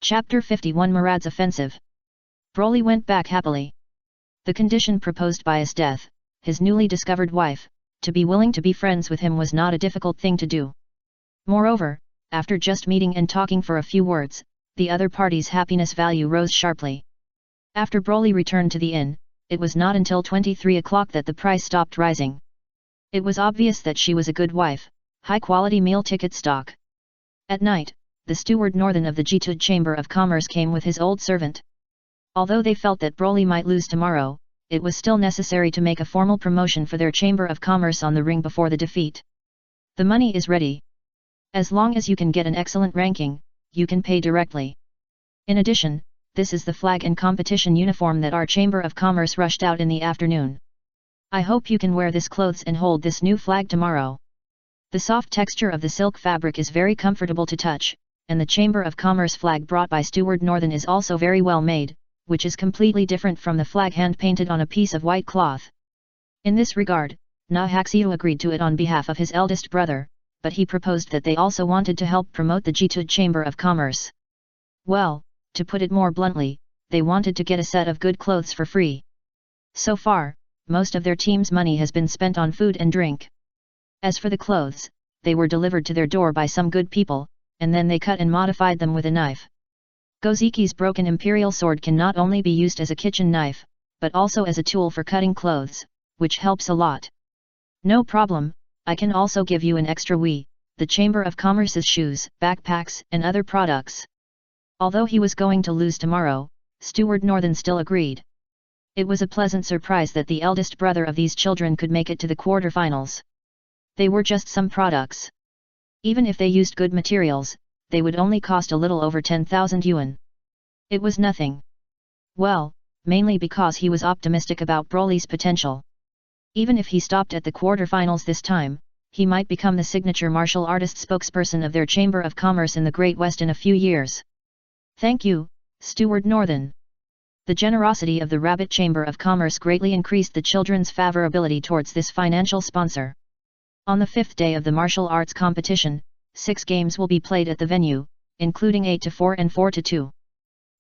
Chapter 51 Murad's Offensive. Broly went back happily. The condition proposed by his death, his newly discovered wife, to be willing to be friends with him was not a difficult thing to do. Moreover, after just meeting and talking for a few words, the other party's happiness value rose sharply. After Broly returned to the inn, it was not until 23 o'clock that the price stopped rising. It was obvious that she was a good wife, high-quality meal ticket stock. At night, the steward Northern of the Jitud Chamber of Commerce came with his old servant. Although they felt that Broly might lose tomorrow, it was still necessary to make a formal promotion for their Chamber of Commerce on the ring before the defeat. The money is ready. As long as you can get an excellent ranking, you can pay directly. In addition, this is the flag and competition uniform that our Chamber of Commerce rushed out in the afternoon. I hope you can wear this clothes and hold this new flag tomorrow. The soft texture of the silk fabric is very comfortable to touch, and the Chamber of Commerce flag brought by Steward Northern is also very well made, which is completely different from the flag hand-painted on a piece of white cloth. In this regard, Nahaxiu agreed to it on behalf of his eldest brother, but he proposed that they also wanted to help promote the Jitud Chamber of Commerce. Well, to put it more bluntly, they wanted to get a set of good clothes for free. So far, most of their team's money has been spent on food and drink. As for the clothes, they were delivered to their door by some good people, and then they cut and modified them with a knife. Goziki's broken imperial sword can not only be used as a kitchen knife, but also as a tool for cutting clothes, which helps a lot. No problem, I can also give you an extra the Chamber of Commerce's shoes, backpacks, and other products. Although he was going to lose tomorrow, Steward Northern still agreed. It was a pleasant surprise that the eldest brother of these children could make it to the quarterfinals. They were just some products. Even if they used good materials, they would only cost a little over 10,000 yuan. It was nothing. Well, mainly because he was optimistic about Broly's potential. Even if he stopped at the quarterfinals this time, he might become the signature martial artist spokesperson of their Chamber of Commerce in the Great West in a few years. Thank you, Steward Northern. The generosity of the Rabbit Chamber of Commerce greatly increased the children's favorability towards this financial sponsor. On the 5th day of the martial arts competition, 6 games will be played at the venue, including 8-4 and 4-2.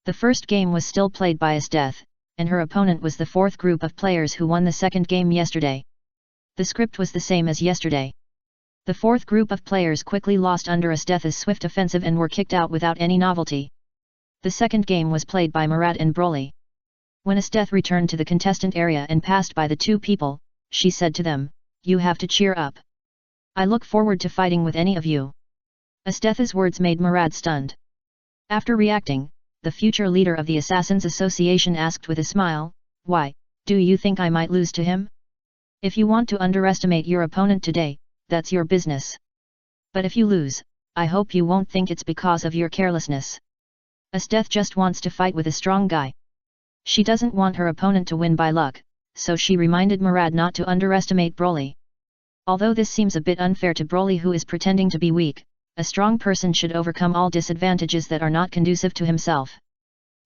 The first game was still played by Esteth, and her opponent was the 4th group of players who won the second game yesterday. The script was the same as yesterday. The 4th group of players quickly lost under Esteth's swift offensive and were kicked out without any novelty. The second game was played by Murad and Broly. When Esteth returned to the contestant area and passed by the two people, she said to them, "You have to cheer up. I look forward to fighting with any of you." Esteth's words made Murad stunned. After reacting, the future leader of the Assassins Association asked with a smile, "Why, do you think I might lose to him? If you want to underestimate your opponent today, that's your business. But if you lose, I hope you won't think it's because of your carelessness. Esteth just wants to fight with a strong guy. She doesn't want her opponent to win by luck," so she reminded Murad not to underestimate Broly. Although this seems a bit unfair to Broly, who is pretending to be weak, a strong person should overcome all disadvantages that are not conducive to himself.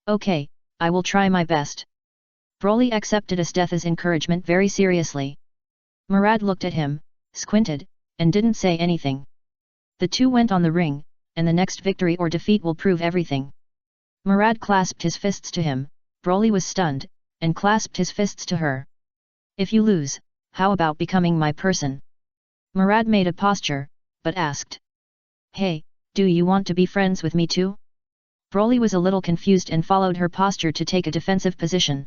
"Okay, I will try my best." Broly accepted Esteth's encouragement very seriously. Murad looked at him, squinted, and didn't say anything. The two went on the ring, and the next victory or defeat will prove everything. Murad clasped his fists to him, Broly was stunned, and clasped his fists to her. "If you lose, how about becoming my person?" Murad made a posture, but asked. "Hey, do you want to be friends with me too?" Broly was a little confused and followed her posture to take a defensive position.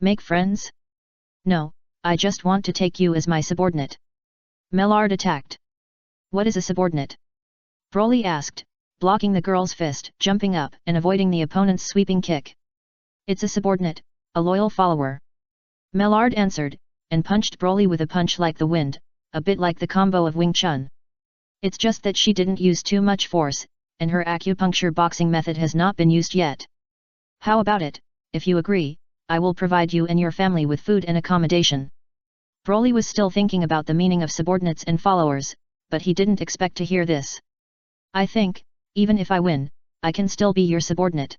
"Make friends? No, I just want to take you as my subordinate." Mellard attacked. "What is a subordinate?" Broly asked, blocking the girl's fist, jumping up and avoiding the opponent's sweeping kick. "It's a subordinate, a loyal follower." Mellard answered, and punched Broly with a punch like the wind, a bit like the combo of Wing Chun. It's just that she didn't use too much force, and her acupuncture boxing method has not been used yet. "How about it, if you agree, I will provide you and your family with food and accommodation." Broly was still thinking about the meaning of subordinates and followers, but he didn't expect to hear this. "I think, even if I win, I can still be your subordinate.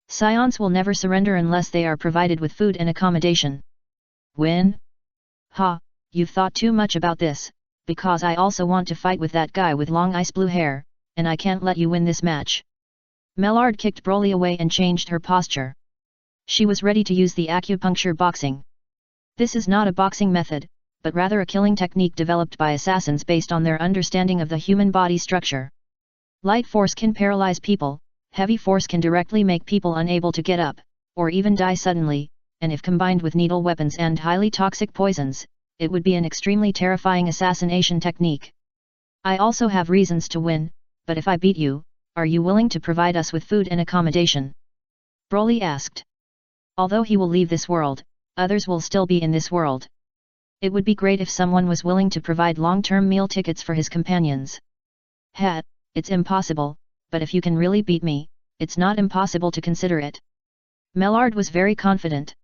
Saiyans will never surrender unless they are provided with food and accommodation." "Win? Ha, you've thought too much about this, because I also want to fight with that guy with long ice blue hair, and I can't let you win this match." Mellard kicked Broly away and changed her posture. She was ready to use the acupuncture boxing. This is not a boxing method, but rather a killing technique developed by assassins based on their understanding of the human body structure. Light force can paralyze people, heavy force can directly make people unable to get up, or even die suddenly, and if combined with needle weapons and highly toxic poisons, it would be an extremely terrifying assassination technique. I also have reasons to win, but if I beat you, are you willing to provide us with food and accommodation? Broly asked. Although he will leave this world, others will still be in this world. It would be great if someone was willing to provide long-term meal tickets for his companions. It's impossible, but if you can really beat me, it's not impossible to consider it. Mellard was very confident.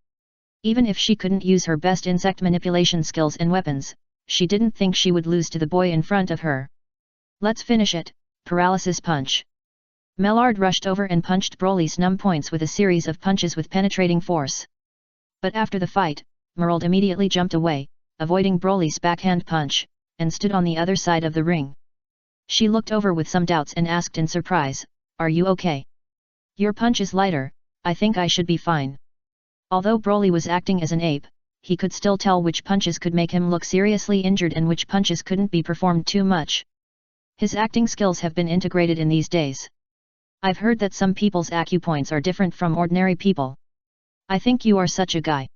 Even if she couldn't use her best insect manipulation skills and weapons, she didn't think she would lose to the boy in front of her. Let's finish it, paralysis punch. Mellard rushed over and punched Broly's numb points with a series of punches with penetrating force. But after the fight, Merald immediately jumped away, avoiding Broly's backhand punch, and stood on the other side of the ring. She looked over with some doubts and asked in surprise, "Are you okay? Your punch is lighter, I think I should be fine." Although Broly was acting as an ape, he could still tell which punches could make him look seriously injured and which punches couldn't be performed too much. His acting skills have been integrated in these days. I've heard that some people's acupoints are different from ordinary people. I think you are such a guy.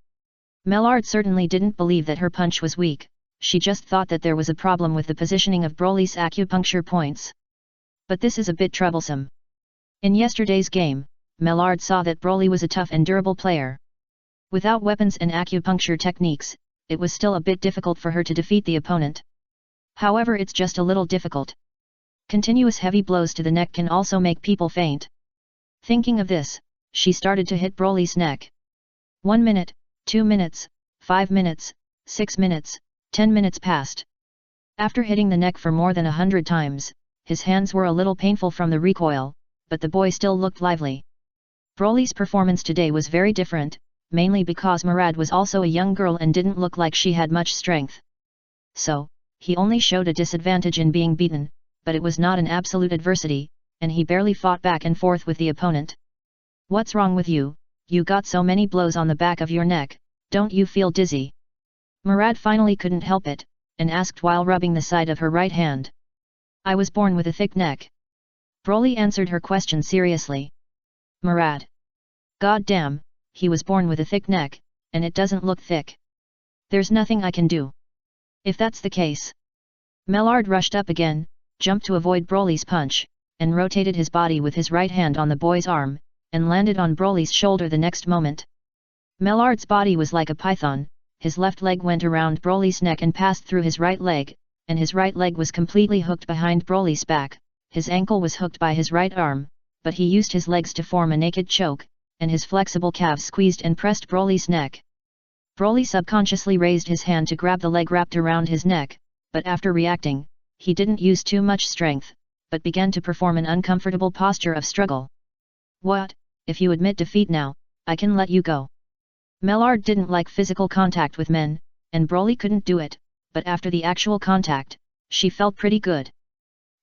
Mellard certainly didn't believe that her punch was weak, she just thought that there was a problem with the positioning of Broly's acupuncture points. But this is a bit troublesome. In yesterday's game, Mellard saw that Broly was a tough and durable player. Without weapons and acupuncture techniques, it was still a bit difficult for her to defeat the opponent. However, it's just a little difficult. Continuous heavy blows to the neck can also make people faint. Thinking of this, she started to hit Broly's neck. 1 minute, 2 minutes, 5 minutes, 6 minutes, 10 minutes passed. After hitting the neck for more than 100 times, his hands were a little painful from the recoil, but the boy still looked lively. Broly's performance today was very different, mainly because Murad was also a young girl and didn't look like she had much strength. So, he only showed a disadvantage in being beaten, but it was not an absolute adversity, and he barely fought back and forth with the opponent. "What's wrong with you? You got so many blows on the back of your neck, don't you feel dizzy?" Murad finally couldn't help it, and asked while rubbing the side of her right hand. "I was born with a thick neck." Broly answered her question seriously. Murad. God damn, he was born with a thick neck, and it doesn't look thick. There's nothing I can do. If that's the case. Mellard rushed up again, jumped to avoid Broly's punch, and rotated his body with his right hand on the boy's arm, and landed on Broly's shoulder the next moment. Mellard's body was like a python, his left leg went around Broly's neck and passed through his right leg, and his right leg was completely hooked behind Broly's back, his ankle was hooked by his right arm, but he used his legs to form a naked choke, and his flexible calves squeezed and pressed Broly's neck. Broly subconsciously raised his hand to grab the leg wrapped around his neck, but after reacting, he didn't use too much strength, but began to perform an uncomfortable posture of struggle. "What, if you admit defeat now, I can let you go." Mellard didn't like physical contact with men, and Broly couldn't do it, but after the actual contact, she felt pretty good.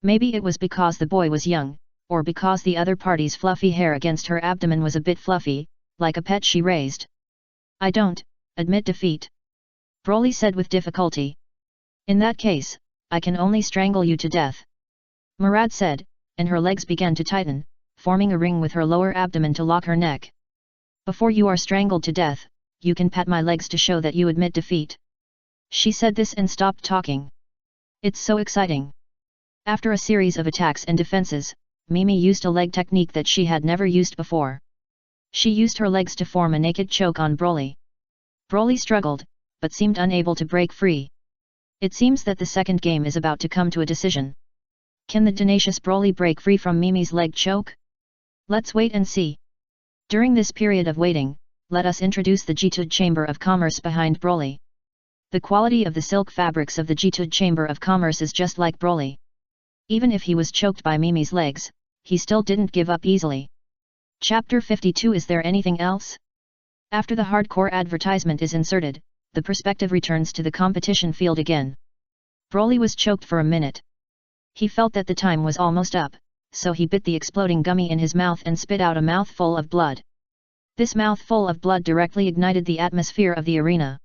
Maybe it was because the boy was young, or because the other party's fluffy hair against her abdomen was a bit fluffy, like a pet she raised. "I don't admit defeat," Broly said with difficulty. "In that case, I can only strangle you to death," Murad said, and her legs began to tighten, forming a ring with her lower abdomen to lock her neck. "Before you are strangled to death, you can pat my legs to show that you admit defeat." She said this and stopped talking. It's so exciting. After a series of attacks and defenses, Mimi used a leg technique that she had never used before. She used her legs to form a naked choke on Broly. Broly struggled, but seemed unable to break free. It seems that the second game is about to come to a decision. Can the tenacious Broly break free from Mimi's leg choke? Let's wait and see. During this period of waiting, let us introduce the Jitude Chamber of Commerce behind Broly. The quality of the silk fabrics of the Jitude Chamber of Commerce is just like Broly. Even if he was choked by Mimi's legs, he still didn't give up easily. Chapter 52. Is there anything else? After the hardcore advertisement is inserted, the perspective returns to the competition field again. Broly was choked for a minute. He felt that the time was almost up, so he bit the exploding gummy in his mouth and spit out a mouthful of blood. This mouthful of blood directly ignited the atmosphere of the arena.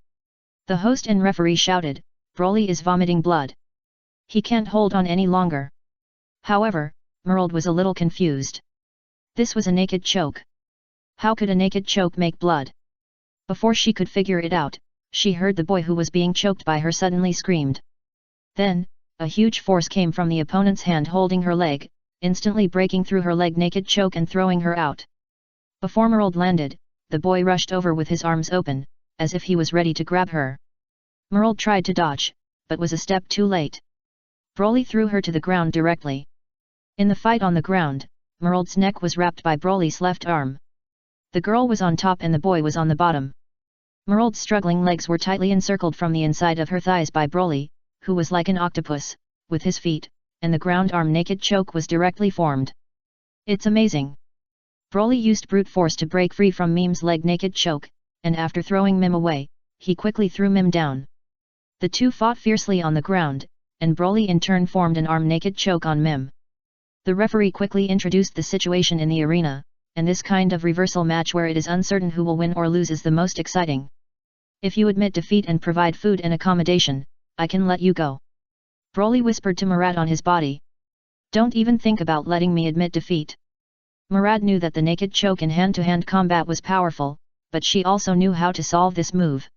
The host and referee shouted, "Broly is vomiting blood. He can't hold on any longer." However, Merald was a little confused. This was a naked choke. How could a naked choke make blood? Before she could figure it out, she heard the boy who was being choked by her suddenly screamed. Then, a huge force came from the opponent's hand holding her leg, instantly breaking through her leg naked choke and throwing her out. Before Merald landed, the boy rushed over with his arms open, as if he was ready to grab her. Merald tried to dodge, but was a step too late. Broly threw her to the ground directly. In the fight on the ground, Merald's neck was wrapped by Broly's left arm. The girl was on top and the boy was on the bottom. Merald's struggling legs were tightly encircled from the inside of her thighs by Broly, who was like an octopus, with his feet, and the ground arm naked choke was directly formed. It's amazing. Broly used brute force to break free from Mim's leg naked choke, and after throwing Mim away, he quickly threw Mim down. The two fought fiercely on the ground, and Broly in turn formed an arm naked choke on Mim. The referee quickly introduced the situation in the arena, and this kind of reversal match where it is uncertain who will win or lose is the most exciting. If you admit defeat and provide food and accommodation, I can let you go. Broly whispered to Murad on his body. Don't even think about letting me admit defeat. Murad knew that the naked choke in hand-to-hand combat was powerful, but she also knew how to solve this move.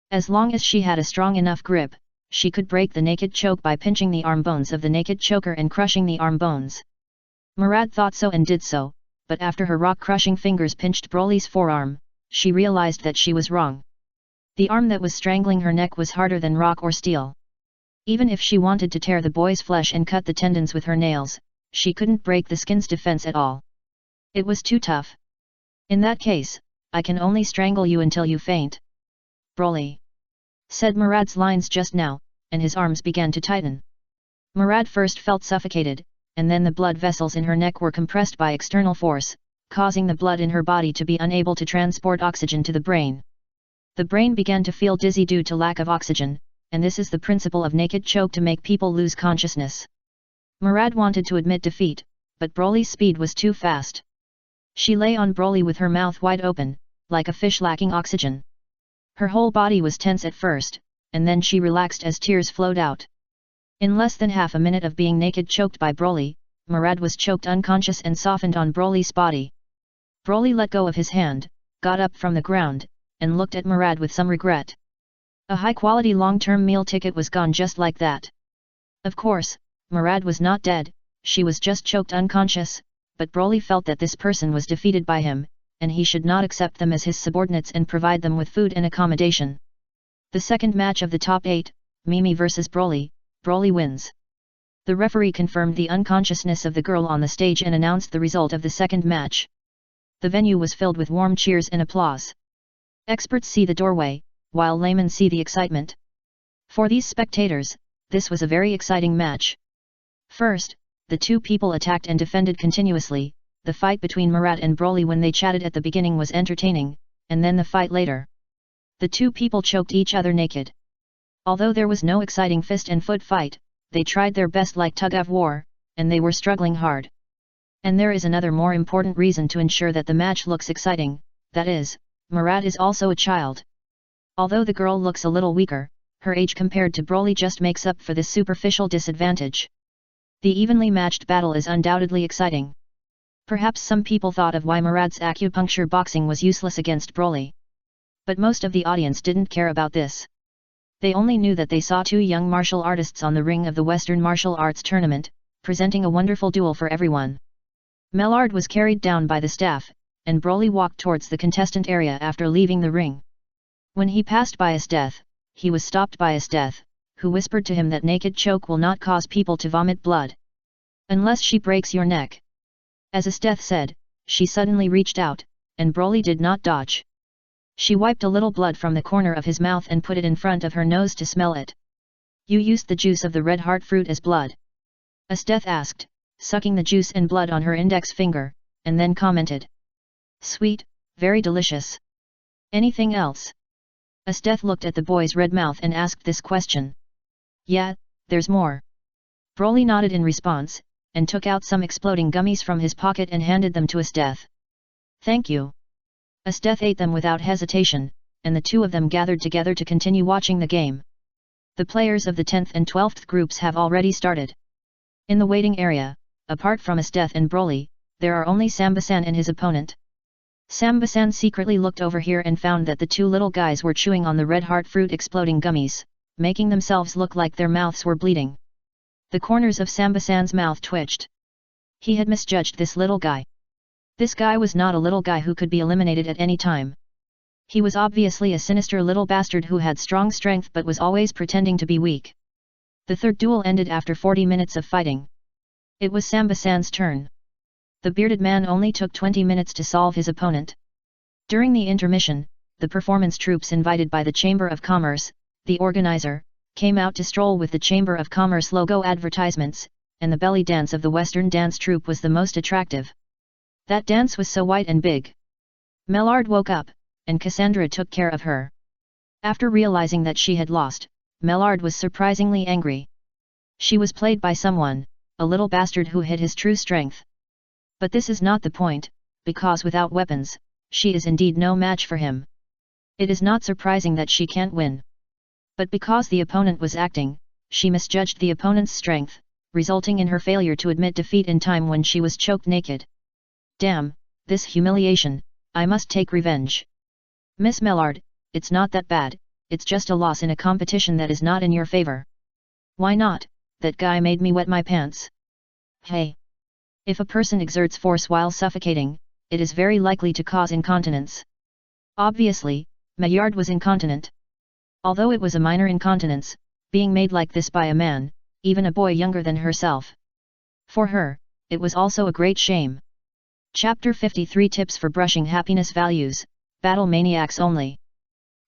As long as she had a strong enough grip, she could break the naked choke by pinching the arm bones of the naked choker and crushing the arm bones. Murad thought so and did so, but after her rock-crushing fingers pinched Broly's forearm, she realized that she was wrong. The arm that was strangling her neck was harder than rock or steel. Even if she wanted to tear the boy's flesh and cut the tendons with her nails, she couldn't break the skin's defense at all. It was too tough. In that case, I can only strangle you until you faint. Broly said Murad's lines just now, and his arms began to tighten. Murad first felt suffocated, and then the blood vessels in her neck were compressed by external force, causing the blood in her body to be unable to transport oxygen to the brain. The brain began to feel dizzy due to lack of oxygen, and this is the principle of naked choke to make people lose consciousness. Murad wanted to admit defeat, but Broly's speed was too fast. She lay on Broly with her mouth wide open, like a fish lacking oxygen. Her whole body was tense at first, and then she relaxed as tears flowed out. In less than half a minute of being naked choked by Broly, Murad was choked unconscious and softened on Broly's body. Broly let go of his hand, got up from the ground, and looked at Murad with some regret. A high-quality long-term meal ticket was gone just like that. Of course, Murad was not dead, she was just choked unconscious, but Broly felt that this person was defeated by him, and he should not accept them as his subordinates and provide them with food and accommodation. The second match of the top 8, Mimi vs Broly, Broly wins. The referee confirmed the unconsciousness of the girl on the stage and announced the result of the second match. The venue was filled with warm cheers and applause. Experts see the doorway, while laymen see the excitement. For these spectators, this was a very exciting match. First, the two people attacked and defended continuously. The fight between Murad and Broly when they chatted at the beginning was entertaining, and then the fight later. The two people choked each other naked. Although there was no exciting fist and foot fight, they tried their best like tug-of-war, and they were struggling hard. And there is another more important reason to ensure that the match looks exciting, that is, Murad is also a child. Although the girl looks a little weaker, her age compared to Broly just makes up for this superficial disadvantage. The evenly matched battle is undoubtedly exciting. Perhaps some people thought of why Murad's acupuncture boxing was useless against Broly. But most of the audience didn't care about this. They only knew that they saw two young martial artists on the ring of the Western Martial Arts Tournament, presenting a wonderful duel for everyone. Mellard was carried down by the staff, and Broly walked towards the contestant area after leaving the ring. When he passed by Esdeath, he was stopped by Esdeath, who whispered to him that naked choke will not cause people to vomit blood. Unless she breaks your neck. As Esdeath said, she suddenly reached out, and Broly did not dodge. She wiped a little blood from the corner of his mouth and put it in front of her nose to smell it. You used the juice of the red heart fruit as blood? Esdeath asked, sucking the juice and blood on her index finger, and then commented. Sweet, very delicious. Anything else? Esdeath looked at the boy's red mouth and asked this question. Yeah, there's more. Broly nodded in response, and took out some exploding gummies from his pocket and handed them to Asteth. "Thank you." Asteth ate them without hesitation, and the two of them gathered together to continue watching the game. The players of the 10th and 12th groups have already started. In the waiting area, apart from Asteth and Broly, there are only Sambasan and his opponent. Sambasan secretly looked over here and found that the two little guys were chewing on the red heart fruit exploding gummies, making themselves look like their mouths were bleeding. The corners of Sambasan's mouth twitched. He had misjudged this little guy. This guy was not a little guy who could be eliminated at any time. He was obviously a sinister little bastard who had strong strength but was always pretending to be weak. The third duel ended after 40 minutes of fighting. It was Sambasan's turn. The bearded man only took 20 minutes to solve his opponent. During the intermission, the performance troops invited by the Chamber of Commerce, the organizer, came out to stroll with the Chamber of Commerce logo advertisements, and the belly dance of the Western dance troupe was the most attractive. That dance was so white and big. Mellard woke up, and Cassandra took care of her. After realizing that she had lost, Mellard was surprisingly angry. She was played by someone, a little bastard who hid his true strength. But this is not the point, because without weapons, she is indeed no match for him. It is not surprising that she can't win. But because the opponent was acting, she misjudged the opponent's strength, resulting in her failure to admit defeat in time when she was choked naked. Damn, this humiliation, I must take revenge. Miss Mellard, it's not that bad, it's just a loss in a competition that is not in your favor. Why not? That guy made me wet my pants. Hey! If a person exerts force while suffocating, it is very likely to cause incontinence. Obviously, Maillard was incontinent. Although it was a minor incontinence, being made like this by a man, even a boy younger than herself. For her, it was also a great shame. Chapter 53 Tips for Brushing Happiness Values, Battle Maniacs Only.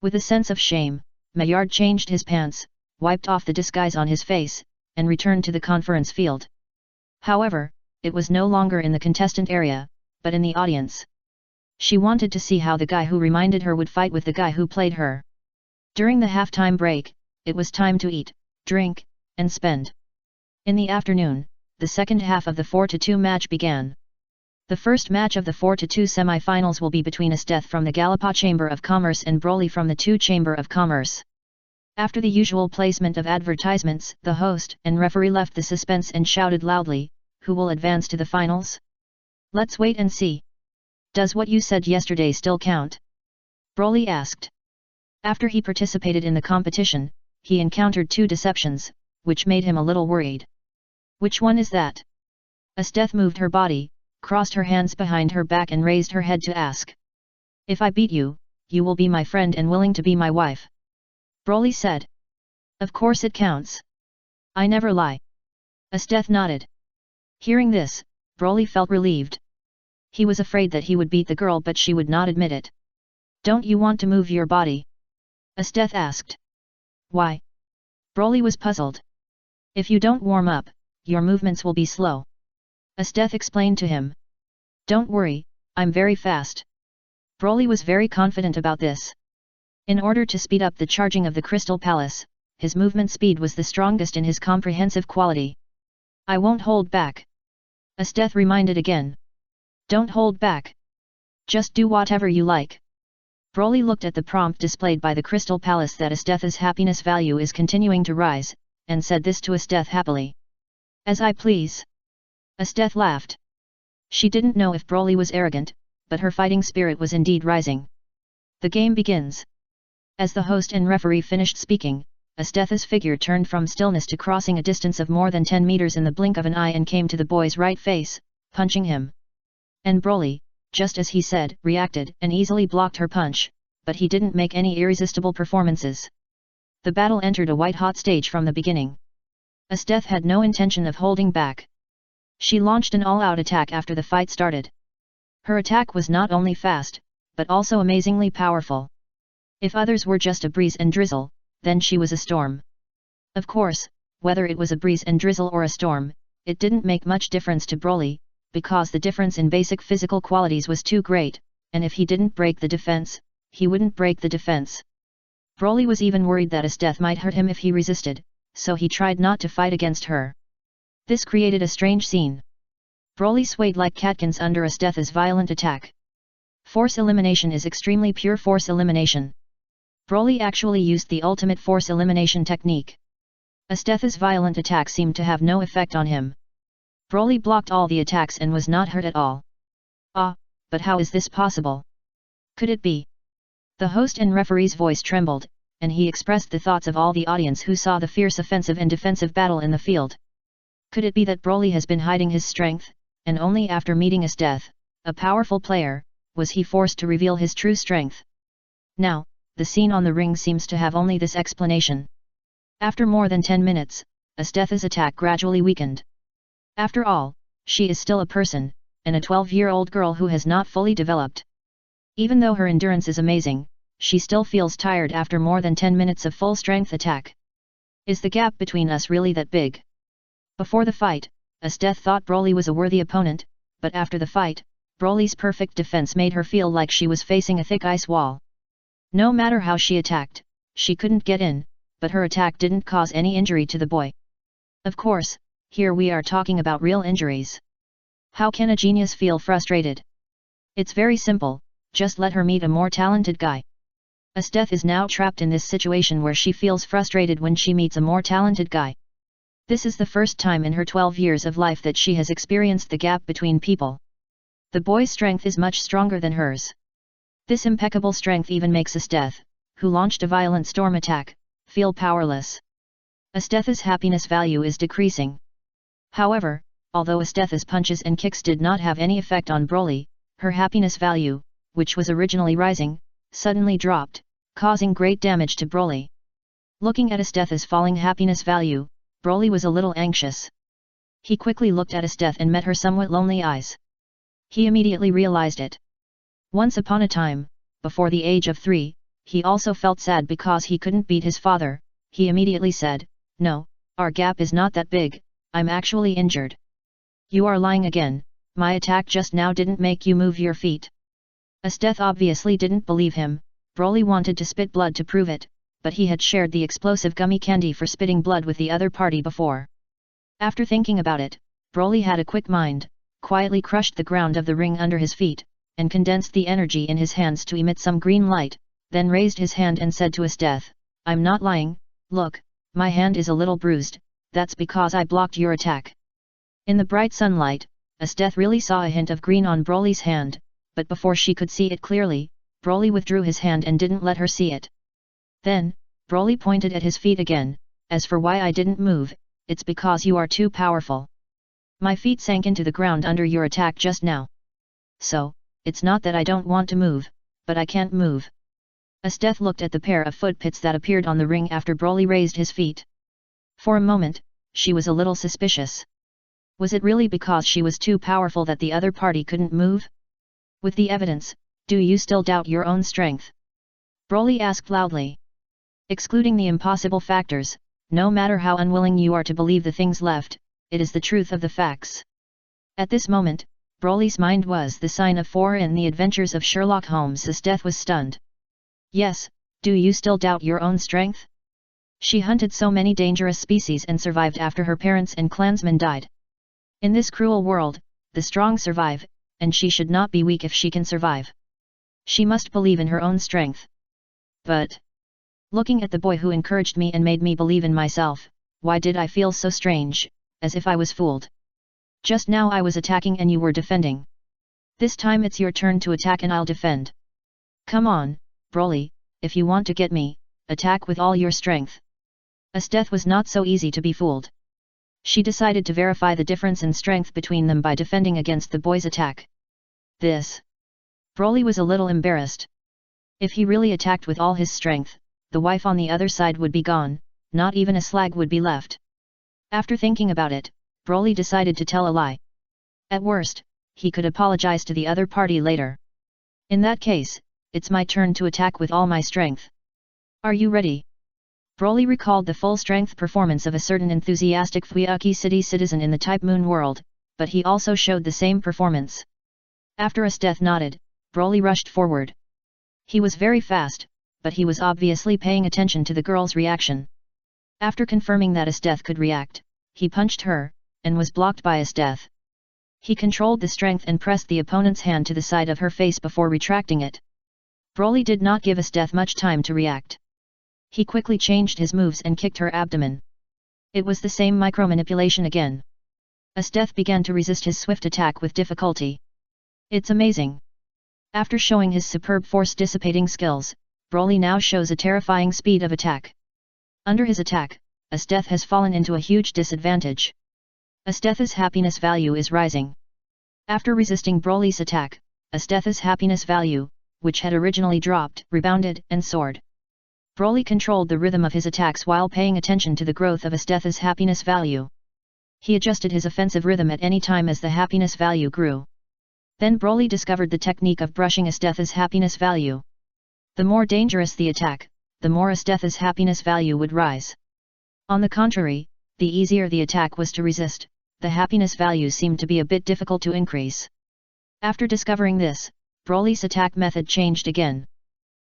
With a sense of shame, Maillard changed his pants, wiped off the disguise on his face, and returned to the conference field. However, it was no longer in the contestant area, but in the audience. She wanted to see how the guy who reminded her would fight with the guy who played her. During the halftime break, it was time to eat, drink, and spend. In the afternoon, the second half of the 4-2 match began. The first match of the 4-2 semi-finals will be between Asteth from the Galapa Chamber of Commerce and Broly from the 2 Chamber of Commerce. After the usual placement of advertisements, the host and referee left the suspense and shouted loudly, "Who will advance to the finals? Let's wait and see. Does what you said yesterday still count?" Broly asked. After he participated in the competition, he encountered 2 deceptions, which made him a little worried. "Which one is that?" Asteth moved her body, crossed her hands behind her back and raised her head to ask. "If I beat you, you will be my friend and willing to be my wife?" Broly said. "Of course it counts. I never lie." Asteth nodded. Hearing this, Broly felt relieved. He was afraid that he would beat the girl but she would not admit it. "Don't you want to move your body?" Asteth asked. "Why?" Broly was puzzled. "If you don't warm up, your movements will be slow." Asteth explained to him. "Don't worry, I'm very fast." Broly was very confident about this. In order to speed up the charging of the Crystal Palace, his movement speed was the strongest in his comprehensive quality. "I won't hold back." Asteth reminded again. "Don't hold back. Just do whatever you like." Broly looked at the prompt displayed by the Crystal Palace that Asteth's happiness value is continuing to rise, and said this to Asteth happily. "As I please." Asteth laughed. She didn't know if Broly was arrogant, but her fighting spirit was indeed rising. The game begins. As the host and referee finished speaking, Asteth's figure turned from stillness to crossing a distance of more than 10 meters in the blink of an eye and came to the boy's right face, punching him. And Broly, just as he said, reacted and easily blocked her punch, but he didn't make any irresistible performances. The battle entered a white-hot stage from the beginning. Asteth had no intention of holding back. She launched an all-out attack after the fight started. Her attack was not only fast, but also amazingly powerful. If others were just a breeze and drizzle, then she was a storm. Of course, whether it was a breeze and drizzle or a storm, it didn't make much difference to Broly, because the difference in basic physical qualities was too great, and if he didn't break the defense, he wouldn't break the defense. Broly was even worried that Asteth might hurt him if he resisted, so he tried not to fight against her. This created a strange scene. Broly swayed like catkins under Asteth's violent attack. Force elimination is extremely pure force elimination. Broly actually used the ultimate force elimination technique. Asteth's violent attack seemed to have no effect on him. Broly blocked all the attacks and was not hurt at all. Ah, but how is this possible? Could it be? The host and referee's voice trembled, and he expressed the thoughts of all the audience who saw the fierce offensive and defensive battle in the field. Could it be that Broly has been hiding his strength, and only after meeting Asteth, a powerful player, was he forced to reveal his true strength? Now, the scene on the ring seems to have only this explanation. After more than 10 minutes, Asteth's attack gradually weakened. After all, she is still a person, and a 12-year-old girl who has not fully developed. Even though her endurance is amazing, she still feels tired after more than 10 minutes of full-strength attack. Is the gap between us really that big? Before the fight, Asteth thought Broly was a worthy opponent, but after the fight, Broly's perfect defense made her feel like she was facing a thick ice wall. No matter how she attacked, she couldn't get in, but her attack didn't cause any injury to the boy. Of course, here we are talking about real injuries. How can a genius feel frustrated? It's very simple, just let her meet a more talented guy. Asteth is now trapped in this situation where she feels frustrated when she meets a more talented guy. This is the first time in her 12 years of life that she has experienced the gap between people. The boy's strength is much stronger than hers. This impeccable strength even makes Asteth, who launched a violent storm attack, feel powerless. Asteth's happiness value is decreasing. However, although Asteth's punches and kicks did not have any effect on Broly, her happiness value, which was originally rising, suddenly dropped, causing great damage to Broly. Looking at Asteth's falling happiness value, Broly was a little anxious. He quickly looked at Asteth and met her somewhat lonely eyes. He immediately realized it. Once upon a time, before the age of 3, he also felt sad because he couldn't beat his father. He immediately said, "No, our gap is not that big, I'm actually injured." "You are lying again, my attack just now didn't make you move your feet." Asteth obviously didn't believe him. Broly wanted to spit blood to prove it, but he had shared the explosive gummy candy for spitting blood with the other party before. After thinking about it, Broly had a quick mind, quietly crushed the ground of the ring under his feet, and condensed the energy in his hands to emit some green light, then raised his hand and said to Asteth, "I'm not lying, look, my hand is a little bruised, that's because I blocked your attack." In the bright sunlight, Asteth really saw a hint of green on Broly's hand, but before she could see it clearly, Broly withdrew his hand and didn't let her see it. Then, Broly pointed at his feet again, "As for why I didn't move, it's because you are too powerful. My feet sank into the ground under your attack just now. So, it's not that I don't want to move, but I can't move." Asteth looked at the pair of footprints that appeared on the ring after Broly raised his feet. For a moment, she was a little suspicious. Was it really because she was too powerful that the other party couldn't move? "With the evidence, do you still doubt your own strength?" Broly asked loudly. "Excluding the impossible factors, no matter how unwilling you are to believe the things left, it is the truth of the facts." At this moment, Broly's mind was the sign of 4 in the adventures of Sherlock Holmes. Asteth was stunned. "Yes, do you still doubt your own strength? She hunted so many dangerous species and survived after her parents and clansmen died. In this cruel world, the strong survive, and she should not be weak if she can survive. She must believe in her own strength." "But, looking at the boy who encouraged me and made me believe in myself, why did I feel so strange, as if I was fooled? Just now I was attacking and you were defending. This time it's your turn to attack and I'll defend. Come on, Broly, if you want to get me, attack with all your strength." Asteth was not so easy to be fooled. She decided to verify the difference in strength between them by defending against the boy's attack. Broly was a little embarrassed. If he really attacked with all his strength, the wife on the other side would be gone, not even a slag would be left. After thinking about it, Broly decided to tell a lie. At worst, he could apologize to the other party later. "In that case, it's my turn to attack with all my strength. Are you ready?" Broly recalled the full-strength performance of a certain enthusiastic Fuyoki City citizen in the Type Moon world, but he also showed the same performance. After Asteth nodded, Broly rushed forward. He was very fast, but he was obviously paying attention to the girl's reaction. After confirming that Asteth could react, he punched her, and was blocked by Esteth. He controlled the strength and pressed the opponent's hand to the side of her face before retracting it. Broly did not give Esteth much time to react. He quickly changed his moves and kicked her abdomen. It was the same micromanipulation again. Esteth began to resist his swift attack with difficulty. It's amazing. After showing his superb force-dissipating skills, Broly now shows a terrifying speed of attack. Under his attack, Esteth has fallen into a huge disadvantage. Esteth's happiness value is rising. After resisting Broly's attack, Esteth's happiness value, which had originally dropped, rebounded and soared. Broly controlled the rhythm of his attacks while paying attention to the growth of Esteth's happiness value. He adjusted his offensive rhythm at any time as the happiness value grew. Then Broly discovered the technique of brushing Esteth's happiness value. The more dangerous the attack, the more Esteth's happiness value would rise. On the contrary, the easier the attack was to resist, the happiness value seemed to be a bit difficult to increase. After discovering this, Broly's attack method changed again.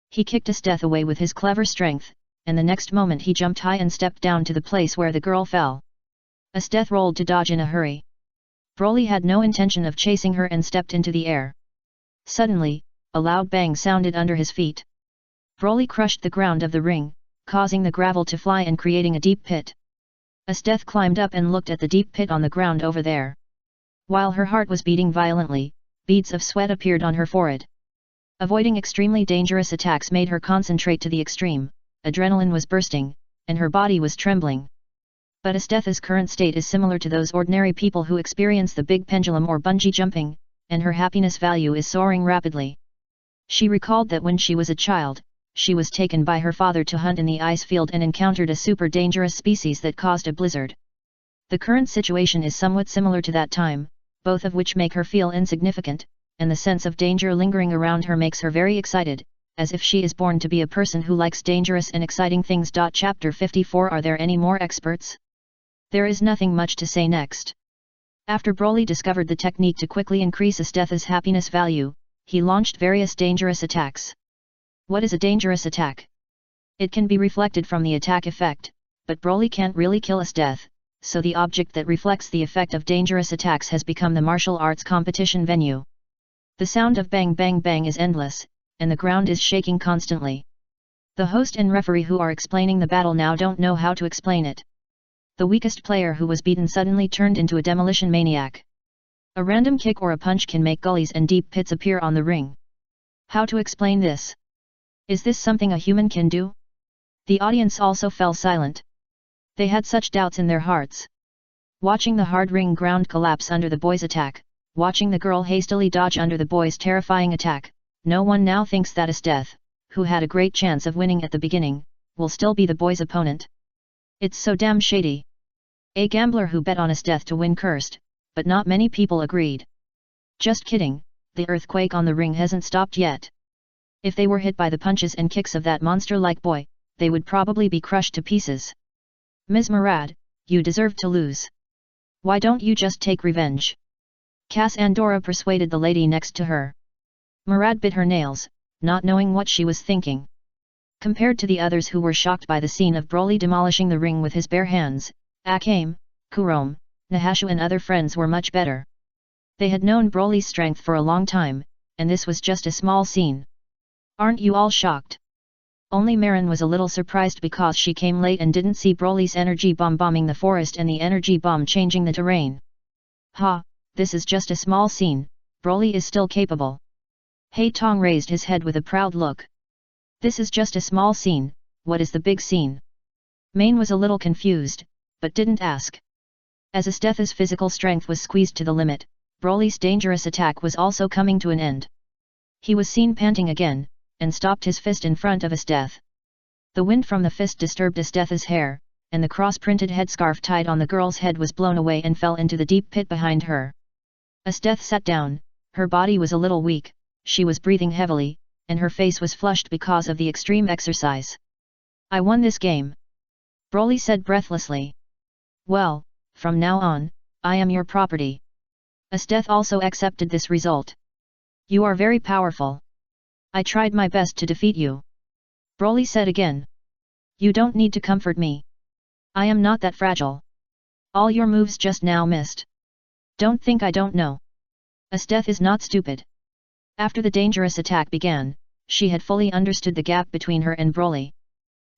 He kicked Esteth away with his clever strength, and the next moment he jumped high and stepped down to the place where the girl fell. Esteth rolled to dodge in a hurry. Broly had no intention of chasing her and stepped into the air. Suddenly, a loud bang sounded under his feet. Broly crushed the ground of the ring, causing the gravel to fly and creating a deep pit. Esteth climbed up and looked at the deep pit on the ground over there. While her heart was beating violently, beads of sweat appeared on her forehead. Avoiding extremely dangerous attacks made her concentrate to the extreme, adrenaline was bursting, and her body was trembling. But Esteth's current state is similar to those ordinary people who experience the big pendulum or bungee jumping, and her happiness value is soaring rapidly. She recalled that when she was a child, she was taken by her father to hunt in the ice field and encountered a super dangerous species that caused a blizzard. The current situation is somewhat similar to that time, both of which make her feel insignificant, and the sense of danger lingering around her makes her very excited, as if she is born to be a person who likes dangerous and exciting things. Chapter 54. Are there any more experts? There is nothing much to say next. After Broly discovered the technique to quickly increase Esteth's happiness value, he launched various dangerous attacks. What is a dangerous attack? It can be reflected from the attack effect, but Broly can't really kill Esteth, so the object that reflects the effect of dangerous attacks has become the martial arts competition venue. The sound of bang bang bang is endless, and the ground is shaking constantly. The host and referee who are explaining the battle now don't know how to explain it. The weakest player who was beaten suddenly turned into a demolition maniac. A random kick or a punch can make gullies and deep pits appear on the ring. How to explain this? Is this something a human can do? The audience also fell silent. They had such doubts in their hearts. Watching the hard ring ground collapse under the boy's attack, watching the girl hastily dodge under the boy's terrifying attack, no one now thinks that Esteth, who had a great chance of winning at the beginning, will still be the boy's opponent. It's so damn shady. A gambler who bet on Esteth to win cursed, but not many people agreed. Just kidding, the earthquake on the ring hasn't stopped yet. If they were hit by the punches and kicks of that monster-like boy, they would probably be crushed to pieces. Ms. Murad, you deserve to lose. Why don't you just take revenge? Cass Andorra persuaded the lady next to her. Murad bit her nails, not knowing what she was thinking. Compared to the others who were shocked by the scene of Broly demolishing the ring with his bare hands, Akame, Kurome, Nahashu and other friends were much better. They had known Broly's strength for a long time, and this was just a small scene. Aren't you all shocked? Only Marin was a little surprised because she came late and didn't see Broly's energy bomb bombing the forest and the energy bomb changing the terrain. Ha, this is just a small scene, Broly is still capable. Hei Tong raised his head with a proud look. This is just a small scene, what is the big scene? Main was a little confused, but didn't ask. As Esteth's physical strength was squeezed to the limit, Broly's dangerous attack was also coming to an end. He was seen panting again, and stopped his fist in front of Esteth. The wind from the fist disturbed Esteth's hair, and the cross-printed headscarf tied on the girl's head was blown away and fell into the deep pit behind her. Esteth sat down, her body was a little weak, she was breathing heavily, and her face was flushed because of the extreme exercise. I won this game. Broly said breathlessly. Well, from now on, I am your property. Esteth also accepted this result. You are very powerful. I tried my best to defeat you. Broly said again. You don't need to comfort me. I am not that fragile. All your moves just now missed. Don't think I don't know. Esteth is not stupid. After the dangerous attack began, she had fully understood the gap between her and Broly.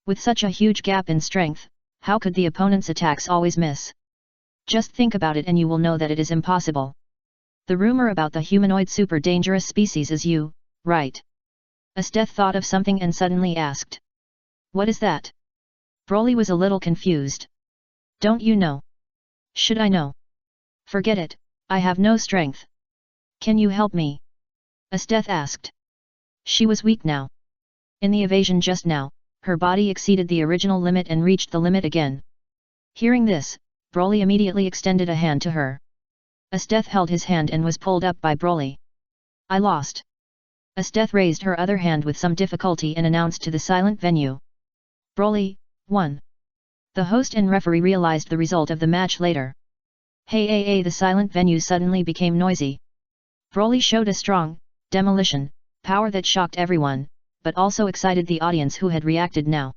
With such a huge gap in strength, how could the opponent's attacks always miss? Just think about it and you will know that it is impossible. The rumor about the humanoid super dangerous species is you, right? Esteth thought of something and suddenly asked. What is that? Broly was a little confused. Don't you know? Should I know? Forget it, I have no strength. Can you help me? Esteth asked. She was weak now. In the evasion just now, her body exceeded the original limit and reached the limit again. Hearing this, Broly immediately extended a hand to her. Esteth held his hand and was pulled up by Broly. I lost. Esteth raised her other hand with some difficulty and announced to the silent venue. Broly, won. The host and referee realized the result of the match later. Hey, the silent venue suddenly became noisy. Broly showed a strong demolition power that shocked everyone, but also excited the audience who had reacted now.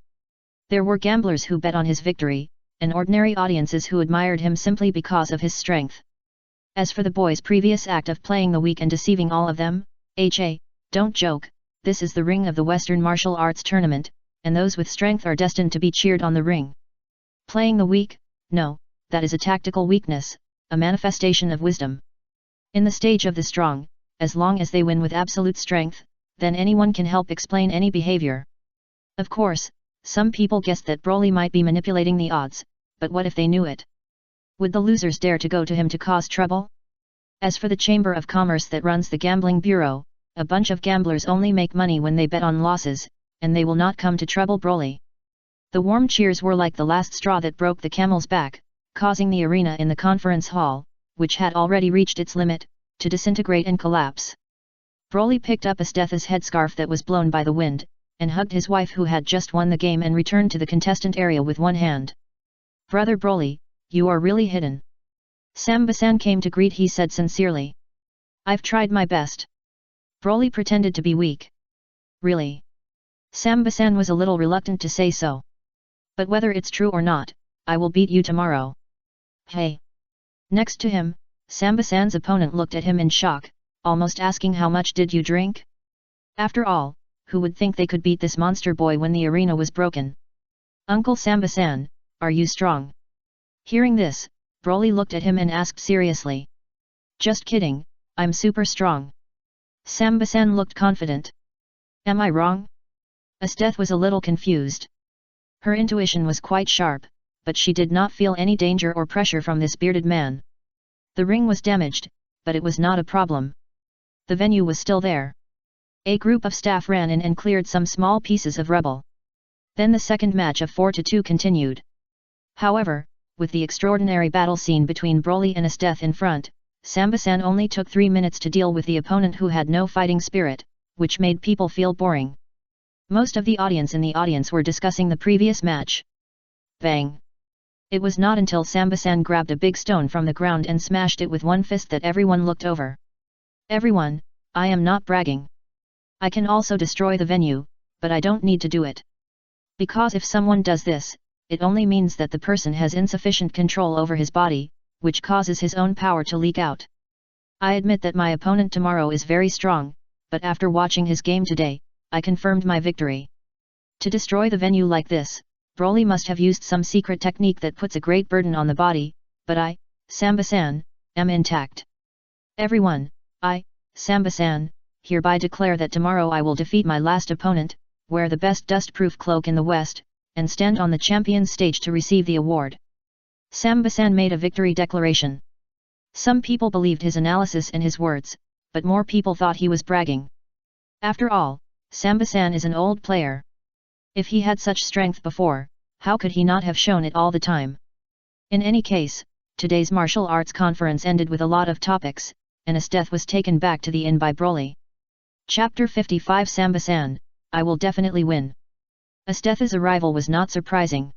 There were gamblers who bet on his victory, and ordinary audiences who admired him simply because of his strength. As for the boy's previous act of playing the weak and deceiving all of them, don't joke, this is the ring of the Western Martial Arts Tournament, and those with strength are destined to be cheered on the ring. Playing the weak? No, that is a tactical weakness, a manifestation of wisdom. In the stage of the strong, as long as they win with absolute strength, then anyone can help explain any behavior. Of course, some people guessed that Broly might be manipulating the odds, but what if they knew it? Would the losers dare to go to him to cause trouble? As for the Chamber of Commerce that runs the gambling bureau, a bunch of gamblers only make money when they bet on losses, and they will not come to trouble Broly. The warm cheers were like the last straw that broke the camel's back, causing the arena in the conference hall, which had already reached its limit, to disintegrate and collapse. Broly picked up Esteth's headscarf that was blown by the wind, and hugged his wife who had just won the game and returned to the contestant area with one hand. Brother Broly, you are really hidden. Samba-san came to greet. He said sincerely. I've tried my best. Broly pretended to be weak. Really? Samba-san was a little reluctant to say so. But whether it's true or not, I will beat you tomorrow. Hey! Next to him, Samba-san's opponent looked at him in shock, almost asking how much did you drink? After all, who would think they could beat this monster boy when the arena was broken? Uncle Samba-san, are you strong? Hearing this, Broly looked at him and asked seriously. Just kidding, I'm super strong. Samba-san looked confident. Am I wrong? Esteth was a little confused. Her intuition was quite sharp, but she did not feel any danger or pressure from this bearded man. The ring was damaged, but it was not a problem. The venue was still there. A group of staff ran in and cleared some small pieces of rubble. Then the second match of 4-2 continued. However, with the extraordinary battle scene between Broly and Esteth in front, Samba-san only took 3 minutes to deal with the opponent who had no fighting spirit, which made people feel boring. Most of the audience in the audience were discussing the previous match. Bang! It was not until Samba-san grabbed a big stone from the ground and smashed it with one fist that everyone looked over. Everyone, I am not bragging. I can also destroy the venue, but I don't need to do it. Because if someone does this, it only means that the person has insufficient control over his body, which causes his own power to leak out. I admit that my opponent tomorrow is very strong, but after watching his game today, I confirmed my victory. To destroy the venue like this, Broly must have used some secret technique that puts a great burden on the body, but I, Samba-san, am intact. Everyone, I, Samba-san, hereby declare that tomorrow I will defeat my last opponent, wear the best dust-proof cloak in the West, and stand on the champion's stage to receive the award. Samba-san made a victory declaration. Some people believed his analysis and his words, but more people thought he was bragging. After all, Samba-san is an old player. If he had such strength before, how could he not have shown it all the time? In any case, today's martial arts conference ended with a lot of topics, and Esteth was taken back to the inn by Broly. Chapter 55 Samba-san, I will definitely win. Esteth's arrival was not surprising.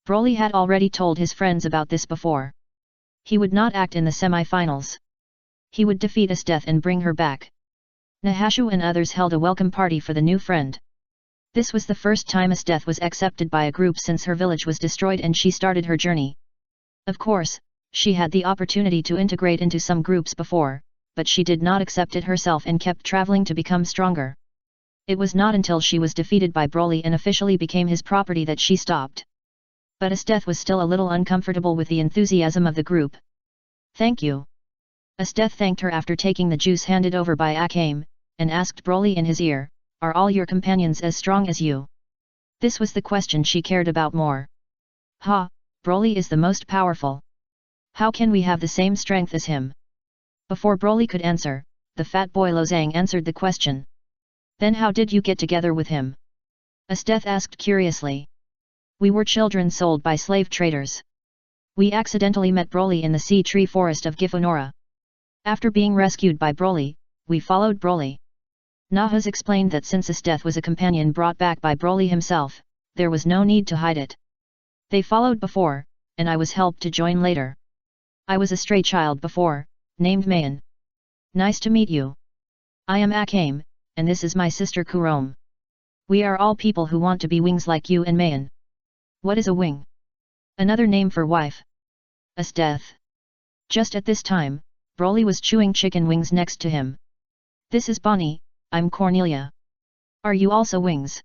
Broly had already told his friends about this before. He would not act in the semi-finals. He would defeat Esteth and bring her back. Nahashu and others held a welcome party for the new friend. This was the first time Esteth was accepted by a group since her village was destroyed and she started her journey. Of course, she had the opportunity to integrate into some groups before, but she did not accept it herself and kept traveling to become stronger. It was not until she was defeated by Broly and officially became his property that she stopped. But Esteth was still a little uncomfortable with the enthusiasm of the group. "Thank you." Esteth thanked her after taking the juice handed over by Akame, and asked Broly in his ear, "Are all your companions as strong as you?" This was the question she cared about more. "Ha, Broly is the most powerful. How can we have the same strength as him?" Before Broly could answer, the fat boy Lozang answered the question. "Then how did you get together with him?" Esteth asked curiously. "We were children sold by slave traders. We accidentally met Broly in the sea tree forest of Gifonora. After being rescued by Broly, we followed Broly." Nahas explained that since Esteth was a companion brought back by Broly himself, there was no need to hide it. "They followed before, and I was helped to join later. I was a stray child before, named Mayan. Nice to meet you. I am Akame, and this is my sister Kurome. We are all people who want to be wings like you and Mayan." "What is a wing?" "Another name for wife." Esteth. Just at this time, Broly was chewing chicken wings next to him. "This is Bonnie, I'm Cornelia. Are you also wings?"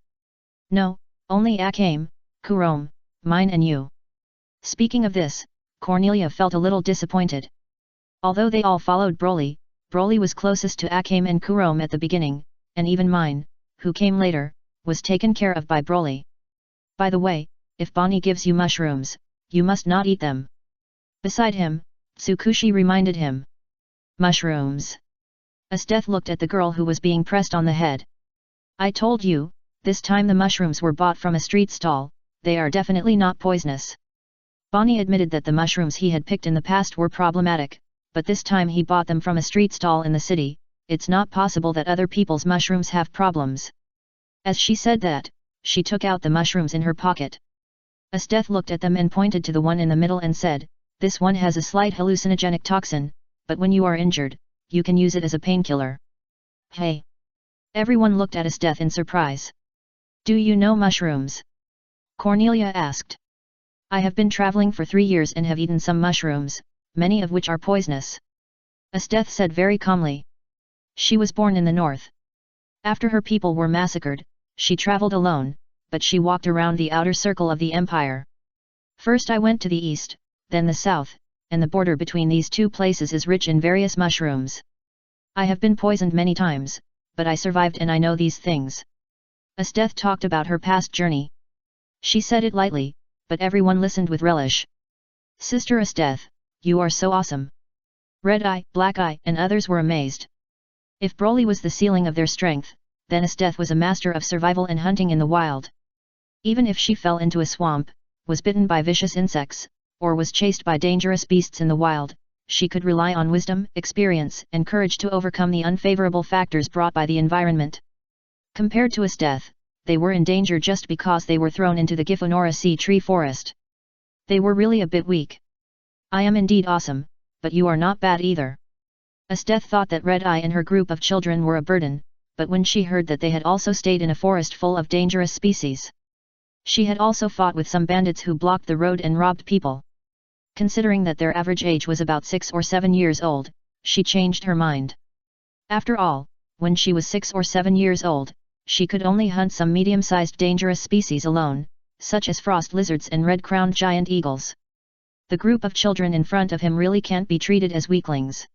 "No, only Akame, Kurome, mine and you." Speaking of this, Cornelia felt a little disappointed. Although they all followed Broly, Broly was closest to Akame and Kurome at the beginning, and even mine, who came later, was taken care of by Broly. "By the way, if Bonnie gives you mushrooms, you must not eat them." Beside him, Tsukushi reminded him. "Mushrooms." Esteth looked at the girl who was being pressed on the head. "I told you, this time the mushrooms were bought from a street stall, they are definitely not poisonous." Bonnie admitted that the mushrooms he had picked in the past were problematic, but this time he bought them from a street stall in the city. It's not possible that other people's mushrooms have problems. As she said that, she took out the mushrooms in her pocket. Esteth looked at them and pointed to the one in the middle and said, "This one has a slight hallucinogenic toxin, but when you are injured, you can use it as a painkiller." "Hey!" Everyone looked at Esteth in surprise. "Do you know mushrooms?" Cornelia asked. "I have been traveling for 3 years and have eaten some mushrooms, many of which are poisonous." Esteth said very calmly. She was born in the north. After her people were massacred, she traveled alone, but she walked around the outer circle of the empire. "First I went to the east, then the south, and the border between these two places is rich in various mushrooms. I have been poisoned many times, but I survived and I know these things." Esteth talked about her past journey. She said it lightly, but everyone listened with relish. "Sister Esteth, you are so awesome." Red Eye, Black Eye and others were amazed. If Broly was the ceiling of their strength, then Esteth was a master of survival and hunting in the wild. Even if she fell into a swamp, was bitten by vicious insects, or was chased by dangerous beasts in the wild, she could rely on wisdom, experience and courage to overcome the unfavorable factors brought by the environment. Compared to Esteth, they were in danger just because they were thrown into the Gifonora sea tree forest. They were really a bit weak. "I am indeed awesome, but you are not bad either." Esteth thought that Red Eye and her group of children were a burden, but when she heard that they had also stayed in a forest full of dangerous species. She had also fought with some bandits who blocked the road and robbed people. Considering that their average age was about 6 or 7 years old, she changed her mind. After all, when she was 6 or 7 years old, she could only hunt some medium-sized dangerous species alone, such as frost lizards and red-crowned giant eagles. The group of children in front of him really can't be treated as weaklings.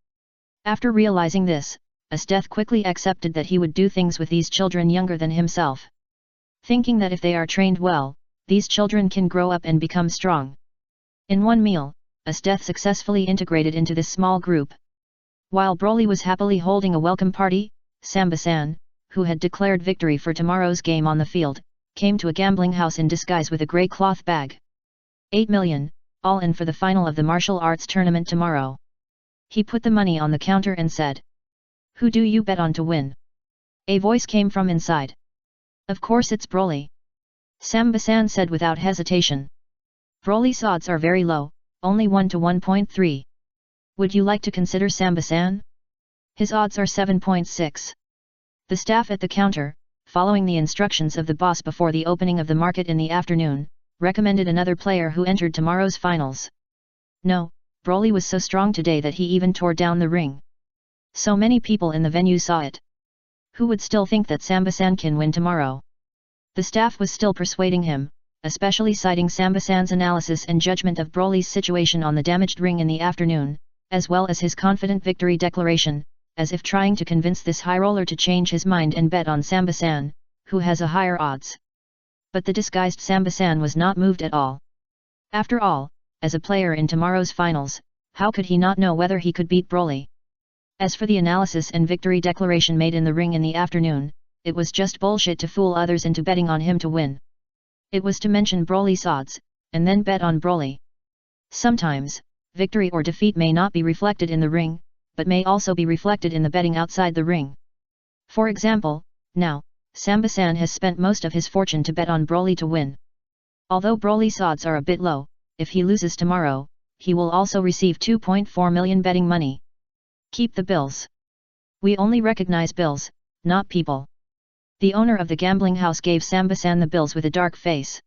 After realizing this, Esteth quickly accepted that he would do things with these children younger than himself. Thinking that if they are trained well, these children can grow up and become strong. In one meal, Esteth successfully integrated into this small group. While Broly was happily holding a welcome party, Samba-san, who had declared victory for tomorrow's game on the field, came to a gambling house in disguise with a grey cloth bag. 8 million, all in for the final of the martial arts tournament tomorrow. He put the money on the counter and said, "Who do you bet on to win?" A voice came from inside. "Of course it's Broly." Samba-san said without hesitation. "Broly's odds are very low, only 1 to 1.3. Would you like to consider Samba-san? His odds are 7.6. The staff at the counter, following the instructions of the boss before the opening of the market in the afternoon, recommended another player who entered tomorrow's finals. No, Broly was so strong today that he even tore down the ring. So many people in the venue saw it. Who would still think that Samba-san can win tomorrow? The staff was still persuading him, especially citing Samba-san's analysis and judgment of Broly's situation on the damaged ring in the afternoon, as well as his confident victory declaration, as if trying to convince this high roller to change his mind and bet on Samba-san, who has a higher odds. But the disguised Samba-san was not moved at all. After all, as a player in tomorrow's finals, how could he not know whether he could beat Broly? As for the analysis and victory declaration made in the ring in the afternoon, it was just bullshit to fool others into betting on him to win. It was to mention Broly's odds, and then bet on Broly. Sometimes, victory or defeat may not be reflected in the ring, but may also be reflected in the betting outside the ring. For example, now, Samba-san has spent most of his fortune to bet on Broly to win. Although Broly's odds are a bit low, if he loses tomorrow, he will also receive 2.4 million betting money. Keep the bills. We only recognize bills, not people. The owner of the gambling house gave Samba-san the bills with a dark face.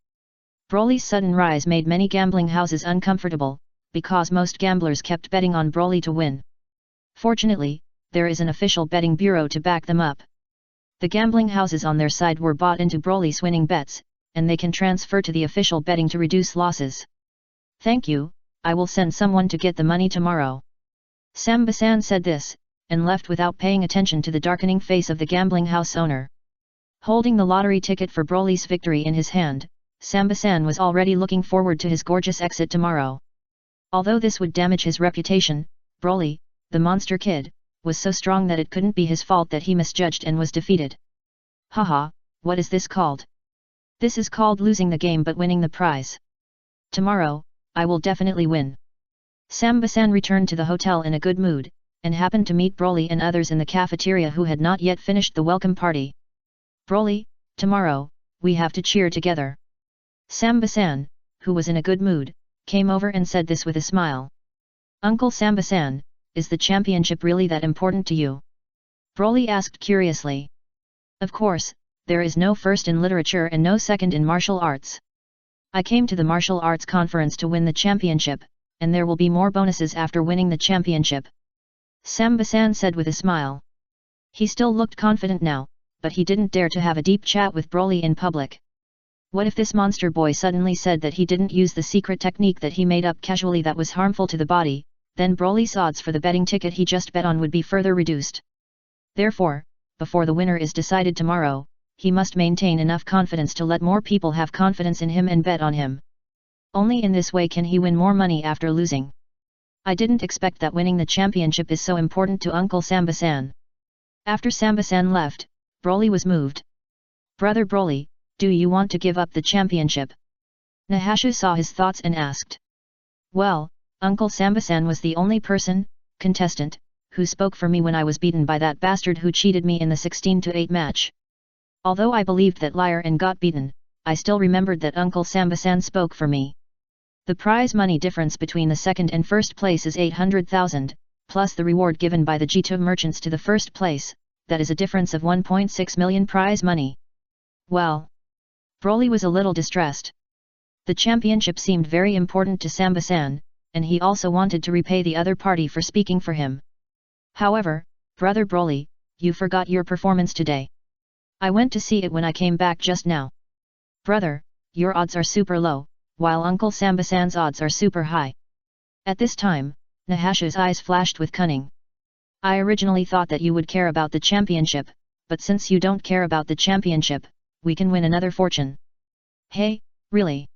Broly's sudden rise made many gambling houses uncomfortable, because most gamblers kept betting on Broly to win. Fortunately, there is an official betting bureau to back them up. The gambling houses on their side were bought into Broly's winning bets, and they can transfer to the official betting to reduce losses. Thank you, I will send someone to get the money tomorrow. Samba-san said this, and left without paying attention to the darkening face of the gambling house owner. Holding the lottery ticket for Broly's victory in his hand, Samba-san was already looking forward to his gorgeous exit tomorrow. Although this would damage his reputation, Broly, the monster kid, was so strong that it couldn't be his fault that he misjudged and was defeated. Haha, what is this called? This is called losing the game but winning the prize. Tomorrow, I will definitely win. Samba-san returned to the hotel in a good mood, and happened to meet Broly and others in the cafeteria who had not yet finished the welcome party. Broly, tomorrow, we have to cheer together. Samba-san, who was in a good mood, came over and said this with a smile. Uncle Samba-san, is the championship really that important to you? Broly asked curiously. Of course, there is no first in literature and no second in martial arts. I came to the martial arts conference to win the championship, and there will be more bonuses after winning the championship. Samba-san said with a smile. He still looked confident now, but he didn't dare to have a deep chat with Broly in public. What if this monster boy suddenly said that he didn't use the secret technique that he made up casually that was harmful to the body, then Broly's odds for the betting ticket he just bet on would be further reduced. Therefore, before the winner is decided tomorrow, he must maintain enough confidence to let more people have confidence in him and bet on him. Only in this way can he win more money after losing. I didn't expect that winning the championship is so important to Uncle Samba-san. After Samba-san left, Broly was moved. Brother Broly, do you want to give up the championship? Nahasha saw his thoughts and asked. Well, Uncle Samba-san was the only contestant, who spoke for me when I was beaten by that bastard who cheated me in the 16-8 match. Although I believed that liar and got beaten, I still remembered that Uncle Samba-san spoke for me. The prize money difference between the second and first place is 800,000, plus the reward given by the G2 merchants to the first place, that is a difference of 1.6 million prize money. Well. Broly was a little distressed. The championship seemed very important to Samba-san, and he also wanted to repay the other party for speaking for him. However, Brother Broly, you forgot your performance today. I went to see it when I came back just now. Brother, your odds are super low, while Uncle Samba-san's odds are super high. At this time, Nahasha's eyes flashed with cunning. I originally thought that you would care about the championship, but since you don't care about the championship, we can win another fortune. Hey, really?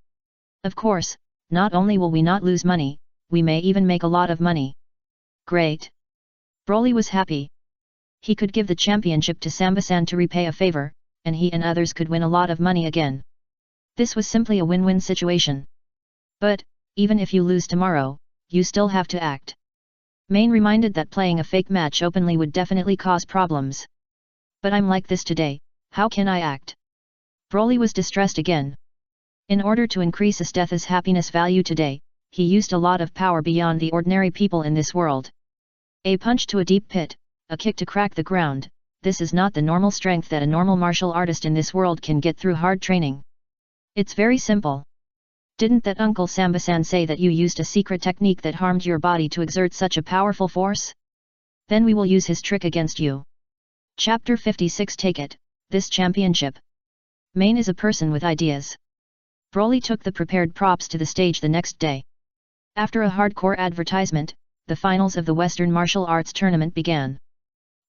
Of course, not only will we not lose money, we may even make a lot of money. Great. Broly was happy. He could give the championship to Samba-san to repay a favor, and he and others could win a lot of money again. This was simply a win-win situation. But, even if you lose tomorrow, you still have to act. Main reminded that playing a fake match openly would definitely cause problems. But I'm like this today, how can I act? Broly was distressed again. In order to increase Astetha's happiness value today, he used a lot of power beyond the ordinary people in this world. A punch to a deep pit, a kick to crack the ground, this is not the normal strength that a normal martial artist in this world can get through hard training. It's very simple. Didn't that Uncle Samba-san say that you used a secret technique that harmed your body to exert such a powerful force? Then we will use his trick against you. Chapter 56. Take it, this championship. Main is a person with ideas. Broly took the prepared props to the stage the next day. After a hardcore advertisement, the finals of the Western Martial Arts Tournament began.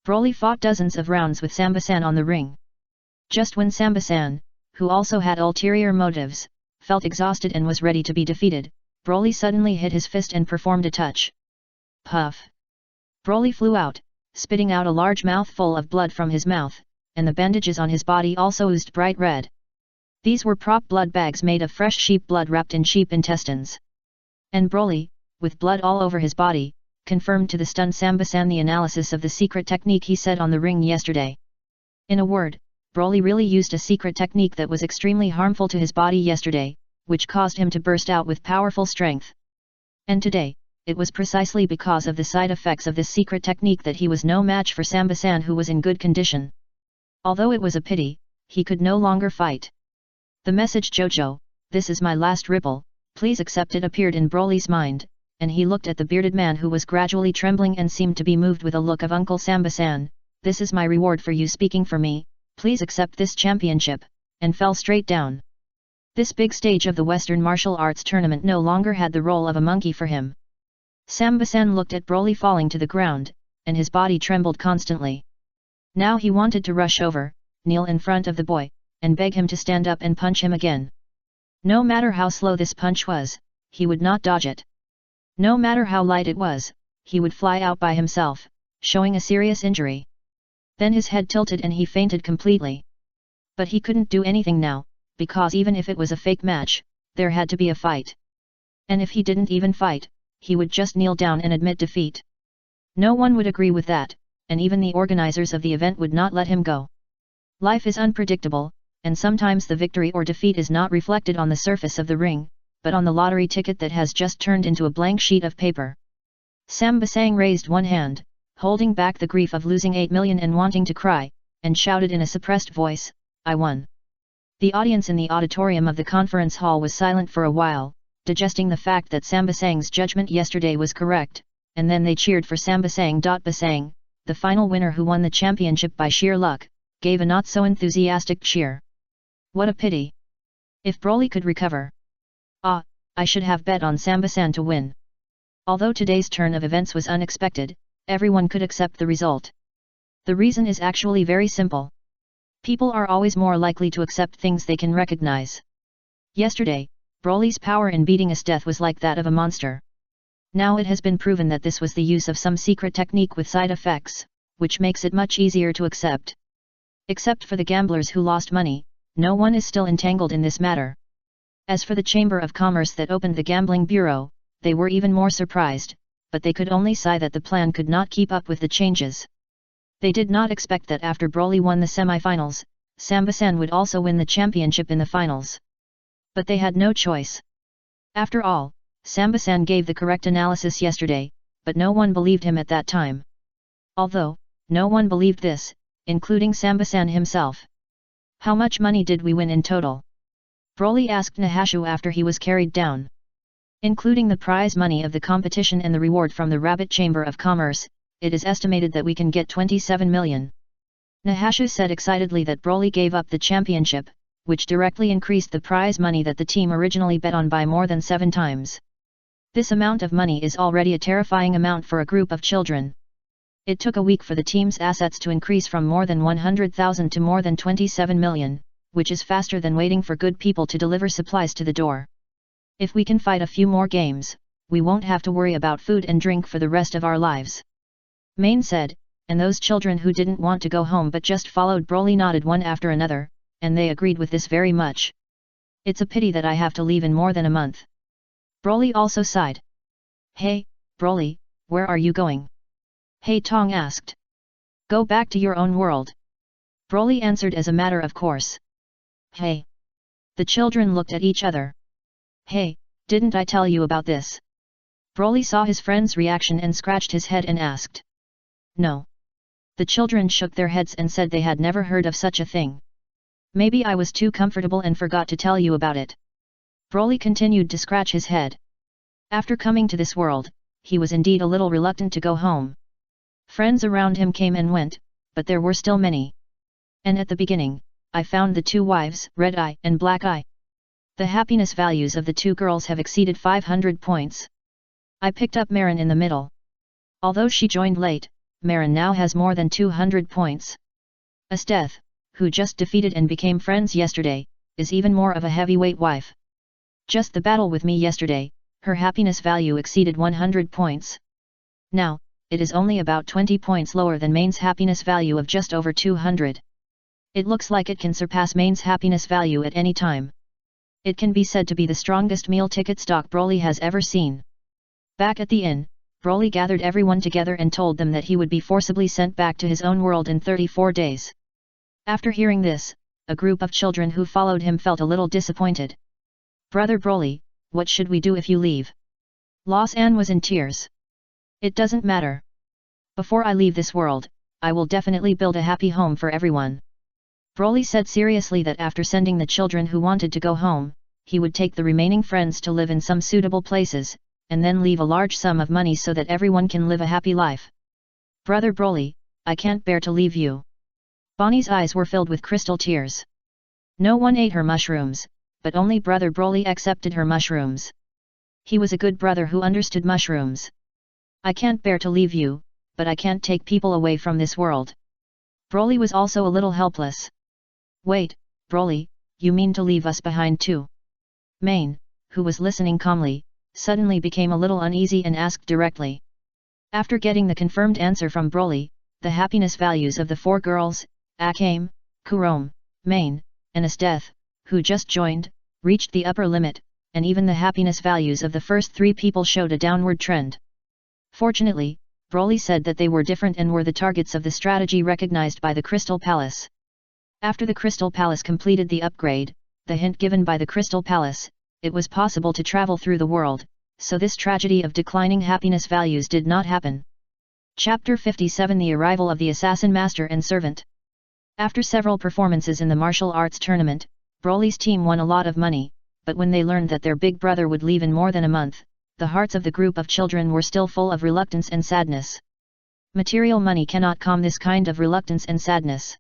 Broly fought dozens of rounds with Samba-san on the ring. Just when Samba-san, who also had ulterior motives, felt exhausted and was ready to be defeated, Broly suddenly hit his fist and performed a touch. Puff! Broly flew out, spitting out a large mouthful of blood from his mouth, and the bandages on his body also oozed bright red. These were prop blood bags made of fresh sheep blood wrapped in sheep intestines. And Broly, with blood all over his body, confirmed to the stunned Samba-san the analysis of the secret technique he said on the ring yesterday. In a word, Broly really used a secret technique that was extremely harmful to his body yesterday, which caused him to burst out with powerful strength. And today, it was precisely because of the side effects of this secret technique that he was no match for Samba-san, who was in good condition. Although it was a pity, he could no longer fight. The message "Jojo, this is my last ripple, please accept it" appeared in Broly's mind, and he looked at the bearded man who was gradually trembling and seemed to be moved with a look of Uncle Samba-san. "This is my reward for you speaking for me, please accept this championship," and fell straight down. This big stage of the Western Martial Arts Tournament no longer had the role of a monkey for him. Samba-san looked at Broly falling to the ground, and his body trembled constantly. Now he wanted to rush over, kneel in front of the boy, and beg him to stand up and punch him again. No matter how slow this punch was, he would not dodge it. No matter how light it was, he would fly out by himself, showing a serious injury. Then his head tilted and he fainted completely. But he couldn't do anything now, because even if it was a fake match, there had to be a fight. And if he didn't even fight, he would just kneel down and admit defeat. No one would agree with that, and even the organizers of the event would not let him go. Life is unpredictable, and sometimes the victory or defeat is not reflected on the surface of the ring, but on the lottery ticket that has just turned into a blank sheet of paper. Samba-san raised one hand, holding back the grief of losing 8 million and wanting to cry, and shouted in a suppressed voice, "I won." The audience in the auditorium of the conference hall was silent for a while, digesting the fact that Samba-san's judgment yesterday was correct, and then they cheered for Samba-san. Basang, the final winner who won the championship by sheer luck, gave a not so enthusiastic cheer. What a pity! If Broly could recover. Ah, I should have bet on Samba-san to win. Although today's turn of events was unexpected, everyone could accept the result. The reason is actually very simple. People are always more likely to accept things they can recognize. Yesterday, Broly's power in beating us death was like that of a monster. Now it has been proven that this was the use of some secret technique with side effects, which makes it much easier to accept. Except for the gamblers who lost money, no one is still entangled in this matter. As for the Chamber of Commerce that opened the gambling bureau, they were even more surprised, but they could only sigh that the plan could not keep up with the changes. They did not expect that after Broly won the semi-finals, Samba-san would also win the championship in the finals. But they had no choice. After all, Samba-san gave the correct analysis yesterday, but no one believed him at that time. Although, no one believed this, including Samba-san himself. "How much money did we win in total?" Broly asked Nahashu after he was carried down. Including the prize money of the competition and the reward from the Rabbit Chamber of Commerce, it is estimated that we can get 27 million. Nahashu said excitedly that Broly gave up the championship, which directly increased the prize money that the team originally bet on by more than 7 times. This amount of money is already a terrifying amount for a group of children. It took a week for the team's assets to increase from more than 100,000 to more than 27 million, which is faster than waiting for good people to deliver supplies to the door. If we can fight a few more games, we won't have to worry about food and drink for the rest of our lives. Main said, and those children who didn't want to go home but just followed Broly nodded one after another, and they agreed with this very much. It's a pity that I have to leave in more than a month. Broly also sighed. Hey, Broly, where are you going? Hey Tong asked. Go back to your own world. Broly answered as a matter of course. Hey. The children looked at each other. Hey, didn't I tell you about this? Broly saw his friend's reaction and scratched his head and asked. No. The children shook their heads and said they had never heard of such a thing. Maybe I was too comfortable and forgot to tell you about it. Broly continued to scratch his head. After coming to this world, he was indeed a little reluctant to go home. Friends around him came and went, but there were still many. And at the beginning, I found the two wives, Red Eye and Black Eye. The happiness values of the two girls have exceeded 500 points. I picked up Marin in the middle. Although she joined late, Marin now has more than 200 points. Esteth, who just defeated and became friends yesterday, is even more of a heavyweight wife. Just the battle with me yesterday, her happiness value exceeded 100 points. Now, it is only about 20 points lower than Main's happiness value of just over 200. It looks like it can surpass Main's happiness value at any time. It can be said to be the strongest meal ticket stock Broly has ever seen. Back at the inn, Broly gathered everyone together and told them that he would be forcibly sent back to his own world in 34 days. After hearing this, a group of children who followed him felt a little disappointed. "Brother Broly, what should we do if you leave?" Los An was in tears. "It doesn't matter. Before I leave this world, I will definitely build a happy home for everyone." Broly said seriously that after sending the children who wanted to go home, he would take the remaining friends to live in some suitable places, and then leave a large sum of money so that everyone can live a happy life. "Brother Broly, I can't bear to leave you." Bonnie's eyes were filled with crystal tears. No one ate her mushrooms, but only Brother Broly accepted her mushrooms. He was a good brother who understood mushrooms. "I can't bear to leave you, but I can't take people away from this world." Broly was also a little helpless. "Wait, Broly, you mean to leave us behind too?" Main, who was listening calmly, suddenly became a little uneasy and asked directly. After getting the confirmed answer from Broly, the happiness values of the four girls, Akame, Kurome, Main, and Esteth, who just joined, reached the upper limit, and even the happiness values of the first three people showed a downward trend. Fortunately, Broly said that they were different and were the targets of the strategy recognized by the Crystal Palace. After the Crystal Palace completed the upgrade, the hint given by the Crystal Palace, it was possible to travel through the world, so this tragedy of declining happiness values did not happen. Chapter 57: The Arrival of the Assassin Master and Servant. After several performances in the martial arts tournament, Broly's team won a lot of money, but when they learned that their big brother would leave in more than a month, the hearts of the group of children were still full of reluctance and sadness. Material money cannot calm this kind of reluctance and sadness.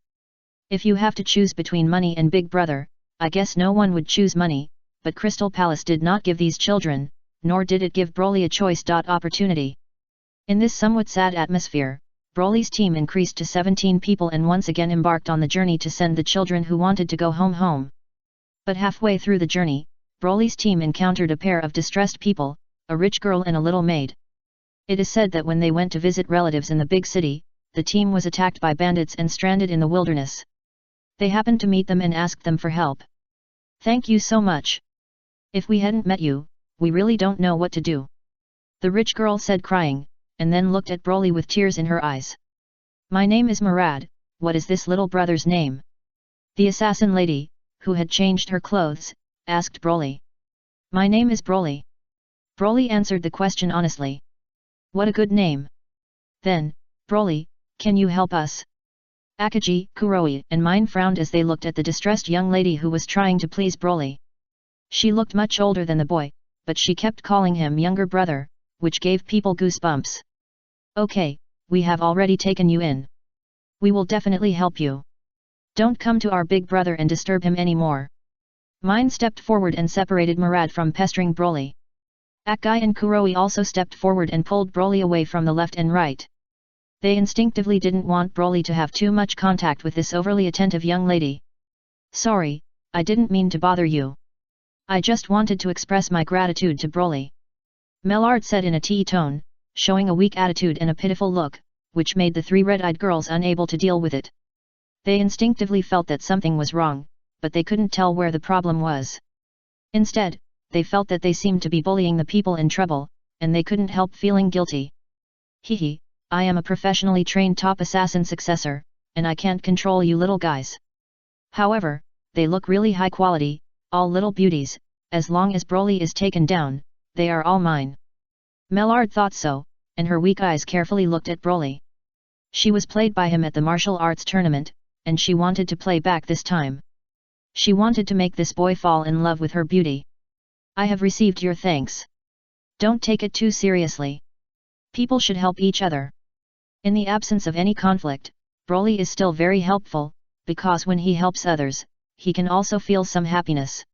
If you have to choose between money and big brother, I guess no one would choose money, but Crystal Palace did not give these children, nor did it give Broly a choice. Opportunity. In this somewhat sad atmosphere, Broly's team increased to 17 people and once again embarked on the journey to send the children who wanted to go home. But halfway through the journey, Broly's team encountered a pair of distressed people, a rich girl and a little maid. It is said that when they went to visit relatives in the big city, the team was attacked by bandits and stranded in the wilderness. They happened to meet them and asked them for help. "Thank you so much. If we hadn't met you, we really don't know what to do," the rich girl said crying, and then looked at Broly with tears in her eyes. "My name is Murad, what is this little brother's name?" The assassin lady, who had changed her clothes, asked Broly. "My name is Broly." Broly answered the question honestly. "What a good name. Then, Broly, can you help us?" Akaji, Kuroi, and Mine frowned as they looked at the distressed young lady who was trying to please Broly. She looked much older than the boy, but she kept calling him younger brother, which gave people goosebumps. "Okay, we have already taken you in. We will definitely help you. Don't come to our big brother and disturb him anymore." Mine stepped forward and separated Murad from pestering Broly. Akai and Kuroi also stepped forward and pulled Broly away from the left and right. They instinctively didn't want Broly to have too much contact with this overly attentive young lady. "Sorry, I didn't mean to bother you. I just wanted to express my gratitude to Broly," Mellard said in a tea tone, showing a weak attitude and a pitiful look, which made the three red-eyed girls unable to deal with it. They instinctively felt that something was wrong, but they couldn't tell where the problem was. Instead, they felt that they seemed to be bullying the people in trouble, and they couldn't help feeling guilty. "Hehe, I am a professionally trained top assassin successor, and I can't control you little guys. However, they look really high quality, all little beauties, as long as Broly is taken down, they are all mine." Mellard thought so, and her weak eyes carefully looked at Broly. She was played by him at the martial arts tournament, and she wanted to play back this time. She wanted to make this boy fall in love with her beauty. I have received your thanks. Don't take it too seriously. People should help each other. In the absence of any conflict, Broly is still very helpful, because when he helps others, he can also feel some happiness.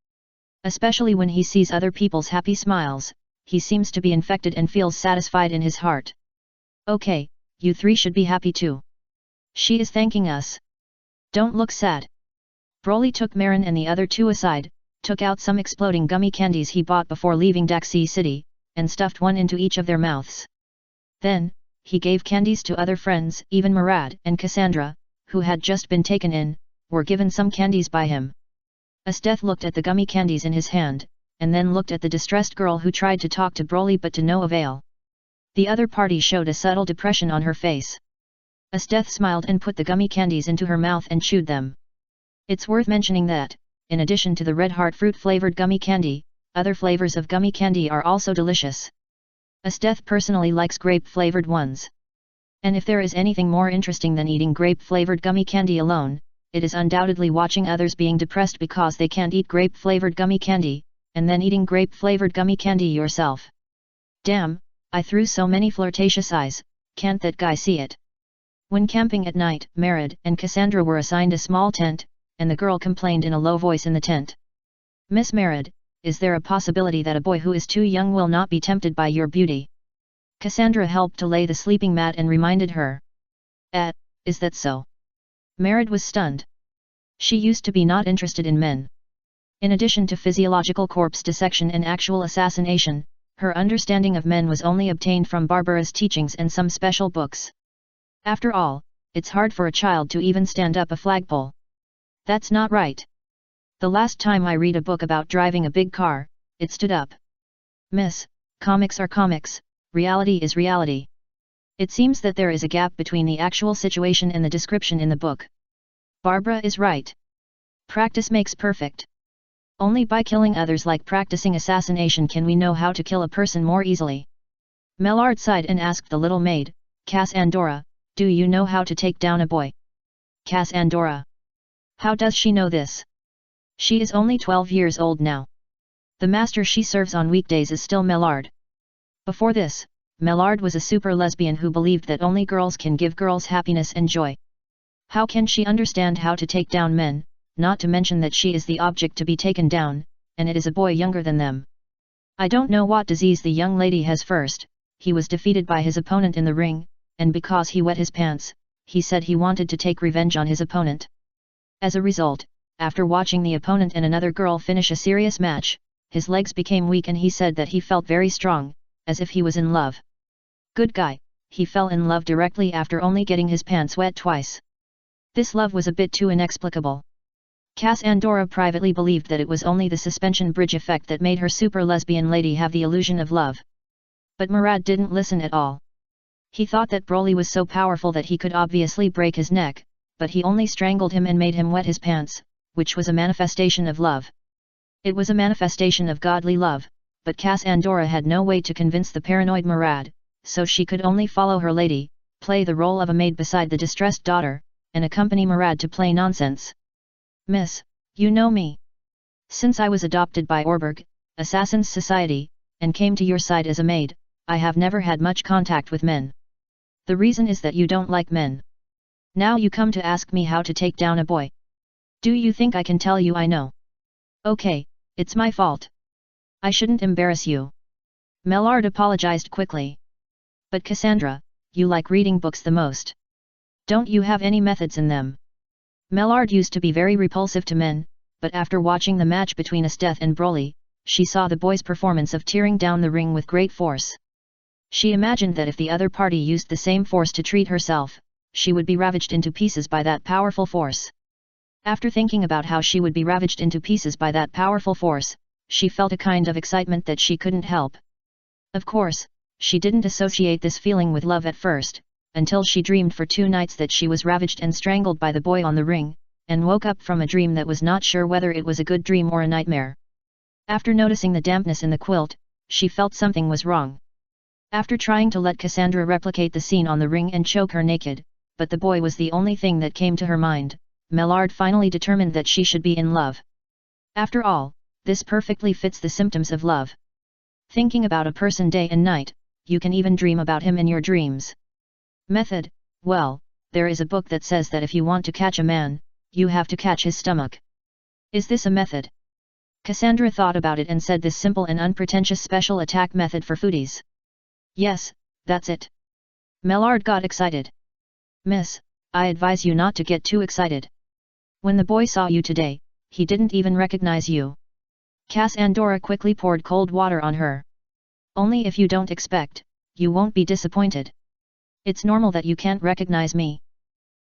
Especially when he sees other people's happy smiles, he seems to be infected and feels satisfied in his heart. Okay, you three should be happy too. She is thanking us. Don't look sad. Broly took Marin and the other two aside, took out some exploding gummy candies he bought before leaving Daxi City, and stuffed one into each of their mouths. Then, he gave candies to other friends. Even Murad and Cassandra, who had just been taken in, were given some candies by him. Asteth looked at the gummy candies in his hand, and then looked at the distressed girl who tried to talk to Broly but to no avail. The other party showed a subtle depression on her face. Asteth smiled and put the gummy candies into her mouth and chewed them. It's worth mentioning that, in addition to the red heart fruit-flavored gummy candy, other flavors of gummy candy are also delicious. Asteth personally likes grape-flavored ones. And if there is anything more interesting than eating grape-flavored gummy candy alone, it is undoubtedly watching others being depressed because they can't eat grape-flavored gummy candy, and then eating grape-flavored gummy candy yourself. Damn, I threw so many flirtatious eyes, can't that guy see it? When camping at night, Marid and Cassandra were assigned a small tent, and the girl complained in a low voice in the tent. Miss Marid, is there a possibility that a boy who is too young will not be tempted by your beauty? Cassandra helped to lay the sleeping mat and reminded her. Is that so? Marid was stunned. She used to be not interested in men. In addition to physiological corpse dissection and actual assassination, her understanding of men was only obtained from Barbara's teachings and some special books. After all, it's hard for a child to even stand up a flagpole. That's not right. The last time I read a book about driving a big car, it stood up. Miss, comics are comics, reality is reality. It seems that there is a gap between the actual situation and the description in the book. Barbara is right. Practice makes perfect. Only by killing others like practicing assassination can we know how to kill a person more easily. Mellard sighed and asked the little maid, Cassandra, do you know how to take down a boy? Cassandra. How does she know this? She is only 12 years old now. The master she serves on weekdays is still Mellard. Before this, Mellard was a super lesbian who believed that only girls can give girls happiness and joy. How can she understand how to take down men, not to mention that she is the object to be taken down, and it is a boy younger than them? I don't know what disease the young lady has first. He was defeated by his opponent in the ring, and because he wet his pants, he said he wanted to take revenge on his opponent. As a result, after watching the opponent and another girl finish a serious match, his legs became weak and he said that he felt very strong, as if he was in love. Good guy, he fell in love directly after only getting his pants wet twice. This love was a bit too inexplicable. Cassandra privately believed that it was only the suspension bridge effect that made her super lesbian lady have the illusion of love. But Murad didn't listen at all. He thought that Broly was so powerful that he could obviously break his neck, but he only strangled him and made him wet his pants, which was a manifestation of love. It was a manifestation of godly love, but Cassandra had no way to convince the paranoid Murad, so she could only follow her lady, play the role of a maid beside the distressed daughter, and accompany Murad to play nonsense. Miss, you know me. Since I was adopted by Orberg, Assassin's Society, and came to your side as a maid, I have never had much contact with men. The reason is that you don't like men. Now you come to ask me how to take down a boy. Do you think I can tell you I know? Okay, it's my fault. I shouldn't embarrass you. Mellard apologized quickly. But Cassandra, you like reading books the most. Don't you have any methods in them? Mellard used to be very repulsive to men, but after watching the match between Asteth and Broly, she saw the boy's performance of tearing down the ring with great force. She imagined that if the other party used the same force to treat herself, she would be ravaged into pieces by that powerful force. After thinking about how she would be ravaged into pieces by that powerful force, she felt a kind of excitement that she couldn't help. Of course, she didn't associate this feeling with love at first, until she dreamed for 2 nights that she was ravaged and strangled by the boy on the ring, and woke up from a dream that was not sure whether it was a good dream or a nightmare. After noticing the dampness in the quilt, she felt something was wrong. After trying to let Cassandra replicate the scene on the ring and choke her naked, but the boy was the only thing that came to her mind, Mellard finally determined that she should be in love. After all, This perfectly fits the symptoms of love. Thinking about a person day and night, you can even dream about him in your dreams. Method: well, there is a book that says that if you want to catch a man, you have to catch his stomach. Is this a method? Cassandra thought about it and said this simple and unpretentious special attack method for foodies. Yes, that's it. Mellard got excited. Miss, I advise you not to get too excited. When the boy saw you today, he didn't even recognize you. Cassandra quickly poured cold water on her. Only if you don't expect, you won't be disappointed. It's normal that you can't recognize me.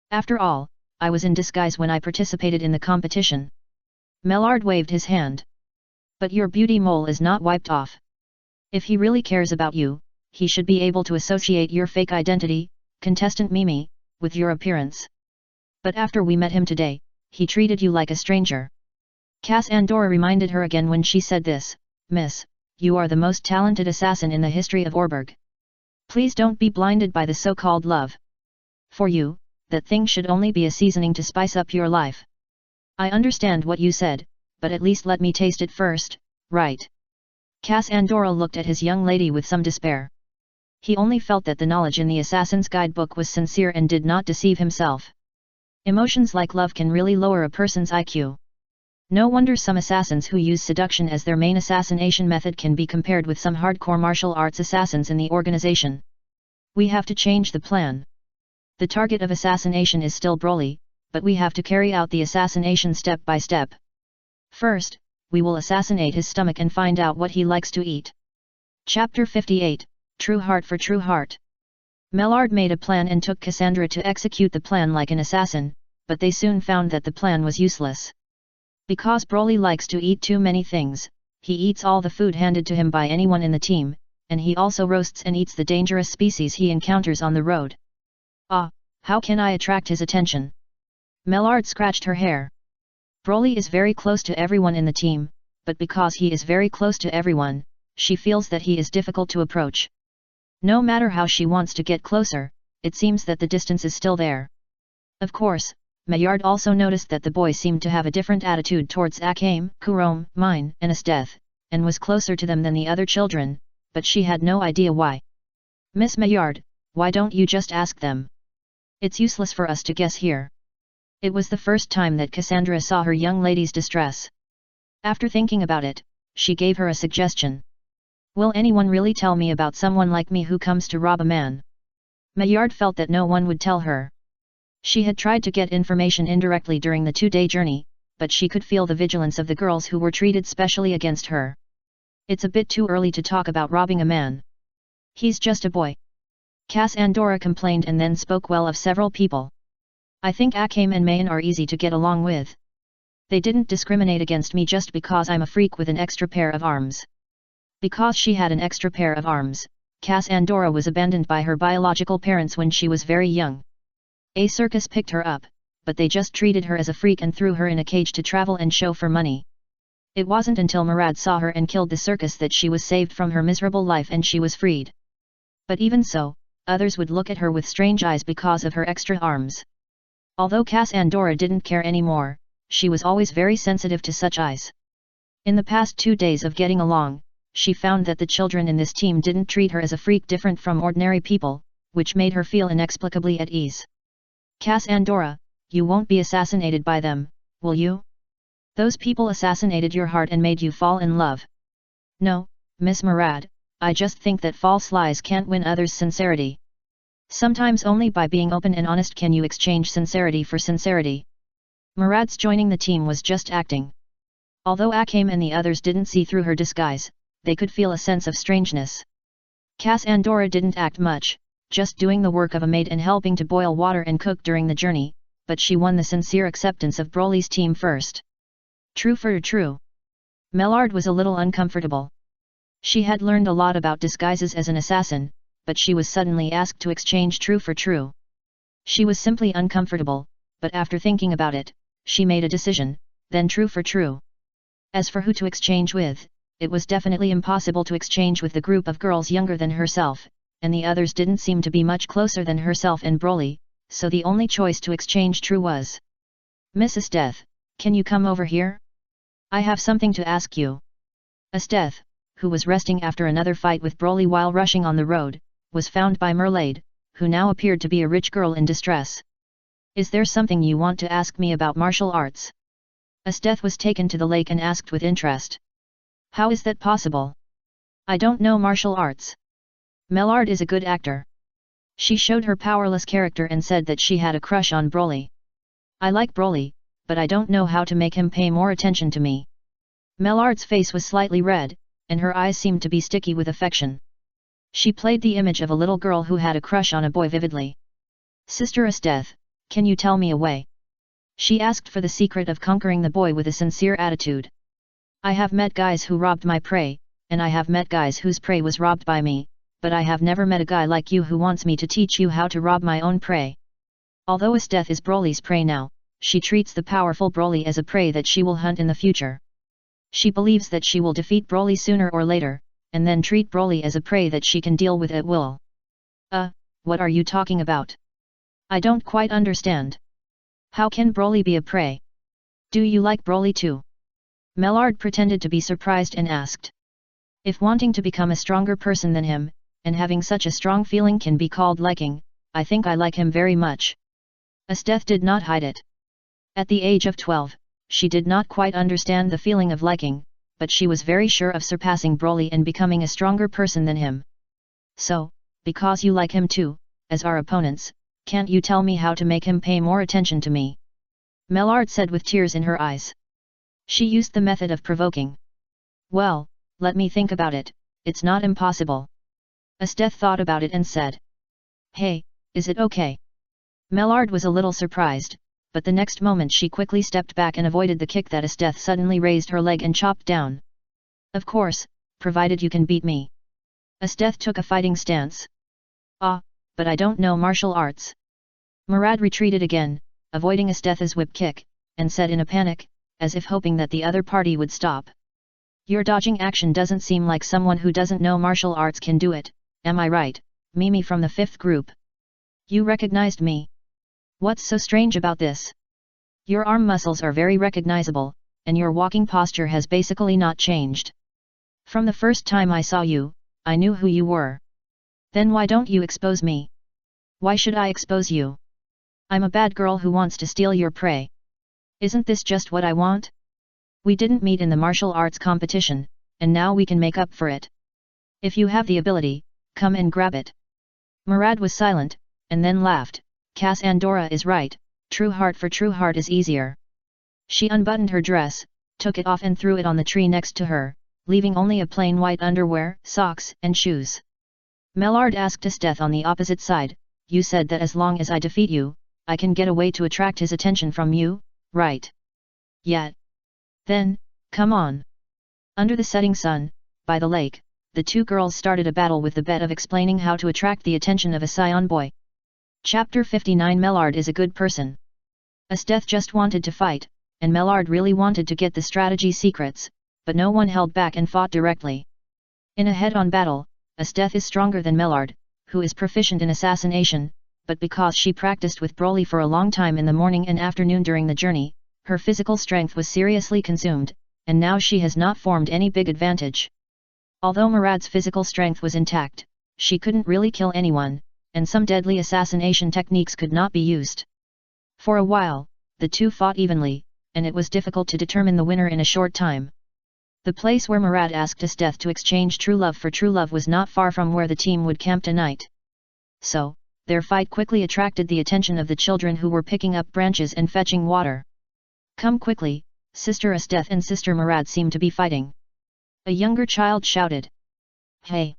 After all, I was in disguise when I participated in the competition. Mellard waved his hand. But your beauty mole is not wiped off. If he really cares about you, he should be able to associate your fake identity, contestant Mimi, with your appearance. But after we met him today, he treated you like a stranger. Cassandra reminded her again when she said this, Miss, you are the most talented assassin in the history of Orberg. Please don't be blinded by the so-called love. For you, that thing should only be a seasoning to spice up your life. I understand what you said, but at least let me taste it first, right? Cassandra looked at his young lady with some despair. He only felt that the knowledge in the Assassin's Guidebook was sincere and did not deceive himself. Emotions like love can really lower a person's IQ. No wonder some assassins who use seduction as their main assassination method can be compared with some hardcore martial arts assassins in the organization. We have to change the plan. The target of assassination is still Broly, but we have to carry out the assassination step by step. First, we will assassinate his stomach and find out what he likes to eat. Chapter 58, True Heart for True Heart. Mellard made a plan and took Cassandra to execute the plan like an assassin, but they soon found that the plan was useless. Because Broly likes to eat too many things, he eats all the food handed to him by anyone in the team, and he also roasts and eats the dangerous species he encounters on the road. Ah, how can I attract his attention? Mellard scratched her hair. Broly is very close to everyone in the team, but because he is very close to everyone, she feels that he is difficult to approach. No matter how she wants to get closer, it seems that the distance is still there. Of course, Maillard also noticed that the boy seemed to have a different attitude towards Akame, Kurome, Mine, and Esteth, and was closer to them than the other children, but she had no idea why. Miss Maillard, why don't you just ask them? It's useless for us to guess here. It was the first time that Cassandra saw her young lady's distress. After thinking about it, she gave her a suggestion. Will anyone really tell me about someone like me who comes to rob a man? Maillard felt that no one would tell her. She had tried to get information indirectly during the 2-day journey, but she could feel the vigilance of the girls who were treated specially against her. It's a bit too early to talk about robbing a man. He's just a boy. Cassandra complained and then spoke well of several people. I think Akame and Mayan are easy to get along with. They didn't discriminate against me just because I'm a freak with an extra pair of arms. Because she had an extra pair of arms, Cassandra was abandoned by her biological parents when she was very young. A circus picked her up, but they just treated her as a freak and threw her in a cage to travel and show for money. It wasn't until Murad saw her and killed the circus that she was saved from her miserable life and she was freed. But even so, others would look at her with strange eyes because of her extra arms. Although Cassandra didn't care anymore, she was always very sensitive to such eyes. In the past 2 days of getting along, she found that the children in this team didn't treat her as a freak different from ordinary people, which made her feel inexplicably at ease. Cassandra, you won't be assassinated by them, will you? Those people assassinated your heart and made you fall in love. No, Miss Murad, I just think that false lies can't win others' sincerity. Sometimes only by being open and honest can you exchange sincerity for sincerity. Murad's joining the team was just acting. Although Akame and the others didn't see through her disguise, they could feel a sense of strangeness. Cassandra didn't act much, just doing the work of a maid and helping to boil water and cook during the journey, but she won the sincere acceptance of Broly's team first. True for true. Mellard was a little uncomfortable. She had learned a lot about disguises as an assassin, but she was suddenly asked to exchange true for true. She was simply uncomfortable, but after thinking about it, she made a decision, then true for true. As for who to exchange with, it was definitely impossible to exchange with the group of girls younger than herself, and the others didn't seem to be much closer than herself and Broly, so the only choice to exchange true was. Mrs. Death, can you come over here? I have something to ask you. Esteth, who was resting after another fight with Broly while rushing on the road, was found by Merlaid, who now appeared to be a rich girl in distress. Is there something you want to ask me about martial arts? Esteth was taken to the lake and asked with interest. How is that possible? I don't know martial arts. Mellard is a good actor. She showed her powerless character and said that she had a crush on Broly. I like Broly, but I don't know how to make him pay more attention to me. Mellard's face was slightly red, and her eyes seemed to be sticky with affection. She played the image of a little girl who had a crush on a boy vividly. Sister Esteth, can you tell me a way? She asked for the secret of conquering the boy with a sincere attitude. I have met guys who robbed my prey, and I have met guys whose prey was robbed by me, but I have never met a guy like you who wants me to teach you how to rob my own prey. Although Esteth is Broly's prey now, she treats the powerful Broly as a prey that she will hunt in the future. She believes that she will defeat Broly sooner or later, and then treat Broly as a prey that she can deal with at will. What are you talking about? I don't quite understand. How can Broly be a prey? Do you like Broly too? Mellard pretended to be surprised and asked. If wanting to become a stronger person than him, and having such a strong feeling can be called liking, I think I like him very much. Esteth did not hide it. At the age of 12, she did not quite understand the feeling of liking, but she was very sure of surpassing Broly and becoming a stronger person than him. So, because you like him too, as our opponents, can't you tell me how to make him pay more attention to me? Mellard said with tears in her eyes. She used the method of provoking. Well, let me think about it, it's not impossible. Esteth thought about it and said. Hey, is it okay? Mellard was a little surprised, but the next moment she quickly stepped back and avoided the kick that Esteth suddenly raised her leg and chopped down. Of course, provided you can beat me. Esteth took a fighting stance. But I don't know martial arts. Murad retreated again, avoiding Esteth's whip kick, and said in a panic, as if hoping that the other party would stop. Your dodging action doesn't seem like someone who doesn't know martial arts can do it, am I right, Mimi from the 5th group? You recognized me. What's so strange about this? Your arm muscles are very recognizable, and your walking posture has basically not changed. From the first time I saw you, I knew who you were. Then why don't you expose me? Why should I expose you? I'm a bad girl who wants to steal your prey. Isn't this just what I want? We didn't meet in the martial arts competition, and now we can make up for it. If you have the ability, come and grab it. Murad was silent, and then laughed. Cass Andorra is right, true heart for true heart is easier. She unbuttoned her dress, took it off and threw it on the tree next to her, leaving only a plain white underwear, socks, and shoes. Mellard asked Esteth on the opposite side, you said that as long as I defeat you, I can get a way to attract his attention from you, right? Yeah. Then, come on. Under the setting sun, by the lake, the two girls started a battle with the bet of explaining how to attract the attention of a Saiyan boy. Chapter 59 Mellard is a good person. Esteth just wanted to fight, and Mellard really wanted to get the strategy secrets, but no one held back and fought directly. In a head-on battle, Esteth is stronger than Mellard, who is proficient in assassination, but because she practiced with Broly for a long time in the morning and afternoon during the journey, her physical strength was seriously consumed, and now she has not formed any big advantage. Although Murad's physical strength was intact, she couldn't really kill anyone, and some deadly assassination techniques could not be used. For a while, the two fought evenly, and it was difficult to determine the winner in a short time. The place where Murad asked Esteth to exchange true love for true love was not far from where the team would camp tonight. So, their fight quickly attracted the attention of the children who were picking up branches and fetching water. Come quickly, Sister Esteth and Sister Murad seem to be fighting. A younger child shouted. Hey!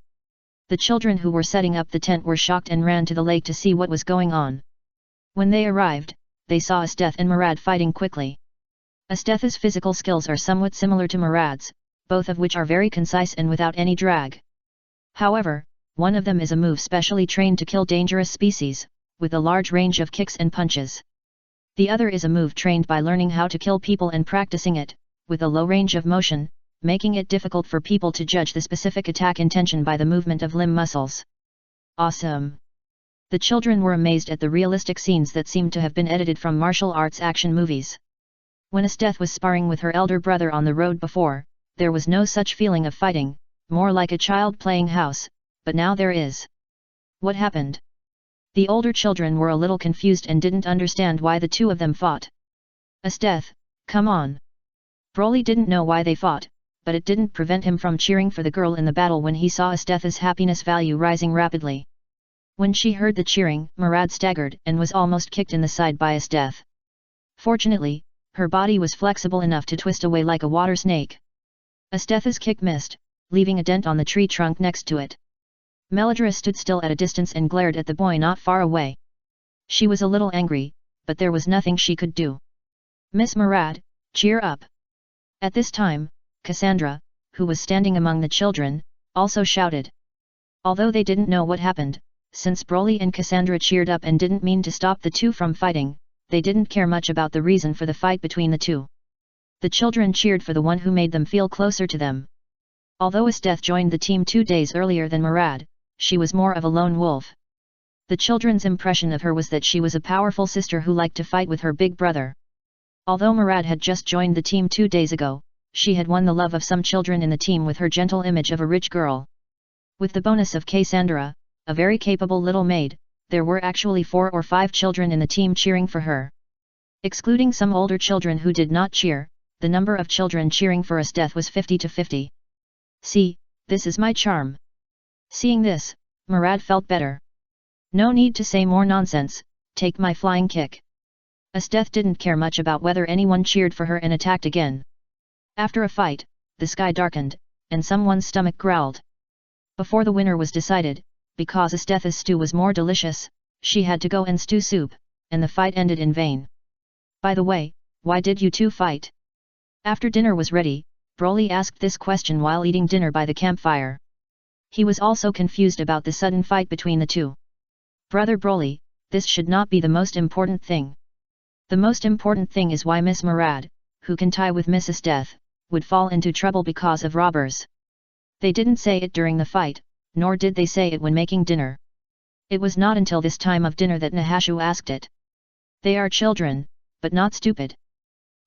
The children who were setting up the tent were shocked and ran to the lake to see what was going on. When they arrived, they saw Esteth and Murad fighting quickly. Esteth's physical skills are somewhat similar to Murad's, both of which are very concise and without any drag. However, one of them is a move specially trained to kill dangerous species, with a large range of kicks and punches. The other is a move trained by learning how to kill people and practicing it, with a low range of motion, making it difficult for people to judge the specific attack intention by the movement of limb muscles. Awesome! The children were amazed at the realistic scenes that seemed to have been edited from martial arts action movies. When Esteth was sparring with her elder brother on the road before, there was no such feeling of fighting, more like a child playing house, but now there is. What happened? The older children were a little confused and didn't understand why the two of them fought. Esteth, come on. Broly didn't know why they fought, but it didn't prevent him from cheering for the girl in the battle when he saw Esteth's happiness value rising rapidly. When she heard the cheering, Murad staggered and was almost kicked in the side by Esteth. Fortunately, her body was flexible enough to twist away like a water snake. Esteth's kick missed, leaving a dent on the tree trunk next to it. Melodra stood still at a distance and glared at the boy not far away. She was a little angry, but there was nothing she could do. Miss Murad, cheer up. At this time, Cassandra, who was standing among the children, also shouted. Although they didn't know what happened, since Broly and Cassandra cheered up and didn't mean to stop the two from fighting, they didn't care much about the reason for the fight between the two. The children cheered for the one who made them feel closer to them. Although Esteth joined the team 2 days earlier than Murad, she was more of a lone wolf. The children's impression of her was that she was a powerful sister who liked to fight with her big brother. Although Murad had just joined the team 2 days ago, she had won the love of some children in the team with her gentle image of a rich girl. With the bonus of Cassandra, a very capable little maid, there were actually 4 or 5 children in the team cheering for her. Excluding some older children who did not cheer, the number of children cheering for Esteth was 50 to 50. See, this is my charm. Seeing this, Murad felt better. No need to say more nonsense, take my flying kick. Esteth didn't care much about whether anyone cheered for her and attacked again. After a fight, the sky darkened, and someone's stomach growled. Before the winner was decided, because Esteth's stew was more delicious, she had to go and stew soup, and the fight ended in vain. By the way, why did you two fight? After dinner was ready, Broly asked this question while eating dinner by the campfire. He was also confused about the sudden fight between the two. Brother Broly, this should not be the most important thing. The most important thing is why Miss Murad, who can tie with Miss Esteth, would fall into trouble because of robbers. They didn't say it during the fight, nor did they say it when making dinner. It was not until this time of dinner that Nahashu asked it. They are children, but not stupid.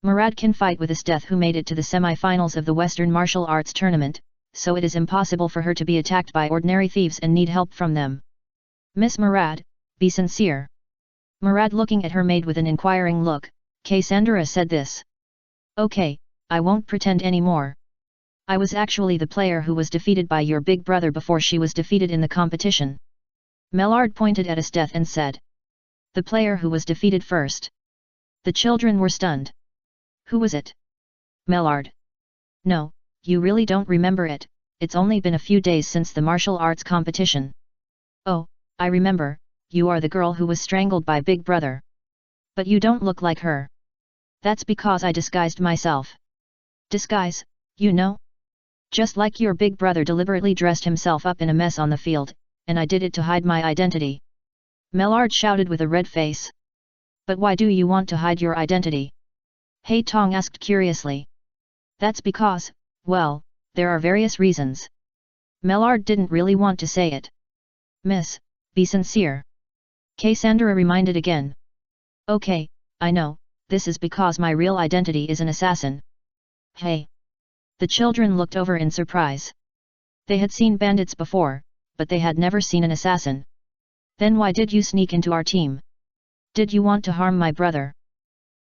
Murad can fight with Esteth who made it to the semi-finals of the Western Martial Arts Tournament, so it is impossible for her to be attacked by ordinary thieves and need help from them. Miss Murad, be sincere. Murad looking at her maid with an inquiring look, Cassandra said this. Okay, I won't pretend anymore. I was actually the player who was defeated by your big brother before she was defeated in the competition. Melard pointed at Esteth and said. The player who was defeated first. The children were stunned. Who was it? Melard. No, you really don't remember it, it's only been a few days since the martial arts competition. Oh, I remember, you are the girl who was strangled by Big Brother. But you don't look like her. That's because I disguised myself. Disguise, you know? Just like your big brother deliberately dressed himself up in a mess on the field, and I did it to hide my identity. Melard shouted with a red face. But why do you want to hide your identity? Hei Tong asked curiously. That's because, well, there are various reasons. Melard didn't really want to say it. Miss, be sincere. Cassandra reminded again. Okay, I know, this is because my real identity is an assassin. Hey! The children looked over in surprise. They had seen bandits before, but they had never seen an assassin. Then why did you sneak into our team? Did you want to harm my brother?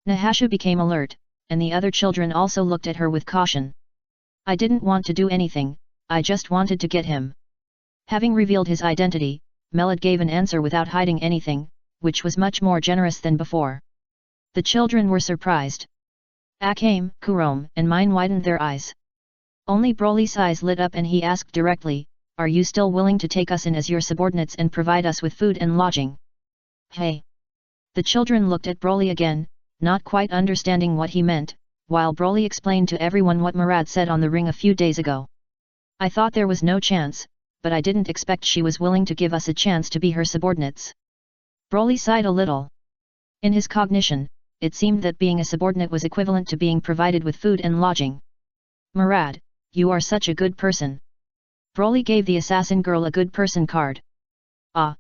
Nahasha became alert, and the other children also looked at her with caution. I didn't want to do anything, I just wanted to get him. Having revealed his identity, Melod gave an answer without hiding anything, which was much more generous than before. The children were surprised. Akame, Kurom, and Mine widened their eyes. Only Broly's eyes lit up and he asked directly, are you still willing to take us in as your subordinates and provide us with food and lodging? Hey! The children looked at Broly again, not quite understanding what he meant, while Broly explained to everyone what Murad said on the ring a few days ago. I thought there was no chance, but I didn't expect she was willing to give us a chance to be her subordinates. Broly sighed a little. In his cognition, it seemed that being a subordinate was equivalent to being provided with food and lodging. Murad, you are such a good person. Broly gave the assassin girl a good person card. Ah!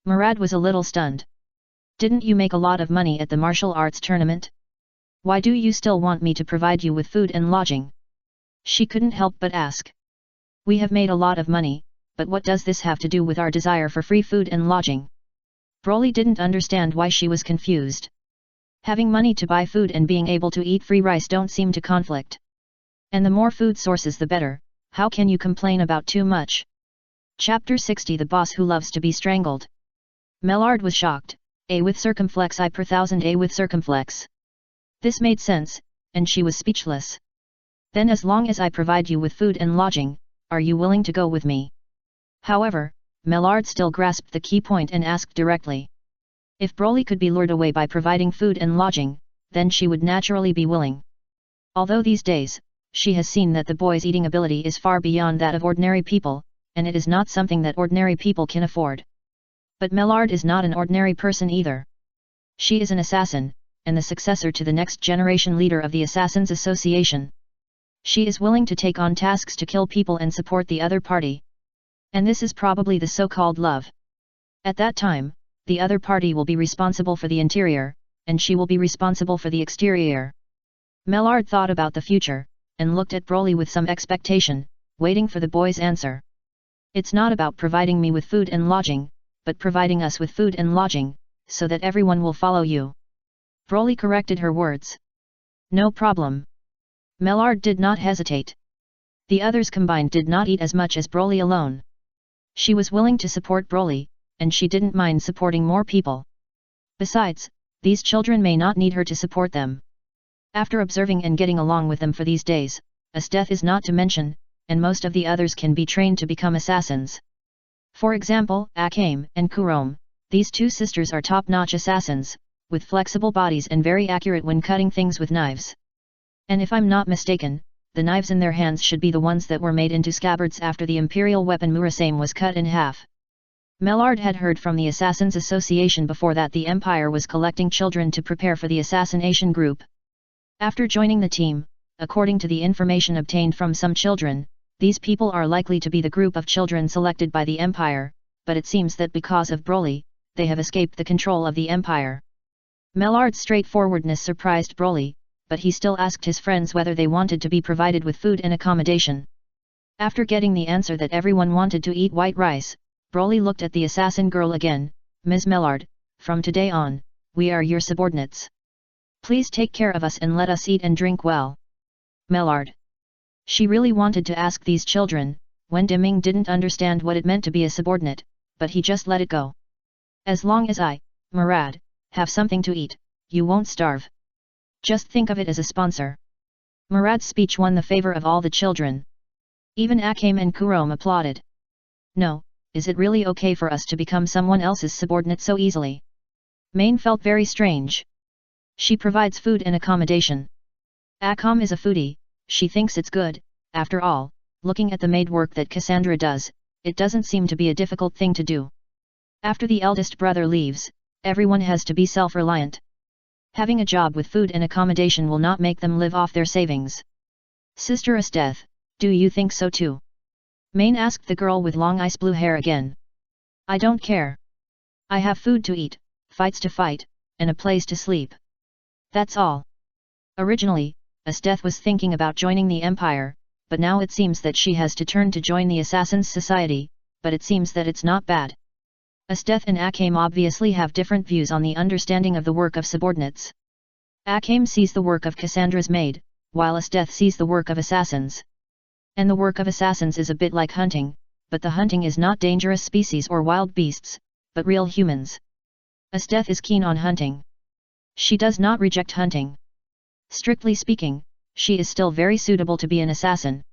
Murad was a little stunned. Didn't you make a lot of money at the martial arts tournament? Why do you still want me to provide you with food and lodging? She couldn't help but ask. We have made a lot of money, but what does this have to do with our desire for free food and lodging? Broly didn't understand why she was confused. Having money to buy food and being able to eat free rice don't seem to conflict. And the more food sources the better, how can you complain about too much? Chapter 60 The Boss Who Loves to be Strangled. Mellard was shocked. A with circumflex I per thousand A with circumflex. This made sense, and she was speechless. Then as long as I provide you with food and lodging, are you willing to go with me? However, Mellard still grasped the key point and asked directly. If Broly could be lured away by providing food and lodging, then she would naturally be willing. Although these days, she has seen that the boy's eating ability is far beyond that of ordinary people, and it is not something that ordinary people can afford. But Mellard is not an ordinary person either. She is an assassin, and the successor to the next generation leader of the Assassins Association. She is willing to take on tasks to kill people and support the other party. And this is probably the so-called love. At that time, the other party will be responsible for the interior, and she will be responsible for the exterior. Mellard thought about the future, and looked at Broly with some expectation, waiting for the boy's answer. It's not about providing me with food and lodging, but providing us with food and lodging, so that everyone will follow you. Broly corrected her words. No problem. Mellard did not hesitate. The others combined did not eat as much as Broly alone. She was willing to support Broly, and she didn't mind supporting more people. Besides, these children may not need her to support them. After observing and getting along with them for these days, as death is not to mention, and most of the others can be trained to become assassins. For example, Akame and Kurome, these two sisters are top-notch assassins, with flexible bodies and very accurate when cutting things with knives. And if I'm not mistaken, the knives in their hands should be the ones that were made into scabbards after the imperial weapon Murasame was cut in half. Mellard had heard from the Assassins Association before that the Empire was collecting children to prepare for the assassination group. After joining the team, according to the information obtained from some children, these people are likely to be the group of children selected by the Empire, but it seems that because of Broly, they have escaped the control of the Empire. Mellard's straightforwardness surprised Broly, but he still asked his friends whether they wanted to be provided with food and accommodation. After getting the answer that everyone wanted to eat white rice, Broly looked at the assassin girl again. Ms. Mellard, from today on, we are your subordinates. Please take care of us and let us eat and drink well. Mellard. She really wanted to ask these children, when Deming didn't understand what it meant to be a subordinate, but he just let it go. As long as I, Murad, have something to eat, you won't starve. Just think of it as a sponsor. Murad's speech won the favor of all the children. Even Akame and Kurome applauded. No, is it really okay for us to become someone else's subordinate so easily? Main felt very strange. She provides food and accommodation. Akame is a foodie, she thinks it's good. After all, looking at the maid work that Cassandra does, it doesn't seem to be a difficult thing to do. After the eldest brother leaves, everyone has to be self-reliant. Having a job with food and accommodation will not make them live off their savings. Sister Esteth, do you think so too? Main asked the girl with long ice blue hair again. I don't care. I have food to eat, fights to fight, and a place to sleep. That's all. Originally, Esteth was thinking about joining the Empire, but now it seems that she has to turn to join the Assassins' Society, but it seems that it's not bad. Esteth and Akame obviously have different views on the understanding of the work of subordinates. Akame sees the work of Cassandra's maid, while Esteth sees the work of assassins. And the work of assassins is a bit like hunting, but the hunting is not dangerous species or wild beasts, but real humans. Esteth is keen on hunting. She does not reject hunting. Strictly speaking, she is still very suitable to be an assassin.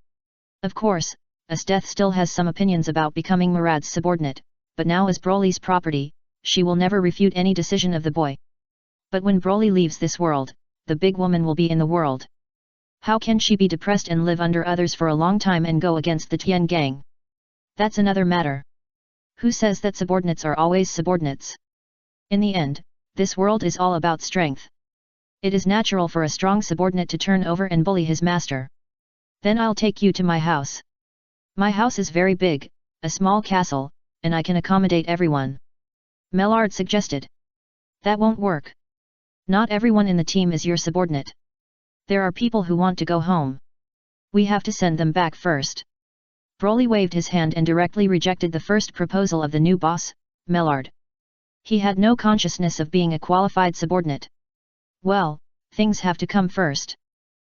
Of course, Esteth still has some opinions about becoming Murad's subordinate, but now as Broly's property, she will never refute any decision of the boy. But when Broly leaves this world, the big woman will be in the world. How can she be depressed and live under others for a long time and go against the Tien gang? That's another matter. Who says that subordinates are always subordinates? In the end, this world is all about strength. It is natural for a strong subordinate to turn over and bully his master. Then I'll take you to my house. My house is very big, a small castle, and I can accommodate everyone. Mellard suggested. That won't work. Not everyone in the team is your subordinate. There are people who want to go home. We have to send them back first. Broly waved his hand and directly rejected the first proposal of the new boss, Mellard. He had no consciousness of being a qualified subordinate. Well, things have to come first.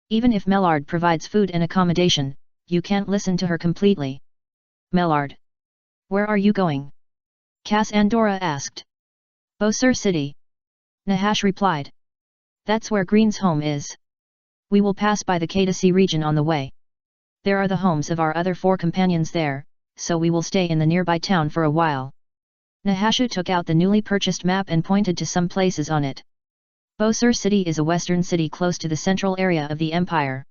Even if Mellard provides food and accommodation, you can't listen to her completely. Mellard. Where are you going? Cass Andorra asked. Bosur City. Nahash replied. That's where Green's home is. We will pass by the Kadasi region on the way. There are the homes of our other 4 companions there, so we will stay in the nearby town for a while. Nahashu took out the newly purchased map and pointed to some places on it. Bosur City is a western city close to the central area of the empire.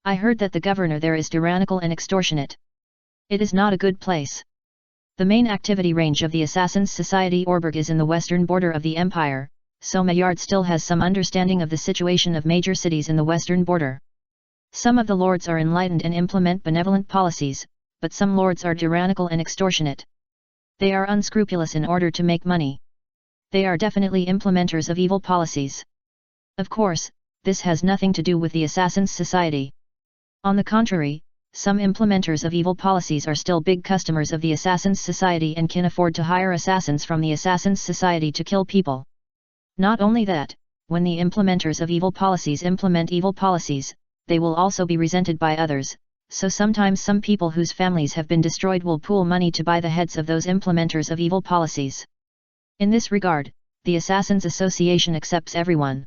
I heard that the governor there is tyrannical and extortionate. It is not a good place. The main activity range of the Assassin's Society Orberg is in the western border of the empire, so Maillard still has some understanding of the situation of major cities in the western border. Some of the lords are enlightened and implement benevolent policies, but some lords are tyrannical and extortionate. They are unscrupulous in order to make money. They are definitely implementers of evil policies. Of course, this has nothing to do with the Assassin's Society. On the contrary, some implementers of evil policies are still big customers of the Assassin's Society and can afford to hire assassins from the Assassin's Society to kill people. Not only that, when the implementers of evil policies implement evil policies, they will also be resented by others, so sometimes some people whose families have been destroyed will pool money to buy the heads of those implementers of evil policies. In this regard, the Assassins Association accepts everyone.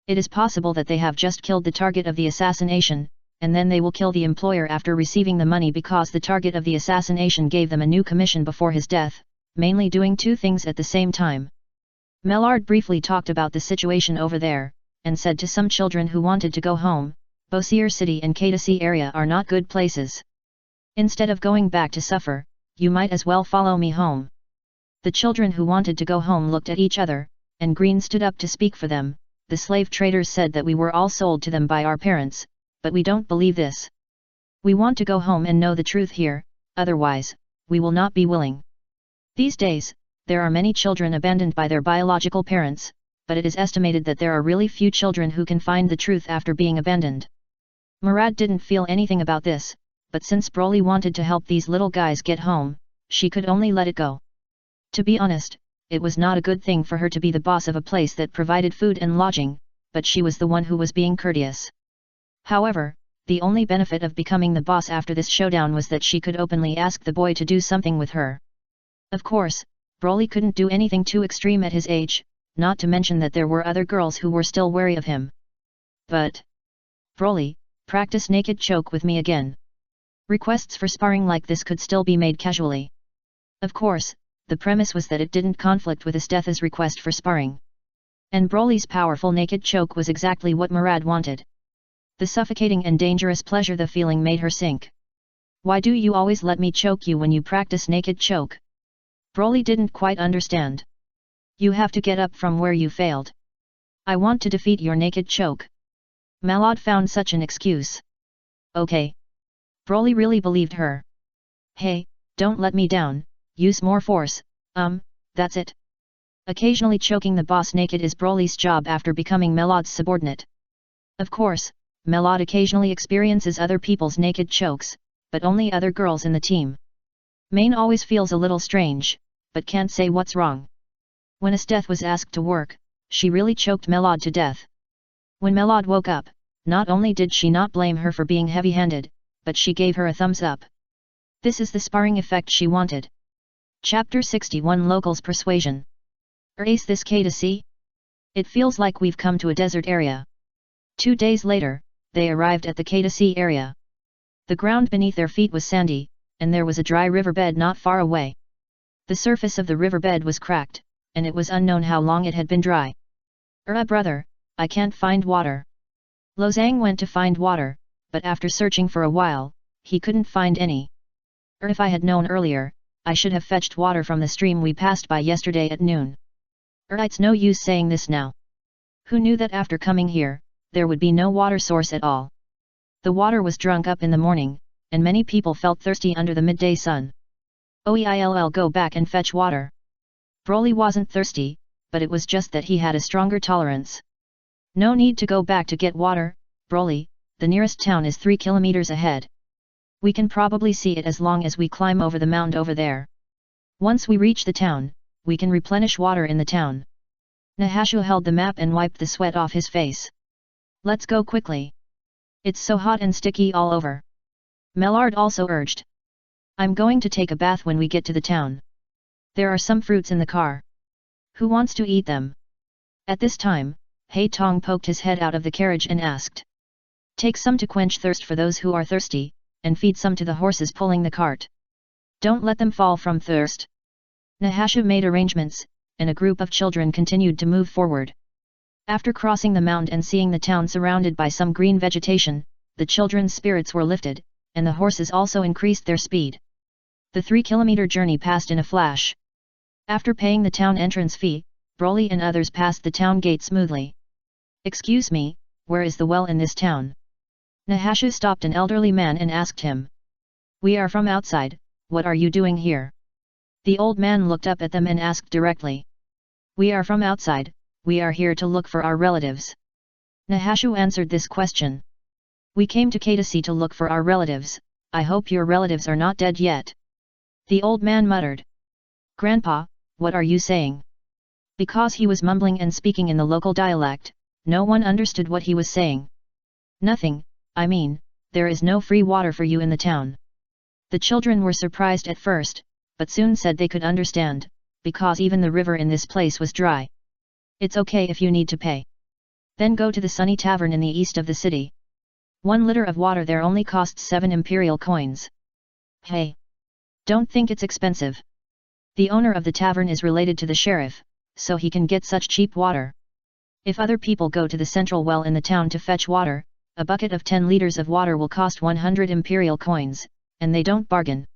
It is possible that they have just killed the target of the assassination, and then they will kill the employer after receiving the money because the target of the assassination gave them a new commission before his death, mainly doing 2 things at the same time. Mellard briefly talked about the situation over there, and said to some children who wanted to go home, Bosir City and Kadasi area are not good places. Instead of going back to suffer, you might as well follow me home. The children who wanted to go home looked at each other, and Green stood up to speak for them. The slave traders said that we were all sold to them by our parents, but we don't believe this. We want to go home and know the truth here, otherwise, we will not be willing. These days, there are many children abandoned by their biological parents, but it is estimated that there are really few children who can find the truth after being abandoned. Murad didn't feel anything about this, but since Broly wanted to help these little guys get home, she could only let it go. To be honest, it was not a good thing for her to be the boss of a place that provided food and lodging, but she was the one who was being courteous. However, the only benefit of becoming the boss after this showdown was that she could openly ask the boy to do something with her. Of course, Broly couldn't do anything too extreme at his age, not to mention that there were other girls who were still wary of him. But, Broly, practice naked choke with me again. Requests for sparring like this could still be made casually. Of course, the premise was that it didn't conflict with Estetha's request for sparring. And Broly's powerful naked choke was exactly what Murad wanted. The suffocating and dangerous pleasure the feeling made her sink. Why do you always let me choke you when you practice naked choke? Broly didn't quite understand. You have to get up from where you failed. I want to defeat your naked choke. Malad found such an excuse. Okay. Broly really believed her. Hey, don't let me down, use more force, that's it. Occasionally choking the boss naked is Broly's job after becoming Melad's subordinate. Of course, Melad occasionally experiences other people's naked chokes, but only other girls in the team. Main always feels a little strange, but can't say what's wrong. When Esteth was asked to work, she really choked Melad to death. When Melad woke up, not only did she not blame her for being heavy-handed, but she gave her a thumbs up. This is the sparring effect she wanted. Chapter 61 Locals Persuasion. Ace this Kadasi? It feels like we've come to a desert area. 2 days later, they arrived at the Kadasi area. The ground beneath their feet was sandy, and there was a dry riverbed not far away. The surface of the riverbed was cracked, and it was unknown how long it had been dry. Brother, I can't find water. Lozang went to find water, but after searching for a while, he couldn't find any. If I had known earlier, I should have fetched water from the stream we passed by yesterday at noon. It's no use saying this now. Who knew that after coming here, there would be no water source at all? The water was drunk up in the morning, and many people felt thirsty under the midday sun. Oeill go back and fetch water. Broly wasn't thirsty, but it was just that he had a stronger tolerance. No need to go back to get water, Broly, the nearest town is 3 kilometers ahead. We can probably see it as long as we climb over the mound over there. Once we reach the town, we can replenish water in the town. Nahashu held the map and wiped the sweat off his face. Let's go quickly. It's so hot and sticky all over. Mellard also urged. I'm going to take a bath when we get to the town. There are some fruits in the car. Who wants to eat them? At this time, Hei Tong poked his head out of the carriage and asked. Take some to quench thirst for those who are thirsty, and feed some to the horses pulling the cart. Don't let them fall from thirst. Nahashu made arrangements, and a group of children continued to move forward. After crossing the mound and seeing the town surrounded by some green vegetation, the children's spirits were lifted, and the horses also increased their speed. The 3-kilometer journey passed in a flash. After paying the town entrance fee, Broly and others passed the town gate smoothly. Excuse me, where is the well in this town? Nahashu stopped an elderly man and asked him. We are from outside, what are you doing here? The old man looked up at them and asked directly. We are from outside, we are here to look for our relatives. Nahashu answered this question. We came to Katasi to look for our relatives, I hope your relatives are not dead yet. The old man muttered. Grandpa, what are you saying? Because he was mumbling and speaking in the local dialect, no one understood what he was saying. Nothing, I mean, there is no free water for you in the town. The children were surprised at first, but soon said they could understand, because even the river in this place was dry. It's okay if you need to pay. Then go to the Sunny Tavern in the east of the city. 1 liter of water there only costs 7 imperial coins. Hey! Don't think it's expensive. The owner of the tavern is related to the sheriff, so he can get such cheap water. If other people go to the central well in the town to fetch water, a bucket of 10 liters of water will cost 100 imperial coins, and they don't bargain.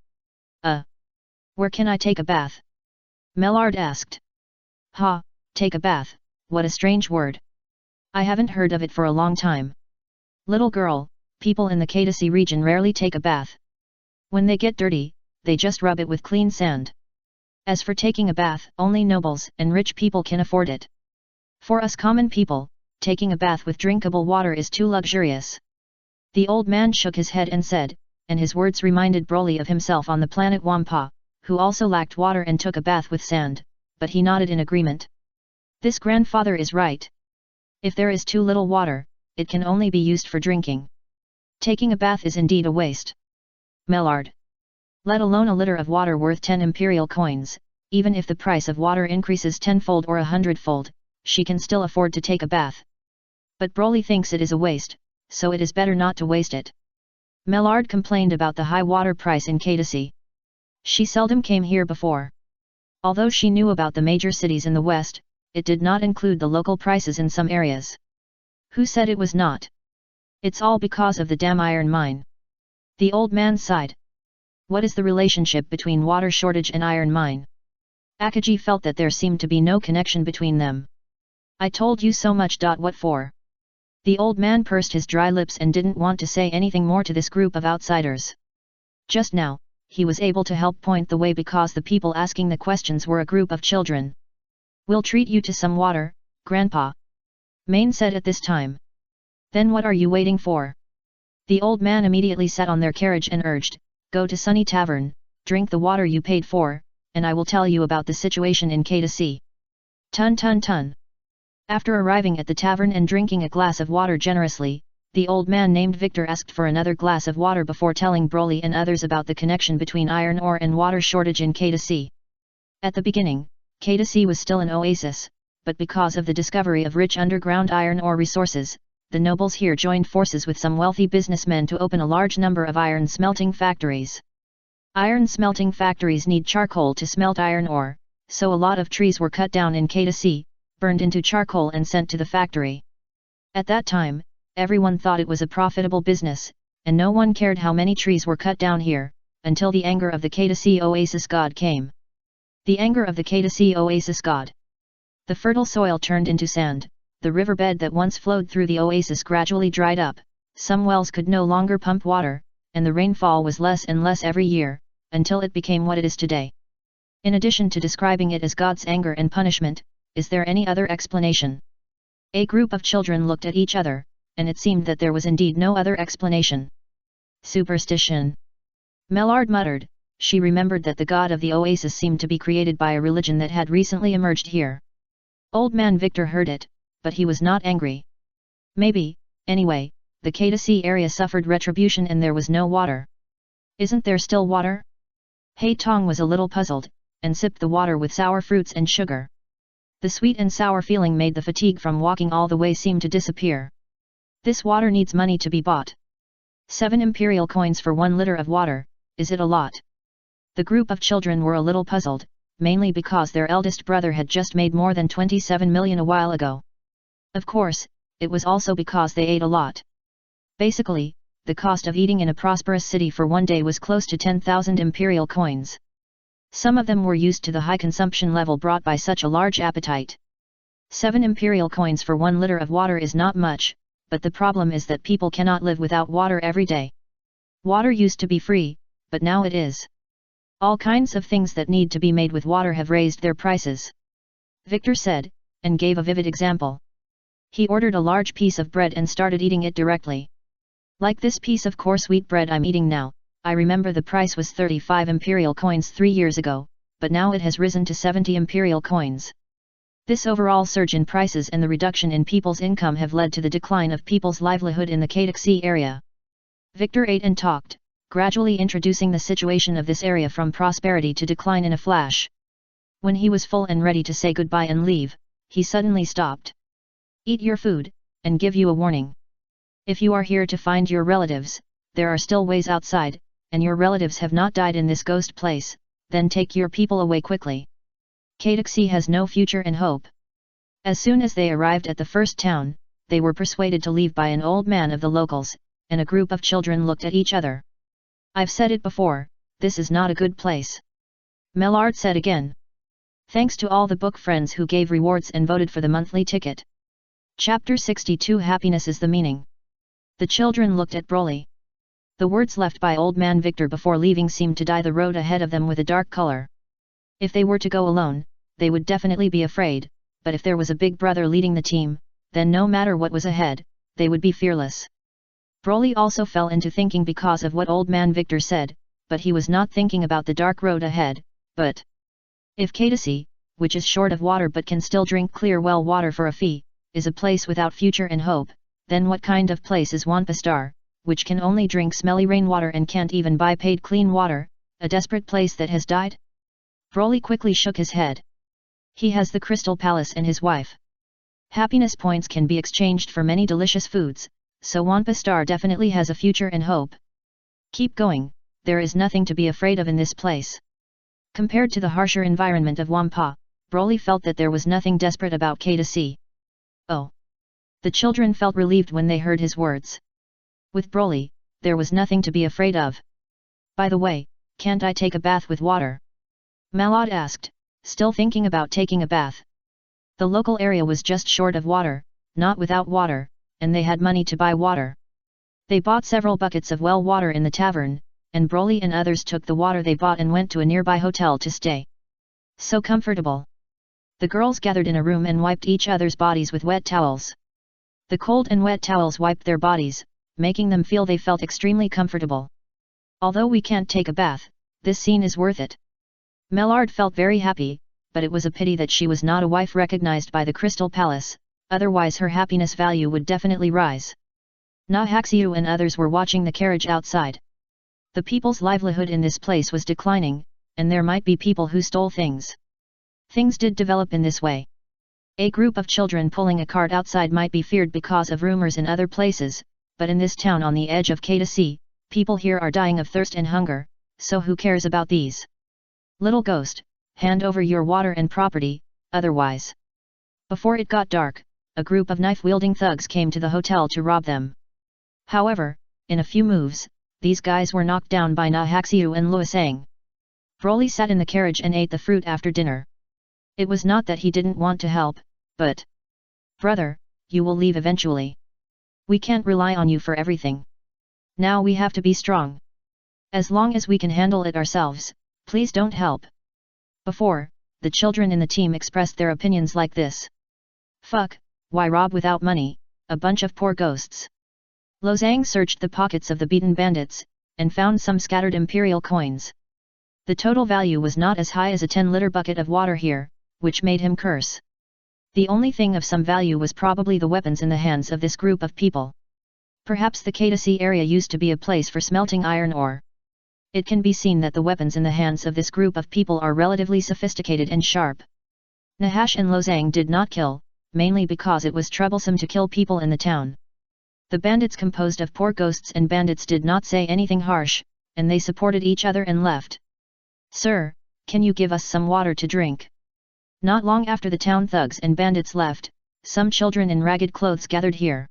Where can I take a bath? Mellard asked. Ha, take a bath, what a strange word. I haven't heard of it for a long time. Little girl, people in the Katasi region rarely take a bath. When they get dirty, they just rub it with clean sand. As for taking a bath, only nobles and rich people can afford it. For us common people, taking a bath with drinkable water is too luxurious. The old man shook his head and said, and his words reminded Broly of himself on the planet Wampa, who also lacked water and took a bath with sand, but he nodded in agreement. This grandfather is right. If there is too little water, it can only be used for drinking. Taking a bath is indeed a waste. Mellard. Let alone a liter of water worth 10 imperial coins, even if the price of water increases 10-fold or 100-fold, she can still afford to take a bath. But Broly thinks it is a waste, so it is better not to waste it. Mellard complained about the high water price in Katasi. She seldom came here before. Although she knew about the major cities in the west, it did not include the local prices in some areas. Who said it was not? It's all because of the damn iron mine. The old man sighed. What is the relationship between water shortage and iron mine? Akaji felt that there seemed to be no connection between them. I told you so much. What for? The old man pursed his dry lips and didn't want to say anything more to this group of outsiders. Just now, he was able to help point the way because the people asking the questions were a group of children. We'll treat you to some water, Grandpa. Main said at this time. Then what are you waiting for? The old man immediately sat on their carriage and urged, go to Sunny Tavern, drink the water you paid for, and I will tell you about the situation in Katasi. Tun. After arriving at the tavern and drinking a glass of water generously, the old man named Victor asked for another glass of water before telling Broly and others about the connection between iron ore and water shortage in Katasi. At the beginning, Katasi was still an oasis, but because of the discovery of rich underground iron ore resources, the nobles here joined forces with some wealthy businessmen to open a large number of iron smelting factories. Iron smelting factories need charcoal to smelt iron ore, so a lot of trees were cut down in Katasi, burned into charcoal and sent to the factory. At that time, everyone thought it was a profitable business, and no one cared how many trees were cut down here, until the anger of the Katasi oasis god came. The anger of the Katasi oasis god. The fertile soil turned into sand, the riverbed that once flowed through the oasis gradually dried up, some wells could no longer pump water, and the rainfall was less and less every year, until it became what it is today. In addition to describing it as God's anger and punishment, is there any other explanation? A group of children looked at each other, and it seemed that there was indeed no other explanation. Superstition. Mellard muttered. She remembered that the god of the oasis seemed to be created by a religion that had recently emerged here. Old man Victor heard it, but he was not angry. Maybe, anyway, the K-to-C area suffered retribution and there was no water. Isn't there still water? Hei Tong was a little puzzled, and sipped the water with sour fruits and sugar. The sweet and sour feeling made the fatigue from walking all the way seem to disappear. This water needs money to be bought. 7 imperial coins for 1 liter of water, is it a lot? The group of children were a little puzzled, mainly because their eldest brother had just made more than 27 million a while ago. Of course, it was also because they ate a lot. Basically, the cost of eating in a prosperous city for 1 day was close to 10,000 imperial coins. Some of them were used to the high consumption level brought by such a large appetite. 7 imperial coins for 1 liter of water is not much, but the problem is that people cannot live without water every day. Water used to be free, but now it is. All kinds of things that need to be made with water have raised their prices. Victor said, and gave a vivid example. He ordered a large piece of bread and started eating it directly. Like this piece of coarse wheat bread I'm eating now, I remember the price was 35 imperial coins 3 years ago, but now it has risen to 70 imperial coins. This overall surge in prices and the reduction in people's income have led to the decline of people's livelihood in the K-to-C area. Victor ate and talked, gradually introducing the situation of this area from prosperity to decline in a flash. When he was full and ready to say goodbye and leave, he suddenly stopped. Eat your food, and give you a warning. If you are here to find your relatives, there are still ways outside, and your relatives have not died in this ghost place, then take your people away quickly. K-to-C has no future and hope. As soon as they arrived at the first town, they were persuaded to leave by an old man of the locals, and a group of children looked at each other. I've said it before, this is not a good place. Mellard said again. Thanks to all the book friends who gave rewards and voted for the monthly ticket. Chapter 62 Happiness is the meaning. The children looked at Broly. The words left by old man Victor before leaving seemed to dye the road ahead of them with a dark color. If they were to go alone, they would definitely be afraid, but if there was a big brother leading the team, then no matter what was ahead, they would be fearless. Broly also fell into thinking because of what old man Victor said, but he was not thinking about the dark road ahead, but if K-to-C, which is short of water but can still drink clear well water for a fee, is a place without future and hope, then what kind of place is Wanpa, which can only drink smelly rainwater and can't even buy paid clean water, a desperate place that has died? Broly quickly shook his head. He has the Crystal Palace and his wife. Happiness points can be exchanged for many delicious foods, so Wanpa definitely has a future and hope. Keep going, there is nothing to be afraid of in this place. Compared to the harsher environment of Wampa, Broly felt that there was nothing desperate about K-to-C. Oh! The children felt relieved when they heard his words. With Broly, there was nothing to be afraid of. By the way, can't I take a bath with water? Mellard asked, still thinking about taking a bath. The local area was just short of water, not without water, and they had money to buy water. They bought several buckets of well water in the tavern, and Broly and others took the water they bought and went to a nearby hotel to stay. So comfortable. The girls gathered in a room and wiped each other's bodies with wet towels. The cold and wet towels wiped their bodies, making them feel they felt extremely comfortable. Although we can't take a bath, this scene is worth it. Mellard felt very happy, but it was a pity that she was not a wife recognized by the Crystal Palace, otherwise her happiness value would definitely rise. Nahaxiu and others were watching the carriage outside. The people's livelihood in this place was declining, and there might be people who stole things. Things did develop in this way. A group of children pulling a cart outside might be feared because of rumors in other places, but in this town on the edge of K-to-C, people here are dying of thirst and hunger, so who cares about these? Little ghost, hand over your water and property, otherwise. Before it got dark, a group of knife-wielding thugs came to the hotel to rob them. However, in a few moves, these guys were knocked down by Nahaxiu and Luosang. Broly sat in the carriage and ate the fruit after dinner. It was not that he didn't want to help, but... Brother, you will leave eventually. We can't rely on you for everything. Now we have to be strong. As long as we can handle it ourselves, please don't help. Before, the children in the team expressed their opinions like this. Fuck, why rob without money, a bunch of poor ghosts. Lozang searched the pockets of the beaten bandits, and found some scattered imperial coins. The total value was not as high as a 10-liter bucket of water here, which made him curse. The only thing of some value was probably the weapons in the hands of this group of people. Perhaps the K-Sea area used to be a place for smelting iron ore. It can be seen that the weapons in the hands of this group of people are relatively sophisticated and sharp. Nahash and Lozang did not kill, mainly because it was troublesome to kill people in the town. The bandits composed of poor ghosts and bandits did not say anything harsh, and they supported each other and left. "Sir, can you give us some water to drink?" Not long after the town thugs and bandits left, some children in ragged clothes gathered here.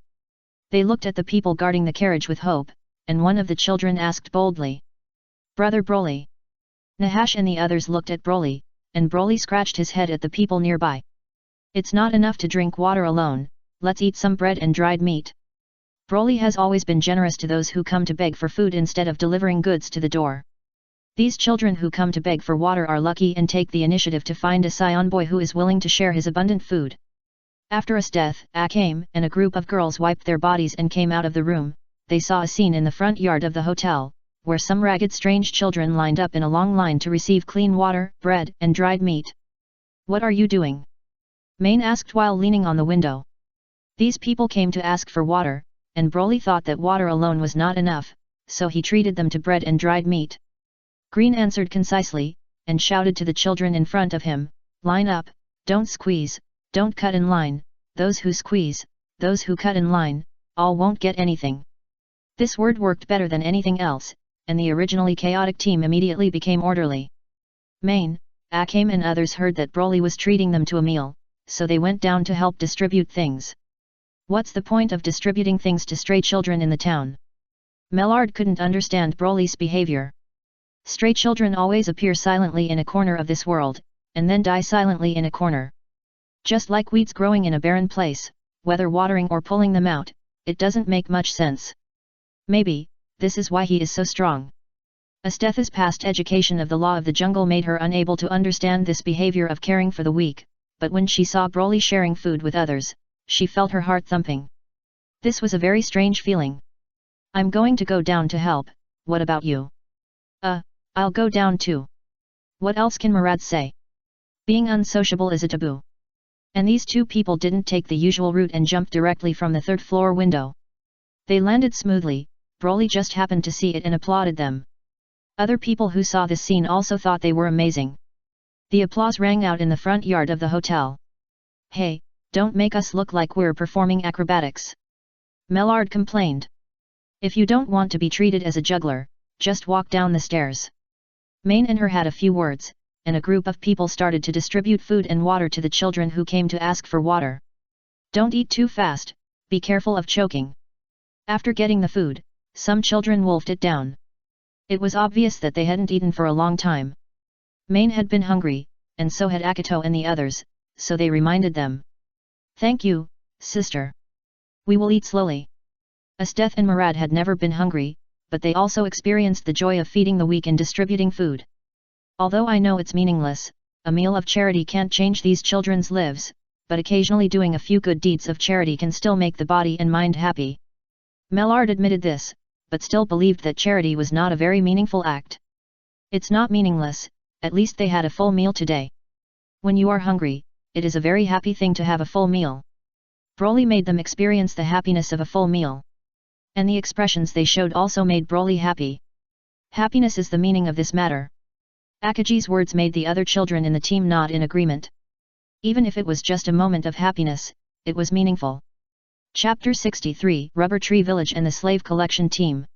They looked at the people guarding the carriage with hope, and one of the children asked boldly, "Brother Broly." Nahash and the others looked at Broly, and Broly scratched his head at the people nearby. "It's not enough to drink water alone, let's eat some bread and dried meat." Broly has always been generous to those who come to beg for food instead of delivering goods to the door. These children who come to beg for water are lucky and take the initiative to find a Saiyan boy who is willing to share his abundant food. After a death, came and a group of girls wiped their bodies and came out of the room. They saw a scene in the front yard of the hotel, where some ragged strange children lined up in a long line to receive clean water, bread, and dried meat. "What are you doing?" Main asked while leaning on the window. These people came to ask for water, and Broly thought that water alone was not enough, so he treated them to bread and dried meat. Green answered concisely, and shouted to the children in front of him, "Line up, don't squeeze, don't cut in line, those who squeeze, those who cut in line, all won't get anything." This word worked better than anything else, and the originally chaotic team immediately became orderly. Main, Akame and others heard that Broly was treating them to a meal, so they went down to help distribute things. What's the point of distributing things to stray children in the town? Mellard couldn't understand Broly's behavior. Stray children always appear silently in a corner of this world, and then die silently in a corner. Just like weeds growing in a barren place, whether watering or pulling them out, it doesn't make much sense. Maybe, this is why he is so strong. Asthetha's past education of the law of the jungle made her unable to understand this behavior of caring for the weak, but when she saw Broly sharing food with others, she felt her heart thumping. This was a very strange feeling. "I'm going to go down to help, what about you?" I'll go down too." What else can Murad say? Being unsociable is a taboo. And these two people didn't take the usual route and jump directly from the third-floor window. They landed smoothly. Broly just happened to see it and applauded them. Other people who saw this scene also thought they were amazing. The applause rang out in the front yard of the hotel. "Hey, don't make us look like we're performing acrobatics," Mellard complained. "If you don't want to be treated as a juggler, just walk down the stairs." Main and her had a few words, and a group of people started to distribute food and water to the children who came to ask for water. "Don't eat too fast, be careful of choking." After getting the food, some children wolfed it down. It was obvious that they hadn't eaten for a long time. Main had been hungry, and so had Akito and the others, so they reminded them. "Thank you, sister. We will eat slowly." Asteth and Murad had never been hungry, but they also experienced the joy of feeding the weak and distributing food. "Although I know it's meaningless, a meal of charity can't change these children's lives, but occasionally doing a few good deeds of charity can still make the body and mind happy." Mellard admitted this, but still believed that charity was not a very meaningful act. "It's not meaningless, at least they had a full meal today. When you are hungry, it is a very happy thing to have a full meal." Broly made them experience the happiness of a full meal. And the expressions they showed also made Broly happy. Happiness is the meaning of this matter. Akaji's words made the other children in the team nod in agreement. Even if it was just a moment of happiness, it was meaningful. Chapter 63: Rubber Tree Village and the Slave Collection Team.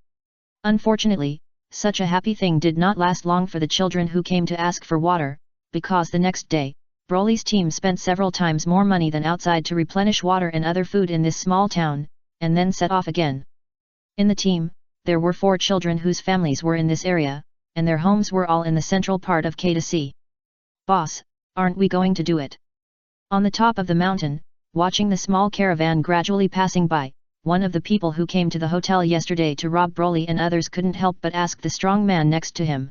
Unfortunately, such a happy thing did not last long for the children who came to ask for water, because the next day, Broly's team spent several times more money than outside to replenish water and other food in this small town, and then set off again. In the team, there were 4 children whose families were in this area, and their homes were all in the central part of K-Sea. "Boss, aren't we going to do it?" On the top of the mountain, watching the small caravan gradually passing by, one of the people who came to the hotel yesterday to rob Broly and others couldn't help but ask the strong man next to him.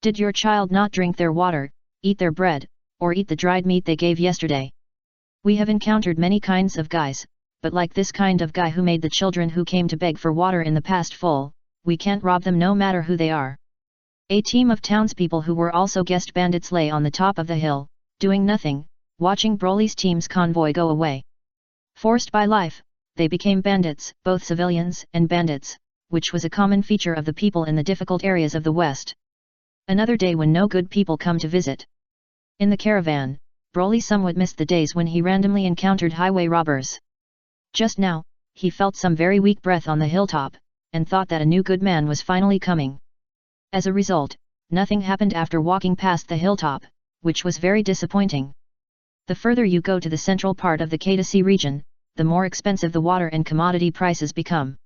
"Did your child not drink their water, eat their bread, or eat the dried meat they gave yesterday? We have encountered many kinds of guys, but like this kind of guy who made the children who came to beg for water in the past full, we can't rob them no matter who they are. A team of townspeople who were also guest bandits lay on the top of the hill, doing nothing, watching Broly's team's convoy go away. Forced by life, they became bandits, both civilians and bandits, which was a common feature of the people in the difficult areas of the West. Another day when no good people come to visit. In the caravan, Broly somewhat missed the days when he randomly encountered highway robbers. Just now, he felt some very weak breath on the hilltop, and thought that a new good man was finally coming. As a result, nothing happened after walking past the hilltop, which was very disappointing. The further you go to the central part of the Kata region, the more expensive the water and commodity prices become.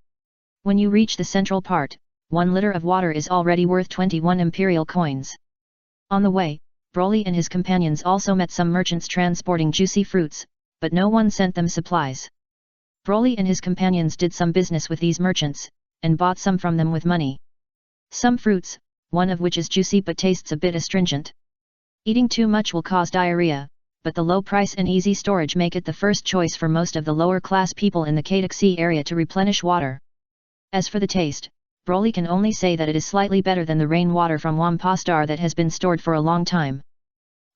When you reach the central part, 1 liter of water is already worth 21 imperial coins. On the way, Broly and his companions also met some merchants transporting juicy fruits, but no one sent them supplies. Broly and his companions did some business with these merchants, and bought some from them with money. Some fruits, one of which is juicy but tastes a bit astringent. Eating too much will cause diarrhea, but the low price and easy storage make it the first choice for most of the lower class people in the Kataxi area to replenish water. As for the taste, Broly can only say that it is slightly better than the rainwater from Wampostar that has been stored for a long time.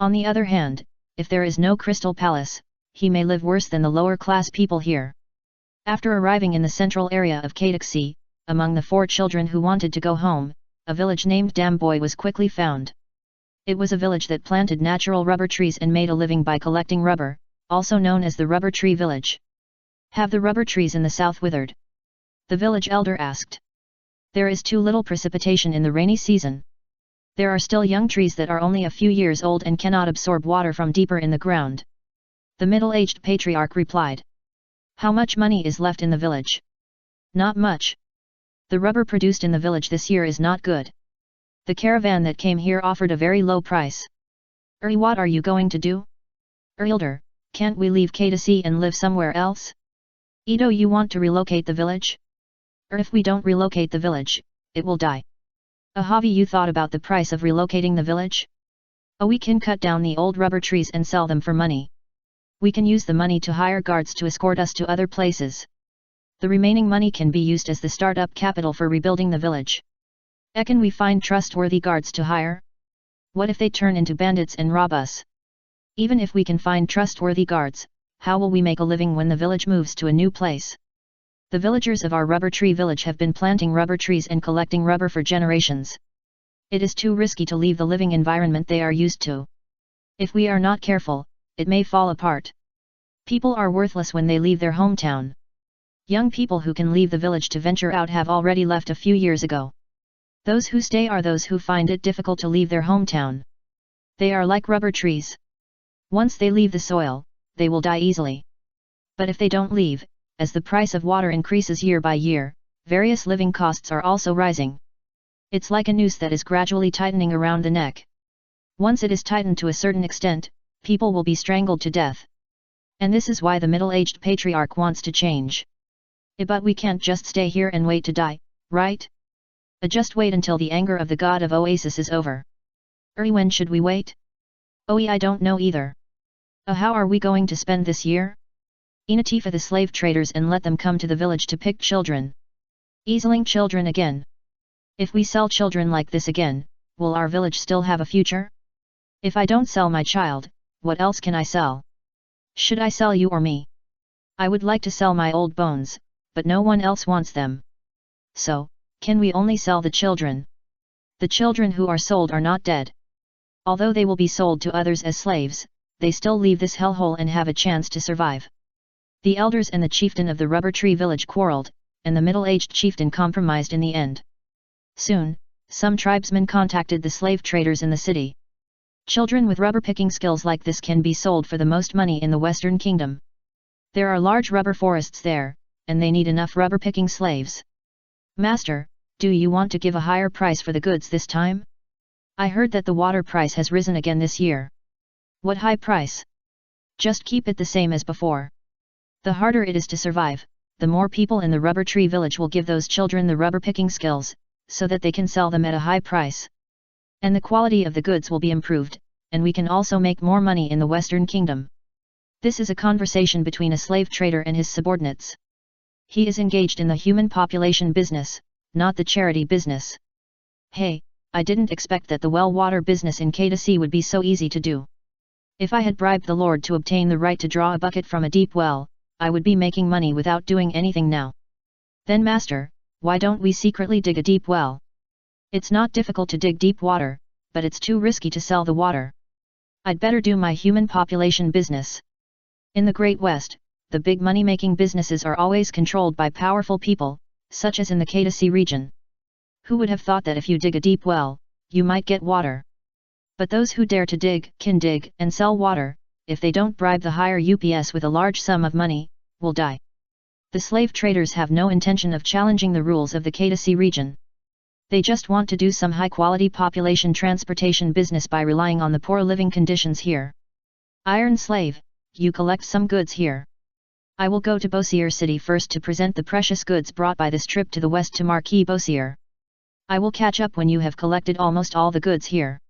On the other hand, if there is no Crystal Palace, he may live worse than the lower class people here. After arriving in the central area of Kataxi, among the 4 children who wanted to go home, a village named Damboy was quickly found. It was a village that planted natural rubber trees and made a living by collecting rubber, also known as the rubber tree village. Have the rubber trees in the south withered? The village elder asked. There is too little precipitation in the rainy season. There are still young trees that are only a few years old and cannot absorb water from deeper in the ground. The middle-aged patriarch replied. How much money is left in the village? Not much. The rubber produced in the village this year is not good. The caravan that came here offered a very low price. What are you going to do? Elder, can't we leave Kataxi and live somewhere else? Ito, you want to relocate the village? If we don't relocate the village, it will die. Have you thought about the price of relocating the village? We can cut down the old rubber trees and sell them for money. We can use the money to hire guards to escort us to other places. The remaining money can be used as the startup capital for rebuilding the village. Can we find trustworthy guards to hire? What if they turn into bandits and rob us? Even if we can find trustworthy guards, how will we make a living when the village moves to a new place? The villagers of our rubber tree village have been planting rubber trees and collecting rubber for generations. It is too risky to leave the living environment they are used to. If we are not careful, it may fall apart. People are worthless when they leave their hometown. Young people who can leave the village to venture out have already left a few years ago. Those who stay are those who find it difficult to leave their hometown. They are like rubber trees. Once they leave the soil, they will die easily. But if they don't leave, as the price of water increases year by year, various living costs are also rising. It's like a noose that is gradually tightening around the neck. Once it is tightened to a certain extent, people will be strangled to death. And this is why the middle-aged patriarch wants to change. But we can't just stay here and wait to die, right? Just wait until the anger of the god of Oasis is over. When should we wait? I don't know either. How are we going to spend this year? Inatifa the slave traders and let them come to the village to pick children. Easing children again. If we sell children like this again, will our village still have a future? If I don't sell my child, what else can I sell? Should I sell you or me? I would like to sell my old bones, but no one else wants them. So, can we only sell the children? The children who are sold are not dead. Although they will be sold to others as slaves, they still leave this hellhole and have a chance to survive. The elders and the chieftain of the rubber tree village quarreled, and the middle-aged chieftain compromised in the end. Soon, some tribesmen contacted the slave traders in the city. Children with rubber-picking skills like this can be sold for the most money in the Western Kingdom. There are large rubber forests there, and they need enough rubber-picking slaves. Master, do you want to give a higher price for the goods this time? I heard that the water price has risen again this year. What high price? Just keep it the same as before. The harder it is to survive, the more people in the rubber tree village will give those children the rubber-picking skills, so that they can sell them at a high price. And the quality of the goods will be improved, and we can also make more money in the Western Kingdom. This is a conversation between a slave trader and his subordinates. He is engaged in the human population business, not the charity business. Hey, I didn't expect that the well water business in K2C would be so easy to do. If I had bribed the Lord to obtain the right to draw a bucket from a deep well, I would be making money without doing anything now. Then Master, why don't we secretly dig a deep well? It's not difficult to dig deep water, but it's too risky to sell the water. I'd better do my human population business. In the Great West, the big money-making businesses are always controlled by powerful people, such as in the K2C region. Who would have thought that if you dig a deep well, you might get water? But those who dare to dig, can dig, and sell water, if they don't bribe the higher UPS with a large sum of money, will die. The slave traders have no intention of challenging the rules of the K2C region. They just want to do some high-quality population transportation business by relying on the poor living conditions here. Iron Slave, you collect some goods here. I will go to Bosier City first to present the precious goods brought by this trip to the west to Marquis Bosier. I will catch up when you have collected almost all the goods here.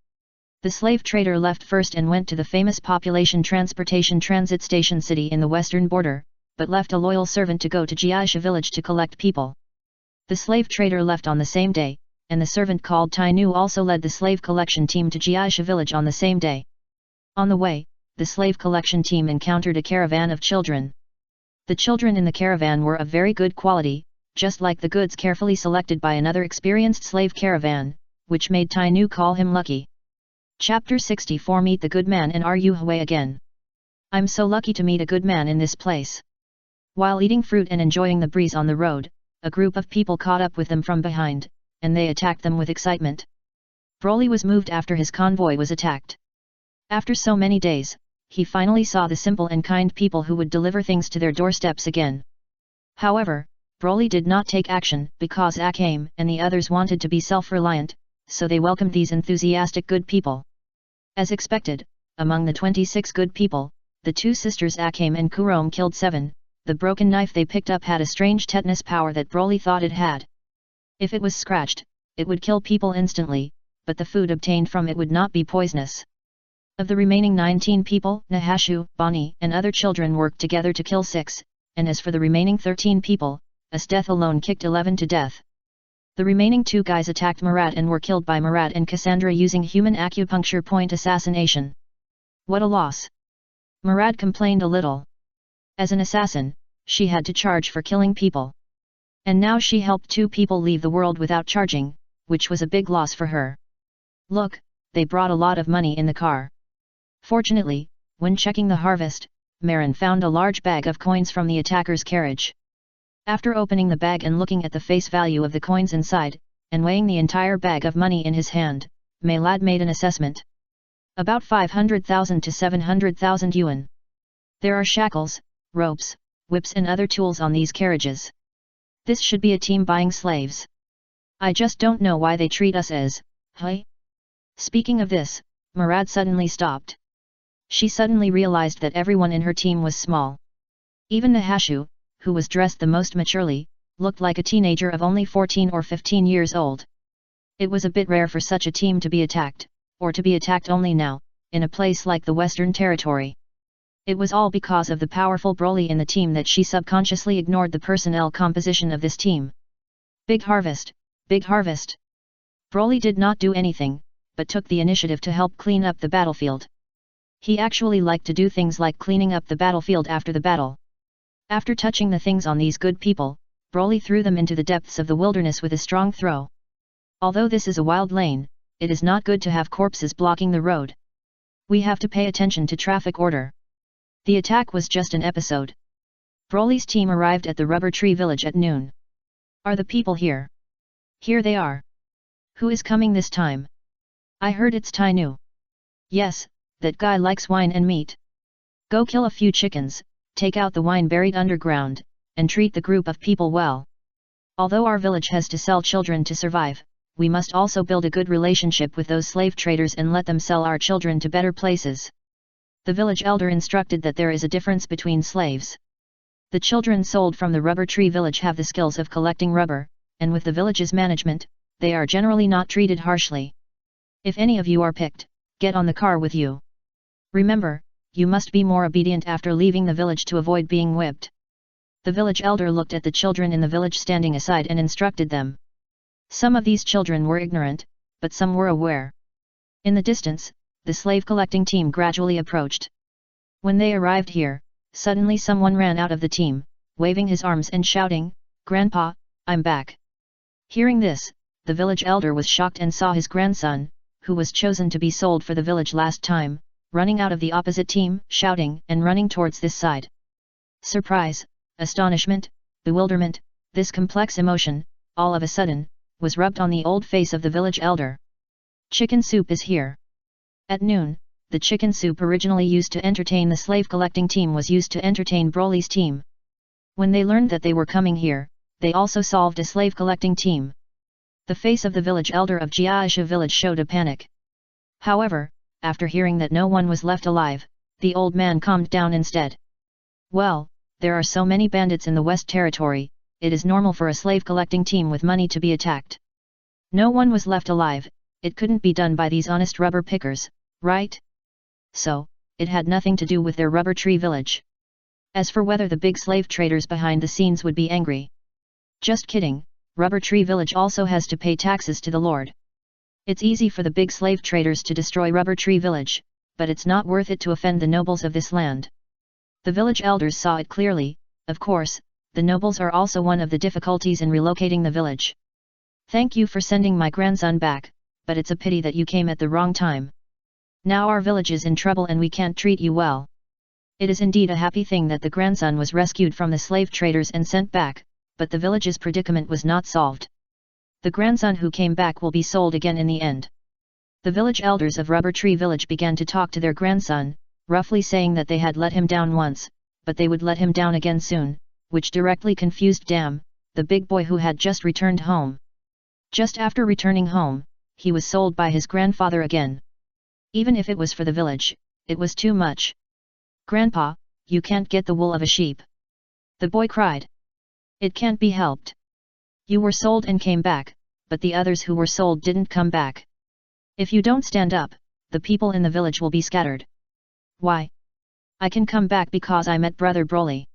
The slave trader left first and went to the famous population transportation transit station city in the western border, but left a loyal servant to go to Jiaisha village to collect people. The slave trader left on the same day, and the servant called Tai Nu also led the slave collection team to Jiaisha village on the same day. On the way, the slave collection team encountered a caravan of children. The children in the caravan were of very good quality, just like the goods carefully selected by another experienced slave caravan, which made Tai Nu call him lucky. Chapter 64 Meet the Good Man and Are You Hway again? I'm so lucky to meet a good man in this place. While eating fruit and enjoying the breeze on the road, a group of people caught up with them from behind, and they attacked them with excitement. Broly was moved after his convoy was attacked. After so many days, he finally saw the simple and kind people who would deliver things to their doorsteps again. However, Broly did not take action because Akame and the others wanted to be self-reliant, so they welcomed these enthusiastic good people. As expected, among the 26 good people, the two sisters Akame and Kurome killed 7, the broken knife they picked up had a strange tetanus power that Broly thought it had. If it was scratched, it would kill people instantly, but the food obtained from it would not be poisonous. Of the remaining 19 people, Nahashu, Bonnie, and other children worked together to kill 6, and as for the remaining 13 people, As Death alone kicked 11 to death. The remaining 2 guys attacked Marat and were killed by Marat and Cassandra using human acupuncture point assassination. What a loss! Marat complained a little. As an assassin, she had to charge for killing people. And now she helped 2 people leave the world without charging, which was a big loss for her. Look, they brought a lot of money in the car. Fortunately, when checking the harvest, Marin found a large bag of coins from the attacker's carriage. After opening the bag and looking at the face value of the coins inside, and weighing the entire bag of money in his hand, Maylad made an assessment. About 500,000 to 700,000 yuan. There are shackles, ropes, whips and other tools on these carriages. This should be a team buying slaves. I just don't know why they treat us as, hey? Speaking of this, Murad suddenly stopped. She suddenly realized that everyone in her team was small. Even Nahashu, who was dressed the most maturely, looked like a teenager of only 14 or 15 years old. It was a bit rare for such a team to be attacked, or to be attacked only now, in a place like the Western Territory. It was all because of the powerful Broly in the team that she subconsciously ignored the personnel composition of this team. Big harvest, big harvest. Broly did not do anything, but took the initiative to help clean up the battlefield. He actually liked to do things like cleaning up the battlefield after the battle. After touching the things on these good people, Broly threw them into the depths of the wilderness with a strong throw. Although this is a wild lane, it is not good to have corpses blocking the road. We have to pay attention to traffic order. The attack was just an episode. Broly's team arrived at the Rubber Tree Village at noon. Are the people here? Here they are. Who is coming this time? I heard it's Tai Nu. Yes, that guy likes wine and meat. Go kill a few chickens, take out the wine buried underground, and treat the group of people well. Although our village has to sell children to survive, we must also build a good relationship with those slave traders and let them sell our children to better places. The village elder instructed that there is a difference between slaves. The children sold from the Rubber Tree Village have the skills of collecting rubber, and with the village's management, they are generally not treated harshly. If any of you are picked, get on the car with you. Remember, you must be more obedient after leaving the village to avoid being whipped. The village elder looked at the children in the village standing aside and instructed them. Some of these children were ignorant, but some were aware. In the distance, the slave collecting team gradually approached. When they arrived here, suddenly someone ran out of the team, waving his arms and shouting, "Grandpa, I'm back." Hearing this, the village elder was shocked and saw his grandson, who was chosen to be sold for the village last time, running out of the opposite team, shouting and running towards this side. Surprise, astonishment, bewilderment, this complex emotion, all of a sudden, was rubbed on the old face of the village elder. Chicken soup is here. At noon, the chicken soup originally used to entertain the slave collecting team was used to entertain Broly's team. When they learned that they were coming here, they also solved a slave collecting team. The face of the village elder of Jiaisha village showed a panic. However, after hearing that no one was left alive, the old man calmed down instead. Well, there are so many bandits in the West Territory, it is normal for a slave collecting team with money to be attacked. No one was left alive, it couldn't be done by these honest rubber pickers, right? So, it had nothing to do with their rubber tree village. As for whether the big slave traders behind the scenes would be angry. Just kidding, Rubber Tree Village also has to pay taxes to the Lord. It's easy for the big slave traders to destroy Rubber Tree Village, but it's not worth it to offend the nobles of this land. The village elders saw it clearly. Of course, the nobles are also one of the difficulties in relocating the village. Thank you for sending my grandson back, but it's a pity that you came at the wrong time. Now our village is in trouble and we can't treat you well. It is indeed a happy thing that the grandson was rescued from the slave traders and sent back, but the village's predicament was not solved. The grandson who came back will be sold again in the end. The village elders of Rubber Tree Village began to talk to their grandson, roughly saying that they had let him down once, but they would let him down again soon, which directly confused Dam, the big boy who had just returned home. Just after returning home, he was sold by his grandfather again. Even if it was for the village, it was too much. "Grandpa, you can't get the wool of a sheep," the boy cried. "It can't be helped. You were sold and came back, but the others who were sold didn't come back. If you don't stand up, the people in the village will be scattered." "Why? I can come back because I met Brother Broly.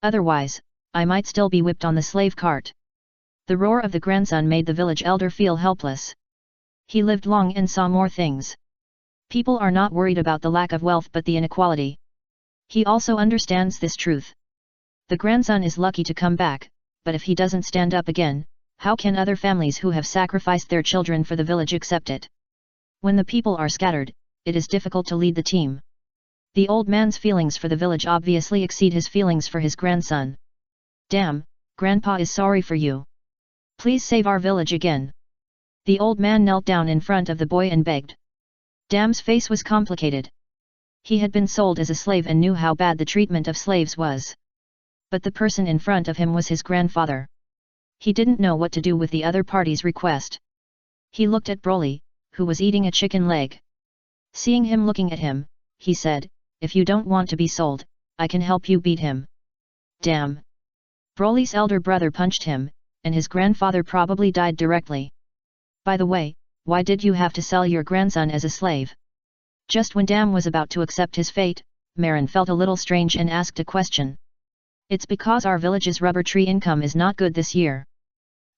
Otherwise, I might still be whipped on the slave cart." The roar of the grandson made the village elder feel helpless. He lived long and saw more things. People are not worried about the lack of wealth but the inequality. He also understands this truth. The grandson is lucky to come back, but if he doesn't stand up again, how can other families who have sacrificed their children for the village accept it? When the people are scattered, it is difficult to lead the team. The old man's feelings for the village obviously exceed his feelings for his grandson. "Damn, Grandpa is sorry for you. Please save our village again." The old man knelt down in front of the boy and begged. Dam's face was complicated. He had been sold as a slave and knew how bad the treatment of slaves was. But the person in front of him was his grandfather. He didn't know what to do with the other party's request. He looked at Broly, who was eating a chicken leg. Seeing him looking at him, he said, "If you don't want to be sold, I can help you beat him." Damn! Broly's elder brother punched him, and his grandfather probably died directly. By the way, why did you have to sell your grandson as a slave? Just when Dam was about to accept his fate, Marin felt a little strange and asked a question. "It's because our village's rubber tree income is not good this year.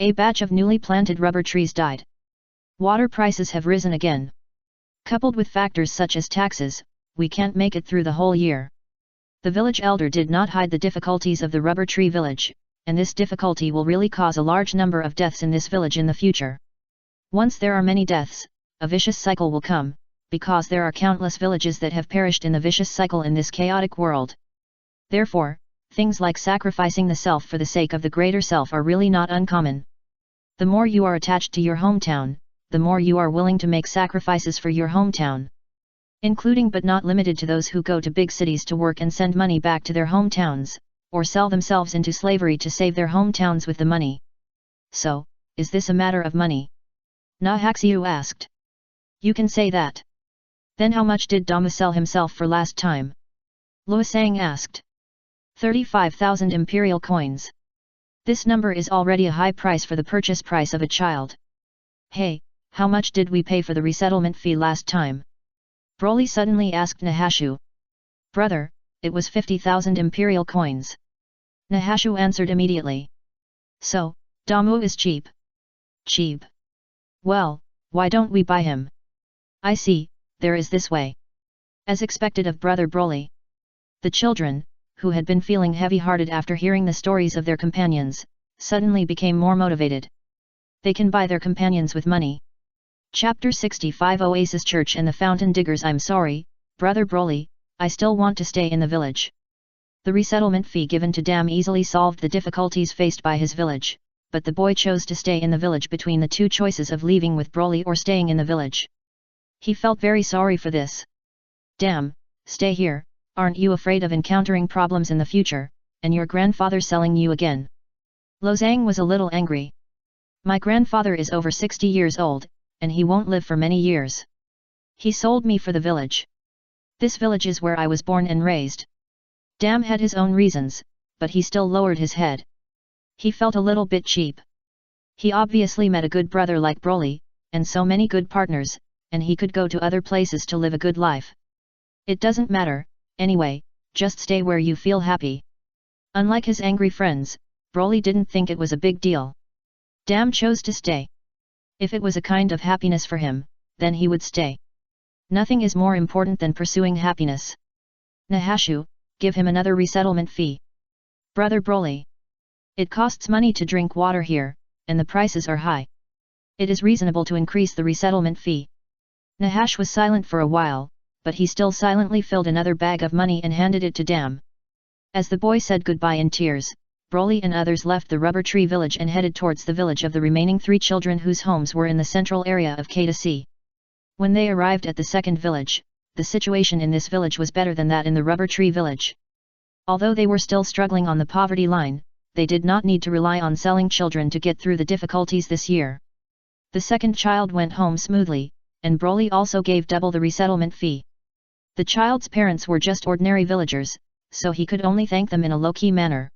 A batch of newly planted rubber trees died. Water prices have risen again. Coupled with factors such as taxes, we can't make it through the whole year." The village elder did not hide the difficulties of the rubber tree village, and this difficulty will really cause a large number of deaths in this village in the future. Once there are many deaths, a vicious cycle will come, because there are countless villages that have perished in the vicious cycle in this chaotic world. Therefore, things like sacrificing the self for the sake of the greater self are really not uncommon. The more you are attached to your hometown, the more you are willing to make sacrifices for your hometown. Including but not limited to those who go to big cities to work and send money back to their hometowns, or sell themselves into slavery to save their hometowns with the money. "So, is this a matter of money?" Nahaxiu asked. "You can say that. Then how much did Dama sell himself for last time?" Luosang asked. 35,000 imperial coins. This number is already a high price for the purchase price of a child. "Hey, how much did we pay for the resettlement fee last time?" Broly suddenly asked Nahashu. Brother, it was 50,000 imperial coins. Nahashu answered immediately. So, Damu is cheap. Cheap. Well, why don't we buy him? I see, there is this way. As expected of Brother Broly. The children, who had been feeling heavy-hearted after hearing the stories of their companions, suddenly became more motivated. They can buy their companions with money. Chapter 65 Oasis Church and the Fountain Diggers. I'm sorry, Brother Broly, I still want to stay in the village. The resettlement fee given to Dam easily solved the difficulties faced by his village, but the boy chose to stay in the village between the two choices of leaving with Broly or staying in the village. He felt very sorry for this. Dam, stay here, aren't you afraid of encountering problems in the future, and your grandfather selling you again? Lozang was a little angry. My grandfather is over 60 years old, and he won't live for many years. He sold me for the village. This village is where I was born and raised. Dam had his own reasons, but he still lowered his head. He felt a little bit cheap. He obviously met a good brother like Broly, and so many good partners, and he could go to other places to live a good life. It doesn't matter, anyway, just stay where you feel happy. Unlike his angry friends, Broly didn't think it was a big deal. Dam chose to stay. If it was a kind of happiness for him, then he would stay. Nothing is more important than pursuing happiness. Nahashu, give him another resettlement fee. Brother Broly. It costs money to drink water here, and the prices are high. It is reasonable to increase the resettlement fee. Nahash was silent for a while, but he still silently filled another bag of money and handed it to Dam. As the boy said goodbye in tears, Broly and others left the Rubber Tree Village and headed towards the village of the remaining 3 children whose homes were in the central area of K2C. When they arrived at the second village, the situation in this village was better than that in the Rubber Tree Village. Although they were still struggling on the poverty line, they did not need to rely on selling children to get through the difficulties this year. The second child went home smoothly, and Broly also gave double the resettlement fee. The child's parents were just ordinary villagers, so he could only thank them in a low-key manner.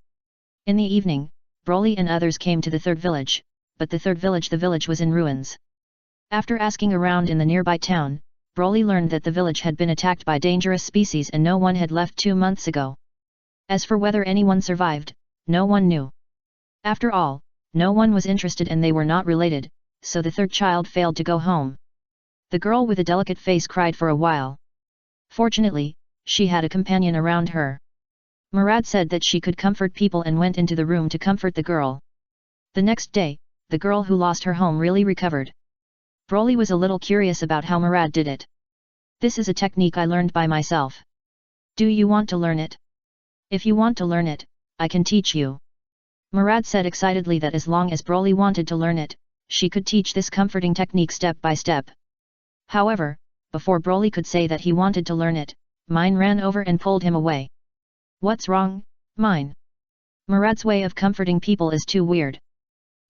In the evening, Broly and others came to the third village, but the village was in ruins. After asking around in the nearby town, Broly learned that the village had been attacked by dangerous species and no one had left 2 months ago. As for whether anyone survived, no one knew. After all, no one was interested and they were not related, so the third child failed to go home. The girl with a delicate face cried for a while. Fortunately, she had a companion around her. Murad said that she could comfort people and went into the room to comfort the girl. The next day, the girl who lost her home really recovered. Broly was a little curious about how Murad did it. This is a technique I learned by myself. Do you want to learn it? If you want to learn it, I can teach you. Murad said excitedly that as long as Broly wanted to learn it, she could teach this comforting technique step by step. However, before Broly could say that he wanted to learn it, Mine ran over and pulled him away. What's wrong, Mine? Murad's way of comforting people is too weird.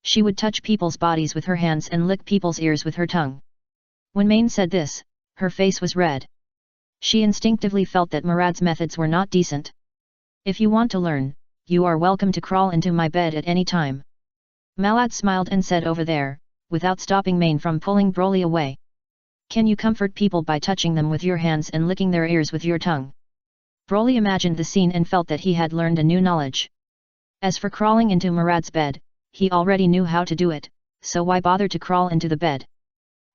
She would touch people's bodies with her hands and lick people's ears with her tongue. When Mine said this, her face was red. She instinctively felt that Murad's methods were not decent. If you want to learn, you are welcome to crawl into my bed at any time. Malad smiled and said over there, without stopping Mane from pulling Broly away. Can you comfort people by touching them with your hands and licking their ears with your tongue? Broly imagined the scene and felt that he had learned a new knowledge. As for crawling into Murad's bed, he already knew how to do it, so why bother to crawl into the bed?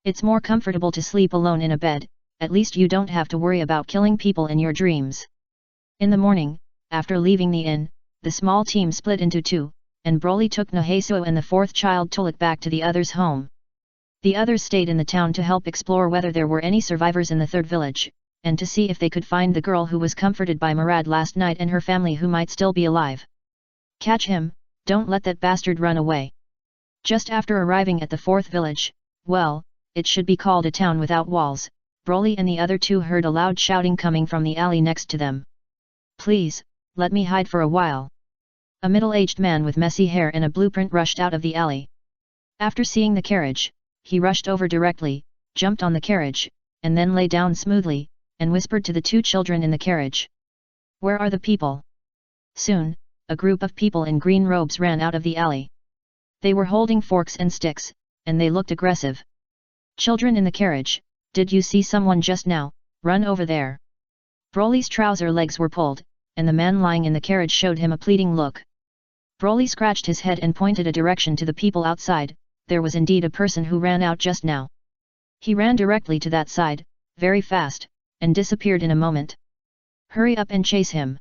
It's more comfortable to sleep alone in a bed, at least you don't have to worry about killing people in your dreams. In the morning, after leaving the inn, the small team split into 2, and Broly took Nahesuo and the 4th child Tulak back to the others' home. The others stayed in the town to help explore whether there were any survivors in the 3rd village, and to see if they could find the girl who was comforted by Murad last night and her family who might still be alive. Catch him, don't let that bastard run away. Just after arriving at the 4th village, well, it should be called a town without walls, Broly and the other 2 heard a loud shouting coming from the alley next to them. Please, let me hide for a while. A middle-aged man with messy hair and a blueprint rushed out of the alley. After seeing the carriage, he rushed over directly, jumped on the carriage, and then lay down smoothly, and whispered to the 2 children in the carriage. Where are the people? Soon, a group of people in green robes ran out of the alley. They were holding forks and sticks, and they looked aggressive. Children in the carriage, did you see someone just now? Run over there. Broly's trouser legs were pulled, and the man lying in the carriage showed him a pleading look. Broly scratched his head and pointed a direction to the people outside. There was indeed a person who ran out just now. He ran directly to that side, very fast, and disappeared in a moment. Hurry up and chase him.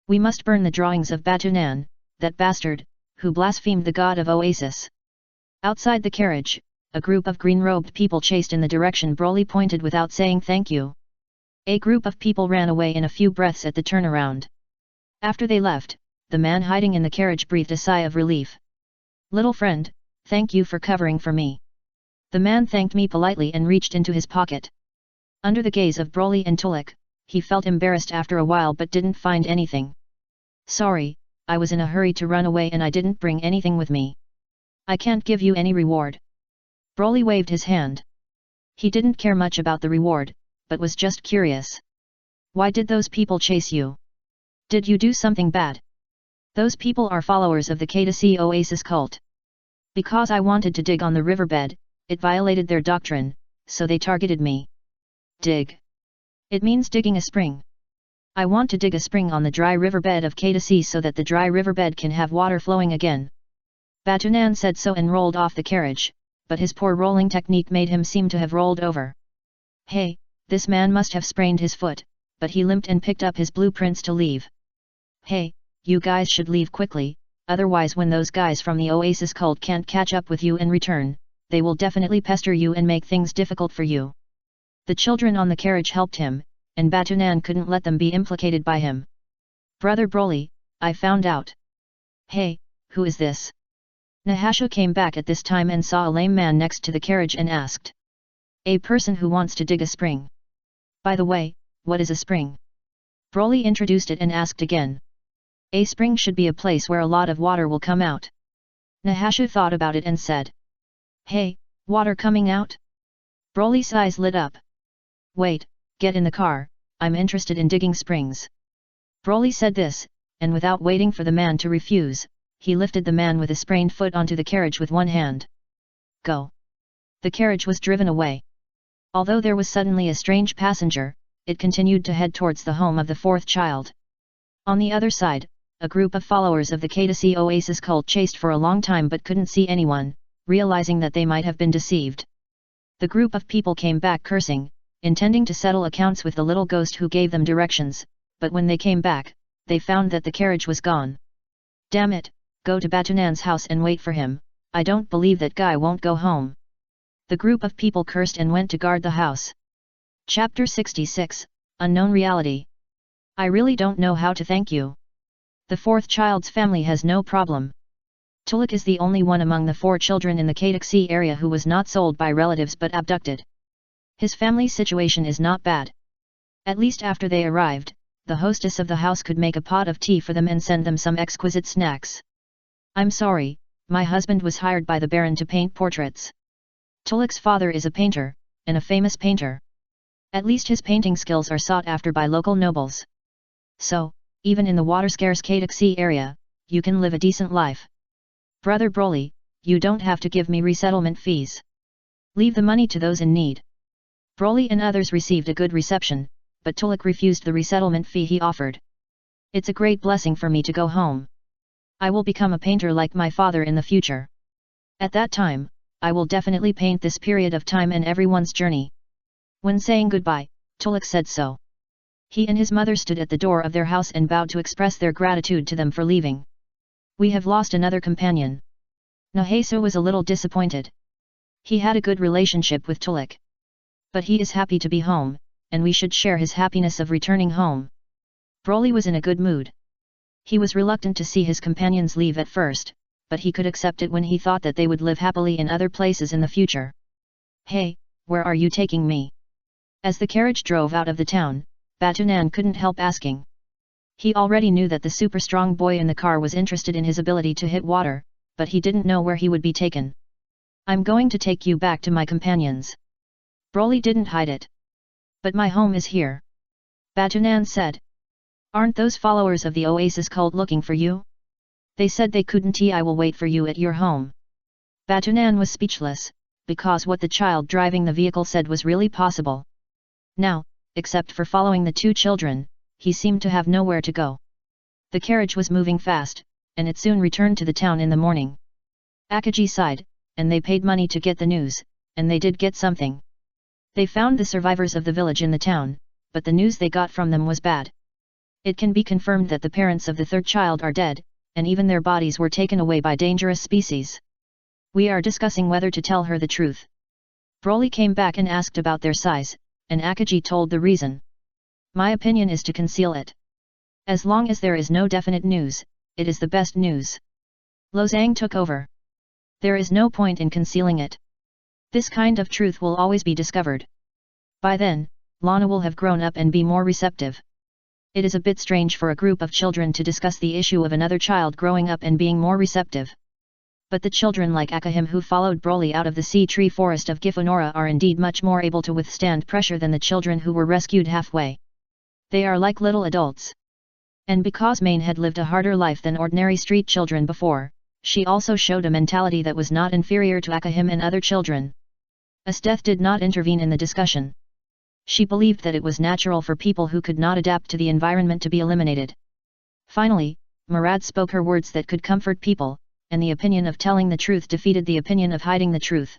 We must burn the drawings of Batunan, that bastard, who blasphemed the god of Oasis. Outside the carriage, a group of green-robed people chased in the direction Broly pointed without saying thank you. A group of people ran away in a few breaths at the turnaround. After they left, the man hiding in the carriage breathed a sigh of relief. Little friend, thank you for covering for me. The man thanked me politely and reached into his pocket. Under the gaze of Broly and Tulak, he felt embarrassed after a while but didn't find anything. Sorry, I was in a hurry to run away and I didn't bring anything with me. I can't give you any reward. Broly waved his hand. He didn't care much about the reward, but was just curious. Why did those people chase you? Did you do something bad? Those people are followers of the K2C Oasis cult. Because I wanted to dig on the riverbed, it violated their doctrine, so they targeted me. Dig. It means digging a spring. I want to dig a spring on the dry riverbed of K2C so that the dry riverbed can have water flowing again. Batunan said so and rolled off the carriage, but his poor rolling technique made him seem to have rolled over. Hey, this man must have sprained his foot, but he limped and picked up his blueprints to leave. Hey, you guys should leave quickly, otherwise when those guys from the Oasis cult can't catch up with you and return, they will definitely pester you and make things difficult for you. The children on the carriage helped him, and Batunan couldn't let them be implicated by him. Brother Broly, I found out. Hey, who is this? Nahasha came back at this time and saw a lame man next to the carriage and asked. A person who wants to dig a spring. By the way, what is a spring? Broly introduced it and asked again. A spring should be a place where a lot of water will come out. Nahasha thought about it and said. Hey, water coming out? Broly's eyes lit up. Wait, get in the car, I'm interested in digging springs. Broly said this, and without waiting for the man to refuse, he lifted the man with a sprained foot onto the carriage with one hand. Go. The carriage was driven away. Although there was suddenly a strange passenger, it continued to head towards the home of the fourth child. On the other side, a group of followers of the K2C Oasis cult chased for a long time but couldn't see anyone, realizing that they might have been deceived. The group of people came back cursing, intending to settle accounts with the little ghost who gave them directions, but when they came back, they found that the carriage was gone. Damn it, go to Batunan's house and wait for him, I don't believe that guy won't go home. The group of people cursed and went to guard the house. Chapter 66, Unknown Reality. I really don't know how to thank you. The fourth child's family has no problem. Tulak is the only one among the 4 children in the K2C area who was not sold by relatives but abducted. His family's situation is not bad. At least after they arrived, the hostess of the house could make a pot of tea for them and send them some exquisite snacks. I'm sorry, my husband was hired by the Baron to paint portraits. Tulak's father is a painter, and a famous painter. At least his painting skills are sought after by local nobles. So, even in the water-scarce K2C area, you can live a decent life. Brother Broly, you don't have to give me resettlement fees. Leave the money to those in need. Broly and others received a good reception, but Tulak refused the resettlement fee he offered. It's a great blessing for me to go home. I will become a painter like my father in the future. At that time, I will definitely paint this period of time and everyone's journey. When saying goodbye, Tulak said so. He and his mother stood at the door of their house and bowed to express their gratitude to them for leaving. We have lost another companion. Nahasa was a little disappointed. He had a good relationship with Tulak. But he is happy to be home, and we should share his happiness of returning home. Broly was in a good mood. He was reluctant to see his companions leave at first, but he could accept it when he thought that they would live happily in other places in the future. Hey, where are you taking me? As the carriage drove out of the town, Batunan couldn't help asking. He already knew that the super strong boy in the car was interested in his ability to hit water, but he didn't know where he would be taken. I'm going to take you back to my companions. Broly didn't hide it. But my home is here. Batunan said. Aren't those followers of the Oasis cult looking for you? They said they couldn't. I will wait for you at your home. Batunan was speechless, because what the child driving the vehicle said was really possible. Now, except for following the two children, he seemed to have nowhere to go. The carriage was moving fast, and it soon returned to the town in the morning. Akagi sighed, and they paid money to get the news, and they did get something. They found the survivors of the village in the town, but the news they got from them was bad. It can be confirmed that the parents of the third child are dead, and even their bodies were taken away by dangerous species. We are discussing whether to tell her the truth. Broly came back and asked about their size, and Akagi told the reason. My opinion is to conceal it. As long as there is no definite news, it is the best news. Lozang took over. There is no point in concealing it. This kind of truth will always be discovered. By then, Lana will have grown up and be more receptive. It is a bit strange for a group of children to discuss the issue of another child growing up and being more receptive. But the children like Akahim who followed Broly out of the sea tree forest of Gifonora are indeed much more able to withstand pressure than the children who were rescued halfway. They are like little adults. And because Maine had lived a harder life than ordinary street children before, she also showed a mentality that was not inferior to Akahim and other children. Death did not intervene in the discussion. She believed that it was natural for people who could not adapt to the environment to be eliminated. Finally, Murad spoke her words that could comfort people, and the opinion of telling the truth defeated the opinion of hiding the truth.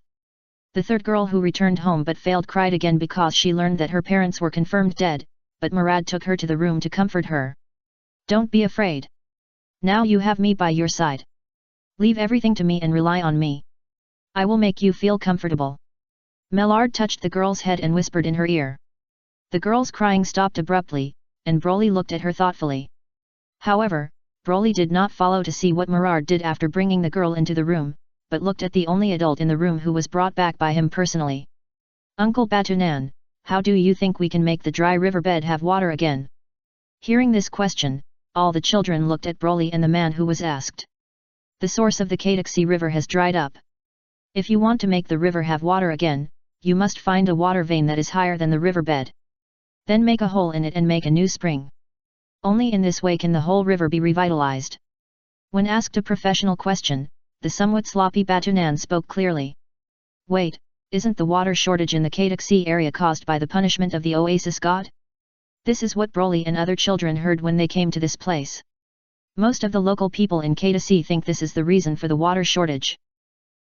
The third girl who returned home but failed cried again because she learned that her parents were confirmed dead, but Murad took her to the room to comfort her. Don't be afraid. Now you have me by your side. Leave everything to me and rely on me. I will make you feel comfortable. Mellard touched the girl's head and whispered in her ear. The girl's crying stopped abruptly, and Broly looked at her thoughtfully. However, Broly did not follow to see what Murad did after bringing the girl into the room, but looked at the only adult in the room who was brought back by him personally. Uncle Batunan, how do you think we can make the dry riverbed have water again? Hearing this question, all the children looked at Broly and the man who was asked. The source of the Kataxi River has dried up. If you want to make the river have water again, you must find a water vein that is higher than the riverbed. Then make a hole in it and make a new spring. Only in this way can the whole river be revitalized. When asked a professional question, the somewhat sloppy Batunan spoke clearly. Wait, isn't the water shortage in the Kataxi area caused by the punishment of the oasis god? This is what Broly and other children heard when they came to this place. Most of the local people in Kataxi think this is the reason for the water shortage.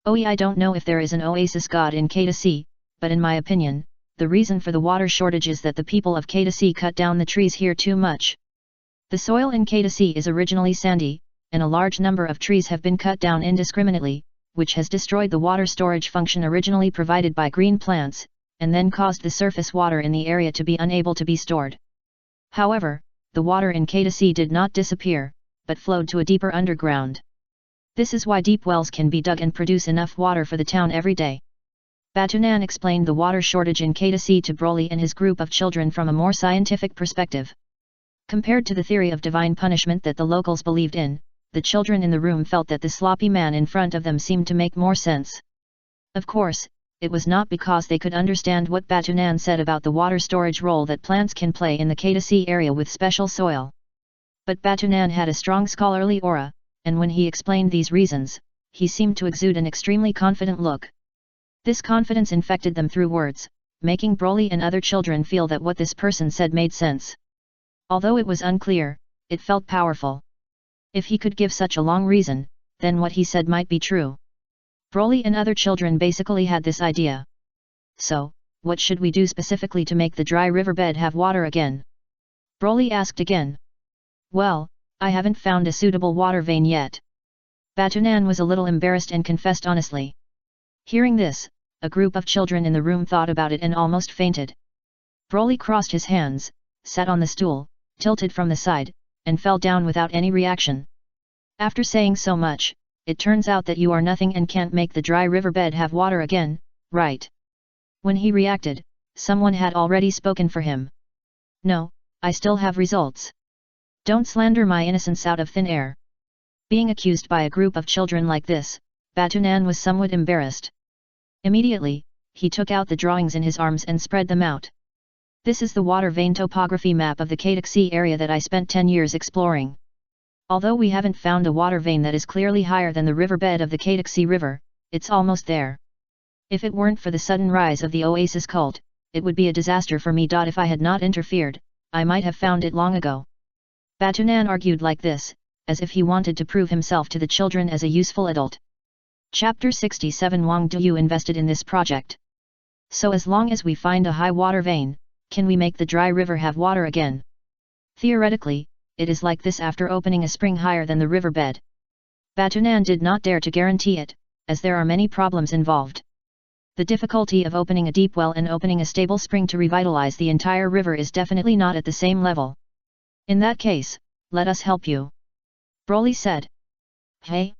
I don't know if there is an oasis god in Kataxi, but in my opinion, the reason for the water shortage is that the people of Kataxi cut down the trees here too much. The soil in Kataxi is originally sandy, and a large number of trees have been cut down indiscriminately, which has destroyed the water storage function originally provided by green plants, and then caused the surface water in the area to be unable to be stored. However, the water in Kataxi did not disappear, but flowed to a deeper underground. This is why deep wells can be dug and produce enough water for the town every day. Batunan explained the water shortage in Kataxi to Broly and his group of children from a more scientific perspective. Compared to the theory of divine punishment that the locals believed in, the children in the room felt that the sloppy man in front of them seemed to make more sense. Of course, it was not because they could understand what Batunan said about the water storage role that plants can play in the Kataxi area with special soil. But Batunan had a strong scholarly aura, and when he explained these reasons, he seemed to exude an extremely confident look. This confidence infected them through words, making Broly and other children feel that what this person said made sense. Although it was unclear, it felt powerful. If he could give such a long reason, then what he said might be true. Broly and other children basically had this idea. So, what should we do specifically to make the dry riverbed have water again? Broly asked again. Well, I haven't found a suitable water vein yet. Batunan was a little embarrassed and confessed honestly. Hearing this, a group of children in the room thought about it and almost fainted. Broly crossed his hands, sat on the stool, tilted from the side, and fell down without any reaction. After saying so much, it turns out that you are nothing and can't make the dry riverbed have water again, right? When he reacted, someone had already spoken for him. No, I still have results. Don't slander my innocence out of thin air. Being accused by a group of children like this, Batunan was somewhat embarrassed. Immediately, he took out the drawings in his arms and spread them out. This is the water vein topography map of the Kataxi area that I spent 10 years exploring. Although we haven't found a water vein that is clearly higher than the riverbed of the Kataxi River, it's almost there. If it weren't for the sudden rise of the oasis cult, it would be a disaster for me. If I had not interfered, I might have found it long ago. Batunan argued like this, as if he wanted to prove himself to the children as a useful adult. Chapter 67 Wang Duyu invested in this project. So as long as we find a high water vein, can we make the dry river have water again? Theoretically, it is like this after opening a spring higher than the riverbed. Batunan did not dare to guarantee it, as there are many problems involved. The difficulty of opening a deep well and opening a stable spring to revitalize the entire river is definitely not at the same level. In that case, let us help you. Broly said. Hey?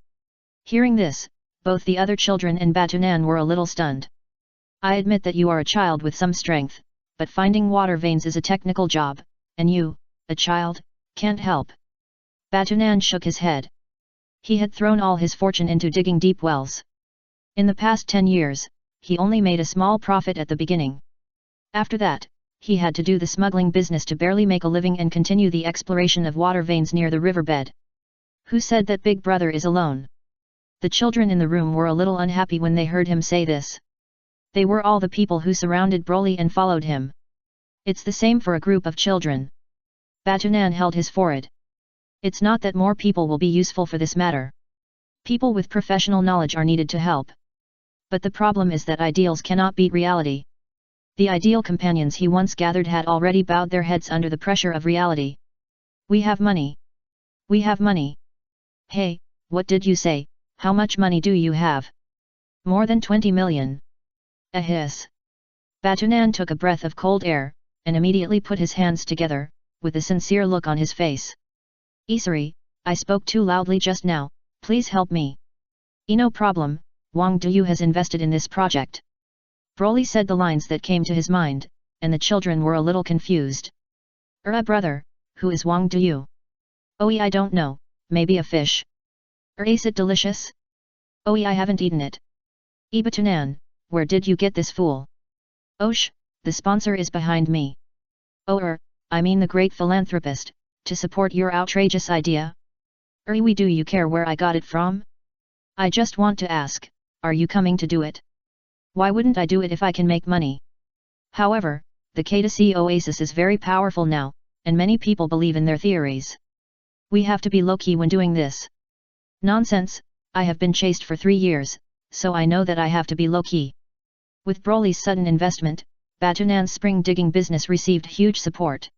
Hearing this, both the other children and Batunan were a little stunned. I admit that you are a child with some strength, but finding water veins is a technical job, and you, a child, can't help. Batunan shook his head. He had thrown all his fortune into digging deep wells. In the past 10 years, he only made a small profit at the beginning. After that, he had to do the smuggling business to barely make a living and continue the exploration of water veins near the riverbed. Who said that Big Brother is alone? The children in the room were a little unhappy when they heard him say this. They were all the people who surrounded Broly and followed him. It's the same for a group of children. Batunan held his forehead. It's not that more people will be useful for this matter. People with professional knowledge are needed to help. But the problem is that ideals cannot beat reality. The ideal companions he once gathered had already bowed their heads under the pressure of reality. We have money. We have money. Hey, what did you say? How much money do you have? More than 20 million. A hiss. Batunan took a breath of cold air, and immediately put his hands together, with a sincere look on his face. Isari, I spoke too loudly just now, please help me. No problem, Wang Duyu has invested in this project. Broly said the lines that came to his mind, and the children were a little confused. Brother, who is Wang Duyu? Oh, I don't know, maybe a fish. Is it delicious? Oh, I haven't eaten it. Batunan, where did you get this fool? Osh, the sponsor is behind me. Oh, I mean the great philanthropist, to support your outrageous idea. Do you care where I got it from? I just want to ask, are you coming to do it? Why wouldn't I do it if I can make money? However, the K2C Oasis is very powerful now, and many people believe in their theories. We have to be low-key when doing this. Nonsense, I have been chased for 3 years, so I know that I have to be low-key. With Broly's sudden investment, Batunan's spring digging business received huge support.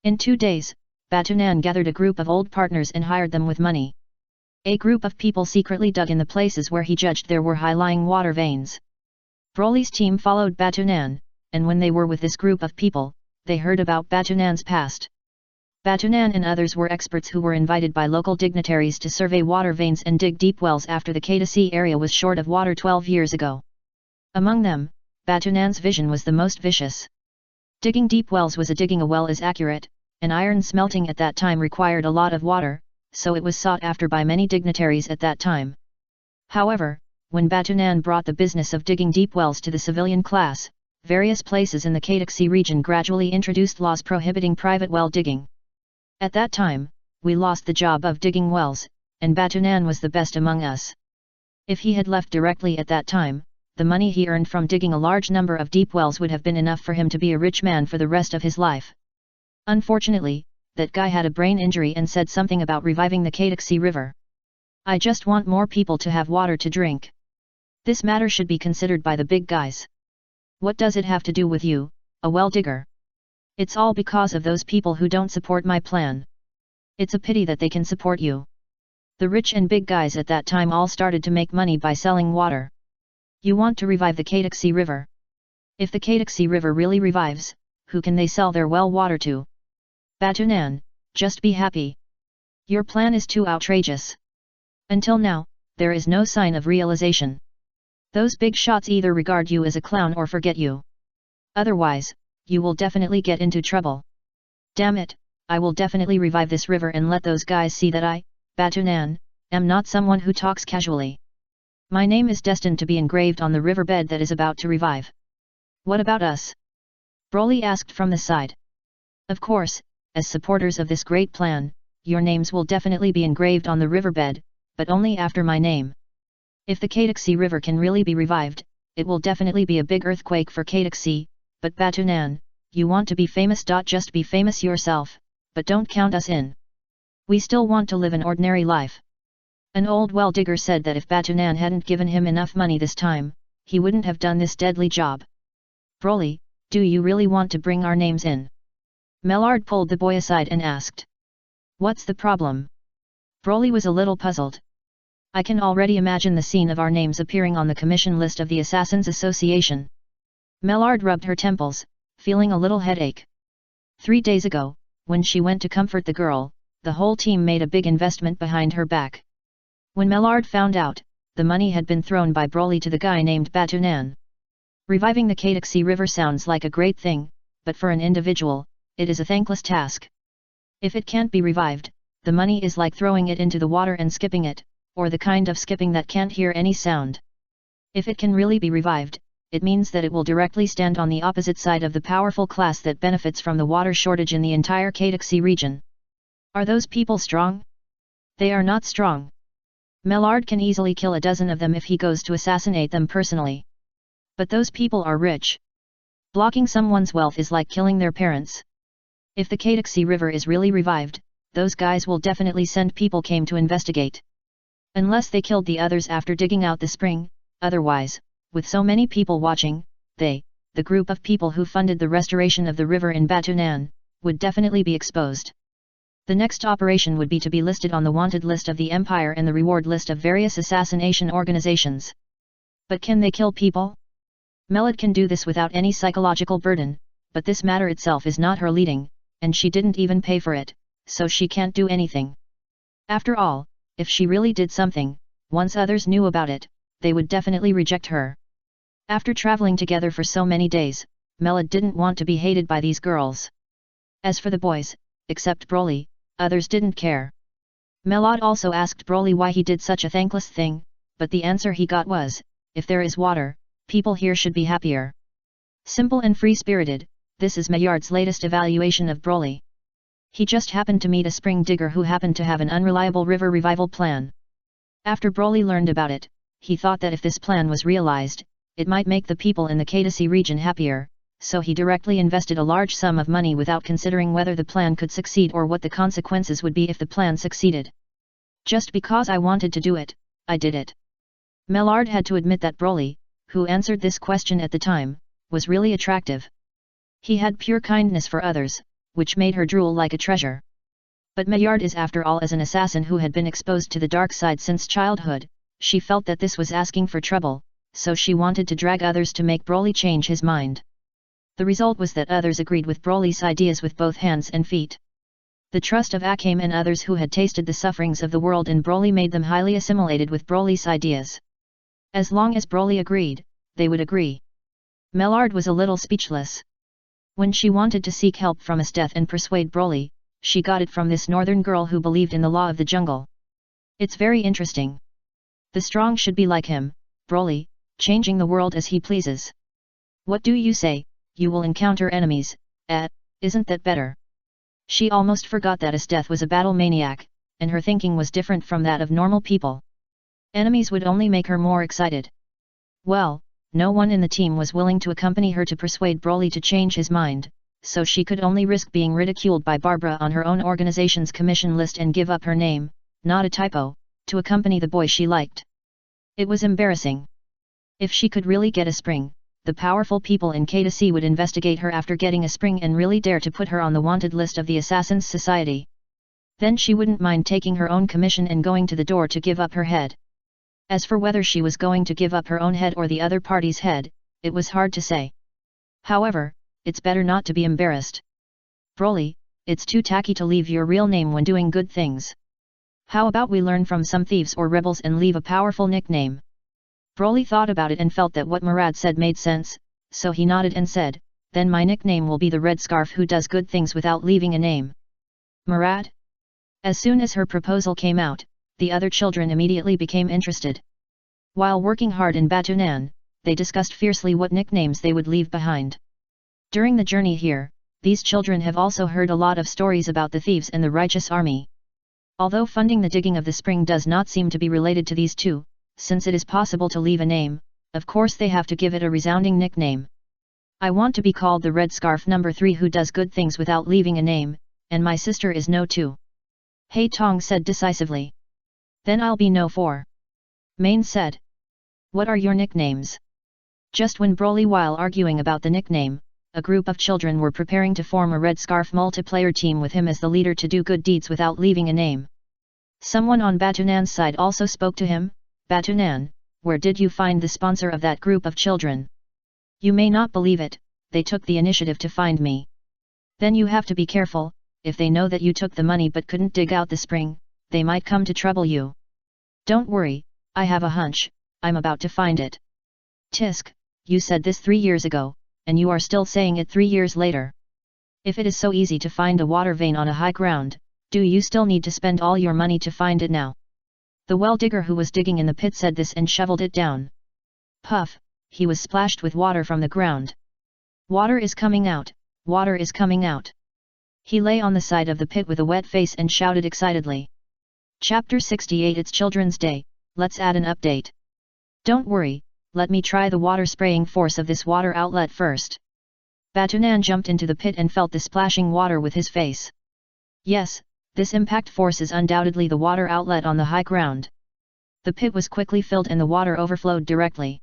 In 2 days, Batunan gathered a group of old partners and hired them with money. A group of people secretly dug in the places where he judged there were high-lying water veins. Broly's team followed Batunan, and when they were with this group of people, they heard about Batunan's past. Batunan and others were experts who were invited by local dignitaries to survey water veins and dig deep wells after the K2C area was short of water 12 years ago. Among them, Batunan's vision was the most vicious. Digging deep wells was digging a well is accurate, and iron smelting at that time required a lot of water, so it was sought after by many dignitaries at that time. However, when Batunan brought the business of digging deep wells to the civilian class, various places in the K2C region gradually introduced laws prohibiting private well digging. At that time, we lost the job of digging wells, and Batunan was the best among us. If he had left directly at that time, the money he earned from digging a large number of deep wells would have been enough for him to be a rich man for the rest of his life. Unfortunately, that guy had a brain injury and said something about reviving the K2C river. I just want more people to have water to drink. This matter should be considered by the big guys. What does it have to do with you, a well digger? It's all because of those people who don't support my plan. It's a pity that they can support you. The rich and big guys at that time all started to make money by selling water. You want to revive the K2C river? If the K2C river really revives, who can they sell their well water to? Batunan, just be happy. Your plan is too outrageous. Until now, there is no sign of realization. Those big shots either regard you as a clown or forget you. Otherwise, you will definitely get into trouble. Damn it, I will definitely revive this river and let those guys see that I, Batunan, am not someone who talks casually. My name is destined to be engraved on the riverbed that is about to revive. What about us? Broly asked from the side. Of course, as supporters of this great plan, your names will definitely be engraved on the riverbed, but only after my name. If the K2C river can really be revived, it will definitely be a big earthquake for K2C, but Batunan, you want to be famous. Just be famous yourself, but don't count us in. We still want to live an ordinary life. An old well-digger said that if Batunan hadn't given him enough money this time, he wouldn't have done this deadly job. Broly, do you really want to bring our names in? Mellard pulled the boy aside and asked. What's the problem? Broly was a little puzzled. I can already imagine the scene of our names appearing on the commission list of the Assassins Association. Mellard rubbed her temples, feeling a little headache. 3 days ago, when she went to comfort the girl, the whole team made a big investment behind her back. When Mellard found out, the money had been thrown by Broly to the guy named Batunan. Reviving the Kataxi River sounds like a great thing, but for an individual, it is a thankless task. If it can't be revived, the money is like throwing it into the water and skipping it, or the kind of skipping that can't hear any sound. If it can really be revived, it means that it will directly stand on the opposite side of the powerful class that benefits from the water shortage in the entire Kataxi region. Are those people strong? They are not strong. Mellard can easily kill a dozen of them if he goes to assassinate them personally. But those people are rich. Blocking someone's wealth is like killing their parents. If the Kataxi River is really revived, those guys will definitely send people came to investigate. Unless they killed the others after digging out the spring, otherwise, with so many people watching, the group of people who funded the restoration of the river in Batunan, would definitely be exposed. The next operation would be to be listed on the wanted list of the Empire and the reward list of various assassination organizations. But can they kill people? Mellard can do this without any psychological burden, but this matter itself is not her leading, and she didn't even pay for it, so she can't do anything. After all, if she really did something, once others knew about it, they would definitely reject her. After traveling together for so many days, Mellard didn't want to be hated by these girls. As for the boys, except Broly, others didn't care. Mellard also asked Broly why he did such a thankless thing, but the answer he got was, if there is water, people here should be happier. Simple and free-spirited, this is Maillard's latest evaluation of Broly. He just happened to meet a spring digger who happened to have an unreliable river revival plan. After Broly learned about it, he thought that if this plan was realized, it might make the people in the Kataxi region happier, so he directly invested a large sum of money without considering whether the plan could succeed or what the consequences would be if the plan succeeded. Just because I wanted to do it, I did it. Mellard had to admit that Broly, who answered this question at the time, was really attractive. He had pure kindness for others, which made her drool like a treasure. But Maillard is after all as an assassin who had been exposed to the dark side since childhood, she felt that this was asking for trouble, so she wanted to drag others to make Broly change his mind. The result was that others agreed with Broly's ideas with both hands and feet. The trust of Akame and others who had tasted the sufferings of the world in Broly made them highly assimilated with Broly's ideas. As long as Broly agreed, they would agree. Mellard was a little speechless. When she wanted to seek help from Asdeath and persuade Broly, she got it from this northern girl who believed in the law of the jungle. It's very interesting. The strong should be like him, Broly, changing the world as he pleases. What do you say? You will encounter enemies, isn't that better? She almost forgot that Asdeath was a battle maniac, and her thinking was different from that of normal people. Enemies would only make her more excited. Well, no one in the team was willing to accompany her to persuade Broly to change his mind, so she could only risk being ridiculed by Barbara on her own organization's commission list and give up her name, not a typo, to accompany the boy she liked. It was embarrassing. If she could really get a spring, the powerful people in Kataxi would investigate her after getting a spring and really dare to put her on the wanted list of the Assassins Society. Then she wouldn't mind taking her own commission and going to the door to give up her head. As for whether she was going to give up her own head or the other party's head, it was hard to say. However, it's better not to be embarrassed. Broly, it's too tacky to leave your real name when doing good things. How about we learn from some thieves or rebels and leave a powerful nickname? Broly thought about it and felt that what Murad said made sense, so he nodded and said, then my nickname will be the Red Scarf who does good things without leaving a name. Murad? As soon as her proposal came out, the other children immediately became interested. While working hard in Batunan, they discussed fiercely what nicknames they would leave behind. During the journey here, these children have also heard a lot of stories about the thieves and the righteous army. Although funding the digging of the spring does not seem to be related to these two, since it is possible to leave a name, of course they have to give it a resounding nickname. I want to be called the Red Scarf number 3 who does good things without leaving a name, and my sister is No too. Hei Tong said decisively. Then I'll be No 4. Main said. What are your nicknames? Just when Broly while arguing about the nickname, a group of children were preparing to form a Red Scarf multiplayer team with him as the leader to do good deeds without leaving a name. Someone on Batunan's side also spoke to him. Batunan, where did you find the sponsor of that group of children? You may not believe it, they took the initiative to find me. Then you have to be careful, if they know that you took the money but couldn't dig out the spring, they might come to trouble you. Don't worry, I have a hunch, I'm about to find it. Tisk, you said this 3 years ago, and you are still saying it 3 years later. If it is so easy to find a water vein on a high ground, do you still need to spend all your money to find it now? The well digger who was digging in the pit said this and shoveled it down. Puff, he was splashed with water from the ground. Water is coming out, water is coming out. He lay on the side of the pit with a wet face and shouted excitedly. Chapter 68 It's Children's Day, let's add an update. Don't worry, let me try the water spraying force of this water outlet first. Batunan jumped into the pit and felt the splashing water with his face. Yes, this impact force is undoubtedly the water outlet on the high ground. The pit was quickly filled and the water overflowed directly.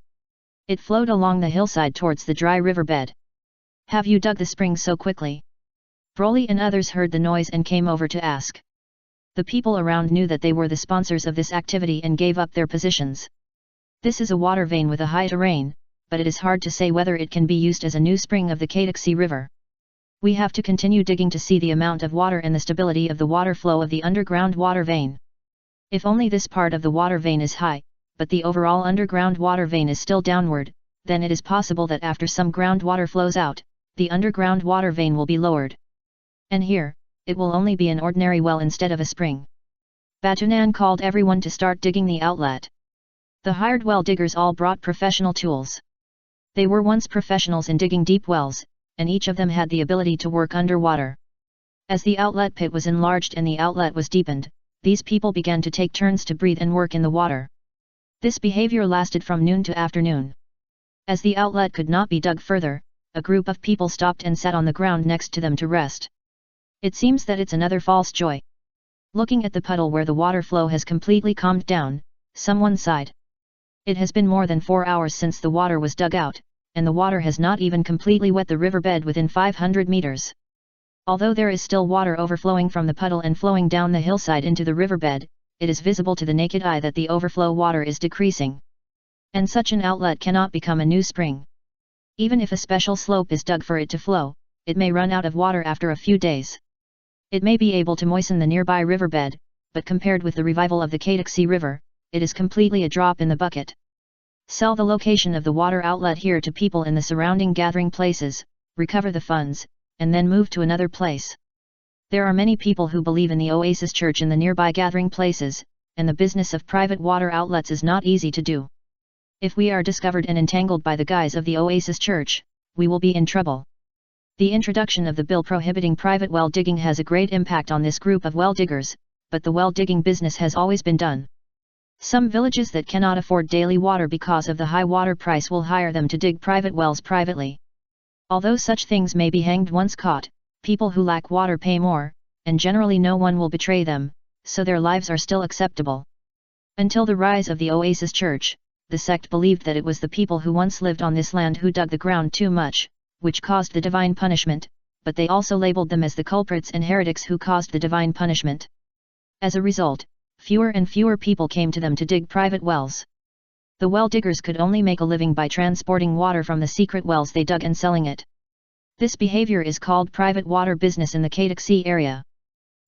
It flowed along the hillside towards the dry riverbed. Have you dug the spring so quickly? Broly and others heard the noise and came over to ask. The people around knew that they were the sponsors of this activity and gave up their positions. This is a water vein with a high terrain, but it is hard to say whether it can be used as a new spring of the Kataxi River. We have to continue digging to see the amount of water and the stability of the water flow of the underground water vein. If only this part of the water vein is high, but the overall underground water vein is still downward, then it is possible that after some groundwater flows out, the underground water vein will be lowered. And here, it will only be an ordinary well instead of a spring. Batunan called everyone to start digging the outlet. The hired well diggers all brought professional tools. They were once professionals in digging deep wells, and each of them had the ability to work underwater. As the outlet pit was enlarged and the outlet was deepened, these people began to take turns to breathe and work in the water. This behavior lasted from noon to afternoon. As the outlet could not be dug further, a group of people stopped and sat on the ground next to them to rest. It seems that it's another false joy. Looking at the puddle where the water flow has completely calmed down, someone sighed. It has been more than 4 hours since the water was dug out, and the water has not even completely wet the riverbed within 500 meters. Although there is still water overflowing from the puddle and flowing down the hillside into the riverbed, it is visible to the naked eye that the overflow water is decreasing. And such an outlet cannot become a new spring. Even if a special slope is dug for it to flow, it may run out of water after a few days. It may be able to moisten the nearby riverbed, but compared with the revival of the Kataxi River, it is completely a drop in the bucket. Sell the location of the water outlet here to people in the surrounding gathering places, recover the funds, and then move to another place. There are many people who believe in the Oasis Church in the nearby gathering places, and the business of private water outlets is not easy to do. If we are discovered and entangled by the guys of the Oasis Church, we will be in trouble. The introduction of the bill prohibiting private well digging has a great impact on this group of well diggers, but the well digging business has always been done. Some villages that cannot afford daily water because of the high water price will hire them to dig private wells privately. Although such things may be hanged once caught, people who lack water pay more, and generally no one will betray them, so their lives are still acceptable. Until the rise of the Oasis Church, the sect believed that it was the people who once lived on this land who dug the ground too much, which caused the divine punishment, but they also labeled them as the culprits and heretics who caused the divine punishment. As a result, fewer and fewer people came to them to dig private wells. The well diggers could only make a living by transporting water from the secret wells they dug and selling it. This behavior is called private water business in the Kataxi area.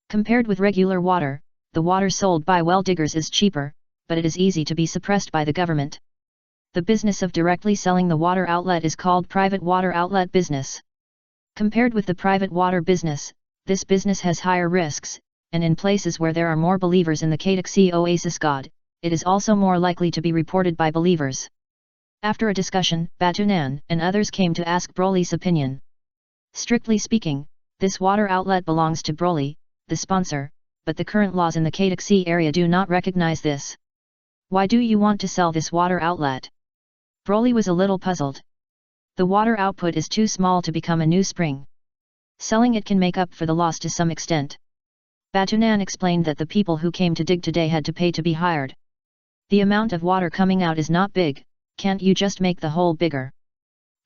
Compared with regular water, the water sold by well diggers is cheaper, but it is easy to be suppressed by the government. The business of directly selling the water outlet is called private water outlet business. Compared with the private water business, this business has higher risks, and in places where there are more believers in the Kataxi Oasis God, it is also more likely to be reported by believers. After a discussion, Batunan and others came to ask Broly's opinion. Strictly speaking, this water outlet belongs to Broly, the sponsor, but the current laws in the Kataxi area do not recognize this. Why do you want to sell this water outlet? Broly was a little puzzled. The water output is too small to become a new spring. Selling it can make up for the loss to some extent. Batunan explained that the people who came to dig today had to pay to be hired. The amount of water coming out is not big, can't you just make the hole bigger?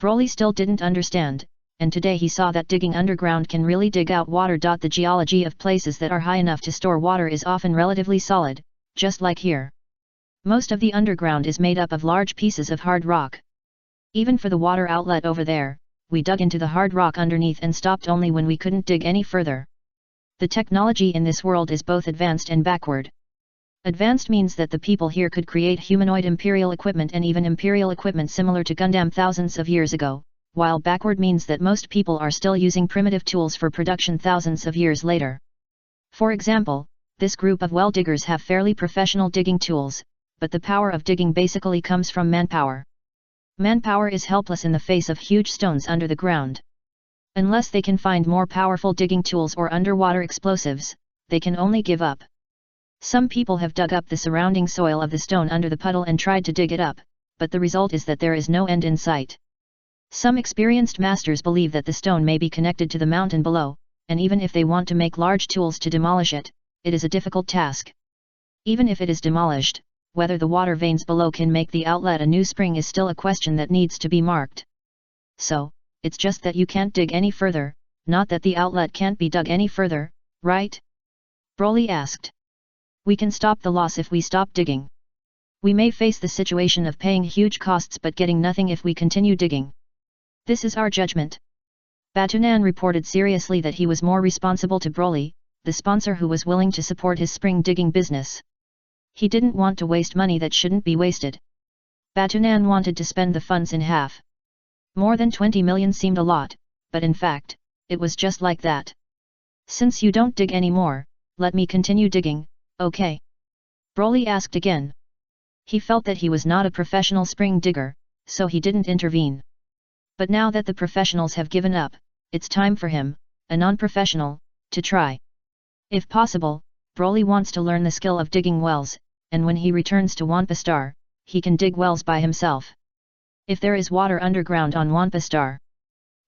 Broly still didn't understand, and today he saw that digging underground can really dig out water. The geology of places that are high enough to store water is often relatively solid, just like here. Most of the underground is made up of large pieces of hard rock. Even for the water outlet over there, we dug into the hard rock underneath and stopped only when we couldn't dig any further. The technology in this world is both advanced and backward. Advanced means that the people here could create humanoid imperial equipment and even imperial equipment similar to Gundam thousands of years ago, while backward means that most people are still using primitive tools for production thousands of years later. For example, this group of well diggers have fairly professional digging tools, but the power of digging basically comes from manpower. Manpower is helpless in the face of huge stones under the ground. Unless they can find more powerful digging tools or underwater explosives, they can only give up. Some people have dug up the surrounding soil of the stone under the puddle and tried to dig it up, but the result is that there is no end in sight. Some experienced masters believe that the stone may be connected to the mountain below, and even if they want to make large tools to demolish it, it is a difficult task. Even if it is demolished, whether the water veins below can make the outlet a new spring is still a question that needs to be marked. So, it's just that you can't dig any further, not that the outlet can't be dug any further, right? Broly asked. We can stop the loss if we stop digging. We may face the situation of paying huge costs but getting nothing if we continue digging. This is our judgment. Batunan reported seriously that he was more responsible to Broly, the sponsor who was willing to support his spring digging business. He didn't want to waste money that shouldn't be wasted. Batunan wanted to spend the funds in half. More than 20 million seemed a lot, but in fact, it was just like that. Since you don't dig anymore, let me continue digging, okay? Broly asked again. He felt that he was not a professional spring digger, so he didn't intervene. But now that the professionals have given up, it's time for him, a non-professional, to try. If possible, Broly wants to learn the skill of digging wells, and when he returns to Wampa Star, he can dig wells by himself. If there is water underground on Wampa Star,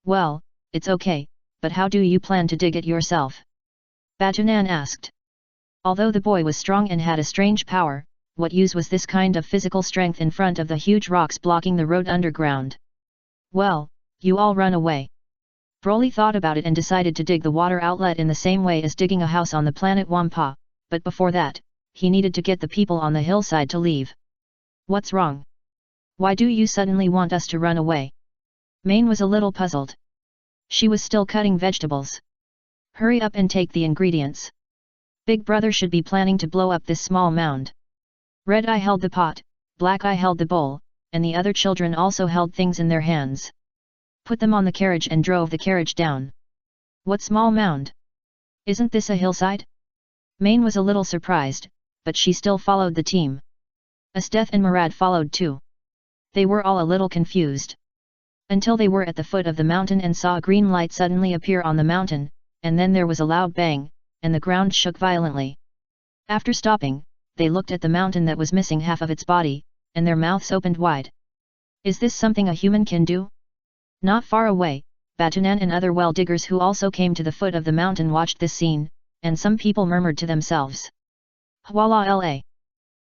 well, it's okay, but how do you plan to dig it yourself? Batunan asked. Although the boy was strong and had a strange power, what use was this kind of physical strength in front of the huge rocks blocking the road underground? Well, you all run away. Broly thought about it and decided to dig the water outlet in the same way as digging a house on the planet Wampa, but before that, he needed to get the people on the hillside to leave. What's wrong? Why do you suddenly want us to run away? Main was a little puzzled. She was still cutting vegetables. Hurry up and take the ingredients. Big brother should be planning to blow up this small mound. Red Eye held the pot, Black Eye held the bowl, and the other children also held things in their hands. Put them on the carriage and drove the carriage down. What small mound? Isn't this a hillside? Main was a little surprised, but she still followed the team. Asteth and Murad followed too. They were all a little confused. Until they were at the foot of the mountain and saw a green light suddenly appear on the mountain, and then there was a loud bang, and the ground shook violently. After stopping, they looked at the mountain that was missing half of its body, and their mouths opened wide. Is this something a human can do? Not far away, Batunan and other well diggers who also came to the foot of the mountain watched this scene, and some people murmured to themselves. Hwala la.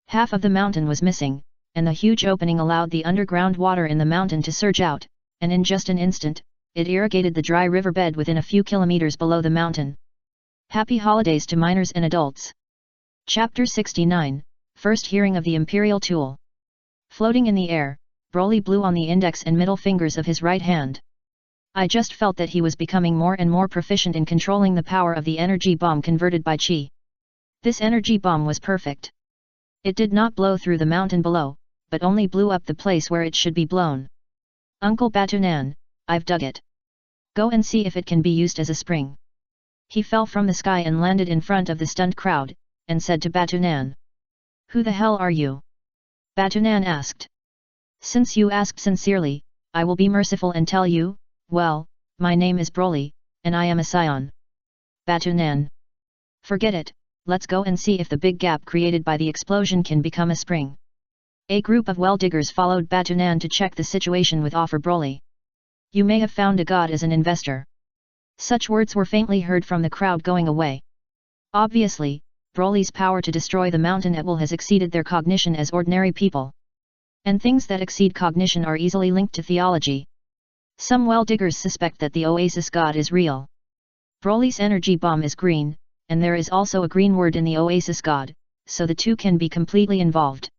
Half of the mountain was missing, and the huge opening allowed the underground water in the mountain to surge out, and in just an instant, it irrigated the dry riverbed within a few kilometers below the mountain. Happy holidays to minors and adults. Chapter 69, First Hearing of the Imperial Tool. Floating in the air, Broly blew on the index and middle fingers of his right hand. I just felt that he was becoming more and more proficient in controlling the power of the energy bomb converted by Chi. This energy bomb was perfect. It did not blow through the mountain below, but only blew up the place where it should be blown. Uncle Batunan, I've dug it. Go and see if it can be used as a spring. He fell from the sky and landed in front of the stunned crowd, and said to Batunan. Who the hell are you? Batunan asked. Since you asked sincerely, I will be merciful and tell you, well, my name is Broly, and I am a Saiyan. Batunan. Forget it, let's go and see if the big gap created by the explosion can become a spring. A group of well diggers followed Batunan to check the situation with offer Broly. You may have found a god as an investor. Such words were faintly heard from the crowd going away. Obviously, Broly's power to destroy the mountain at will has exceeded their cognition as ordinary people. And things that exceed cognition are easily linked to theology. Some well-diggers suspect that the oasis god is real. Broly's energy bomb is green, and there is also a green word in the oasis god, so the two can be completely involved.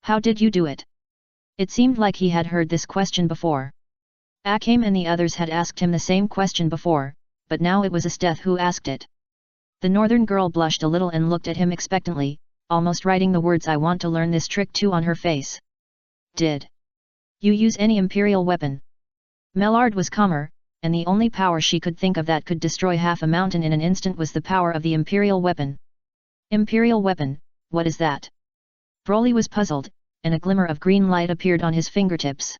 How did you do it? It seemed like he had heard this question before. Akame and the others had asked him the same question before, but now it was Esteth who asked it. The northern girl blushed a little and looked at him expectantly, almost writing the words "I want to learn this trick too" on her face. Did you use any imperial weapon? Mellard was calmer, and the only power she could think of that could destroy half a mountain in an instant was the power of the imperial weapon. Imperial weapon, what is that? Broly was puzzled, and a glimmer of green light appeared on his fingertips.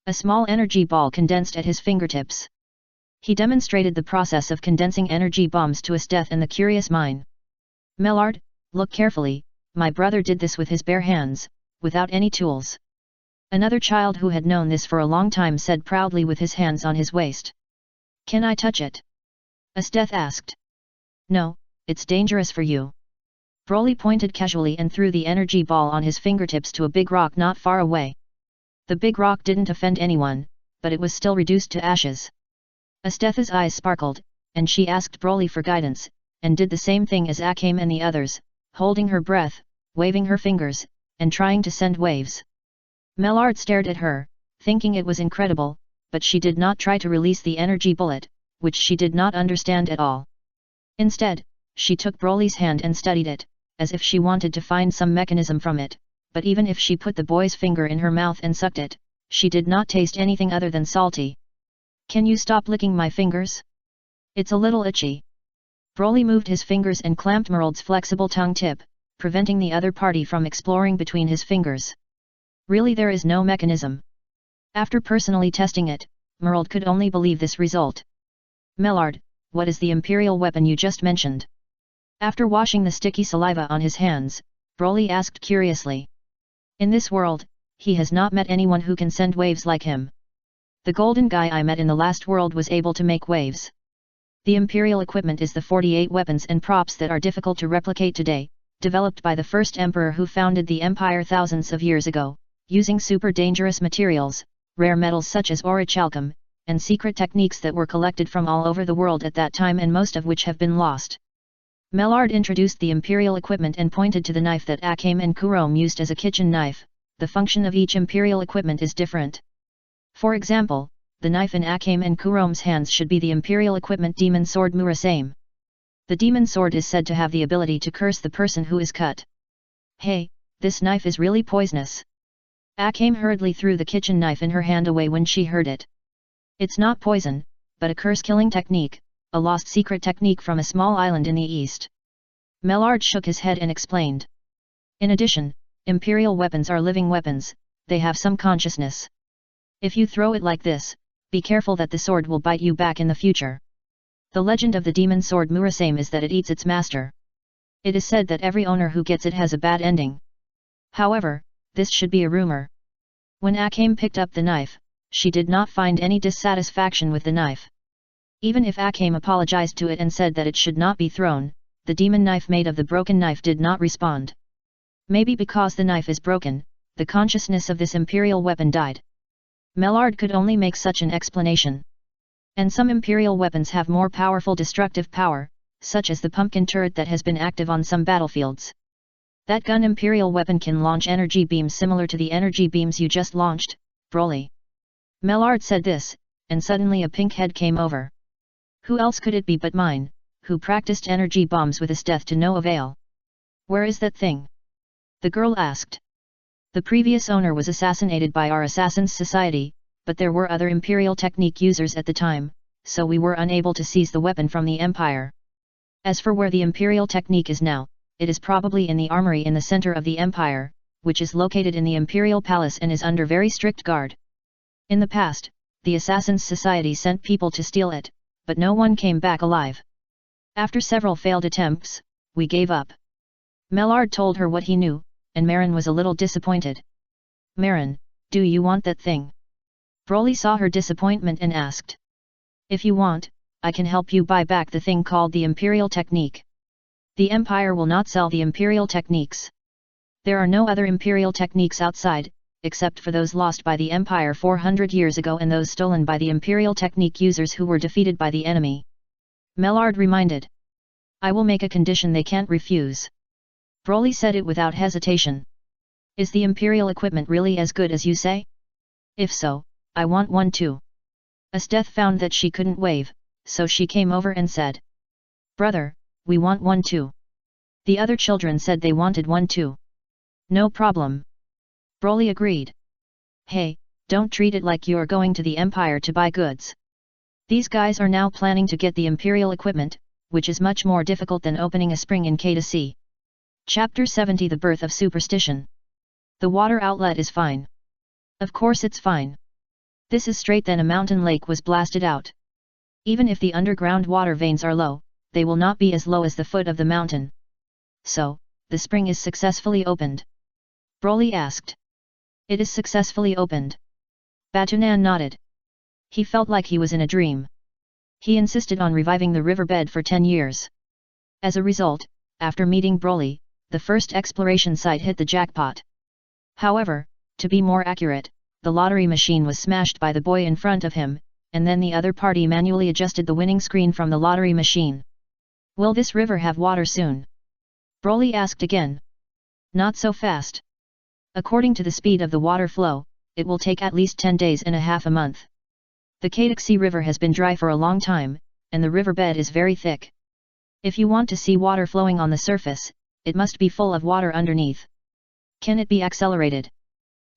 A small energy ball condensed at his fingertips. He demonstrated the process of condensing energy bombs to Esteth and the curious mind. Mellard, look carefully, my brother did this with his bare hands, without any tools. Another child who had known this for a long time said proudly with his hands on his waist. Can I touch it? Esteth asked. No, it's dangerous for you. Broly pointed casually and threw the energy ball on his fingertips to a big rock not far away. The big rock didn't offend anyone, but it was still reduced to ashes. Esteth's eyes sparkled, and she asked Broly for guidance, and did the same thing as Akame and the others, holding her breath, waving her fingers, and trying to send waves. Mellard stared at her, thinking it was incredible, but she did not try to release the energy bullet, which she did not understand at all. Instead, she took Broly's hand and studied it, as if she wanted to find some mechanism from it, but even if she put the boy's finger in her mouth and sucked it, she did not taste anything other than salty. Can you stop licking my fingers? It's a little itchy. Broly moved his fingers and clamped Merald's flexible tongue tip, preventing the other party from exploring between his fingers. Really, there is no mechanism. After personally testing it, Merald could only believe this result. Mellard, what is the imperial weapon you just mentioned? After washing the sticky saliva on his hands, Broly asked curiously. In this world, he has not met anyone who can send waves like him. The golden guy I met in the last world was able to make waves. The imperial equipment is the 48 weapons and props that are difficult to replicate today, developed by the first emperor who founded the empire thousands of years ago, using super dangerous materials, rare metals such as orichalcum, and secret techniques that were collected from all over the world at that time and most of which have been lost. Mellard introduced the imperial equipment and pointed to the knife that Akame and Kurome used as a kitchen knife. The function of each imperial equipment is different. For example, the knife in Akame and Kurome's hands should be the imperial equipment demon sword Murasame. The demon sword is said to have the ability to curse the person who is cut. Hey, this knife is really poisonous. Akame hurriedly threw the kitchen knife in her hand away when she heard it. It's not poison, but a curse-killing technique, a lost secret technique from a small island in the east. Mellard shook his head and explained. In addition, imperial weapons are living weapons, they have some consciousness. If you throw it like this, be careful that the sword will bite you back in the future. The legend of the demon sword Murasame is that it eats its master. It is said that every owner who gets it has a bad ending. However, this should be a rumor. When Akame picked up the knife, she did not find any dissatisfaction with the knife. Even if Akame apologized to it and said that it should not be thrown, the demon knife made of the broken knife did not respond. Maybe because the knife is broken, the consciousness of this imperial weapon died. Mellard could only make such an explanation. And some imperial weapons have more powerful destructive power, such as the pumpkin turret that has been active on some battlefields. That gun imperial weapon can launch energy beams similar to the energy beams you just launched, Broly. Mellard said this, and suddenly a pink head came over. Who else could it be but mine, who practiced energy bombs with his death to no avail? Where is that thing? The girl asked. The previous owner was assassinated by our Assassins Society, but there were other imperial technique users at the time, so we were unable to seize the weapon from the Empire. As for where the imperial technique is now, it is probably in the armory in the center of the Empire, which is located in the Imperial Palace and is under very strict guard. In the past, the Assassins Society sent people to steal it, but no one came back alive. After several failed attempts, we gave up. Mellard told her what he knew, and Marin was a little disappointed. Marin, do you want that thing? Broly saw her disappointment and asked. If you want, I can help you buy back the thing called the Imperial Technique. The Empire will not sell the Imperial Techniques. There are no other Imperial Techniques outside, except for those lost by the Empire 400 years ago and those stolen by the Imperial Technique users who were defeated by the enemy. Mellard reminded. I will make a condition they can't refuse. Broly said it without hesitation. Is the Imperial equipment really as good as you say? If so, I want one too. Esdeath found that she couldn't wave, so she came over and said. Brother, we want one too. The other children said they wanted one too. No problem. Broly agreed. Hey, don't treat it like you're going to the Empire to buy goods. These guys are now planning to get the Imperial equipment, which is much more difficult than opening a spring in K2C. Chapter 70 The Birth of Superstition. The water outlet is fine. Of course it's fine. This is straight. Then a mountain lake was blasted out. Even if the underground water veins are low, they will not be as low as the foot of the mountain. So, the spring is successfully opened. Broly asked. It is successfully opened. Batunan nodded. He felt like he was in a dream. He insisted on reviving the riverbed for 10 years. As a result, after meeting Broly, the first exploration site hit the jackpot. However, to be more accurate, the lottery machine was smashed by the boy in front of him, and then the other party manually adjusted the winning screen from the lottery machine. Will this river have water soon? Broly asked again. Not so fast. According to the speed of the water flow, it will take at least 10 days and a half a month. The K2C River has been dry for a long time, and the riverbed is very thick. If you want to see water flowing on the surface, it must be full of water underneath. Can it be accelerated?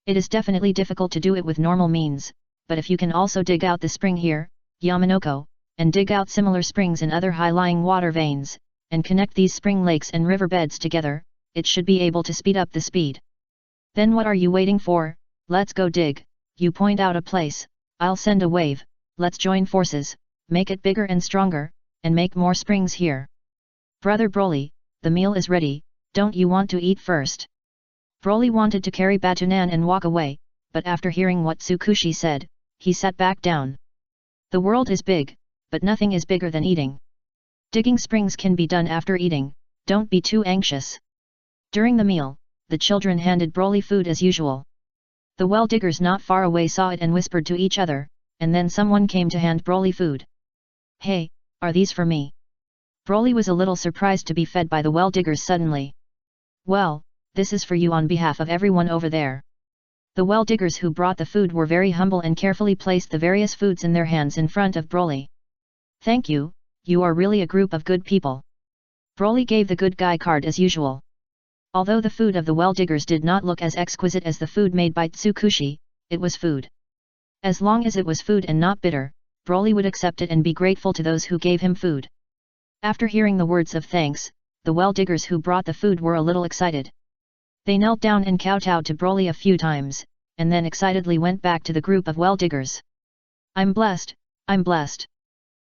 It is definitely difficult to do it with normal means, but if you can also dig out the spring here, Yamanoko, and dig out similar springs in other high-lying water veins, and connect these spring lakes and riverbeds together, it should be able to speed up the speed. Then what are you waiting for? Let's go dig. You point out a place, I'll send a wave, let's join forces, make it bigger and stronger, and make more springs here. Brother Broly, the meal is ready, don't you want to eat first? Broly wanted to carry Batunan and walk away, but after hearing what Tsukushi said, he sat back down. The world is big, but nothing is bigger than eating. Digging springs can be done after eating, don't be too anxious. During the meal, the children handed Broly food as usual. The well diggers not far away saw it and whispered to each other, and then someone came to hand Broly food. Hey, are these for me? Broly was a little surprised to be fed by the well diggers suddenly. Well, this is for you on behalf of everyone over there. The well diggers who brought the food were very humble and carefully placed the various foods in their hands in front of Broly. Thank you, you are really a group of good people. Broly gave the good guy card as usual. Although the food of the well diggers did not look as exquisite as the food made by Tsukushi, it was food. As long as it was food and not bitter, Broly would accept it and be grateful to those who gave him food. After hearing the words of thanks, the well diggers who brought the food were a little excited. They knelt down and kowtowed to Broly a few times, and then excitedly went back to the group of well diggers. I'm blessed, I'm blessed.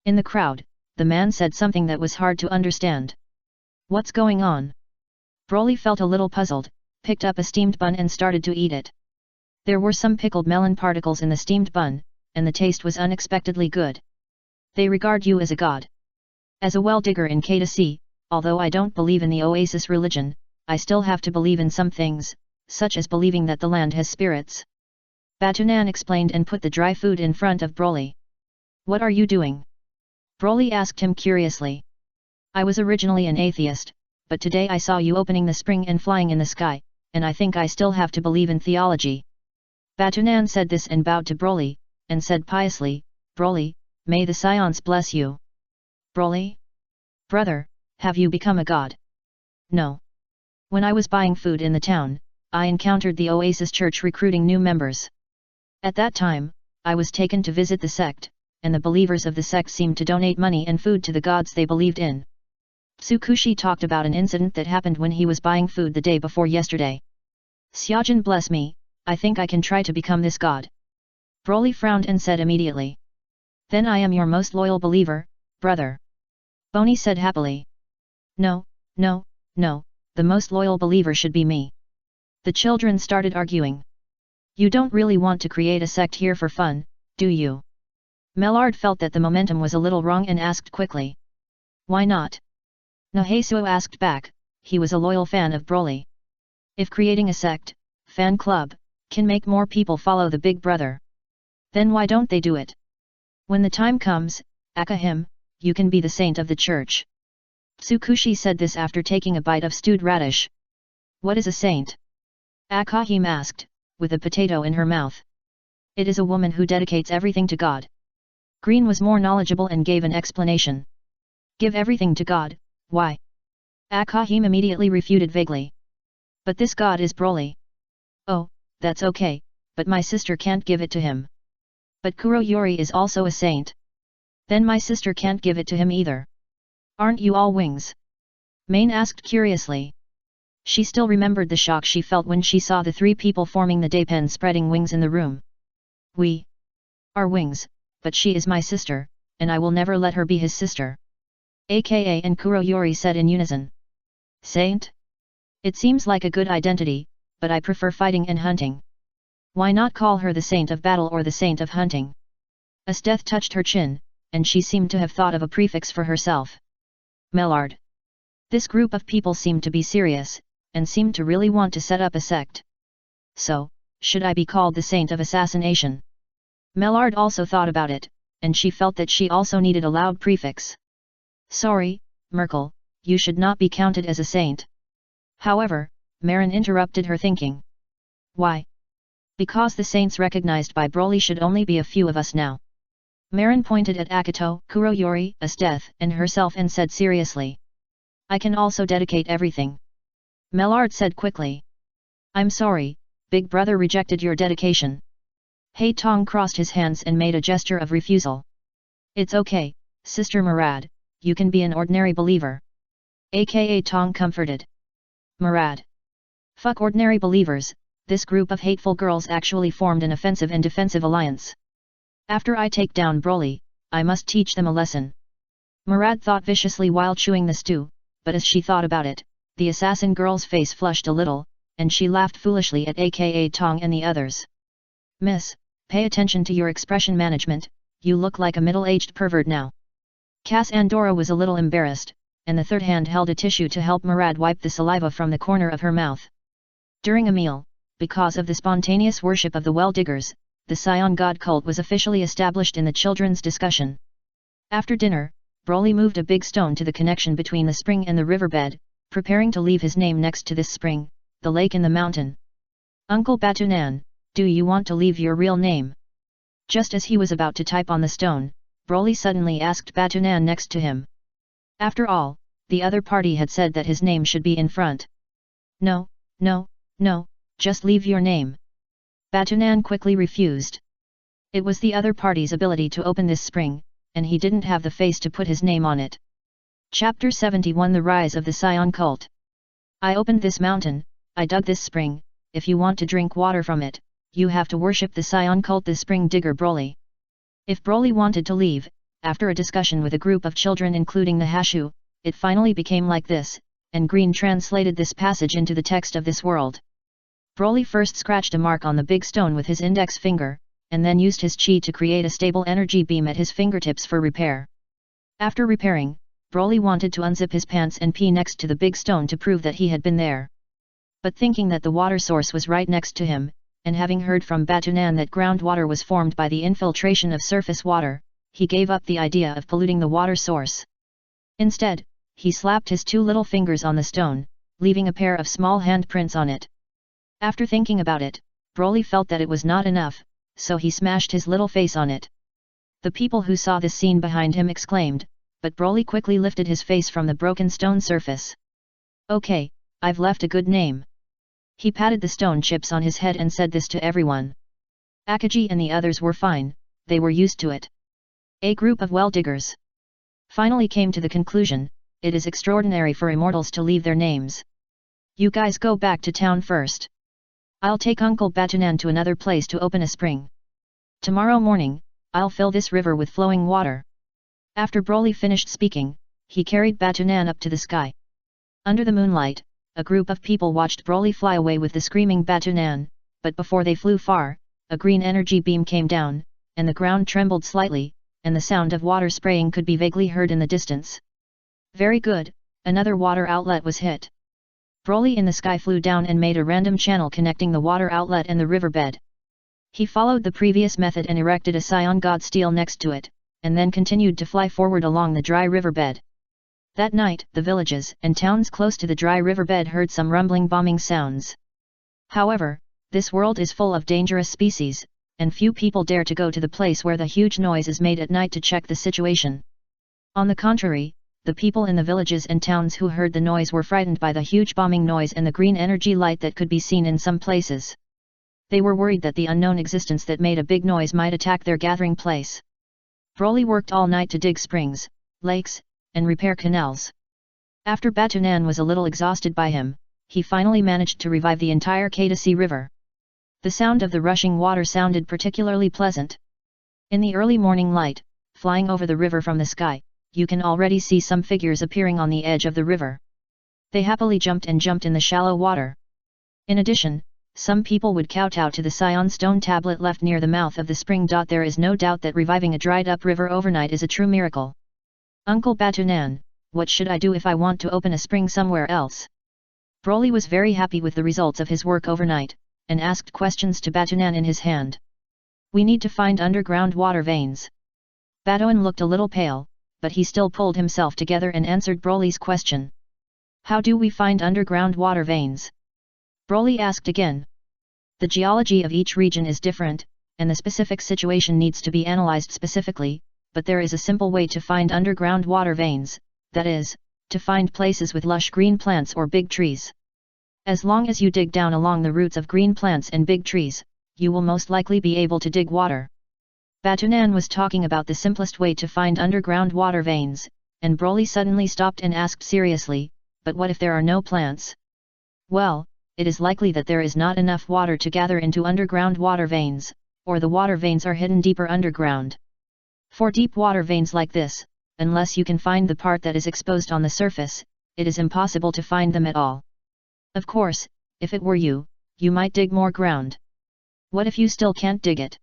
In the crowd, the man said something that was hard to understand. What's going on? Broly felt a little puzzled, picked up a steamed bun and started to eat it. There were some pickled melon particles in the steamed bun, and the taste was unexpectedly good. They regard you as a god. As a well digger in K2C, although I don't believe in the Oasis religion, I still have to believe in some things, such as believing that the land has spirits. Batunan explained and put the dry food in front of Broly. What are you doing? Broly asked him curiously. I was originally an atheist, but today I saw you opening the spring and flying in the sky, and I think I still have to believe in theology. Batunan said this and bowed to Broly, and said piously, Broly, may the Saiyans bless you. Broly? Brother, have you become a god? No. When I was buying food in the town, I encountered the Oasis Church recruiting new members. At that time, I was taken to visit the sect, and the believers of the sect seemed to donate money and food to the gods they believed in. Tsukushi talked about an incident that happened when he was buying food the day before yesterday. Xiaojin bless me, I think I can try to become this god. Broly frowned and said immediately. Then I am your most loyal believer, brother. Bony said happily. No, no, no, the most loyal believer should be me. The children started arguing. You don't really want to create a sect here for fun, Do you? Mellard felt that the momentum was a little wrong and asked quickly. Why not? Nahasuo asked back, he was a loyal fan of Broly. If creating a sect, fan club, can make more people follow the big brother, then why don't they do it? When the time comes, Akahim, you can be the saint of the church. Tsukushi said this after taking a bite of stewed radish. What is a saint? Akahim asked, with a potato in her mouth. It is a woman who dedicates everything to God. Green was more knowledgeable and gave an explanation. Give everything to God, why? Akahim immediately refuted vaguely. But this God is Broly. Oh, that's okay, but my sister can't give it to him. But Kuroyori is also a saint. Then my sister can't give it to him either. Aren't you all wings? Main asked curiously. She still remembered the shock she felt when she saw the three people forming the Daypen spreading wings in the room. We are wings, but she is my sister, and I will never let her be his sister. Aka and Kuroyori said in unison. Saint? It seems like a good identity, but I prefer fighting and hunting. Why not call her the saint of battle or the saint of hunting? As death touched her chin, and she seemed to have thought of a prefix for herself. Mellard. This group of people seemed to be serious, and seemed to really want to set up a sect. So, should I be called the saint of assassination? Mellard also thought about it, and she felt that she also needed a loud prefix. Sorry, Merkel, you should not be counted as a saint. However, Marin interrupted her thinking. Why? Because the saints recognized by Broly should only be a few of us now. Marin pointed at Akito, Kuroyori, Asdeath, and herself and said seriously. I can also dedicate everything. Mellard said quickly. I'm sorry, Big Brother rejected your dedication. Hei Tong crossed his hands and made a gesture of refusal. It's okay, Sister Murad, you can be an ordinary believer. Aka Tong comforted. Murad. Fuck ordinary believers, this group of hateful girls actually formed an offensive and defensive alliance. After I take down Broly, I must teach them a lesson. Murad thought viciously while chewing the stew, but as she thought about it, the assassin girl's face flushed a little, and she laughed foolishly at Aka Tong and the others. Miss, pay attention to your expression management, you look like a middle-aged pervert now. Cass Andorra was a little embarrassed, and the third hand held a tissue to help Murad wipe the saliva from the corner of her mouth. During a meal, because of the spontaneous worship of the well-diggers, the Saiyan god cult was officially established in the children's discussion. After dinner, Broly moved a big stone to the connection between the spring and the riverbed, preparing to leave his name next to this spring, the lake and the mountain. Uncle Batunan, do you want to leave your real name? Just as he was about to type on the stone, Broly suddenly asked Batunan next to him. After all, the other party had said that his name should be in front. No, no, no, just leave your name. Batunan quickly refused. It was the other party's ability to open this spring, and he didn't have the face to put his name on it. Chapter 71 The Rise of the Saiyan Cult. I opened this mountain, I dug this spring, if you want to drink water from it, you have to worship the Saiyan Cult, the spring digger Broly. If Broly wanted to leave, after a discussion with a group of children including the Hashu, it finally became like this, and Green translated this passage into the text of this world. Broly first scratched a mark on the big stone with his index finger, and then used his chi to create a stable energy beam at his fingertips for repair. After repairing, Broly wanted to unzip his pants and pee next to the big stone to prove that he had been there. But thinking that the water source was right next to him, and having heard from Batunan that groundwater was formed by the infiltration of surface water, he gave up the idea of polluting the water source. Instead, he slapped his two little fingers on the stone, leaving a pair of small handprints on it. After thinking about it, Broly felt that it was not enough, so he smashed his little face on it. The people who saw this scene behind him exclaimed, but Broly quickly lifted his face from the broken stone surface. Okay, I've left a good name. He patted the stone chips on his head and said this to everyone. Akaji and the others were fine, they were used to it. A group of well-diggers finally came to the conclusion, it is extraordinary for immortals to leave their names. You guys go back to town first. I'll take Uncle Batunan to another place to open a spring. Tomorrow morning, I'll fill this river with flowing water. After Broly finished speaking, he carried Batunan up to the sky. Under the moonlight, a group of people watched Broly fly away with the screaming Batunan, but before they flew far, a green energy beam came down, and the ground trembled slightly, and the sound of water spraying could be vaguely heard in the distance. Very good, another water outlet was hit. Broly in the sky flew down and made a random channel connecting the water outlet and the riverbed. He followed the previous method and erected a Saiyan god stele next to it, and then continued to fly forward along the dry riverbed. That night, the villages and towns close to the dry riverbed heard some rumbling bombing sounds. However, this world is full of dangerous species, and few people dare to go to the place where the huge noise is made at night to check the situation. On the contrary, the people in the villages and towns who heard the noise were frightened by the huge bombing noise and the green energy light that could be seen in some places. They were worried that the unknown existence that made a big noise might attack their gathering place. Broly worked all night to dig springs, lakes, and repair canals. After Batunan was a little exhausted by him, he finally managed to revive the entire Kadasi River. The sound of the rushing water sounded particularly pleasant. In the early morning light, flying over the river from the sky, you can already see some figures appearing on the edge of the river. They happily jumped in the shallow water. In addition, some people would kowtow to the Saiyan stone tablet left near the mouth of the spring. There is no doubt that reviving a dried-up river overnight is a true miracle. Uncle Batunan, what should I do if I want to open a spring somewhere else? Broly was very happy with the results of his work overnight, and asked questions to Batunan in his hand. We need to find underground water veins. Batunan looked a little pale, but he still pulled himself together and answered Broly's question. How do we find underground water veins? Broly asked again. The geology of each region is different, and the specific situation needs to be analyzed specifically, but there is a simple way to find underground water veins, that is, to find places with lush green plants or big trees. As long as you dig down along the roots of green plants and big trees, you will most likely be able to dig water. Batunan was talking about the simplest way to find underground water veins, and Broly suddenly stopped and asked seriously, but what if there are no plants? Well, it is likely that there is not enough water to gather into underground water veins, or the water veins are hidden deeper underground. For deep water veins like this, unless you can find the part that is exposed on the surface, it is impossible to find them at all. Of course, if it were you, you might dig more ground. What if you still can't dig it?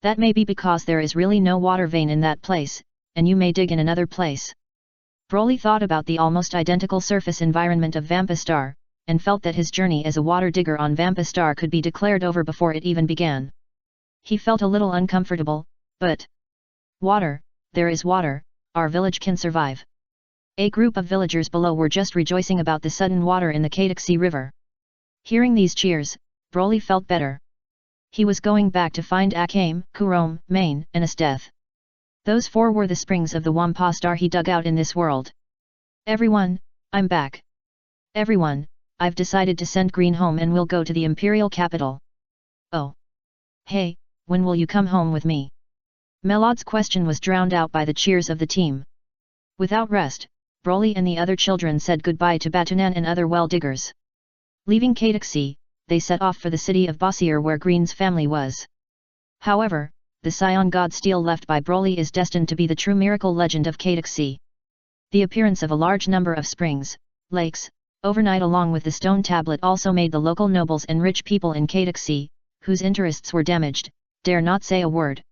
That may be because there is really no water vein in that place, and you may dig in another place. Broly thought about the almost identical surface environment of Vampistar, and felt that his journey as a water digger on Vampistar could be declared over before it even began. He felt a little uncomfortable, but water, there is water, our village can survive. A group of villagers below were just rejoicing about the sudden water in the Kadasi River. Hearing these cheers, Broly felt better. He was going back to find Akame, Kurom, Main, and Esteth. Those four were the springs of the Wampa star he dug out in this world. Everyone, I'm back. Everyone, I've decided to send Green home and we'll go to the imperial capital. Oh. Hey, when will you come home with me? Melod's question was drowned out by the cheers of the team. Without rest, Broly and the other children said goodbye to Batunan and other well diggers. Leaving Kadasi, they set off for the city of Bossier where Green's family was. However, the Saiyan god stele left by Broly is destined to be the true miracle legend of Kadasi. The appearance of a large number of springs, lakes, overnight along with the stone tablet also made the local nobles and rich people in Kadasi, whose interests were damaged, dare not say a word.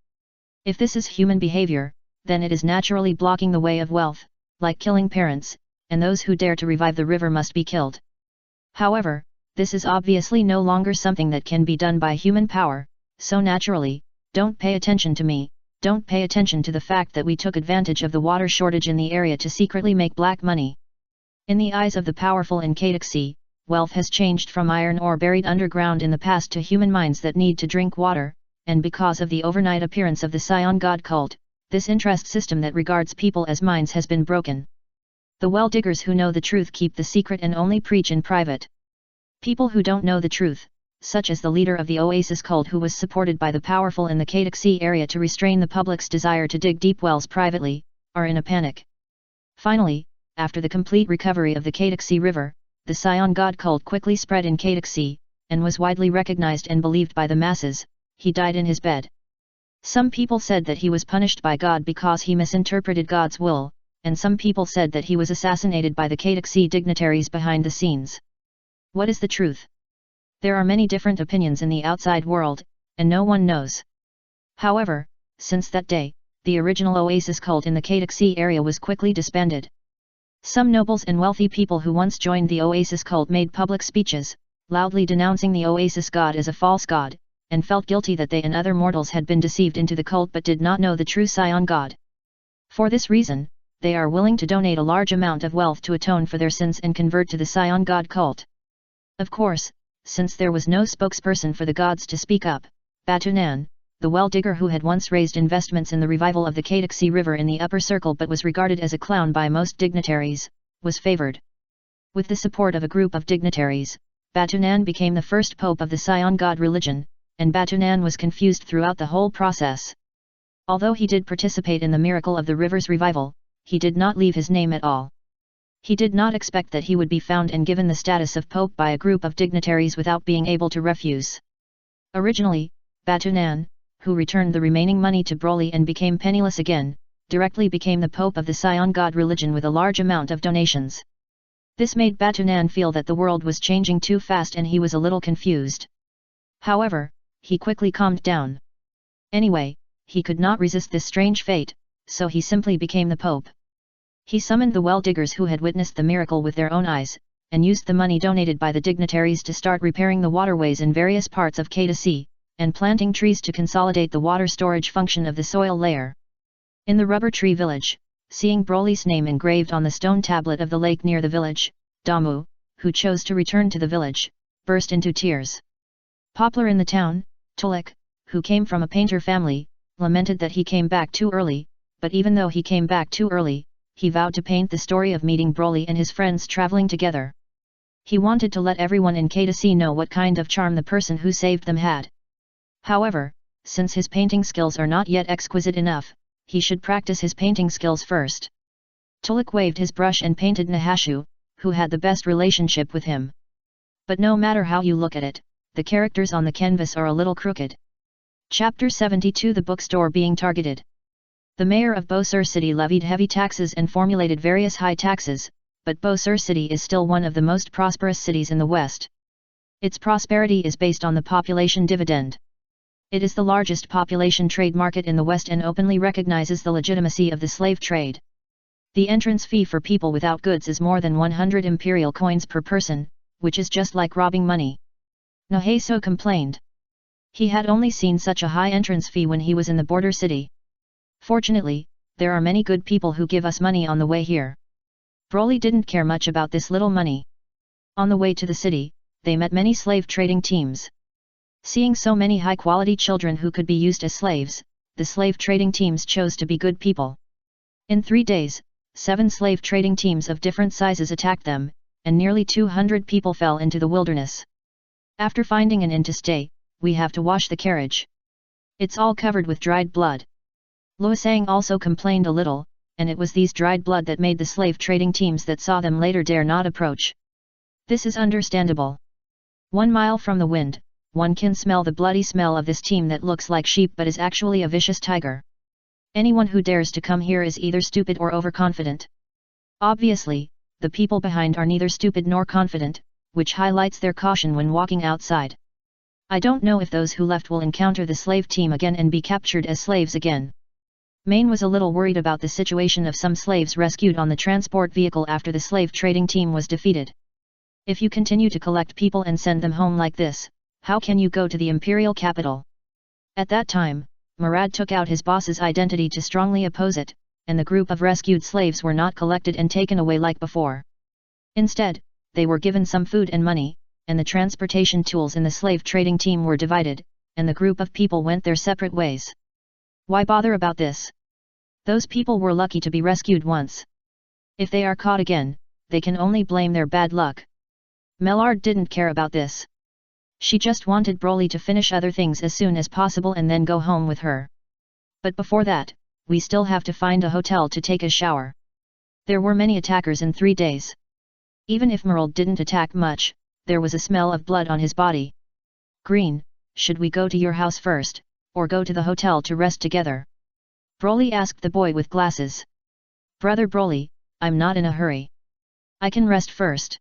If this is human behavior, then it is naturally blocking the way of wealth, like killing parents, and those who dare to revive the river must be killed. However, this is obviously no longer something that can be done by human power, so naturally, don't pay attention to me, don't pay attention to the fact that we took advantage of the water shortage in the area to secretly make black money. In the eyes of the powerful in Kadasi, wealth has changed from iron ore buried underground in the past to human minds that need to drink water, and because of the overnight appearance of the Saiyan god cult, this interest system that regards people as minds has been broken. The well-diggers who know the truth keep the secret and only preach in private. People who don't know the truth, such as the leader of the Oasis cult who was supported by the powerful in the Kadasi area to restrain the public's desire to dig deep wells privately, are in a panic. Finally, after the complete recovery of the Kadasi River, the Saiyan god cult quickly spread in Kadasi, and was widely recognized and believed by the masses. He died in his bed. Some people said that he was punished by God because he misinterpreted God's will, and some people said that he was assassinated by the Kadasi dignitaries behind the scenes. What is the truth? There are many different opinions in the outside world, and no one knows. However, Since that day, the original Oasis cult in the Kataxi area was quickly disbanded. Some nobles and wealthy people who once joined the Oasis cult made public speeches, loudly denouncing the Oasis god as a false god, and felt guilty that they and other mortals had been deceived into the cult but did not know the true Saiyan god. For this reason, they are willing to donate a large amount of wealth to atone for their sins and convert to the Saiyan god cult. Of course, since there was no spokesperson for the gods to speak up, Batunan, the well-digger who had once raised investments in the revival of the Kataxi River in the upper circle but was regarded as a clown by most dignitaries, was favored. With the support of a group of dignitaries, Batunan became the first pope of the Saiyan god religion, and Batunan was confused throughout the whole process. Although he did participate in the miracle of the river's revival, he did not leave his name at all. He did not expect that he would be found and given the status of pope by a group of dignitaries without being able to refuse. Originally, Batunan, who returned the remaining money to Broly and became penniless again, directly became the pope of the Saiyan god religion with a large amount of donations. This made Batunan feel that the world was changing too fast and he was a little confused. However, he quickly calmed down. Anyway, he could not resist this strange fate, so he simply became the pope. He summoned the well-diggers who had witnessed the miracle with their own eyes, and used the money donated by the dignitaries to start repairing the waterways in various parts of Kataxi, and planting trees to consolidate the water storage function of the soil layer. In the rubber tree village, seeing Broly's name engraved on the stone tablet of the lake near the village, Damu, who chose to return to the village, burst into tears. Poplar in the town, Tulak, who came from a painter family, lamented that he came back too early, but even though he came back too early, he vowed to paint the story of meeting Broly and his friends traveling together. He wanted to let everyone in Kataxi know what kind of charm the person who saved them had. However, since his painting skills are not yet exquisite enough, he should practice his painting skills first. Tulak waved his brush and painted Nahashu, who had the best relationship with him. But no matter how you look at it, the characters on the canvas are a little crooked. Chapter 72 The Bookstore Being Targeted. The mayor of Bosur City levied heavy taxes and formulated various high taxes, but Bosur City is still one of the most prosperous cities in the West. Its prosperity is based on the population dividend. It is the largest population trade market in the West and openly recognizes the legitimacy of the slave trade. The entrance fee for people without goods is more than 100 imperial coins per person, which is just like robbing money. Naheso complained. He had only seen such a high entrance fee when he was in the border city. Fortunately, there are many good people who give us money on the way here. Broly didn't care much about this little money. On the way to the city, they met many slave trading teams. Seeing so many high-quality children who could be used as slaves, the slave trading teams chose to be good people. In 3 days, 7 slave trading teams of different sizes attacked them, and nearly 200 people fell into the wilderness. After finding an inn to stay, we have to wash the carriage. It's all covered with dried blood. Luosang also complained a little, and it was these dried blood that made the slave trading teams that saw them later dare not approach. This is understandable. 1 mile from the wind, one can smell the bloody smell of this team that looks like sheep but is actually a vicious tiger. Anyone who dares to come here is either stupid or overconfident. Obviously, the people behind are neither stupid nor confident, which highlights their caution when walking outside. I don't know if those who left will encounter the slave team again and be captured as slaves again. Maine was a little worried about the situation of some slaves rescued on the transport vehicle after the slave trading team was defeated. If you continue to collect people and send them home like this, how can you go to the imperial capital? At that time, Murad took out his boss's identity to strongly oppose it, and the group of rescued slaves were not collected and taken away like before. Instead, they were given some food and money, and the transportation tools in the slave trading team were divided, and the group of people went their separate ways. Why bother about this? Those people were lucky to be rescued once. If they are caught again, they can only blame their bad luck. Mellard didn't care about this. She just wanted Broly to finish other things as soon as possible and then go home with her. But before that, we still have to find a hotel to take a shower. There were many attackers in 3 days. Even if Merle didn't attack much, there was a smell of blood on his body. Green, should we go to your house first, or go to the hotel to rest together? Broly asked the boy with glasses. Brother Broly, I'm not in a hurry. I can rest first.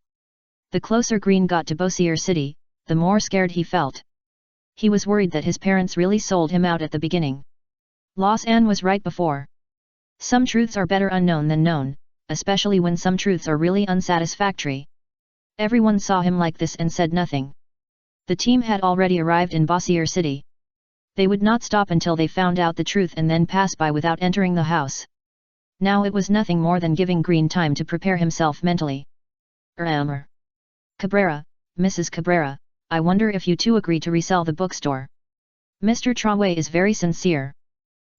The closer Green got to Bosir City, the more scared he felt. He was worried that his parents really sold him out at the beginning. Los An was right before. Some truths are better unknown than known, especially when some truths are really unsatisfactory. Everyone saw him like this and said nothing. The team had already arrived in Bossier City. They would not stop until they found out the truth and then pass by without entering the house. Now it was nothing more than giving Green time to prepare himself mentally. Cabrera, Mrs. Cabrera, I wonder if you two agree to resell the bookstore. Mr. Traoré is very sincere.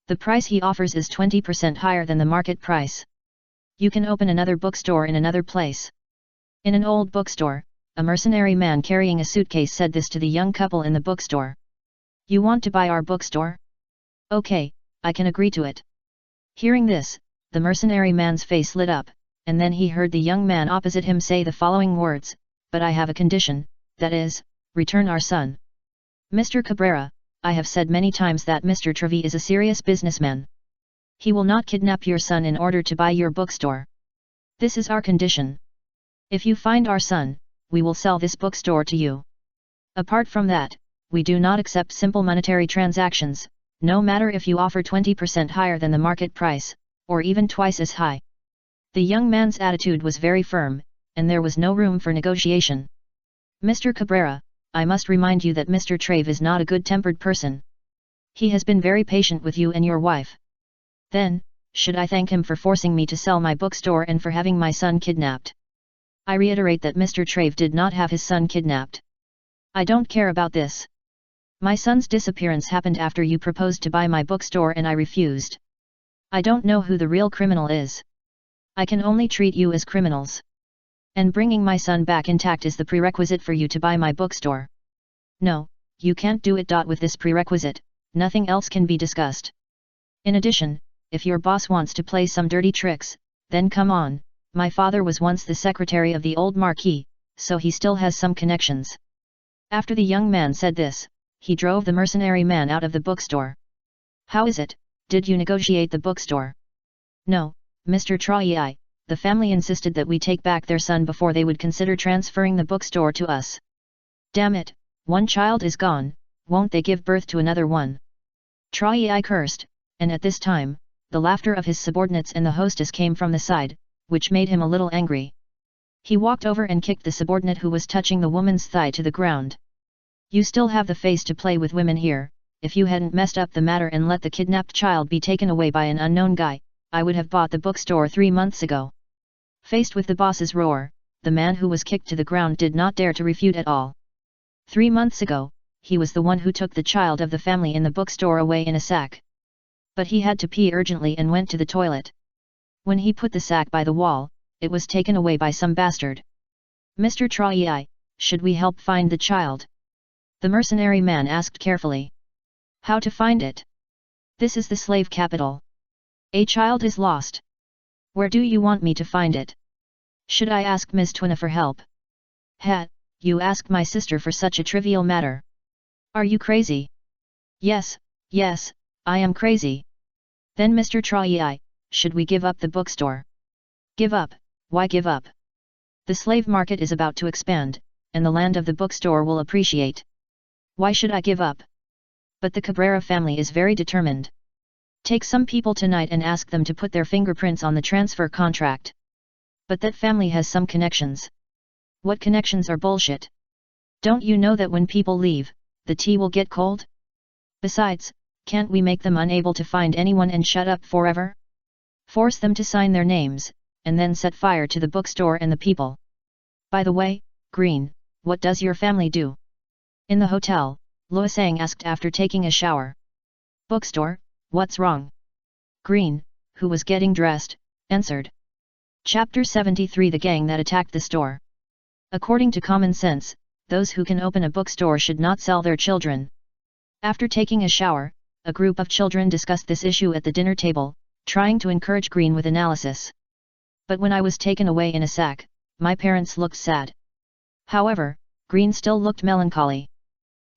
The price he offers is 20% higher than the market price. You can open another bookstore in another place. In an old bookstore, a mercenary man carrying a suitcase said this to the young couple in the bookstore. You want to buy our bookstore? Okay, I can agree to it. Hearing this, the mercenary man's face lit up, and then he heard the young man opposite him say the following words, but I have a condition, that is, return our son. Mr. Cabrera, I have said many times that Mr. Trevi is a serious businessman. He will not kidnap your son in order to buy your bookstore. This is our condition. If you find our son, we will sell this bookstore to you. Apart from that, we do not accept simple monetary transactions, no matter if you offer 20% higher than the market price, or even twice as high. The young man's attitude was very firm, and there was no room for negotiation. Mr. Cabrera, I must remind you that Mr. Trave is not a good-tempered person. He has been very patient with you and your wife. Then, should I thank him for forcing me to sell my bookstore and for having my son kidnapped? I reiterate that Mr. Trave did not have his son kidnapped. I don't care about this. My son's disappearance happened after you proposed to buy my bookstore and I refused. I don't know who the real criminal is. I can only treat you as criminals. And bringing my son back intact is the prerequisite for you to buy my bookstore. No, you can't do it. With this prerequisite, nothing else can be discussed. In addition, if your boss wants to play some dirty tricks, then come on. My father was once the secretary of the old Marquis, so he still has some connections. After the young man said this, he drove the mercenary man out of the bookstore. How is it, did you negotiate the bookstore? No, Mr. Traoré, the family insisted that we take back their son before they would consider transferring the bookstore to us. Damn it, one child is gone, won't they give birth to another one? Traoré cursed, and at this time, the laughter of his subordinates and the hostess came from the side, which made him a little angry. He walked over and kicked the subordinate who was touching the woman's thigh to the ground. You still have the face to play with women here. If you hadn't messed up the matter and let the kidnapped child be taken away by an unknown guy, I would have bought the bookstore 3 months ago. Faced with the boss's roar, the man who was kicked to the ground did not dare to refute at all. 3 months ago, he was the one who took the child of the family in the bookstore away in a sack. But he had to pee urgently and went to the toilet. When he put the sack by the wall, it was taken away by some bastard. Mr. Traoré, should we help find the child? The mercenary man asked carefully. How to find it? This is the slave capital. A child is lost. Where do you want me to find it? Should I ask Ms. Twina for help? You ask my sister for such a trivial matter. Are you crazy? Yes, I am crazy. Then Mr. Traoré, should we give up the bookstore? Give up? Why give up? The slave market is about to expand, and the land of the bookstore will appreciate. Why should I give up? But the Cabrera family is very determined. Take some people tonight and ask them to put their fingerprints on the transfer contract. But that family has some connections. What connections are bullshit? Don't you know that when people leave, the tea will get cold? Besides, can't we make them unable to find anyone and shut up forever? Force them to sign their names, and then set fire to the bookstore and the people. By the way, Green, what does your family do? In the hotel, Loisang asked after taking a shower. Bookstore, what's wrong? Green, who was getting dressed, answered. Chapter 73 The Gang That Attacked the Store. According to common sense, those who can open a bookstore should not sell their children. After taking a shower, a group of children discussed this issue at the dinner table, trying to encourage Green with analysis. But when I was taken away in a sack, my parents looked sad. However, Green still looked melancholy.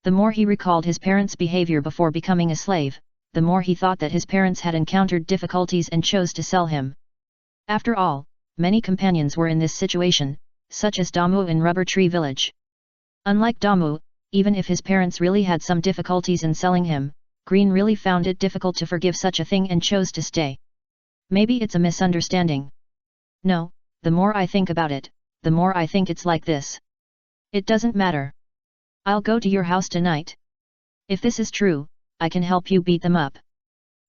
The more he recalled his parents' behavior before becoming a slave, the more he thought that his parents had encountered difficulties and chose to sell him. After all, many companions were in this situation, such as Damu in Rubber Tree Village. Unlike Damu, even if his parents really had some difficulties in selling him, Green really found it difficult to forgive such a thing and chose to stay. Maybe it's a misunderstanding. No, the more I think about it, the more I think it's like this. It doesn't matter. I'll go to your house tonight. If this is true, I can help you beat them up.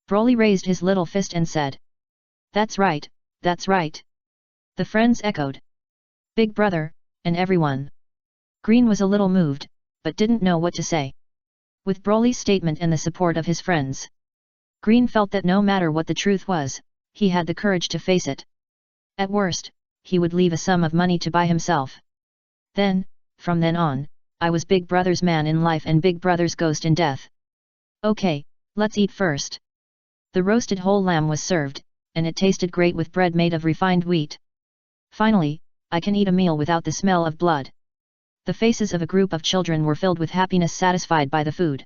Broly raised his little fist and said. That's right, that's right. The friends echoed. Big brother, and everyone. Green was a little moved, but didn't know what to say. With Broly's statement and the support of his friends, Green felt that no matter what the truth was, he had the courage to face it. At worst, he would leave a sum of money to buy himself. Then, from then on, I was Big Brother's man in life and Big Brother's ghost in death. Okay, let's eat first. The roasted whole lamb was served, and it tasted great with bread made of refined wheat. Finally, I can eat a meal without the smell of blood. The faces of a group of children were filled with happiness satisfied by the food.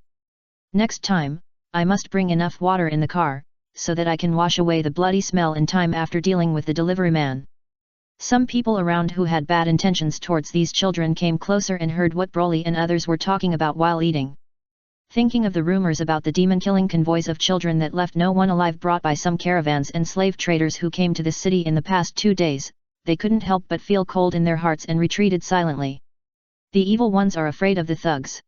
Next time, I must bring enough water in the car, so that I can wash away the bloody smell in time after dealing with the delivery man. Some people around who had bad intentions towards these children came closer and heard what Broly and others were talking about while eating. Thinking of the rumors about the demon-killing convoys of children that left no one alive brought by some caravans and slave traders who came to this city in the past 2 days, they couldn't help but feel cold in their hearts and retreated silently. The evil ones are afraid of the thugs.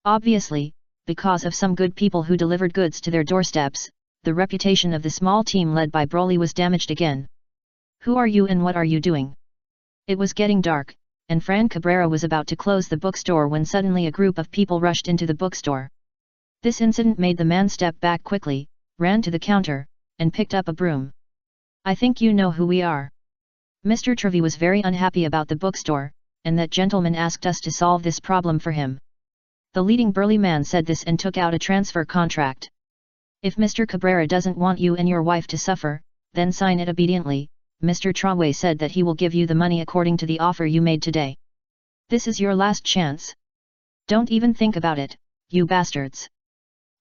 Obviously, because of some good people who delivered goods to their doorsteps, the reputation of the small team led by Broly was damaged again. Who are you and what are you doing? It was getting dark, and Fran Cabrera was about to close the bookstore when suddenly a group of people rushed into the bookstore. This incident made the man step back quickly, ran to the counter, and picked up a broom. I think you know who we are. Mr. Trevi was very unhappy about the bookstore, and that gentleman asked us to solve this problem for him. The leading burly man said this and took out a transfer contract. If Mr. Cabrera doesn't want you and your wife to suffer, then sign it obediently. Mr. Trawe said that he will give you the money according to the offer you made today. This is your last chance. Don't even think about it, you bastards.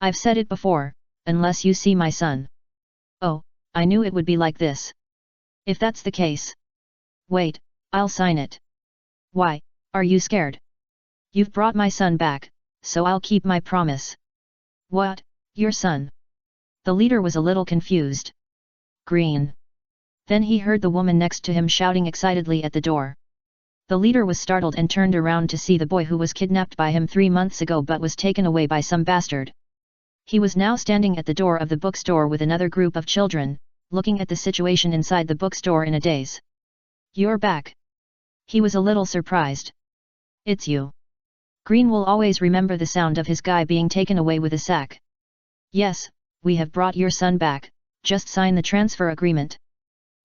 I've said it before, unless you see my son. Oh, I knew it would be like this. If that's the case. Wait, I'll sign it. Why, are you scared? You've brought my son back, so I'll keep my promise. What, your son? The leader was a little confused. Green. Then he heard the woman next to him shouting excitedly at the door. The leader was startled and turned around to see the boy who was kidnapped by him 3 months ago but was taken away by some bastard. He was now standing at the door of the bookstore with another group of children, looking at the situation inside the bookstore in a daze. You're back. He was a little surprised. It's you. Green will always remember the sound of his guy being taken away with a sack. Yes, we have brought your son back, just sign the transfer agreement.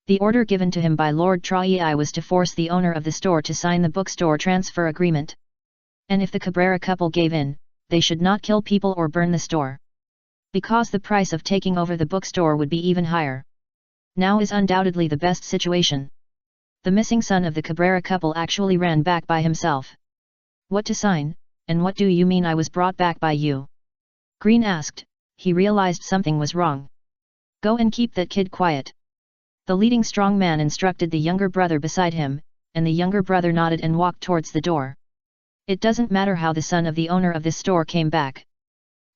The order given to him by Lord Trai was to force the owner of the store to sign the bookstore transfer agreement. And if the Cabrera couple gave in, they should not kill people or burn the store. Because the price of taking over the bookstore would be even higher. Now is undoubtedly the best situation. The missing son of the Cabrera couple actually ran back by himself. What to sign, and what do you mean I was brought back by you? Green asked. He realized something was wrong. Go and keep that kid quiet. The leading strong man instructed the younger brother beside him, and the younger brother nodded and walked towards the door. It doesn't matter how the son of the owner of this store came back.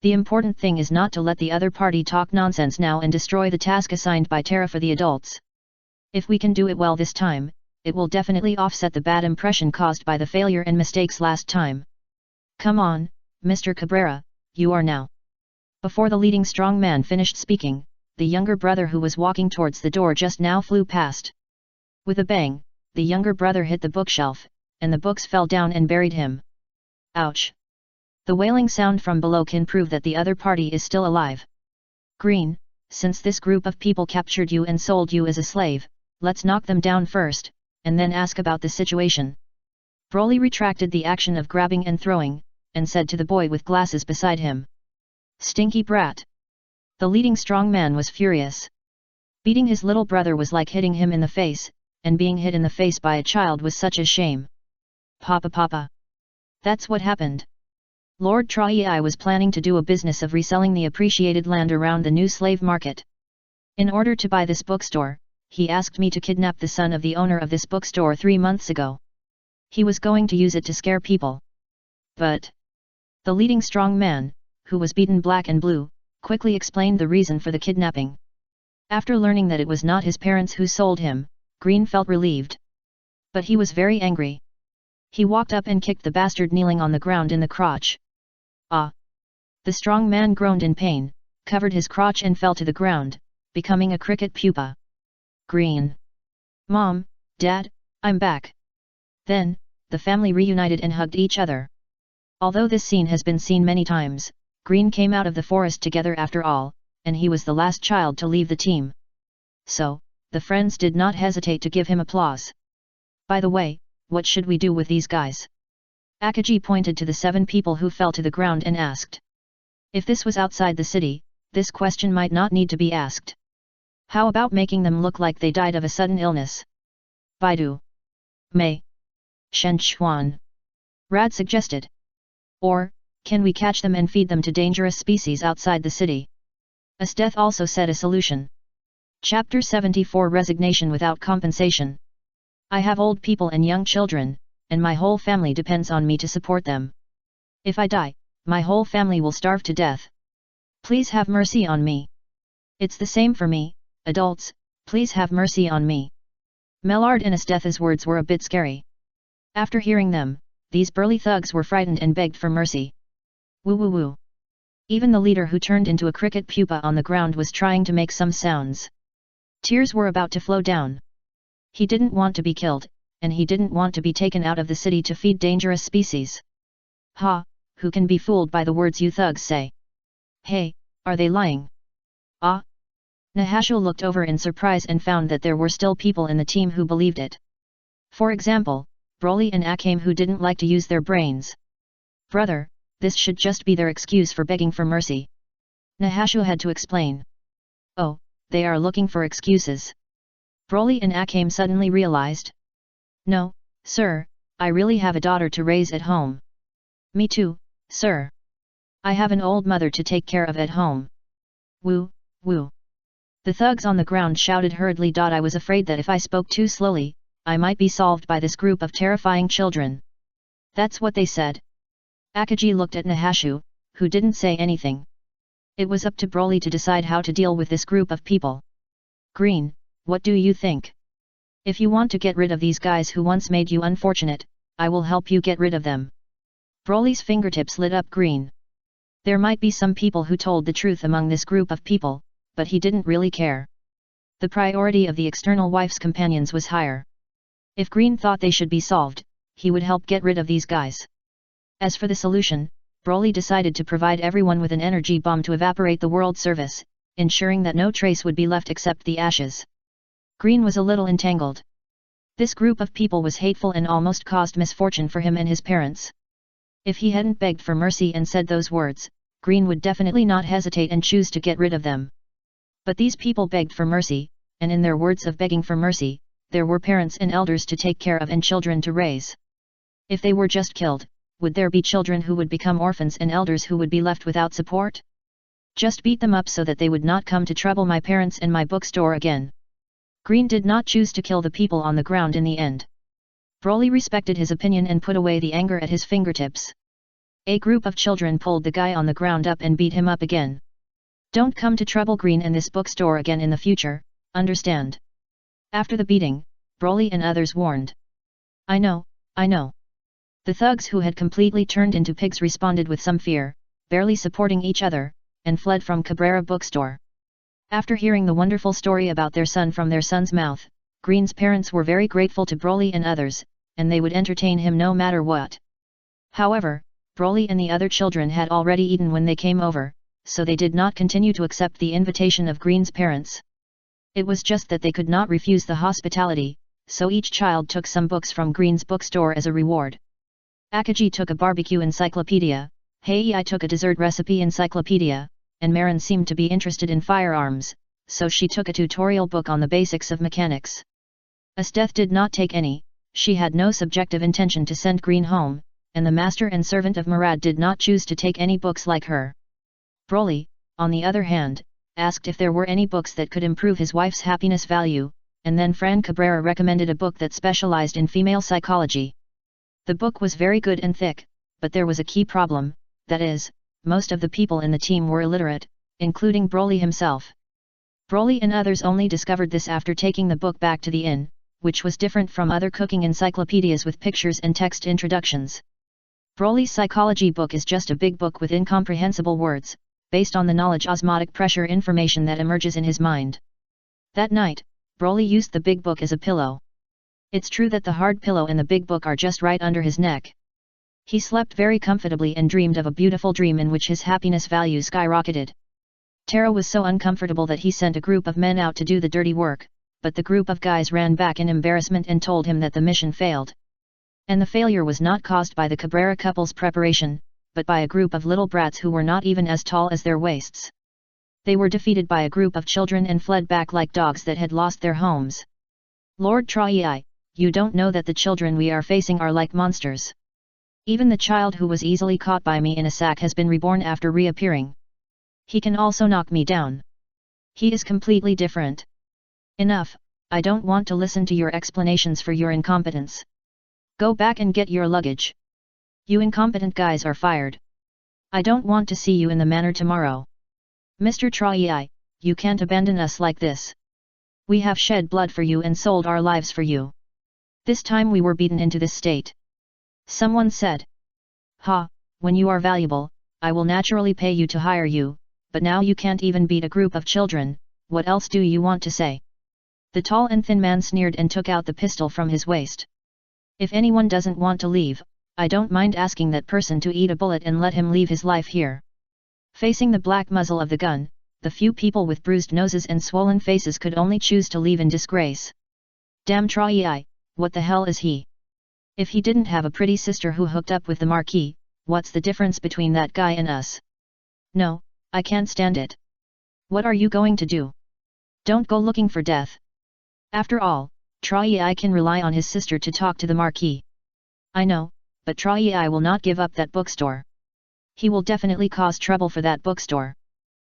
The important thing is not to let the other party talk nonsense now and destroy the task assigned by Terra for the adults. If we can do it well this time, it will definitely offset the bad impression caused by the failure and mistakes last time. Come on, Mr. Cabrera, you are now. Before the leading strong man finished speaking, the younger brother who was walking towards the door just now flew past. With a bang, the younger brother hit the bookshelf, and the books fell down and buried him. Ouch! The wailing sound from below can prove that the other party is still alive. Green, since this group of people captured you and sold you as a slave, let's knock them down first, and then ask about the situation. Broly retracted the action of grabbing and throwing, and said to the boy with glasses beside him. Stinky brat! The leading strong man was furious. Beating his little brother was like hitting him in the face, and being hit in the face by a child was such a shame. Papa. That's what happened. Lord Trai was planning to do a business of reselling the appreciated land around the new slave market. In order to buy this bookstore, he asked me to kidnap the son of the owner of this bookstore 3 months ago. He was going to use it to scare people. But the leading strong man, who was beaten black and blue, quickly explained the reason for the kidnapping. After learning that it was not his parents who sold him, Green felt relieved. But he was very angry. He walked up and kicked the bastard kneeling on the ground in the crotch. Ah! The strong man groaned in pain, covered his crotch and fell to the ground, becoming a cricket pupa. Green. Mom, Dad, I'm back. Then, the family reunited and hugged each other. Although this scene has been seen many times, Green came out of the forest together after all, and he was the last child to leave the team. So, the friends did not hesitate to give him applause. By the way, what should we do with these guys? Akagi pointed to the 7 people who fell to the ground and asked. If this was outside the city, this question might not need to be asked. How about making them look like they died of a sudden illness? Baidu. Mei. Shen Chuan. Rad suggested. Or, can we catch them and feed them to dangerous species outside the city? Esteth also said a solution. Chapter 74 Resignation without compensation. I have old people and young children, and my whole family depends on me to support them. If I die, my whole family will starve to death. Please have mercy on me. It's the same for me, adults, please have mercy on me. Mellard and Esteth's words were a bit scary. After hearing them, these burly thugs were frightened and begged for mercy. Woo woo woo. Even the leader who turned into a cricket pupa on the ground was trying to make some sounds. Tears were about to flow down. He didn't want to be killed, and he didn't want to be taken out of the city to feed dangerous species. Ha, who can be fooled by the words you thugs say? Hey, are they lying? Ah? Nahashu looked over in surprise and found that there were still people in the team who believed it. For example, Broly and Akame who didn't like to use their brains. Brother, this should just be their excuse for begging for mercy. Nahashu had to explain. Oh, they are looking for excuses. Broly and Akame suddenly realized. No, sir, I really have a daughter to raise at home. Me too, sir. I have an old mother to take care of at home. Woo, woo. The thugs on the ground shouted hurriedly. I was afraid that if I spoke too slowly, I might be solved by this group of terrifying children. That's what they said. Akagi looked at Nahashu, who didn't say anything. It was up to Broly to decide how to deal with this group of people. Green, what do you think? If you want to get rid of these guys who once made you unfortunate, I will help you get rid of them. Broly's fingertips lit up green. There might be some people who told the truth among this group of people, but he didn't really care. The priority of the external wife's companions was higher. If Green thought they should be solved, he would help get rid of these guys. As for the solution, Broly decided to provide everyone with an energy bomb to evaporate the world service, ensuring that no trace would be left except the ashes. Green was a little entangled. This group of people was hateful and almost caused misfortune for him and his parents. If he hadn't begged for mercy and said those words, Green would definitely not hesitate and choose to get rid of them. But these people begged for mercy, and in their words of begging for mercy, there were parents and elders to take care of and children to raise. If they were just killed, would there be children who would become orphans and elders who would be left without support? Just beat them up so that they would not come to trouble my parents and my bookstore again. Green did not choose to kill the people on the ground in the end. Broly respected his opinion and put away the anger at his fingertips. A group of children pulled the guy on the ground up and beat him up again. Don't come to trouble Green and this bookstore again in the future, understand? After the beating, Broly and others warned. I know, I know. The thugs who had completely turned into pigs responded with some fear, barely supporting each other, and fled from Cabrera bookstore. After hearing the wonderful story about their son from their son's mouth, Green's parents were very grateful to Broly and others, and they would entertain him no matter what. However, Broly and the other children had already eaten when they came over, so they did not continue to accept the invitation of Green's parents. It was just that they could not refuse the hospitality, so each child took some books from Green's bookstore as a reward. Akagi took a barbecue encyclopedia, Hei took a dessert recipe encyclopedia, and Marin seemed to be interested in firearms, so she took a tutorial book on the basics of mechanics. Esteth did not take any, she had no subjective intention to send Green home, and the master and servant of Murad did not choose to take any books like her. Broly, on the other hand, asked if there were any books that could improve his wife's happiness value, and then Fran Cabrera recommended a book that specialized in female psychology. The book was very good and thick, but there was a key problem, that is, most of the people in the team were illiterate, including Broly himself. Broly and others only discovered this after taking the book back to the inn, which was different from other cooking encyclopedias with pictures and text introductions. Broly's psychology book is just a big book with incomprehensible words, based on the knowledge osmotic pressure information that emerges in his mind. That night, Broly used the big book as a pillow. It's true that the hard pillow and the big book are just right under his neck. He slept very comfortably and dreamed of a beautiful dream in which his happiness value skyrocketed. Taro was so uncomfortable that he sent a group of men out to do the dirty work, but the group of guys ran back in embarrassment and told him that the mission failed. And the failure was not caused by the Cabrera couple's preparation, but by a group of little brats who were not even as tall as their waists. They were defeated by a group of children and fled back like dogs that had lost their homes. Lord Trai, you don't know that the children we are facing are like monsters. Even the child who was easily caught by me in a sack has been reborn after reappearing. He can also knock me down. He is completely different. Enough, I don't want to listen to your explanations for your incompetence. Go back and get your luggage. You incompetent guys are fired. I don't want to see you in the manor tomorrow. Mr. Trai, you can't abandon us like this. We have shed blood for you and sold our lives for you. This time we were beaten into this state. Someone said. Ha, when you are valuable, I will naturally pay you to hire you, but now you can't even beat a group of children, what else do you want to say? The tall and thin man sneered and took out the pistol from his waist. If anyone doesn't want to leave, I don't mind asking that person to eat a bullet and let him leave his life here. Facing the black muzzle of the gun, the few people with bruised noses and swollen faces could only choose to leave in disgrace. Damn Trai, what the hell is he? If he didn't have a pretty sister who hooked up with the Marquis, what's the difference between that guy and us? No, I can't stand it. What are you going to do? Don't go looking for death. After all, Trai can rely on his sister to talk to the Marquis. I know, but Trai will not give up that bookstore. He will definitely cause trouble for that bookstore.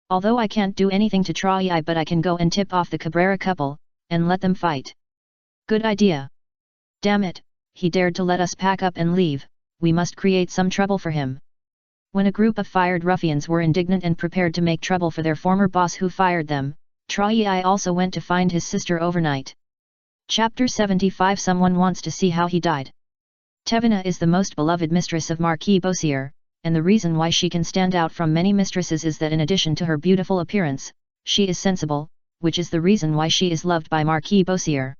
Although I can't do anything to Trai, but I can go and tip off the Cabrera couple, and let them fight. Good idea. Damn it, he dared to let us pack up and leave, we must create some trouble for him. When a group of fired ruffians were indignant and prepared to make trouble for their former boss who fired them, Trai also went to find his sister overnight. Chapter 75. Someone wants to see how he died. Tevina is the most beloved mistress of Marquis Bossier, and the reason why she can stand out from many mistresses is that in addition to her beautiful appearance, she is sensible, which is the reason why she is loved by Marquis Bossier.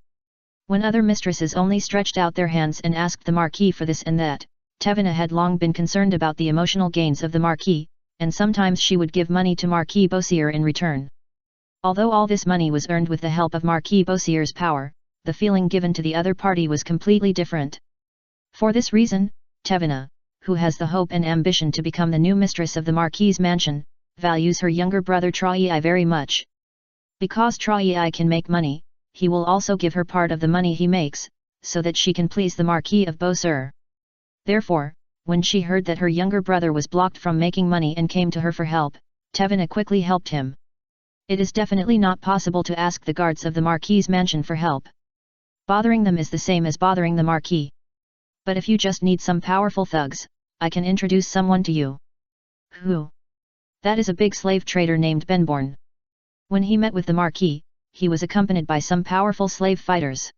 When other mistresses only stretched out their hands and asked the Marquis for this and that, Tevina had long been concerned about the emotional gains of the Marquis, and sometimes she would give money to Marquis Bossier in return. Although all this money was earned with the help of Marquis Bossier's power, the feeling given to the other party was completely different. For this reason, Tevina, who has the hope and ambition to become the new mistress of the Marquis's mansion, values her younger brother Trai very much. Because Trai can make money, he will also give her part of the money he makes, so that she can please the Marquis of Bossier. Therefore, when she heard that her younger brother was blocked from making money and came to her for help, Tevina quickly helped him. It is definitely not possible to ask the guards of the Marquis's mansion for help. Bothering them is the same as bothering the Marquis. But if you just need some powerful thugs, I can introduce someone to you. Who? That is a big slave trader named Benborn. When he met with the Marquis, he was accompanied by some powerful slave fighters.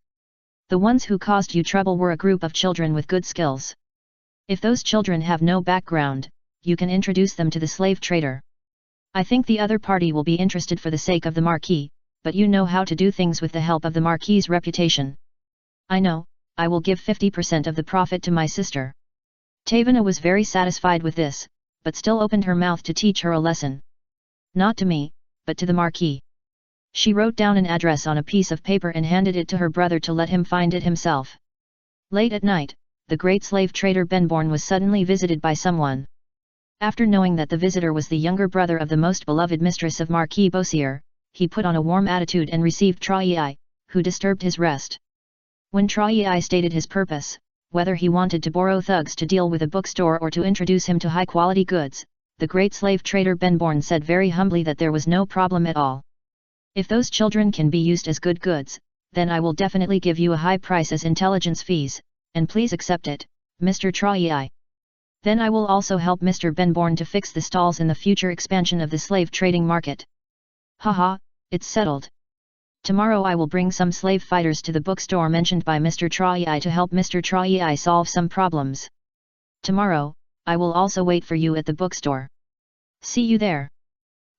The ones who caused you trouble were a group of children with good skills. If those children have no background, you can introduce them to the slave trader. I think the other party will be interested for the sake of the Marquis, but you know how to do things with the help of the Marquis's reputation. I know, I will give 50% of the profit to my sister. Tevina was very satisfied with this, but still opened her mouth to teach her a lesson. Not to me, but to the Marquis. She wrote down an address on a piece of paper and handed it to her brother to let him find it himself. Late at night, the great slave trader Benborn was suddenly visited by someone. After knowing that the visitor was the younger brother of the most beloved mistress of Marquis Bossier, he put on a warm attitude and received Trai, who disturbed his rest. When Trai stated his purpose, whether he wanted to borrow thugs to deal with a bookstore or to introduce him to high-quality goods, the great slave trader Benborn said very humbly that there was no problem at all. If those children can be used as good goods, then I will definitely give you a high price as intelligence fees, and please accept it, Mr. Trai. Then I will also help Mr. Benborn to fix the stalls in the future expansion of the slave trading market. Haha, it's settled. Tomorrow I will bring some slave fighters to the bookstore mentioned by Mr. Trai to help Mr. Trai solve some problems. Tomorrow, I will also wait for you at the bookstore. See you there.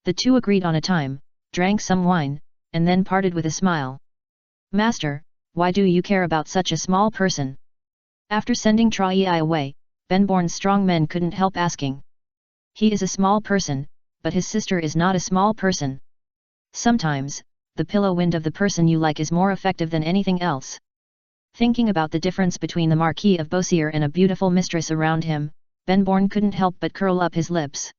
The two agreed on a time, drank some wine, and then parted with a smile. Master, why do you care about such a small person? After sending Trai away, Benborn's strong men couldn't help asking. He is a small person, but his sister is not a small person. Sometimes, the pillow wind of the person you like is more effective than anything else. Thinking about the difference between the Marquis of Beausier and a beautiful mistress around him, Benborn couldn't help but curl up his lips.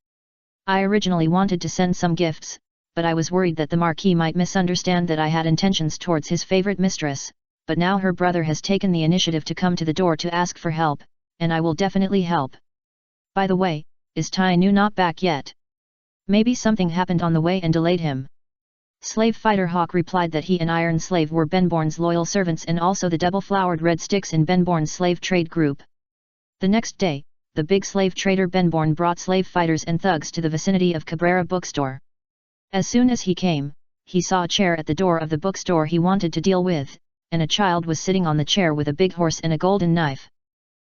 I originally wanted to send some gifts, but I was worried that the Marquis might misunderstand that I had intentions towards his favorite mistress, but now her brother has taken the initiative to come to the door to ask for help, and I will definitely help. By the way, is Tai Nu not back yet? Maybe something happened on the way and delayed him. Slave fighter Hawk replied that he and Iron Slave were Benborn's loyal servants and also the double-flowered red sticks in Benborn's slave trade group. The next day, the big slave trader Benborn brought slave fighters and thugs to the vicinity of Cabrera bookstore. As soon as he came, he saw a chair at the door of the bookstore he wanted to deal with, and a child was sitting on the chair with a big horse and a golden knife.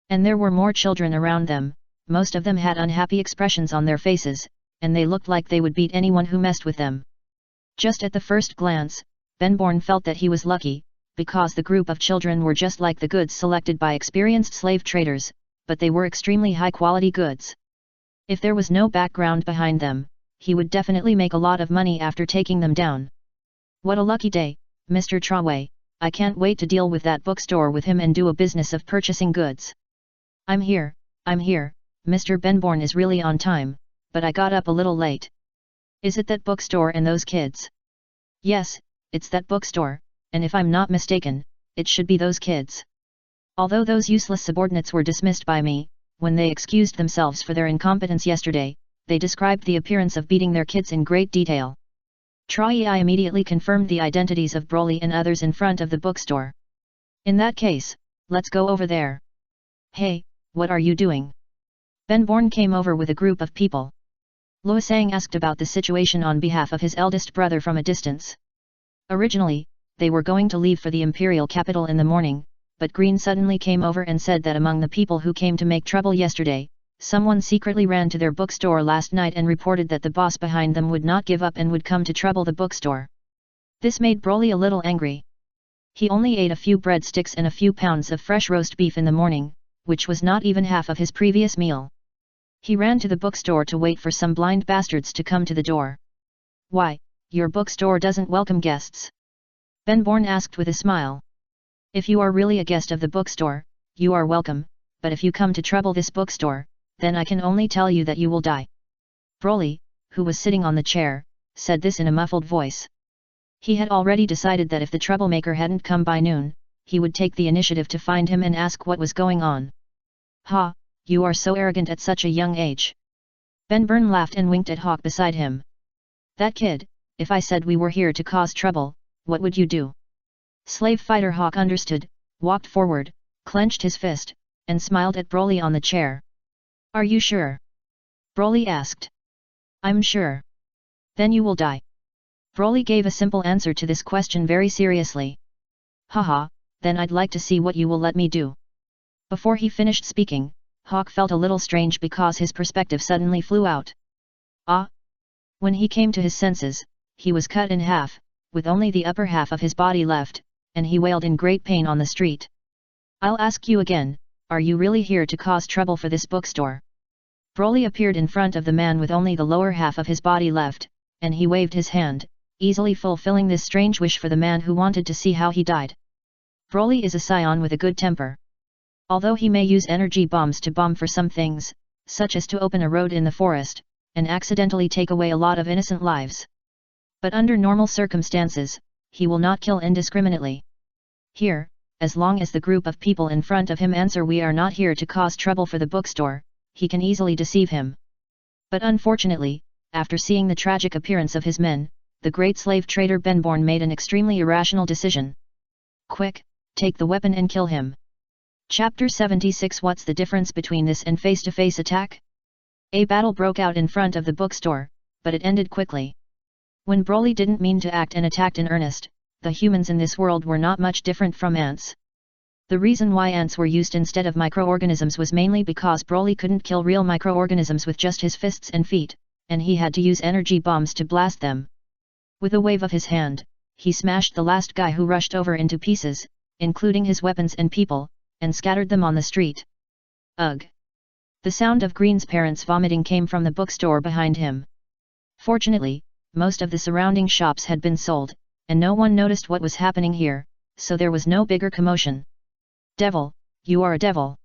And there were more children around them, most of them had unhappy expressions on their faces, and they looked like they would beat anyone who messed with them. Just at the first glance, Benborn felt that he was lucky, because the group of children were just like the goods selected by experienced slave traders, but they were extremely high-quality goods. If there was no background behind them, he would definitely make a lot of money after taking them down. What a lucky day, Mr. Traway, I can't wait to deal with that bookstore with him and do a business of purchasing goods. I'm here, Mr. Benborn is really on time, but I got up a little late. Is it that bookstore and those kids? Yes, it's that bookstore, and if I'm not mistaken, it should be those kids. Although those useless subordinates were dismissed by me, when they excused themselves for their incompetence yesterday, they described the appearance of beating their kids in great detail. Trai immediately confirmed the identities of Broly and others in front of the bookstore. In that case, let's go over there. Hey, what are you doing? Benborn came over with a group of people. Luosang asked about the situation on behalf of his eldest brother from a distance. Originally, they were going to leave for the imperial capital in the morning, but Green suddenly came over and said that among the people who came to make trouble yesterday, someone secretly ran to their bookstore last night and reported that the boss behind them would not give up and would come to trouble the bookstore. This made Broly a little angry. He only ate a few breadsticks and a few pounds of fresh roast beef in the morning, which was not even half of his previous meal. He ran to the bookstore to wait for some blind bastards to come to the door. Why, your bookstore doesn't welcome guests? Benborn asked with a smile. If you are really a guest of the bookstore, you are welcome, but if you come to trouble this bookstore, then I can only tell you that you will die. Broly, who was sitting on the chair, said this in a muffled voice. He had already decided that if the troublemaker hadn't come by noon, he would take the initiative to find him and ask what was going on. Ha, you are so arrogant at such a young age. Benborn laughed and winked at Hawk beside him. That kid, if I said we were here to cause trouble, what would you do? Slave fighter Hawk understood, walked forward, clenched his fist, and smiled at Broly on the chair. Are you sure? Broly asked. I'm sure. Then you will die. Broly gave a simple answer to this question very seriously. Haha, then I'd like to see what you will let me do. Before he finished speaking, Hawk felt a little strange because his perspective suddenly flew out. Ah! When he came to his senses, he was cut in half, with only the upper half of his body left, and he wailed in great pain on the street. I'll ask you again, are you really here to cause trouble for this bookstore? Broly appeared in front of the man with only the lower half of his body left, and he waved his hand, easily fulfilling this strange wish for the man who wanted to see how he died. Broly is a Saiyan with a good temper. Although he may use energy bombs to bomb for some things, such as to open a road in the forest, and accidentally take away a lot of innocent lives. But under normal circumstances, he will not kill indiscriminately. Here, as long as the group of people in front of him answer we are not here to cause trouble for the bookstore, he can easily deceive him. But unfortunately, after seeing the tragic appearance of his men, the great slave trader Benborn made an extremely irrational decision. Quick, take the weapon and kill him. Chapter 76. What's the difference between this and face-to-face attack? A battle broke out in front of the bookstore, but it ended quickly. When Broly didn't mean to act and attacked in earnest, the humans in this world were not much different from ants. The reason why ants were used instead of microorganisms was mainly because Broly couldn't kill real microorganisms with just his fists and feet, and he had to use energy bombs to blast them. With a wave of his hand, he smashed the last guy who rushed over into pieces, including his weapons and people, and scattered them on the street. Ugh! The sound of Green's parents vomiting came from the bookstore behind him. Fortunately, most of the surrounding shops had been sold, and no one noticed what was happening here, so there was no bigger commotion. Devil, you are a devil!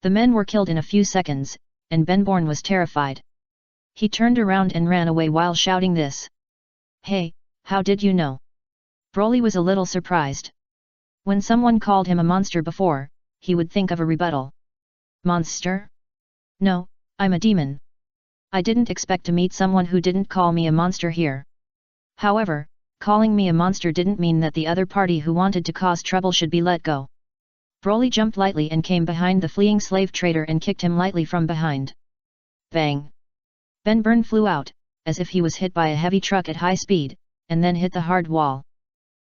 The men were killed in a few seconds, and Benborn was terrified. He turned around and ran away while shouting this. Hey, how did you know? Broly was a little surprised. When someone called him a monster before, he would think of a rebuttal. Monster? No, I'm a demon. I didn't expect to meet someone who didn't call me a monster here. However, calling me a monster didn't mean that the other party who wanted to cause trouble should be let go. Broly jumped lightly and came behind the fleeing slave trader and kicked him lightly from behind. Bang! Benburn flew out, as if he was hit by a heavy truck at high speed, and then hit the hard wall.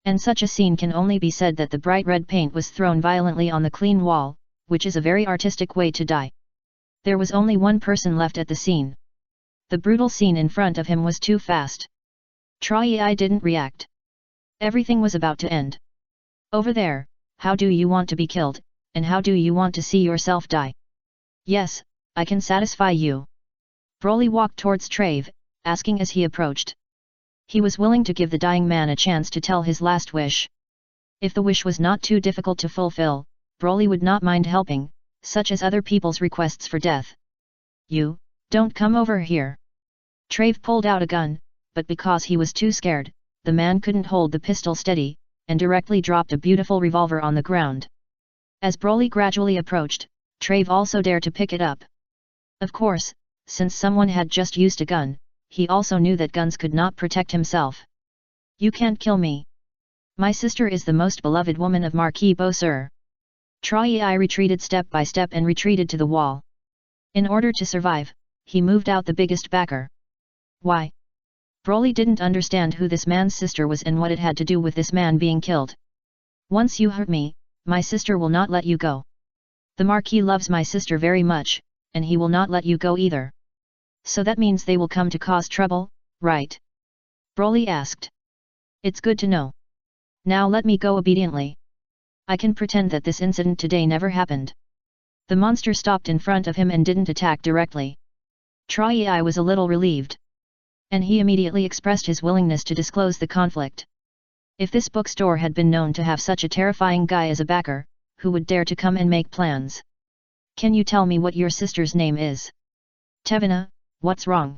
And such a scene can only be said that the bright red paint was thrown violently on the clean wall, which is a very artistic way to die. There was only one person left at the scene. The brutal scene in front of him was too fast. Troyei didn't react. Everything was about to end. Over there, how do you want to be killed, and how do you want to see yourself die? Yes, I can satisfy you. Broly walked towards Trave, asking as he approached. He was willing to give the dying man a chance to tell his last wish. If the wish was not too difficult to fulfill, Broly would not mind helping, such as other people's requests for death. You, don't come over here. Trave pulled out a gun, but because he was too scared, the man couldn't hold the pistol steady, and directly dropped a beautiful revolver on the ground. As Broly gradually approached, Trave also dared to pick it up. Of course, since someone had just used a gun, he also knew that guns could not protect himself. You can't kill me. My sister is the most beloved woman of Marquis Bosser. Troyei retreated step by step and retreated to the wall. In order to survive, he moved out the biggest backer. Why? Broly didn't understand who this man's sister was and what it had to do with this man being killed. Once you hurt me, my sister will not let you go. The Marquis loves my sister very much, and he will not let you go either. So that means they will come to cause trouble, right? Broly asked. It's good to know. Now let me go obediently. I can pretend that this incident today never happened. The monster stopped in front of him and didn't attack directly. Troyei was a little relieved. And he immediately expressed his willingness to disclose the conflict. If this bookstore had been known to have such a terrifying guy as a backer, who would dare to come and make plans? Can you tell me what your sister's name is? Tevina, what's wrong?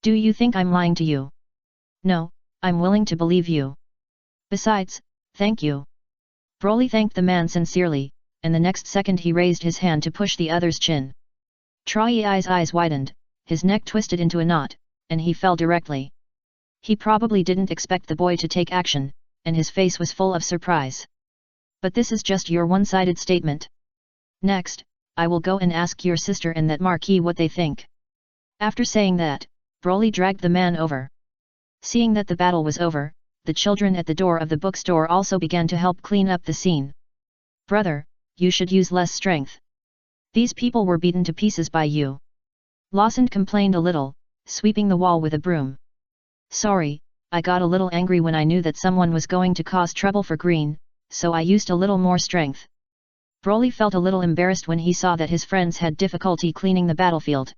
Do you think I'm lying to you? No, I'm willing to believe you. Besides, thank you. Broly thanked the man sincerely, and the next second he raised his hand to push the other's chin. Troyei's eyes widened, his neck twisted into a knot, and he fell directly. He probably didn't expect the boy to take action, and his face was full of surprise. But this is just your one-sided statement. Next, I will go and ask your sister and that Marquis what they think. After saying that, Broly dragged the man over. Seeing that the battle was over, the children at the door of the bookstore also began to help clean up the scene. Brother, you should use less strength. These people were beaten to pieces by you. Lawson complained a little, sweeping the wall with a broom. Sorry, I got a little angry when I knew that someone was going to cause trouble for Green, so I used a little more strength. Broly felt a little embarrassed when he saw that his friends had difficulty cleaning the battlefield.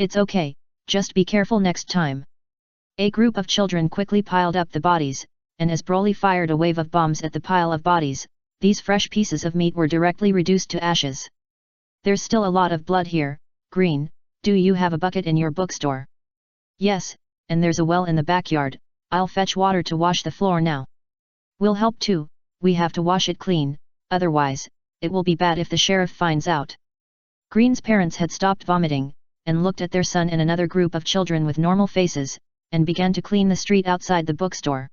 It's okay, just be careful next time. A group of children quickly piled up the bodies, and as Broly fired a wave of bombs at the pile of bodies, these fresh pieces of meat were directly reduced to ashes. There's still a lot of blood here. Green, do you have a bucket in your bookstore? Yes, and there's a well in the backyard. I'll fetch water to wash the floor now. We'll help too, we have to wash it clean, otherwise, it will be bad if the sheriff finds out. Green's parents had stopped vomiting, and looked at their son and another group of children with normal faces, and began to clean the street outside the bookstore.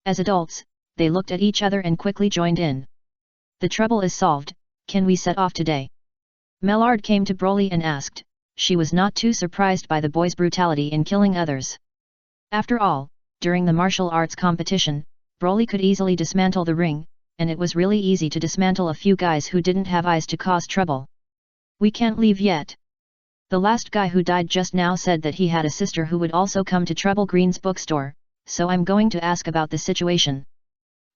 As adults, they looked at each other and quickly joined in. The trouble is solved, Can we set off today? Mellard came to Broly and asked. She was not too surprised by the boy's brutality in killing others. After all, during the martial arts competition, Broly could easily dismantle the ring, and it was really easy to dismantle a few guys who didn't have eyes to cause trouble. We can't leave yet. The last guy who died just now said that he had a sister who would also come to Trouble Green's bookstore, so I'm going to ask about the situation.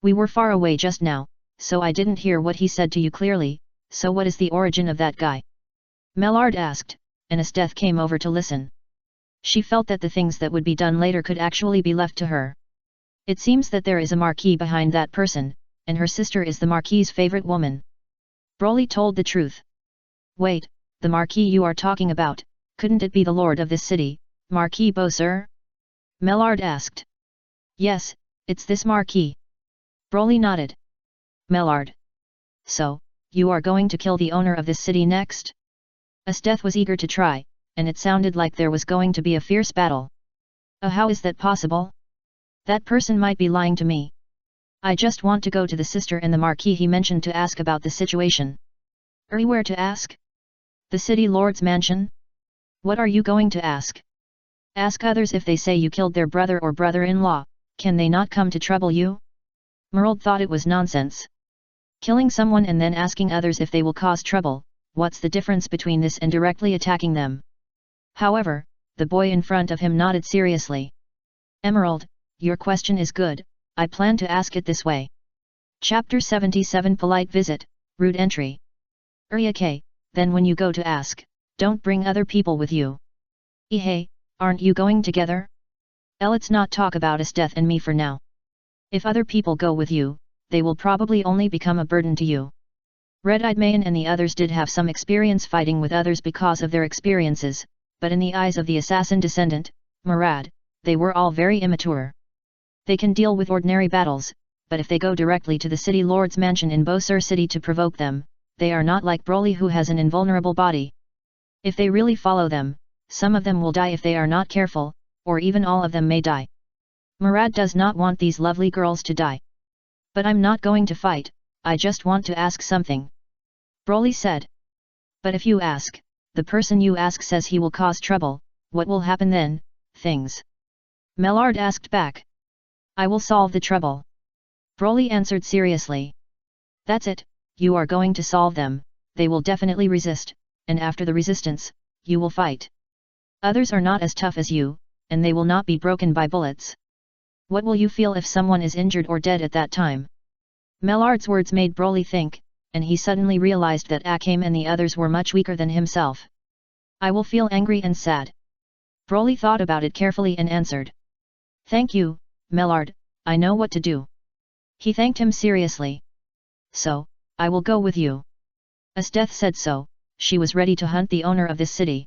We were far away just now, so I didn't hear what he said to you clearly, so what is the origin of that guy? Mellard asked, and Esteth came over to listen. She felt that the things that would be done later could actually be left to her. It seems that there is a marquis behind that person, and her sister is the marquis's favorite woman. Broly told the truth. Wait, the marquis you are talking about, couldn't it be the lord of this city, Marquis Bowser? Mellard asked. Yes, it's this marquis. Broly nodded. Mellard. So, you are going to kill the owner of this city next? Esteth was eager to try, and it sounded like there was going to be a fierce battle. How is that possible? That person might be lying to me. I just want to go to the sister and the marquis he mentioned to ask about the situation. Where to ask? The city lord's mansion? What are you going to ask? Ask others if they say you killed their brother or brother-in-law, can they not come to trouble you? Merle thought it was nonsense. Killing someone and then asking others if they will cause trouble, what's the difference between this and directly attacking them? However, the boy in front of him nodded seriously. Emerald, your question is good, I plan to ask it this way. Chapter 77 Polite Visit, Rude Entry. Okay, then when you go to ask, don't bring other people with you. Hey, aren't you going together? Let's not talk about Esteth and me for now. If other people go with you, they will probably only become a burden to you. Red-Eyed Mayan and the others did have some experience fighting with others because of their experiences, but in the eyes of the assassin descendant, Murad, they were all very immature. They can deal with ordinary battles, but if they go directly to the city lord's mansion in Bowser City to provoke them, they are not like Broly who has an invulnerable body. If they really follow them, some of them will die if they are not careful, or even all of them may die. Murad does not want these lovely girls to die. But I'm not going to fight, I just want to ask something. Broly said. But if you ask, the person you ask says he will cause trouble, what will happen then? Things. Mellard asked back. I will solve the trouble. Broly answered seriously. That's it, you are going to solve them, they will definitely resist, and after the resistance, you will fight. Others are not as tough as you, and they will not be broken by bullets. What will you feel if someone is injured or dead at that time? Mellard's words made Broly think, and he suddenly realized that Akame and the others were much weaker than himself. I will feel angry and sad. Broly thought about it carefully and answered. Thank you, Mellard, I know what to do. He thanked him seriously. So, I will go with you. Esteth said so, she was ready to hunt the owner of this city.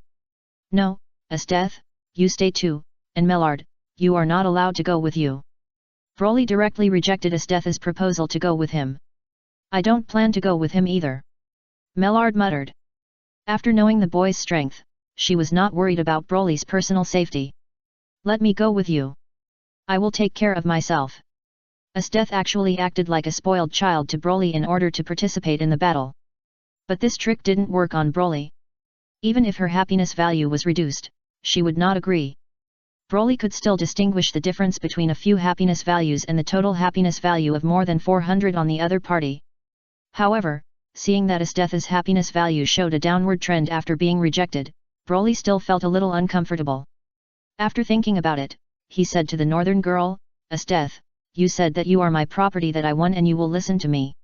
No, Esteth, you stay too, and Mellard, you are not allowed to go with you. Broly directly rejected Esteth's proposal to go with him. I don't plan to go with him either. Mellard muttered. After knowing the boy's strength, she was not worried about Broly's personal safety. Let me go with you. I will take care of myself. Esteth actually acted like a spoiled child to Broly in order to participate in the battle. But this trick didn't work on Broly. Even if her happiness value was reduced, she would not agree. Broly could still distinguish the difference between a few happiness values and the total happiness value of more than 400 on the other party. However, seeing that Esteth's happiness value showed a downward trend after being rejected, Broly still felt a little uncomfortable. After thinking about it, he said to the northern girl, Esteth, you said that you are my property that I won and you will listen to me.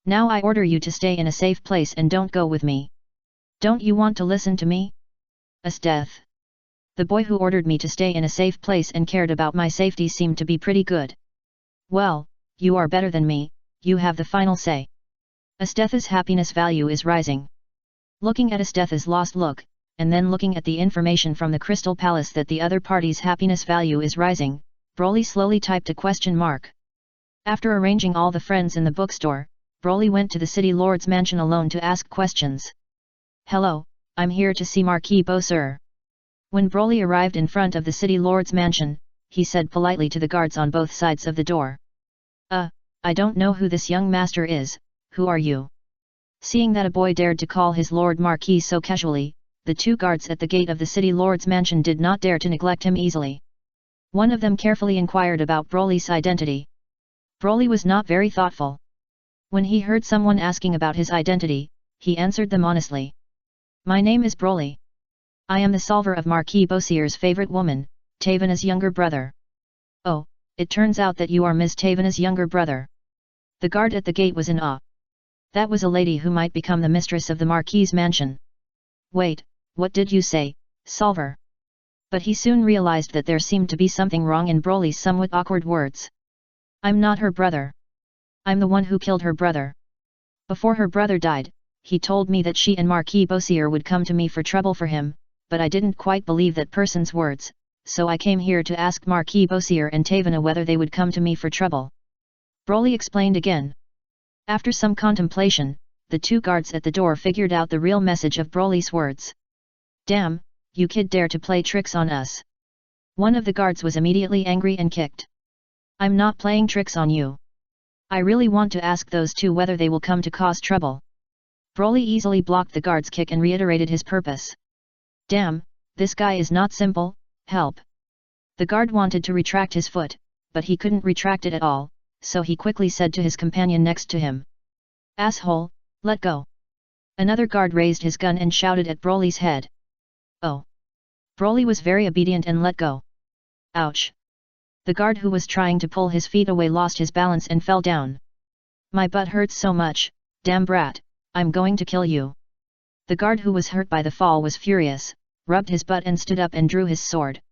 Now I order you to stay in a safe place and don't go with me. Don't you want to listen to me? Esteth. The boy who ordered me to stay in a safe place and cared about my safety seemed to be pretty good. Well, you are better than me, you have the final say. Esteth's happiness value is rising. Looking at Esteth's lost look, and then looking at the information from the Crystal Palace that the other party's happiness value is rising, Broly slowly typed a question mark. After arranging all the friends in the bookstore, Broly went to the city lord's mansion alone to ask questions. Hello, I'm here to see Marquis Bowser. When Broly arrived in front of the city lord's mansion, he said politely to the guards on both sides of the door. I don't know who this young master is, who are you? Seeing that a boy dared to call his Lord Marquis so casually, the two guards at the gate of the city lord's mansion did not dare to neglect him easily. One of them carefully inquired about Broly's identity. Broly was not very thoughtful. When he heard someone asking about his identity, he answered them honestly. My name is Broly. I am the solver of Marquis Bosier's favorite woman, Tavana's younger brother. Oh, it turns out that you are Ms. Tavana's younger brother. The guard at the gate was in awe. That was a lady who might become the mistress of the Marquis's mansion. Wait, what did you say, solver? But he soon realized that there seemed to be something wrong in Broly's somewhat awkward words. I'm not her brother. I'm the one who killed her brother. Before her brother died, he told me that she and Marquis Bosier would come to me for trouble for him, but I didn't quite believe that person's words, so I came here to ask Marquis Bosier and Tavana whether they would come to me for trouble. Broly explained again. After some contemplation, the two guards at the door figured out the real message of Broly's words. Damn, you kid dare to play tricks on us. One of the guards was immediately angry and kicked. I'm not playing tricks on you. I really want to ask those two whether they will come to cause trouble. Broly easily blocked the guard's kick and reiterated his purpose. Damn, this guy is not simple, help. The guard wanted to retract his foot, but he couldn't retract it at all, so he quickly said to his companion next to him. Asshole, let go. Another guard raised his gun and shouted at Broly's head. Oh. Broly was very obedient and let go. Ouch. The guard who was trying to pull his feet away lost his balance and fell down. My butt hurts so much, damn brat, I'm going to kill you. The guard who was hurt by the fall was furious, rubbed his butt and stood up and drew his sword.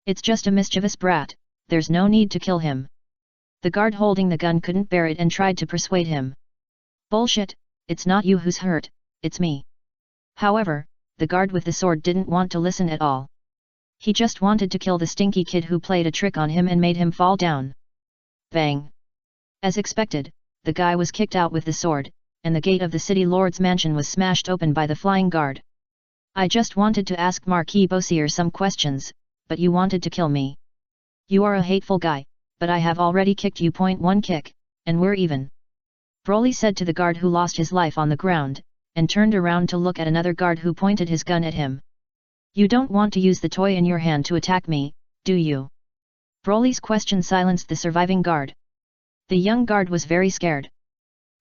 It's just a mischievous brat, there's no need to kill him. The guard holding the gun couldn't bear it and tried to persuade him. Bullshit, it's not you who's hurt, it's me. However, the guard with the sword didn't want to listen at all. He just wanted to kill the stinky kid who played a trick on him and made him fall down. Bang! As expected, the guy was kicked out with the sword, and the gate of the city lord's mansion was smashed open by the flying guard. I just wanted to ask Marquis Bosier some questions, but you wanted to kill me. You are a hateful guy, but I have already kicked you. One kick, and we're even. Broly said to the guard who lost his life on the ground, and turned around to look at another guard who pointed his gun at him. You don't want to use the toy in your hand to attack me, do you? Broly's question silenced the surviving guard. The young guard was very scared.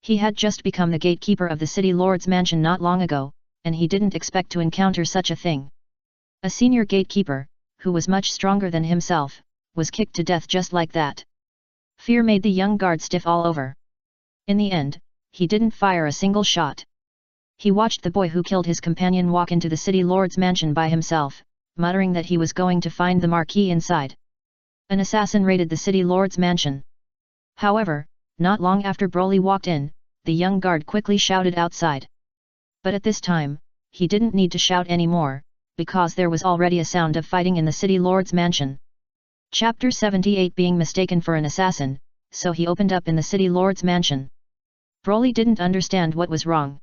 He had just become the gatekeeper of the city lord's mansion not long ago, and he didn't expect to encounter such a thing. A senior gatekeeper, who was much stronger than himself, was kicked to death just like that. Fear made the young guard stiff all over. In the end, he didn't fire a single shot. He watched the boy who killed his companion walk into the city lord's mansion by himself, muttering that he was going to find the Marquis inside. An assassin raided the city lord's mansion. However, not long after Broly walked in, the young guard quickly shouted outside. But at this time, he didn't need to shout anymore, because there was already a sound of fighting in the city lord's mansion. Chapter 78 Being mistaken for an assassin, so he opened up in the city lord's mansion. Broly didn't understand what was wrong.